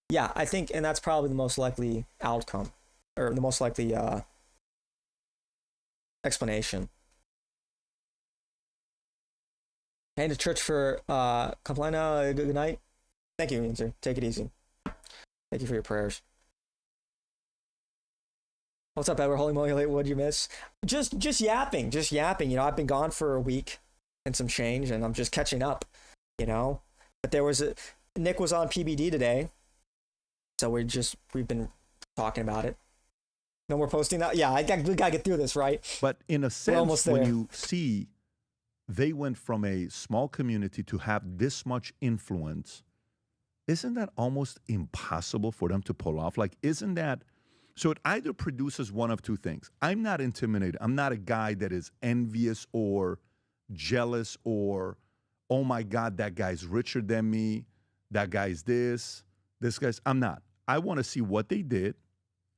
[SPEAKER 1] Yeah, I think, and that's probably the most likely outcome, or the most likely explanation. Heading to church for Complina. Good night. Thank you, Ian. Take it easy. Thank you for your prayers. What's up, Edward? Holy moly, what'd you miss? Just yapping. You know, I've been gone for a week and some change, and I'm just catching up, you know? But Nick was on PBD today, so we've been talking about it. No more posting that? Yeah, we gotta get through this, right?
[SPEAKER 2] But in a sense, when you see they went from a small community to have this much influence, isn't that almost impossible for them to pull off? Like, isn't that... So it either produces one of two things. I'm not intimidated. I'm not a guy that is envious or jealous or, oh my God, that guy's richer than me. That guy's this guy's... I'm not. I want to see what they did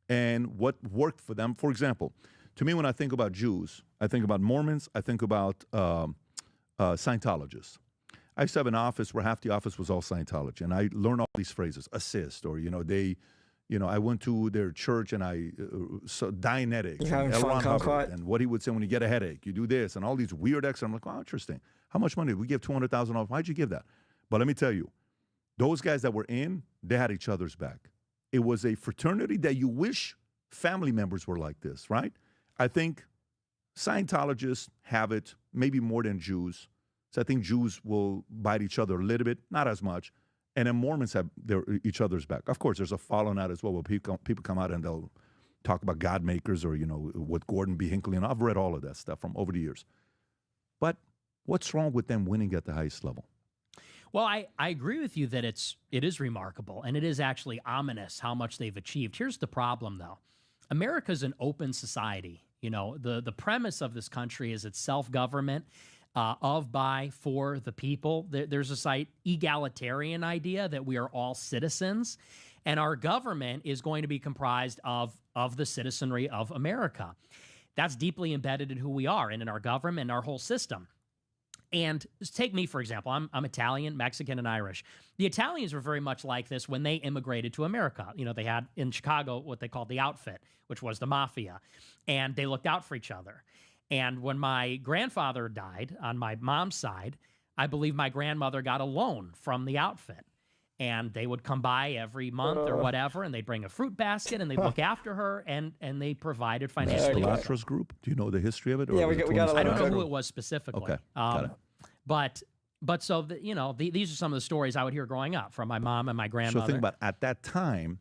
[SPEAKER 2] and what worked for them. For example, to me, when I think about Jews, I think about Mormons, I think about Scientologists. I used to have an office where half the office was all Scientology, and I learned all these phrases, assist, or, I went to their church and I saw Dianetics, and L. Ron Hubbard, and what he would say when you get a headache, you do this, and all these weird extras. I'm like, oh, interesting. How much money did we give? $200,000. Why'd you give that? But let me tell you, those guys that were in, they had each other's back. It was a fraternity that you wish family members were like this, right? I think Scientologists have it maybe more than Jews. So I think Jews will bite each other a little bit, not as much. And then Mormons have each other's back. Of course, there's a fallout out as well where people come out and they'll talk about God makers or, what Gordon B. Hinckley, and I've read all of that stuff from over the years. But what's wrong with them winning at the highest level?
[SPEAKER 3] Well, I agree with you that it is remarkable, and it is actually ominous how much they've achieved. Here's the problem, though. America's an open society. The premise of this country is it's self-government, of, by, for the people. There's a egalitarian idea that we are all citizens, and our government is going to be comprised of the citizenry of America. That's deeply embedded in who we are and in our government and our whole system. And take me, for example. I'm Italian, Mexican, and Irish. The Italians were very much like this when they immigrated to America. They had in Chicago what they called the outfit, which was the mafia, and they looked out for each other. And when my grandfather died on my mom's side, I believe my grandmother got a loan from the outfit. And they would come by every month or whatever, and they'd bring a fruit basket, and they'd look after her, and they provided financial support.
[SPEAKER 2] Pilatra's group? Do you know the history of it? Or
[SPEAKER 1] Yeah, we got.
[SPEAKER 3] I don't know who it was specifically.
[SPEAKER 2] Okay, got it.
[SPEAKER 3] But so these are some of the stories I would hear growing up from my mom and my grandmother.
[SPEAKER 2] So think about at that time,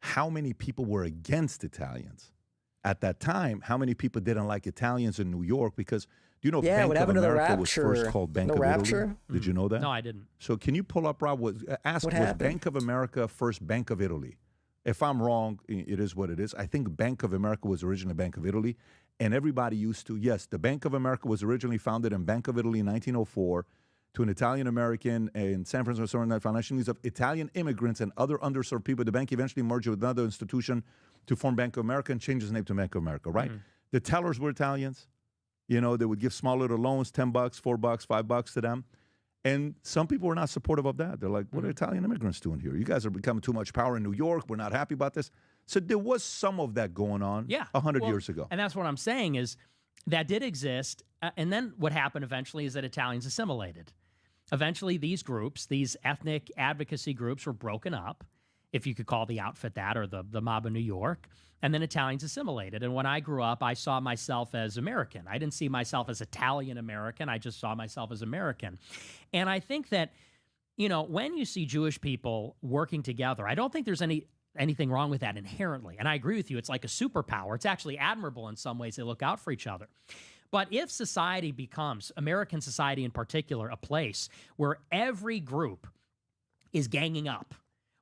[SPEAKER 2] how many people were against Italians? At that time, how many people didn't like Italians in New York? Because do you know Bank
[SPEAKER 1] what
[SPEAKER 2] of
[SPEAKER 1] happened to the
[SPEAKER 2] America was
[SPEAKER 1] Rapture?
[SPEAKER 2] first called Bank
[SPEAKER 1] The
[SPEAKER 2] of
[SPEAKER 1] Rapture?
[SPEAKER 2] Italy? Did you know that?
[SPEAKER 3] No, I didn't.
[SPEAKER 2] So can you pull up, Rob? Was
[SPEAKER 1] happened?
[SPEAKER 2] Bank of America first Bank of Italy? If I'm wrong, it is what it is. I think Bank of America was originally Bank of Italy, and everybody used to. Yes, the Bank of America was originally founded in Bank of Italy in 1904 to an Italian American in San Francisco serving the financial needs of Italian immigrants and other underserved people. The bank eventually merged with another institution to form Bank of America and changed its name to Bank of America. Right? The tellers were Italians. You know, they would give small little loans, $10, $4, $5 to them. And some people were not supportive of that. They're like, what are Italian immigrants doing here? You guys are becoming too much power in New York. We're not happy about this. So there was some of that going on 100 years ago.
[SPEAKER 3] And that's what I'm saying is that did exist. And then what happened eventually is that Italians assimilated. Eventually, these groups, these ethnic advocacy groups were broken up, if you could call the outfit that, or the mob of New York. And then Italians assimilated. And when I grew up, I saw myself as American. I didn't see myself as Italian American. I just saw myself as American. And I think that, when you see Jewish people working together, I don't think there's anything wrong with that inherently. And I agree with you. It's like a superpower. It's actually admirable in some ways. They look out for each other. But if society becomes, American society in particular, a place where every group is ganging up,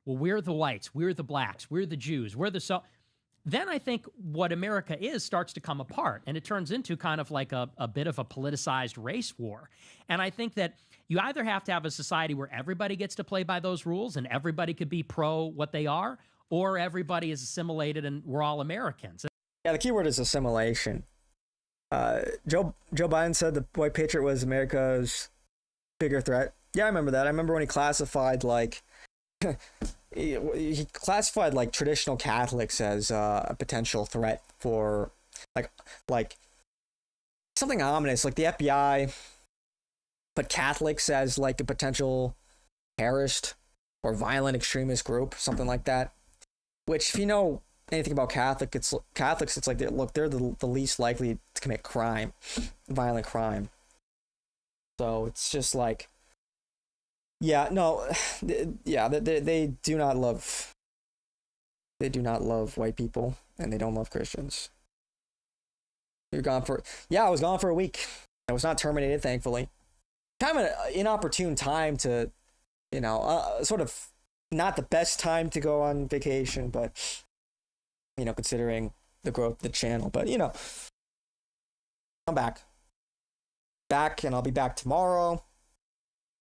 [SPEAKER 3] well, we're the whites, we're the blacks, we're the Jews, then I think what America is starts to come apart, and it turns into kind of like a bit of a politicized race war. And I think that you either have to have a society where everybody gets to play by those rules and everybody could be pro what they are, or everybody is assimilated and we're all Americans.
[SPEAKER 1] Yeah, the key word is assimilation. Joe Biden said the white patriot was America's bigger threat. Yeah, I remember that. I remember when he classified he classified traditional Catholics as a potential threat for like something ominous, like the FBI, but Catholics as a potential terrorist or violent extremist group, something like that. Which, if you know anything about Catholics, it's like they're the least likely to commit crime, violent crime. So it's just like. Yeah, no, yeah, they do not love white people, and they don't love Christians. I was gone for a week. I was not terminated, thankfully. Kind of an inopportune time to, sort of not the best time to go on vacation, but, considering the growth of the channel. But, I'm back, and I'll be back tomorrow.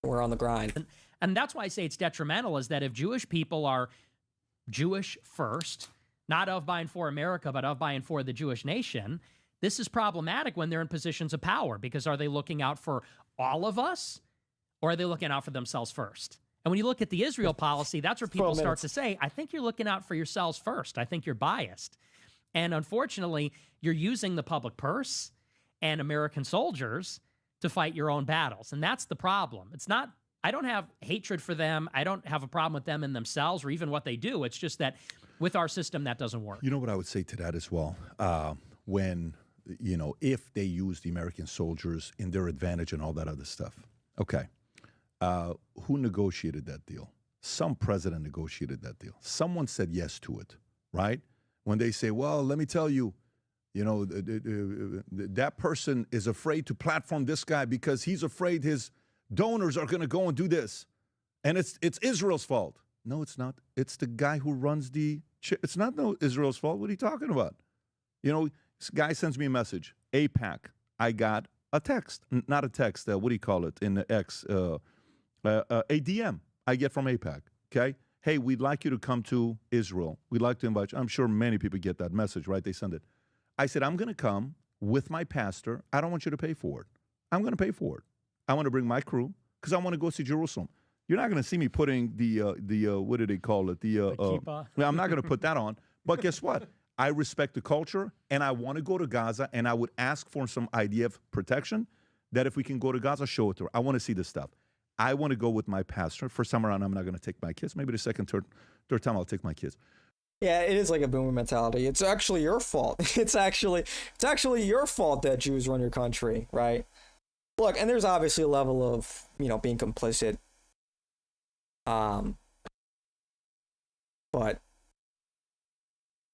[SPEAKER 1] We're on the grind.
[SPEAKER 3] And that's why I say it's detrimental, is that if Jewish people are Jewish first, not of, by, and for America, but of, by, and for the Jewish nation, this is problematic when they're in positions of power, because are they looking out for all of us, or are they looking out for themselves first? And when you look at the Israel policy, that's where people start to say, I think you're looking out for yourselves first. I think you're biased. And unfortunately, you're using the public purse and American soldiers to fight your own battles. And that's the problem. It's not, I don't have hatred for them. I don't have a problem with them in themselves or even what they do. It's just that with our system, that doesn't work. You
[SPEAKER 2] know what I would say to that as well? When, if they use the American soldiers in their advantage and all that other stuff. Okay. Who negotiated that deal? Some president negotiated that deal. Someone said yes to it, right? When they say, well, let me tell you, that person is afraid to platform this guy because he's afraid his donors are going to go and do this. And it's Israel's fault. No, it's not. It's the guy who runs it's not Israel's fault. What are you talking about? This guy sends me a message. AIPAC. I got a text. Not a text. What do you call it in the X? A DM I get from AIPAC. Okay? Hey, we'd like you to come to Israel. We'd like to invite you. I'm sure many people get that message, right? They send it. I said, I'm going to come with my pastor. I don't want you to pay for it. I'm going to pay for it. I want to bring my crew because I want to go see Jerusalem. You're not going to see me putting the what do they call it? The kippah. I'm not going to put that on. But guess what? I respect the culture, and I want to go to Gaza, and I would ask for some idea of protection, that if we can go to Gaza, show it to her. I want to see this stuff. I want to go with my pastor. First time around, I'm not going to take my kids. Maybe the second, third time, I'll take my kids.
[SPEAKER 1] Yeah, it is like a boomer mentality. It's actually your fault. It's actually your fault that Jews run your country, right? Look, and there's obviously a level of, being complicit. But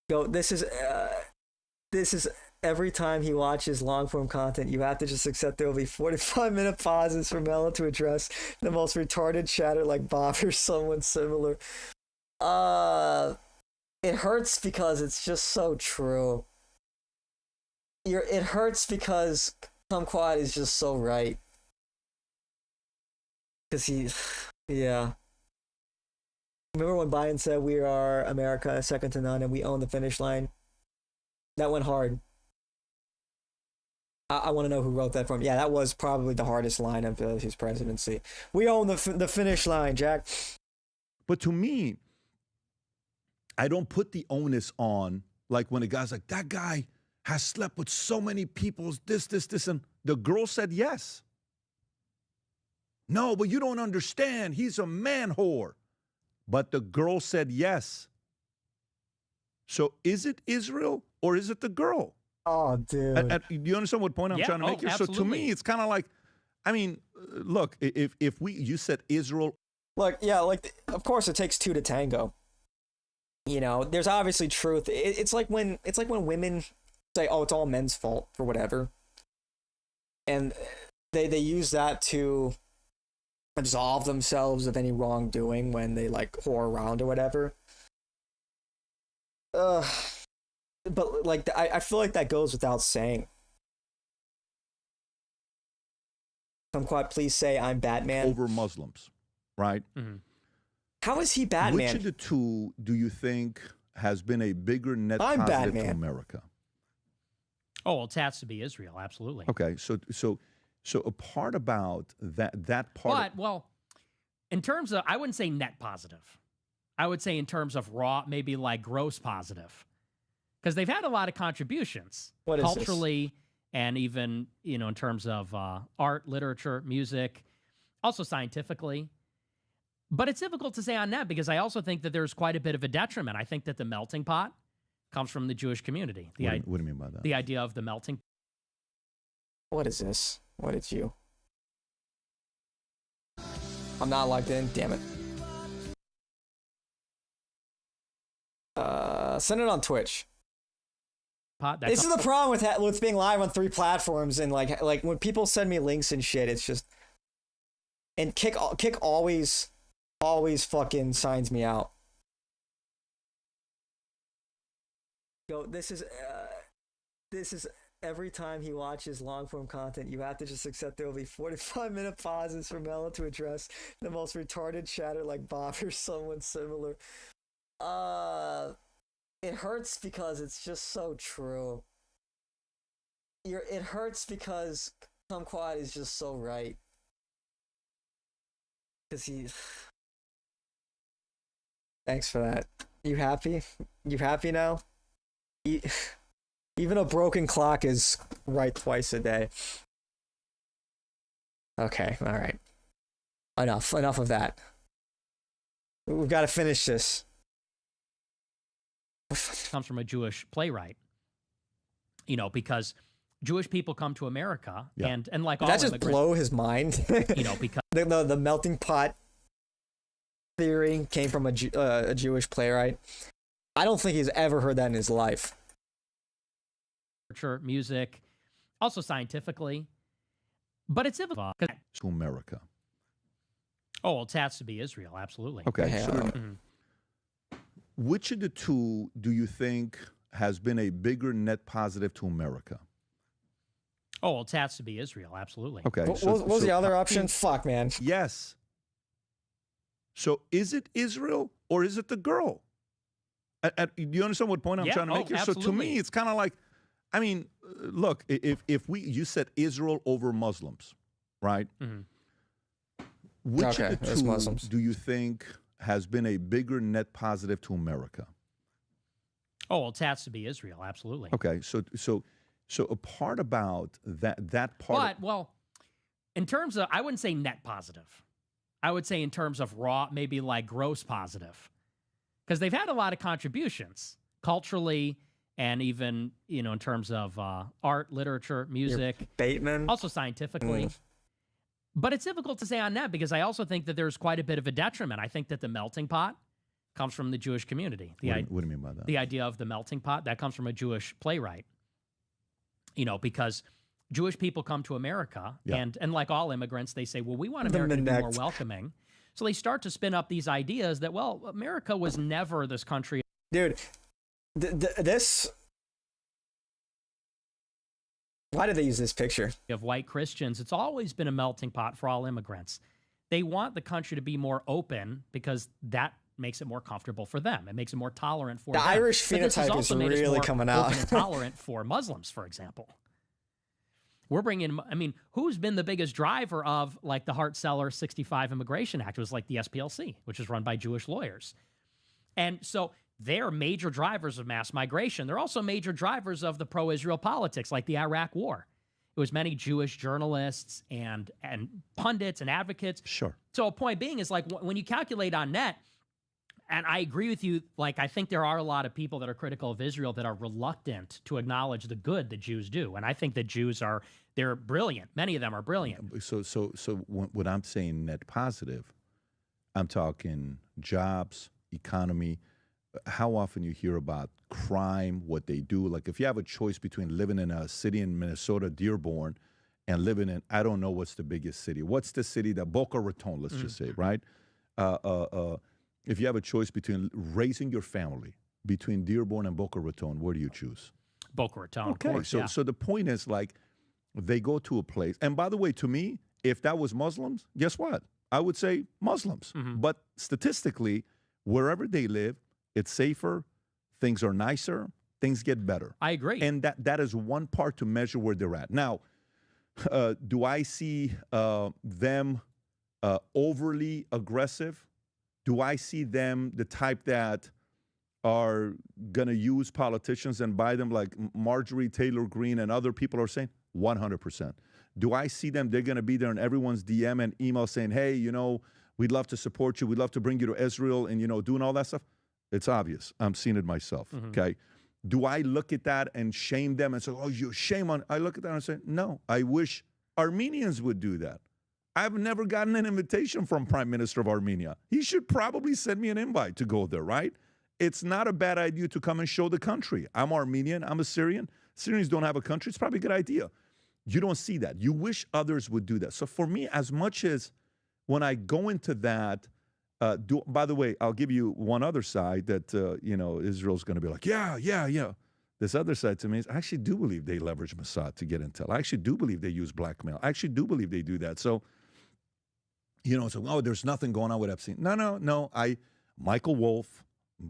[SPEAKER 1] this is every time he watches long form content, you have to just accept there will be 45-minute pauses for Mello to address the most retarded chatter like Bob or someone similar. It hurts because it's just so true. It hurts because Kumquat is just so right. Because yeah. Remember when Biden said we are America, second to none, and we own the finish line? That went hard. I want to know who wrote that from. Yeah, that was probably the hardest line of his presidency. We own the finish line, Jack.
[SPEAKER 2] But to me, I don't put the onus on, like when a guy's like, that guy has slept with so many people, this, and the girl said yes. No, but you don't understand. He's a man whore. But the girl said yes. So is it Israel or is it the girl?
[SPEAKER 1] Oh, dude.
[SPEAKER 2] Do you understand what point I'm trying to make here?
[SPEAKER 3] Absolutely.
[SPEAKER 2] So to me, it's kind of like, look, if you said Israel.
[SPEAKER 1] Look, yeah, of course it takes two to tango. There's obviously truth. It's like when women say, "Oh, it's all men's fault" for whatever, and they use that to absolve themselves of any wrongdoing when they whore around or whatever. But I feel like that goes without saying. Kumquat, please say I'm Batman.
[SPEAKER 2] Over Muslims, right?
[SPEAKER 3] Mm-hmm.
[SPEAKER 1] How is he Batman?
[SPEAKER 2] Which of the two do you think has been a bigger net
[SPEAKER 1] I'm
[SPEAKER 2] positive
[SPEAKER 1] Batman.
[SPEAKER 2] to America?
[SPEAKER 3] Oh, well, it has to be Israel, absolutely.
[SPEAKER 2] Okay, so a part about that part.
[SPEAKER 3] But, in terms of, I wouldn't say net positive. I would say in terms of raw, maybe gross positive. Because they've had a lot of contributions.
[SPEAKER 1] What is
[SPEAKER 3] culturally, and even, in terms of art, literature, music, also scientifically. But it's difficult to say on that because I also think that there's quite a bit of a detriment. I think that the melting pot comes from the Jewish community.
[SPEAKER 2] What do you mean by that?
[SPEAKER 3] The idea of the melting.
[SPEAKER 1] What is this? What did you? I'm not logged in. Damn it. Send it on Twitch. This is the problem with being live on 3 platforms, and like when people send me links and shit, it's just. And Kick always fucking signs me out. This is every time he watches long form content, you have to just accept there will be 45-minute pauses for Mello to address the most retarded chatter like Bob or someone similar. It hurts because it's just so true. It hurts because Kumquat is just so right. Because Thanks for that. You happy? You happy now? Even a broken clock is right twice a day. Okay, all right. Enough of that. We've got to finish this.
[SPEAKER 3] Comes from a Jewish playwright. Because Jewish people come to America, and like all
[SPEAKER 1] that just
[SPEAKER 3] immigrants,
[SPEAKER 1] blow his mind.
[SPEAKER 3] Because
[SPEAKER 1] the melting pot theory came from a Jewish playwright. I don't think he's ever heard that in his life.
[SPEAKER 3] Literature, music, also scientifically, but it's difficult
[SPEAKER 2] To America.
[SPEAKER 3] Oh, well, it has to be Israel, absolutely.
[SPEAKER 2] Okay.
[SPEAKER 1] Yeah.
[SPEAKER 2] So which of the two do you think has been a bigger net positive to America?
[SPEAKER 3] Oh, well, it has to be Israel, absolutely.
[SPEAKER 2] Okay.
[SPEAKER 1] What was the other option? Fuck, man.
[SPEAKER 2] Yes. So is it Israel or is it the girl? Do you understand what point I'm trying to make here?
[SPEAKER 3] Absolutely.
[SPEAKER 2] So to me, it's kind of like, look, if you said Israel over Muslims, right?
[SPEAKER 3] Mm-hmm.
[SPEAKER 2] Which
[SPEAKER 1] Okay,
[SPEAKER 2] of the
[SPEAKER 1] it's
[SPEAKER 2] two
[SPEAKER 1] Muslims.
[SPEAKER 2] do you think has been a bigger net positive to America?
[SPEAKER 3] Oh, well, it has to be Israel, absolutely.
[SPEAKER 2] Okay, so a part about that part.
[SPEAKER 3] But, well, in terms of, I wouldn't say net positive. I would say in terms of raw, maybe like gross positive. Because they've had a lot of contributions culturally and even, you know, in terms of art, literature, music.
[SPEAKER 1] Bateman.
[SPEAKER 3] Also scientifically. But it's difficult to say on that because I also think that there's quite a bit of a detriment. I think that the melting pot comes from the Jewish community.
[SPEAKER 2] What do you mean by that?
[SPEAKER 3] The idea of the melting pot, that comes from a Jewish playwright. You know, because Jewish people come to America, and like all immigrants, they say, well, we want America to be more welcoming. So they start to spin up these ideas that, well, America was never this country.
[SPEAKER 1] Dude, this... Why did they use this picture?
[SPEAKER 3] Of white Christians. It's always been a melting pot for all immigrants. They want the country to be more open because that makes it more comfortable for them. It makes it more tolerant for them.
[SPEAKER 1] The Irish phenotype is really coming out.
[SPEAKER 3] Open and tolerant for Muslims, for example. We're bringing, I mean, who's been the biggest driver of like the Hart-Celler 65 Immigration Act? It was like the SPLC, which is run by Jewish lawyers. And so they're major drivers of mass migration. They're also major drivers of the pro-Israel politics, like the Iraq War. It was many Jewish journalists and pundits and advocates.
[SPEAKER 2] Sure.
[SPEAKER 3] So a point being is like when you calculate on net, and I agree with you, like I think there are a lot of people that are critical of Israel that are reluctant to acknowledge the good that Jews do. And I think that Jews they're brilliant. Many of them are brilliant.
[SPEAKER 2] So when I'm saying net positive, I'm talking jobs, economy. How often you hear about crime, what they do. Like if you have a choice between living in a city in Minnesota, Dearborn, and living in, I don't know what's the biggest city. What's the city that Boca Raton, let's just say, right? If you have a choice between raising your family between Dearborn and Boca Raton, where do you choose?
[SPEAKER 3] Boca Raton,
[SPEAKER 2] okay,
[SPEAKER 3] of course,
[SPEAKER 2] so the point is like they go to a place. And by the way, to me, if that was Muslims, guess what? I would say Muslims. But statistically, wherever they live, it's safer, things are nicer, things get better.
[SPEAKER 3] I agree.
[SPEAKER 2] And that is one part to measure where they're at. Now, do I see them overly aggressive? Do I see them the type that are going to use politicians and buy them like Marjorie Taylor Greene and other people are saying? 100%. Do I see them, they're going to be there in everyone's DM and email saying, hey, you know, we'd love to support you. We'd love to bring you to Israel and, you know, doing all that stuff? It's obvious. I'm seeing it myself, okay? Do I look at that and shame them and say, oh, you shame on... I look at that and say, no, I wish Armenians would do that. I've never gotten an invitation from Prime Minister of Armenia. He should probably send me an invite to go there, right? It's not a bad idea to come and show the country. I'm Armenian. I'm a Syrian. Syrians don't have a country. It's probably a good idea. You don't see that. You wish others would do that. So for me, as much as when I go into that, by the way, I'll give you one other side that, you know, Israel's going to be like, yeah. This other side to me is I actually do believe they leverage Mossad to get intel. I actually do believe they use blackmail. I actually do believe they do that. So, you know, so, oh, there's nothing going on with Epstein. No. Michael Wolff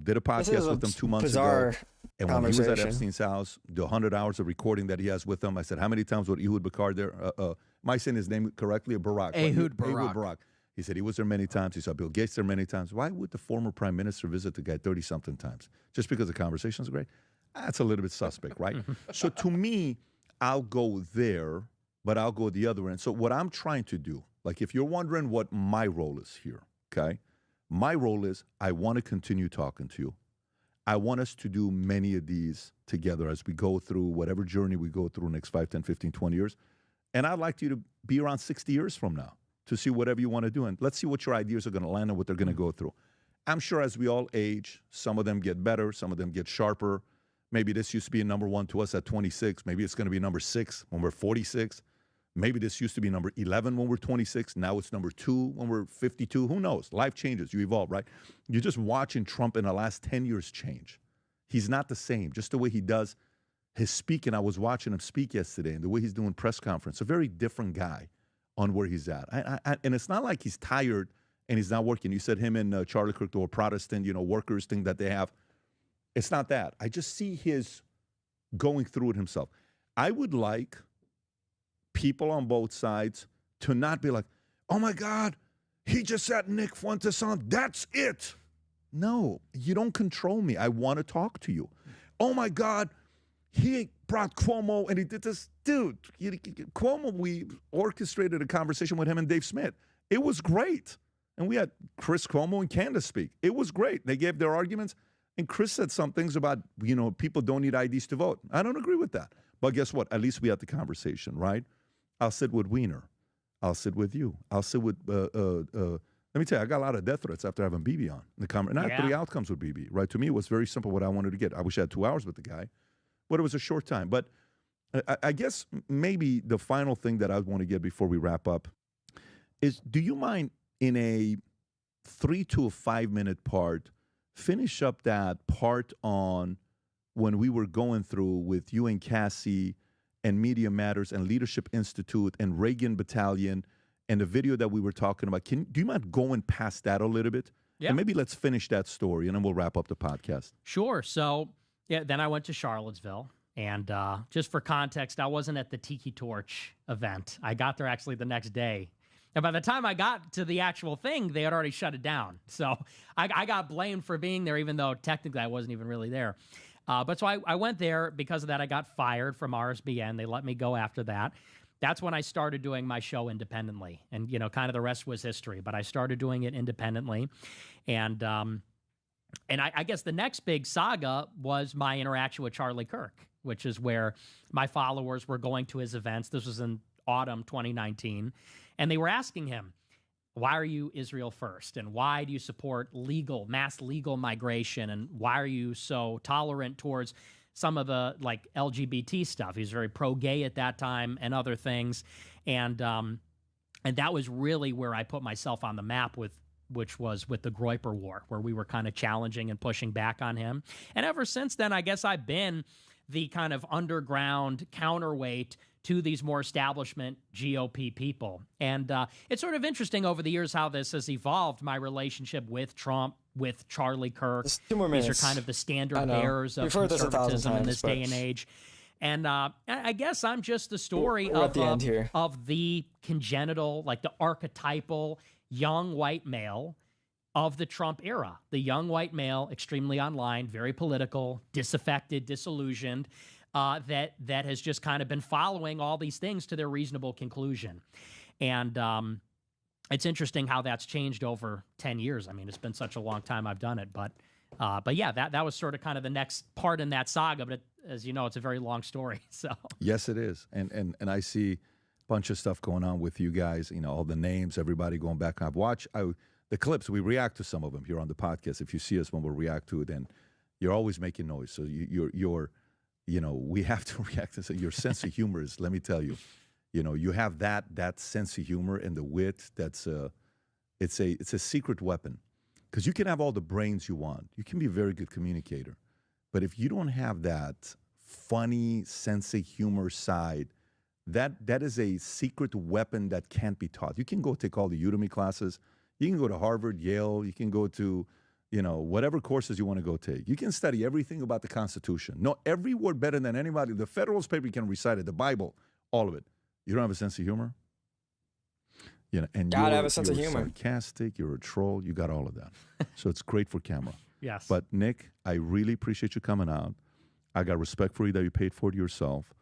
[SPEAKER 2] did a podcast with him 2 months ago. And when he was at Epstein's house, the 100 hours of recording that he has with him, I said, how many times was Ehud Barak there? Am I saying his name correctly? Barak.
[SPEAKER 10] Ehud Barak.
[SPEAKER 2] He said he was there many times. He saw Bill Gates there many times. Why would the former prime minister visit the guy 30-something times? Just because the conversation's great? That's a little bit suspect, right? So to me, I'll go there, but I'll go the other end. So what I'm trying to do, like if you're wondering what my role is here, okay? My role is I want to continue talking to you. I want us to do many of these together as we go through whatever journey we go through next 5, 10, 15, 20 years. And I'd like you to be around 60 years from now to see whatever you want to do. And let's see what your ideas are going to land and what they're going to go through. I'm sure as we all age, some of them get better, some of them get sharper. Maybe this used to be a number 1 to us at 26. Maybe it's going to be number 6 when we're 46. Maybe this used to be number 11 when we're 26. Now it's number 2 when we're 52. Who knows? Life changes. You evolve, right? You're just watching Trump in the last 10 years change. He's not the same. Just the way he does his speaking. I was watching him speak yesterday and the way he's doing press conference. A very different guy on where he's at. And it's not like he's tired and he's not working. You said him and Charlie Kirk, the Protestant, you know, workers thing that they have. It's not that. I just see his going through it himself. I would like people on both sides to not be like, oh my God, he just had Nick Fuentes on. That's it. No, you don't control me. I want to talk to you. Oh my God, he brought Cuomo and he did this. Dude, Cuomo, we orchestrated a conversation with him and Dave Smith. It was great. And we had Chris Cuomo and Candace speak. It was great. They gave their arguments. And Chris said some things about, people don't need IDs to vote. I don't agree with that. But guess what? At least we had the conversation, right? I'll sit with Wiener. I'll sit with you. I'll sit with, let me tell you, I got a lot of death threats after having BB on. And I had 3 outcomes with BB, right? To me, it was very simple what I wanted to get. I wish I had 2 hours with the guy, but it was a short time. But I guess maybe the final thing that I want to get before we wrap up is, do you mind in a 3 to 5 minute part, finish up that part on when we were going through with you and Cassie and Media Matters and Leadership Institute and Reagan Battalion and the video that we were talking about. Do you mind going past that a little bit? Yeah. And maybe let's finish that story and then we'll wrap up the podcast.
[SPEAKER 3] Sure. So, then I went to Charlottesville. And just for context, I wasn't at the Tiki Torch event. I got there actually the next day. And by the time I got to the actual thing, they had already shut it down. So I got blamed for being there, even though technically I wasn't even really there. But so I went there. Because of that, I got fired from RSBN. They let me go after that. That's when I started doing my show independently. And, kind of the rest was history. But I started doing it independently. And I guess the next big saga was my interaction with Charlie Kirk, which is where my followers were going to his events. This was in autumn 2019. And they were asking him, why are you Israel first? And why do you support mass legal migration? And why are you so tolerant towards some of the LGBT stuff? He was very pro-gay at that time and other things. And that was really where I put myself on the map which was with the Groyper War, where we were kind of challenging and pushing back on him. And ever since then, I guess I've been the kind of underground counterweight to these more establishment GOP people. And it's sort of interesting over the years how this has evolved, my relationship with Trump, with Charlie Kirk.
[SPEAKER 1] Just 2 more minutes.
[SPEAKER 3] These are kind of the standard bearers of conservatism in this day and age. And I guess I'm just the story of the congenital, the archetypal young white male of the Trump era. The young white male, extremely online, very political, disaffected, disillusioned, that has just kind of been following all these things to their reasonable conclusion. And it's interesting how that's changed over 10 years. I mean, it's been such a long time I've done it. But yeah, that was sort of kind of the next part in that saga. But as you know, it's a very long story. So
[SPEAKER 2] yes, it is. And I see a bunch of stuff going on with you guys, all the names, everybody going back. I've watched the clips. We react to some of them here on the podcast. If you see us when we react to it, then you're always making noise. So you're we have to react to your sense of humor is, let me tell you, you have that sense of humor and the wit. It's a secret weapon, because you can have all the brains you want. You can be a very good communicator, but if you don't have that funny sense of humor side, that is a secret weapon that can't be taught. You can go take all the Udemy classes. You can go to Harvard, Yale. You can go to whatever courses you want to go take. You can study everything about the Constitution. Know every word better than anybody. The Federalist Paper, you can recite it. The Bible, all of it. You don't have a sense of humor? And
[SPEAKER 1] gotta have a sense of humor.
[SPEAKER 2] You're sarcastic. You're a troll. You got all of that. So it's great for camera.
[SPEAKER 3] Yes.
[SPEAKER 2] But Nick, I really appreciate you coming out. I got respect for you that you paid for it yourself.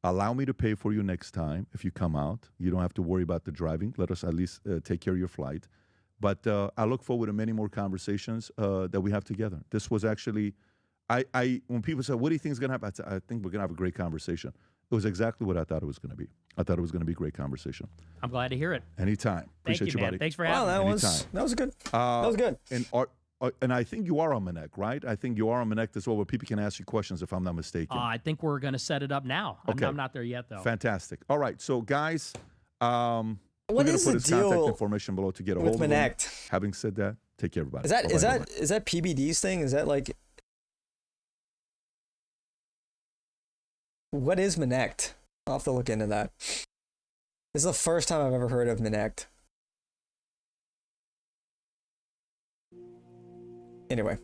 [SPEAKER 2] Allow me to pay for you next time if you come out. You don't have to worry about the driving. Let us at least take care of your flight. But I look forward to many more conversations that we have together. This was actually, when people say, what do you think is going to happen? I think we're going to have a great conversation. It was exactly what I thought it was going to be. I thought it was going to be a great conversation.
[SPEAKER 3] I'm glad to hear it.
[SPEAKER 2] Anytime. Appreciate you,
[SPEAKER 3] man.
[SPEAKER 2] buddy.
[SPEAKER 3] Thanks for having me.
[SPEAKER 1] That was good. That was good.
[SPEAKER 2] And I think you are on Manek, right? I think you are on Manek as well, where people can ask you questions, if I'm not mistaken.
[SPEAKER 3] I think we're going to set it up now.
[SPEAKER 2] Okay.
[SPEAKER 3] I'm not there yet, though.
[SPEAKER 2] Fantastic. All right. So, guys,
[SPEAKER 1] what
[SPEAKER 2] we're going
[SPEAKER 1] is
[SPEAKER 2] to put
[SPEAKER 1] the
[SPEAKER 2] his
[SPEAKER 1] deal
[SPEAKER 2] contact information below to get a hold of him.
[SPEAKER 1] Manek?
[SPEAKER 2] Having said that, take care, everybody.
[SPEAKER 1] Is that PBD's thing? Is that like, what is Manek? I'll have to look into that. This is the first time I've ever heard of Manek. Anyway,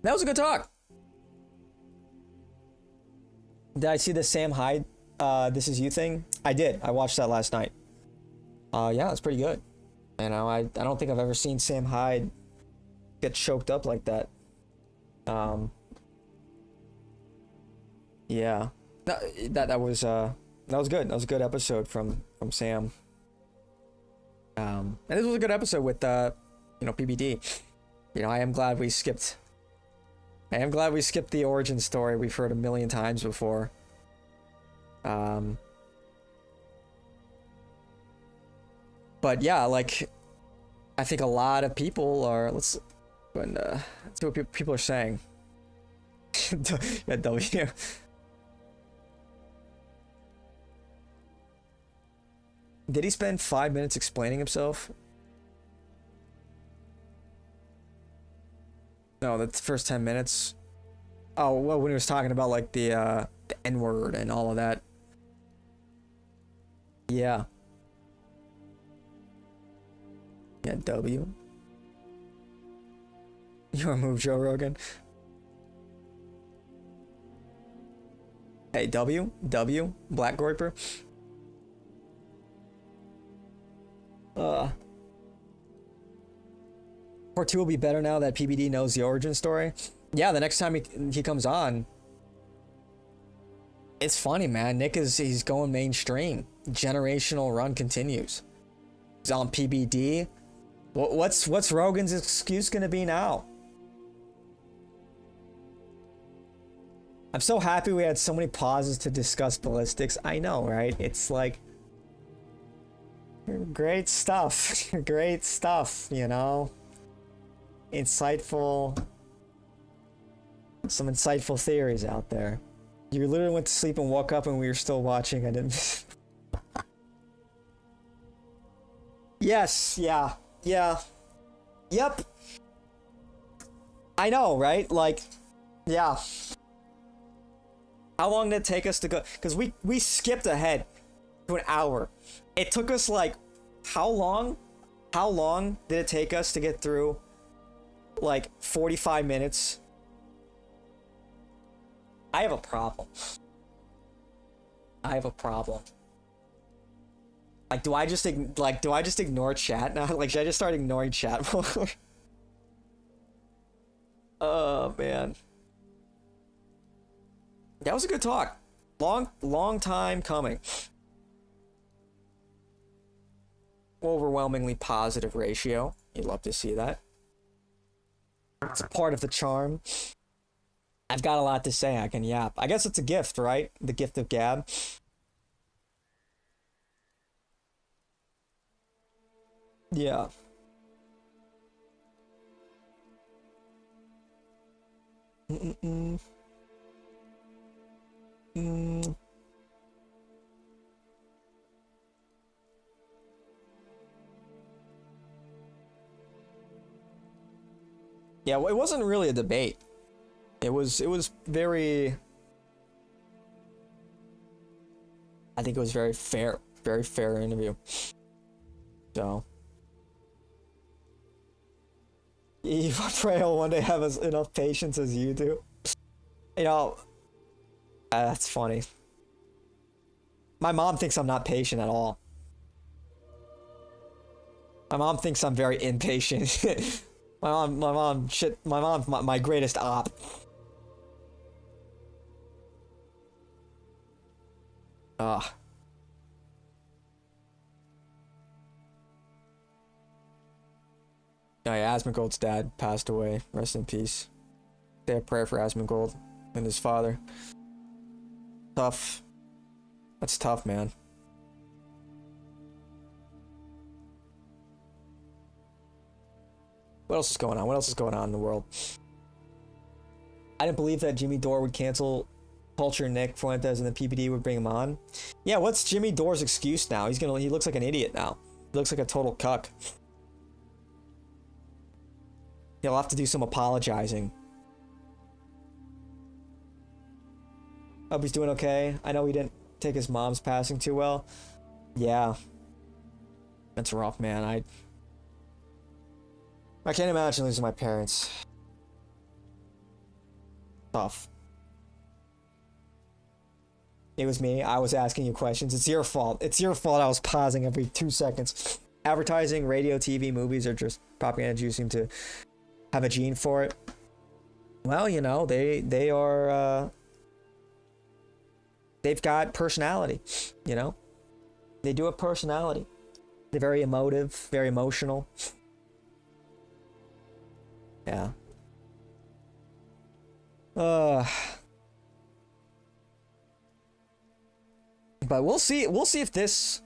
[SPEAKER 1] that was a good talk. Did I see the Sam Hyde This Is You thing? I did. I watched that last night. Yeah, it's pretty good. I don't think I've ever seen Sam Hyde get choked up like that. Yeah, that was good. That was a good episode from Sam. And this was a good episode with PBD. I am glad we skipped the origin story we've heard a million times before. But yeah, like, I think a lot of people are. Let's see what people are saying. Yeah, W. Did he spend 5 minutes explaining himself? No, that's the first 10 minutes. Oh, well, when he was talking about like the N-word and all of that. Yeah. Yeah, W. You wanna move Joe Rogan? Hey, W, Black Groiper. Part 2 will be better now that PBD knows the origin story. Yeah, the next time he comes on, it's funny, man. He's going mainstream. Generational run continues. He's on PBD. What's Rogan's excuse gonna be now? I'm so happy we had so many pauses to discuss ballistics. I know, right? It's like great stuff. Great stuff, Insightful. Some insightful theories out there. You literally went to sleep and woke up and we were still watching. I didn't. Yes, yeah. Yep. I know, right? Like, yeah. How long did it take us to go? Because we skipped ahead to an hour. It took us like, how long? How long did it take us to get through like 45 minutes? I have a problem. Like, do I just ignore chat now? Like, should I just start ignoring chat more? Oh man. That was a good talk. Long time coming. Overwhelmingly positive ratio. You'd love to see that. It's part of the charm. I've got a lot to say. I can yap. I guess it's a gift, right? The gift of gab. Yeah. Yeah, well, it wasn't really a debate. It was very, I think it was very fair interview. So I pray I'll one day have enough patience as you do. That's funny. My mom thinks I'm not patient at all. My mom thinks I'm very impatient. My mom's my greatest op. Ah. Oh yeah, Asmongold's dad passed away. Rest in peace. Say a prayer for Asmongold and his father. Tough. That's tough, man. What else is going on? What else is going on in the world? I didn't believe that Jimmy Dore would cancel Culture Nick Fuentes and the PBD would bring him on. Yeah, what's Jimmy Dore's excuse now? He looks like an idiot now. He looks like a total cuck. He'll have to do some apologizing. Hope he's doing okay. I know he didn't take his mom's passing too well. Yeah. That's rough, man. I can't imagine losing my parents. Tough. It was me. I was asking you questions. It's your fault. It's your fault I was pausing every 2 seconds. Advertising, radio, TV, movies are just propaganda. You seem to have a gene for it. Well, they are they've got personality, you know? They do have personality. They're very emotive, very emotional. Yeah. But we'll see if this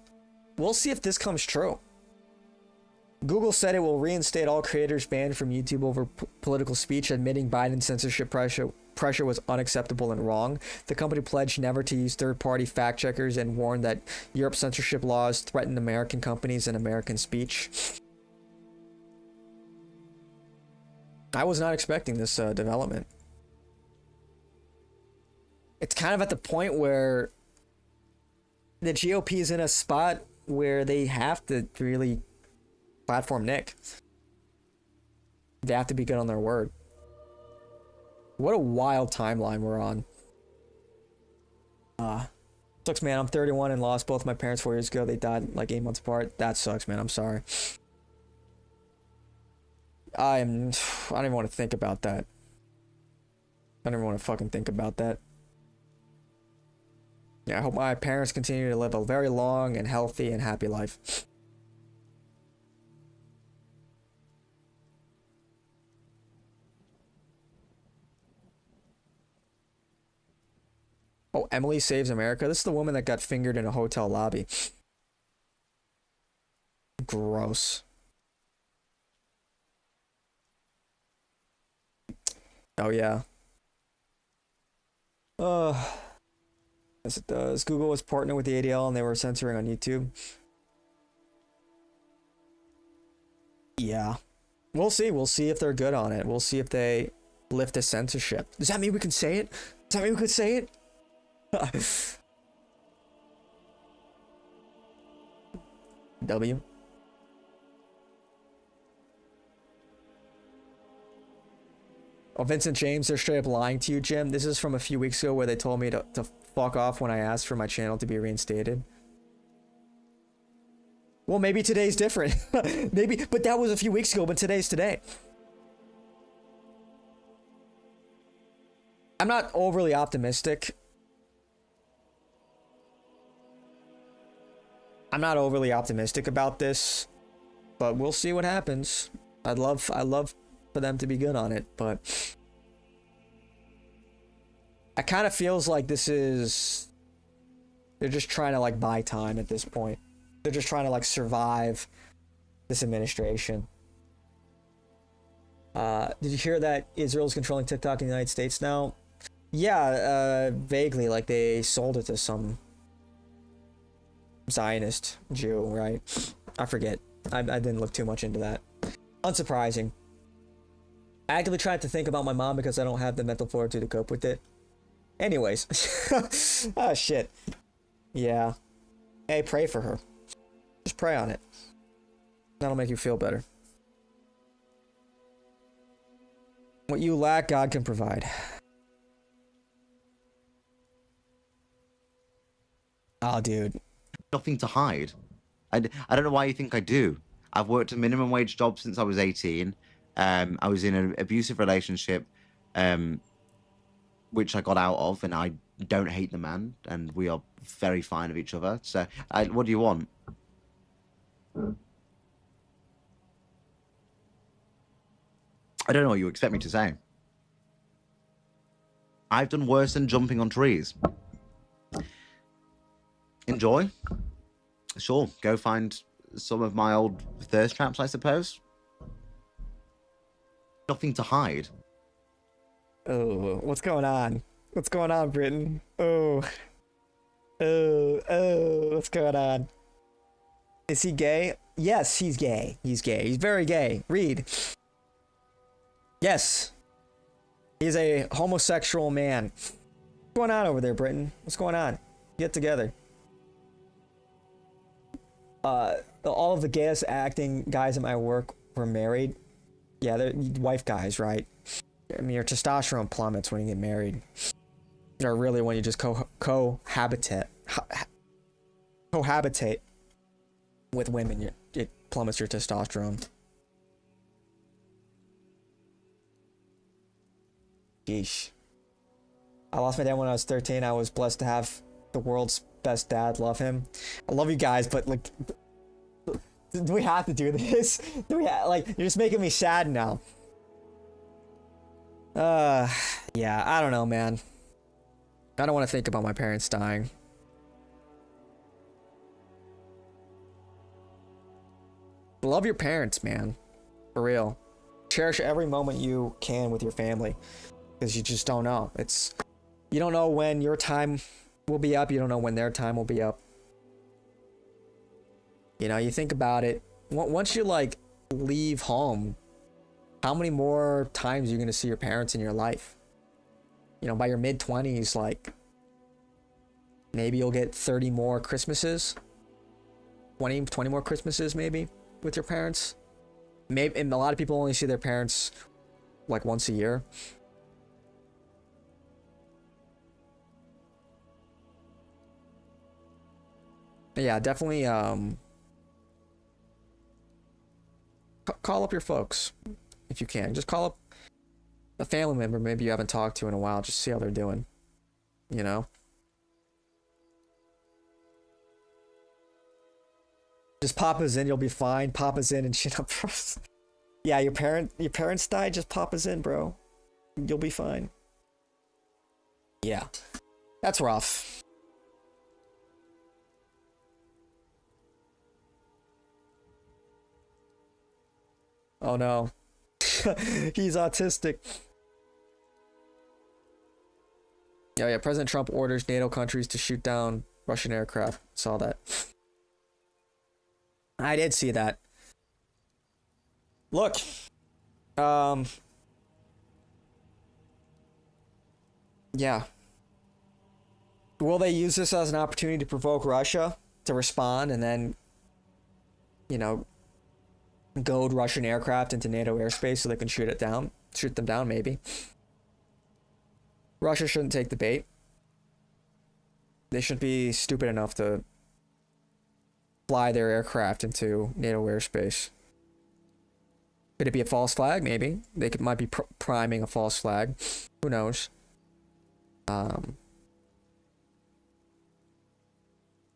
[SPEAKER 1] comes true. Google said it will reinstate all creators banned from YouTube over political speech, admitting Biden's censorship pressure was unacceptable and wrong. The company pledged never to use third-party fact-checkers and warned that Europe's censorship laws threaten American companies and American speech. I was not expecting this development. It's kind of at the point where the GOP is in a spot where they have to really platform Nick. They have to be good on their word. What a wild timeline we're on. Sucks, man. I'm 31 and lost both my parents 4 years ago. They died like 8 months apart. That sucks, man. I'm sorry. I don't even want to think about that. I don't even want to fucking think about that. Yeah, I hope my parents continue to live a very long and healthy and happy life. Oh, Emily Saves America. This is the woman that got fingered in a hotel lobby. Gross. Oh, yeah. Yes, it does. Google was partnered with the ADL and they were censoring on YouTube. Yeah. We'll see. We'll see if they're good on it. We'll see if they lift the censorship. Does that mean we can say it? Does that mean we could say it? W. Oh, Vincent James, they're straight up lying to you, Jim. This is from a few weeks ago where they told me to fuck off when I asked for my channel to be reinstated. Well, maybe today's different. Maybe, but that was a few weeks ago, but today's today. I'm not overly optimistic. I'm not overly optimistic about this, but we'll see what happens. I'd love for them to be good on it, but it kind of feels like this is, they're just trying to like buy time at this point. They're just trying to like survive this administration. Did you hear that Israel's controlling TikTok in the United States now? Yeah, vaguely, like they sold it to some Zionist Jew, right? I forget. I didn't look too much into that. Unsurprising. I actively tried to think about my mom because I don't have the mental fortitude to cope with it. Anyways. Oh, shit. Yeah. Hey, pray for her. Just pray on it. That'll make you feel better. What you lack, God can provide. Oh, dude.
[SPEAKER 10] Nothing to hide. I don't know why you think I do. I've worked a minimum wage job since I was 18. I was in an abusive relationship, which I got out of, and I don't hate the man, and we are very fine of each other. So, what do you want? I don't know what you expect me to say. I've done worse than jumping on trees. Enjoy. Sure, go find some of my old thirst traps, I suppose. Nothing to hide.
[SPEAKER 1] Oh, what's going on? What's going on, Britain? Oh, what's going on? Is he gay? Yes, he's gay. He's gay. He's very gay. Read. Yes. He's a homosexual man. What's going on over there, Britain? What's going on? Get together. All of the gayest acting guys at my work were married. Yeah, they're wife guys, right? I mean, your testosterone plummets when you get married. Or really when you just cohabitate with women, it plummets your testosterone. Yeesh. I lost my dad when I was 13. I was blessed to have the world's best dad. Love him. I love you guys, but like, do we have to do this? Do we like? You're just making me sad now. Yeah, I don't know, man. I don't want to think about my parents dying. Love your parents, man. For real. Cherish every moment you can with your family. Because you just don't know. You don't know when your time will be up. You don't know when their time will be up. You know, you think about it. Once you, like, leave home, how many more times are you going to see your parents in your life? You know, by your mid-20s, like, maybe you'll get 30 more Christmases. 20 more Christmases, maybe, with your parents. Maybe, and a lot of people only see their parents, like, once a year. Yeah, definitely, call up your folks, if you can. Just call up a family member maybe you haven't talked to in a while, just see how they're doing, you know? Just pop us in, you'll be fine. Pop us in and shit up for us. Yeah, your parents died, just pop us in, bro. You'll be fine. Yeah. That's rough. Oh no. He's autistic. Yeah, President Trump orders NATO countries to shoot down Russian aircraft. Saw that. I did see that. Look. Yeah. Will they use this as an opportunity to provoke Russia to respond and then, you know, goad Russian aircraft into NATO airspace so they can shoot them down, maybe. Russia shouldn't take the bait. They shouldn't be stupid enough to fly their aircraft into NATO airspace. Could it be a false flag? Maybe. Might be priming a false flag. Who knows? But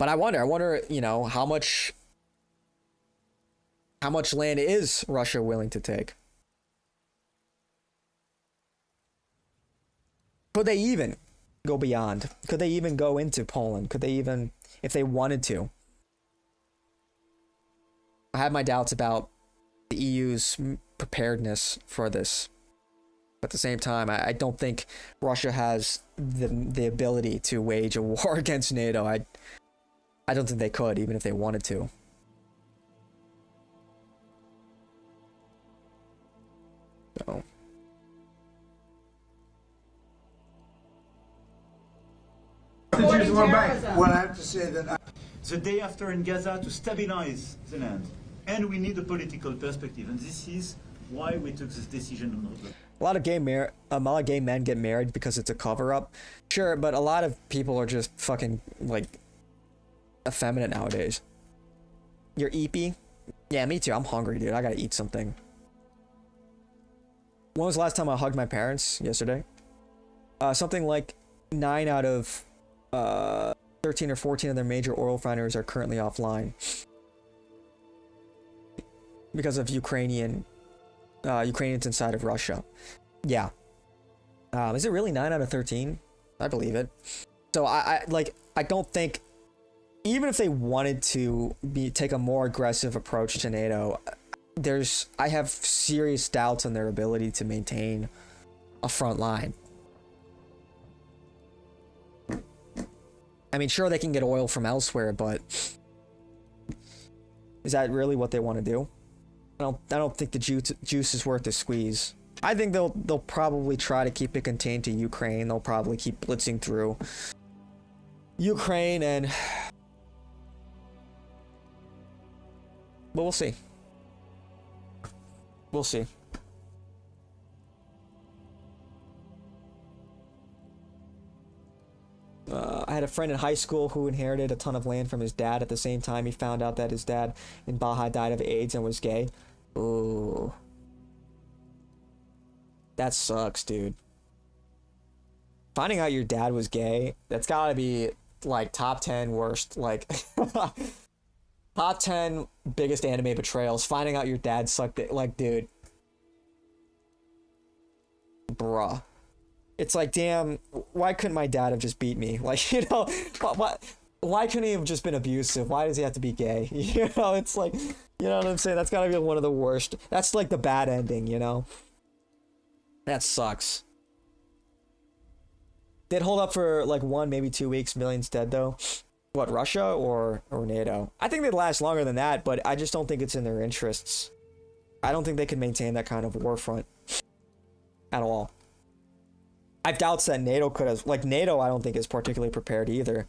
[SPEAKER 1] I wonder, you know, how much land is Russia willing to take? Could they even go beyond? Could they even go into Poland? Could they even, if they wanted to? I have my doubts about the EU's preparedness for this. But at the same time, I don't think Russia has the ability to wage a war against NATO. I don't think they could, even if they wanted to. So.
[SPEAKER 11] Well, I have to say that the day after in Gaza to stabilize the land, and we need a political perspective, and this is why we took this decision.
[SPEAKER 1] A lot of gay men get married because it's a cover-up. Sure, but a lot of people are just fucking, like, effeminate nowadays. You're eepy? Yeah, me too. I'm hungry, dude. I gotta eat something. When was the last time I hugged my parents? Yesterday. Something like 9 out of 13 or 14 of their major oil refineries are currently offline because of Ukrainians inside of Russia. Yeah. Is it really 9 out of 13? I believe it. So I don't think, even if they wanted to take a more aggressive approach to NATO, I have serious doubts on their ability to maintain a front line. I mean, sure, they can get oil from elsewhere, but is that really what they want to do? I don't think the juice is worth the squeeze. I think they'll probably try to keep it contained to Ukraine. They'll probably keep blitzing through Ukraine, but we'll see. We'll see. I had a friend in high school who inherited a ton of land from his dad. At the same time, he found out that his dad in Baja died of AIDS and was gay. Ooh. That sucks, dude. Finding out your dad was gay, that's gotta be like top 10 worst, like top 10 biggest anime betrayals. Finding out your dad sucked it, like, dude, bruh. It's like, damn, why couldn't my dad have just beat me? Like, you know, why couldn't he have just been abusive? Why does he have to be gay? You know, it's like, you know what I'm saying? That's gotta be one of the worst. That's like the bad ending, you know? That sucks. They'd hold up for like 1, maybe 2 weeks, millions dead though. What, Russia or NATO? I think they'd last longer than that, but I just don't think it's in their interests. I don't think they can maintain that kind of war front at all. I have doubts that NATO could have, like, NATO I don't think is particularly prepared either.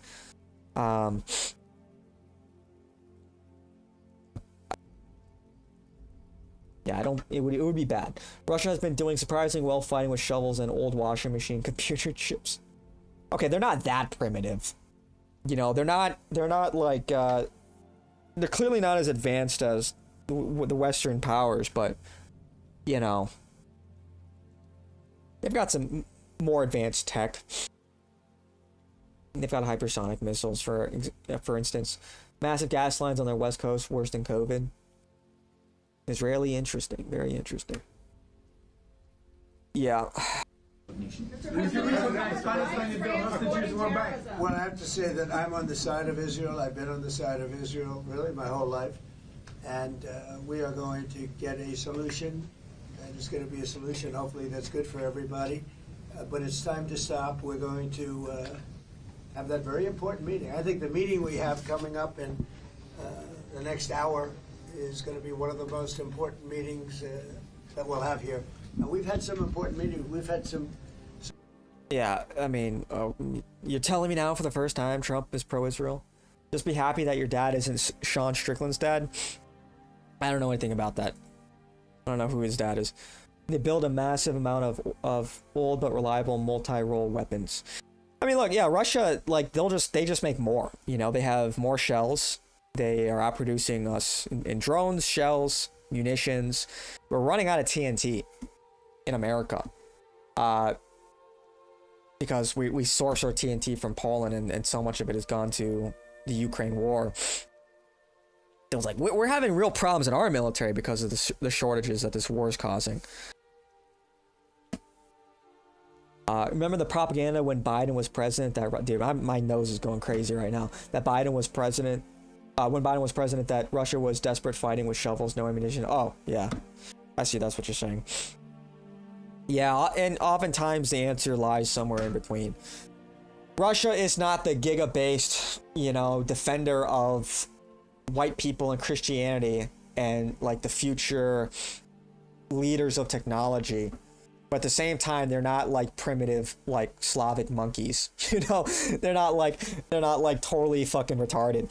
[SPEAKER 1] Yeah, it would be bad. Russia has been doing surprisingly well fighting with shovels and old washing machine computer chips. Okay, they're not that primitive. You know, they're not like, they're clearly not as advanced as the Western powers, but, you know, they've got some more advanced tech. They've got hypersonic missiles, for instance. Massive gas lines on their west coast, worse than COVID. Israeli, interesting, very interesting. Yeah.
[SPEAKER 12] Well, I have to say that I'm on the side of Israel. I've been on the side of Israel really my whole life. And we are going to get a solution. And it's going to be a solution, hopefully, that's good for everybody. But it's time to stop. We're going to have that very important meeting. I think the meeting we have coming up in the next hour is going to be one of the most important meetings that we'll have here. And we've had some important meetings. We've had some...
[SPEAKER 1] Yeah, I mean, you're telling me now for the first time Trump is pro-Israel? Just be happy that your dad isn't Sean Strickland's dad. I don't know anything about that. I don't know who his dad is. They build a massive amount of old but reliable multi-role weapons. I mean, look, yeah, Russia, like, they just make more. You know, they have more shells. They are outproducing us in drones, shells, munitions. We're running out of TNT in America. Because we source our TNT from Poland, and so much of it has gone to the Ukraine war. It was like, we're having real problems in our military because of the shortages that this war is causing. Remember the propaganda when Biden was president? That, dude, my nose is going crazy right now. That Biden was president, when Biden was president, that Russia was desperate, fighting with shovels, no ammunition. Oh, yeah. I see, that's what you're saying. Yeah, and oftentimes the answer lies somewhere in between. Russia is not the giga-based, you know, defender of white people and Christianity and, like, the future leaders of technology. But at the same time, they're not like primitive, like Slavic monkeys. You know, they're not like totally fucking retarded.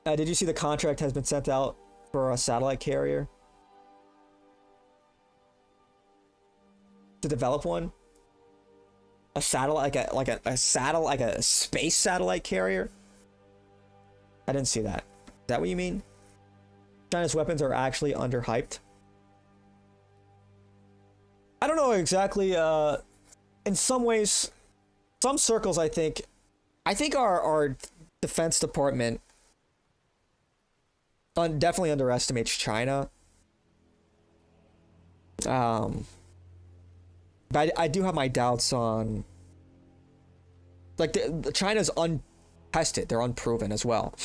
[SPEAKER 1] Did you see the contract has been sent out for a satellite carrier to develop one? A satellite, like a space satellite carrier? I didn't see that. Is that what you mean? China's weapons are actually underhyped. I don't know exactly. In some ways, some circles, I think our Defense Department definitely underestimates China. But I do have my doubts on, like, China's untested. They're unproven as well.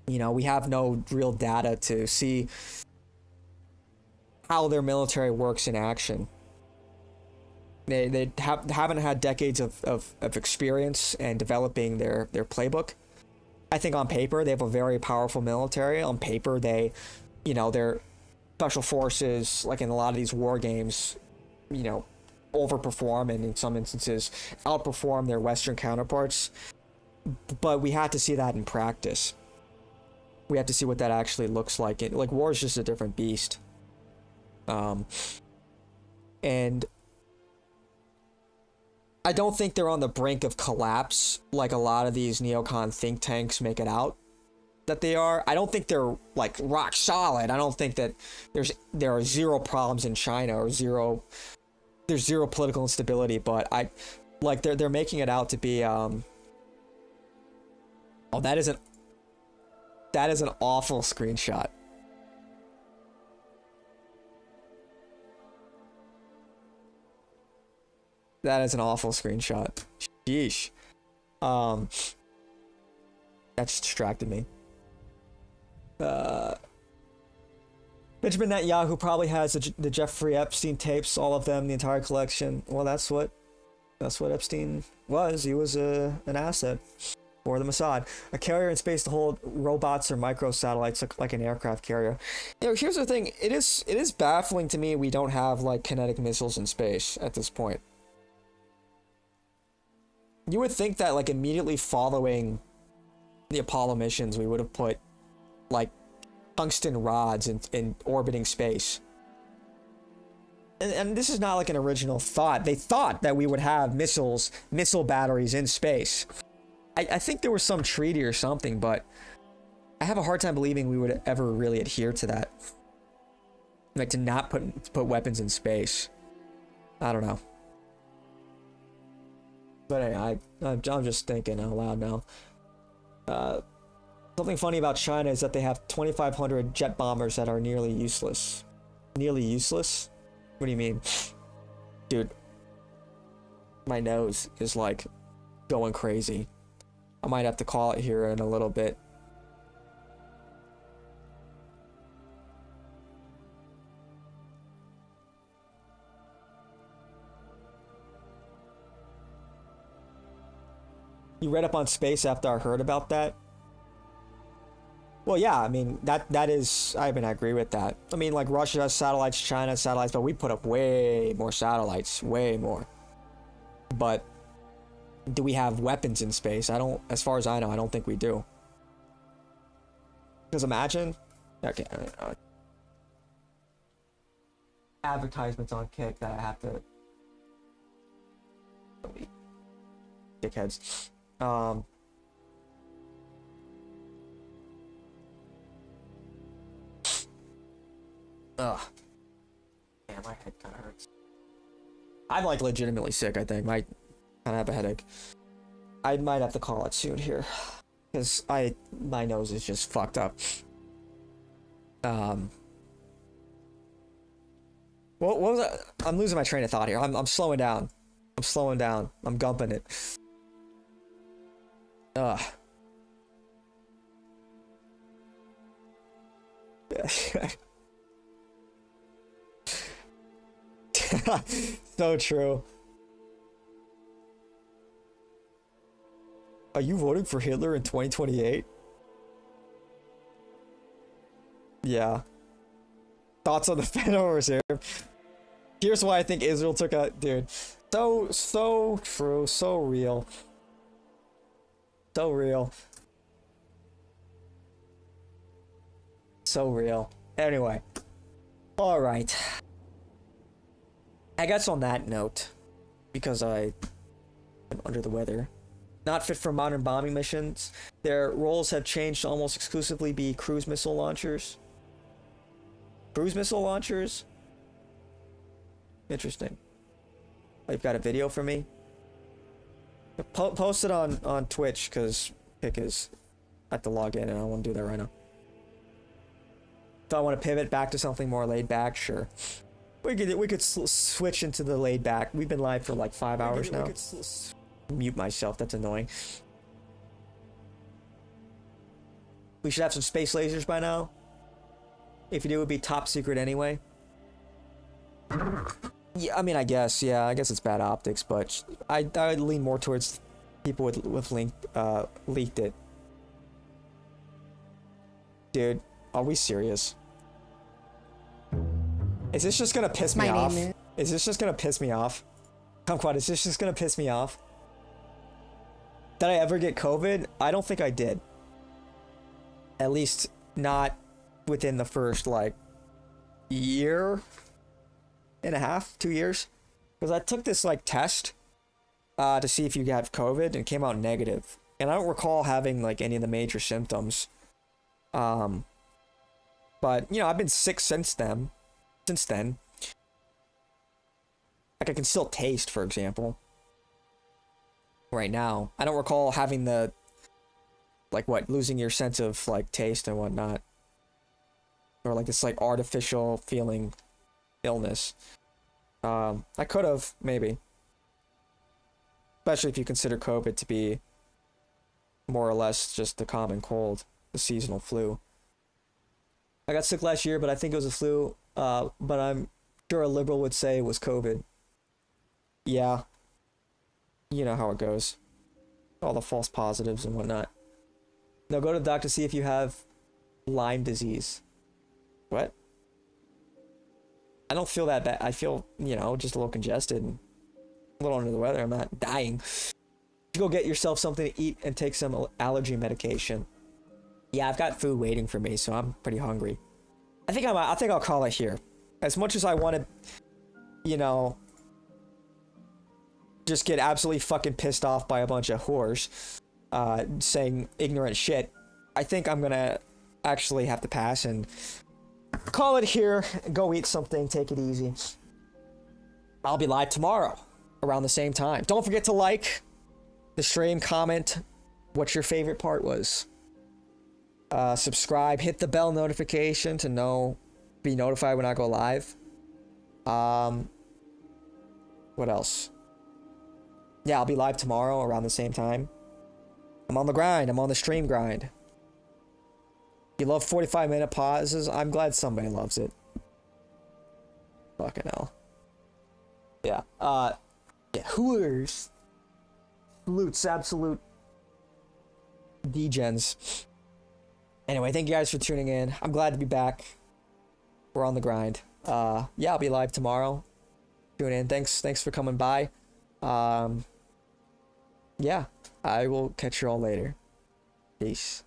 [SPEAKER 1] You know, we have no real data to see how their military works in action. They haven't had decades of experience in developing their playbook. I think on paper they have a very powerful military. On paper they, you know, their special forces, like in a lot of these war games, you know, overperform and in some instances outperform their Western counterparts. But we have to see that in practice. We have to see what that actually looks like. Like, war is just a different beast. And I don't think they're on the brink of collapse like a lot of these neocon think tanks make it out that they are. I don't think they're like rock solid. I don't think that there are zero problems in China or zero there's zero political instability, but they're making it out to be oh, that is an awful screenshot. That is an awful screenshot. Sheesh. That just distracted me. Benjamin Netanyahu probably has the Jeffrey Epstein tapes, all of them, the entire collection. Well, that's what Epstein was. He was an asset for the Mossad. A carrier in space to hold robots or micro satellites like an aircraft carrier. You know, here's the thing. It is baffling to me we don't have like kinetic missiles in space at this point. You would think that like immediately following the Apollo missions, we would have put like tungsten rods in orbiting space. And this is not like an original thought. They thought that we would have missile batteries in space. I think there was some treaty or something, but I have a hard time believing we would ever really adhere to that. Like to not put weapons in space. I don't know. But hey, I'm just thinking out loud now. Something funny about China is that they have 2,500 jet bombers that are nearly useless. Nearly useless? What do you mean? Dude, my nose is like going crazy. I might have to call it here in a little bit. You read up on space after I heard about that? Well, yeah, I mean, that is, I mean, I agree with that. I mean, like, Russia has satellites, China has satellites, but we put up way more satellites, way more. But do we have weapons in space? I don't, as far as I know, I don't think we do. Because imagine, okay, advertisements on Kick that I have to, dickheads. Ugh. Damn, my head kind of hurts. I'm like legitimately sick, I think. Might kind of have a headache. I might have to call it soon here. Because my nose is just fucked up. What was that? I'm losing my train of thought here. I'm slowing down. I'm slowing down. I'm gumping it. Ugh. So true. Are you voting for Hitler in 2028? Yeah. Thoughts on the Federal Reserve? Here's why I think Israel took out, dude. So true, so real. So real. So real. Anyway. Alright. I guess on that note, because I am under the weather, not fit for modern bombing missions, their roles have changed to almost exclusively be cruise missile launchers. Cruise missile launchers? Interesting. Oh, you've got a video for me? Post it on Twitch, because Pick is at the log in and I don't want to do that right now. If I want to pivot back to something more laid back, sure. We could switch into the laid back. We've been live for like 5 hours now. Mute myself, that's annoying. We should have some space lasers by now. If you do, it would be top secret anyway. Yeah, I mean, I guess it's bad optics, but I would lean more towards people with leaked it. Dude, are we serious? Is this just gonna piss me off? Is this just gonna piss me off? Kumquat, is this just gonna piss me off? Did I ever get COVID? I don't think I did. At least not within the first, like, year and a half, 2 years. Because I took this, like, test to see if you have COVID and it came out negative. And I don't recall having, like, any of the major symptoms. But, you know, I've been sick since then. I Like, I can still taste, for example. Right now. I don't recall having the, like, what, losing your sense of, like, taste and whatnot. Or, like, this, like, artificial feeling illness. I could have, maybe. Especially if you consider COVID to be more or less just the common cold, the seasonal flu. I got sick last year, but I think it was a flu. But I'm sure a liberal would say it was COVID. Yeah. You know how it goes. All the false positives and whatnot. Now go to the doctor to see if you have Lyme disease. What? I don't feel that bad. I feel, you know, just a little congested and a little under the weather. I'm not dying. You go get yourself something to eat and take some allergy medication. Yeah, I've got food waiting for me, so I'm pretty hungry. I think I'll call it here. As much as I want to, you know, just get absolutely fucking pissed off by a bunch of whores saying ignorant shit, I think I'm gonna actually have to pass and call it here. Go eat something, take it easy. I'll be live tomorrow around the same time. Don't forget to like the stream, comment what your favorite part was. Subscribe, hit the bell notification to be notified when I go live. What else? Yeah, I'll be live tomorrow around the same time. I'm on the grind. I'm on the stream grind. You love 45-minute pauses? I'm glad somebody loves it. Fucking hell. Yeah. Yeah, Hooters. Salutes, absolute degens. Anyway, thank you guys for tuning in. I'm glad to be back. We're on the grind. Yeah, I'll be live tomorrow. Tune in. Thanks for coming by. Yeah, I will catch you all later. Peace.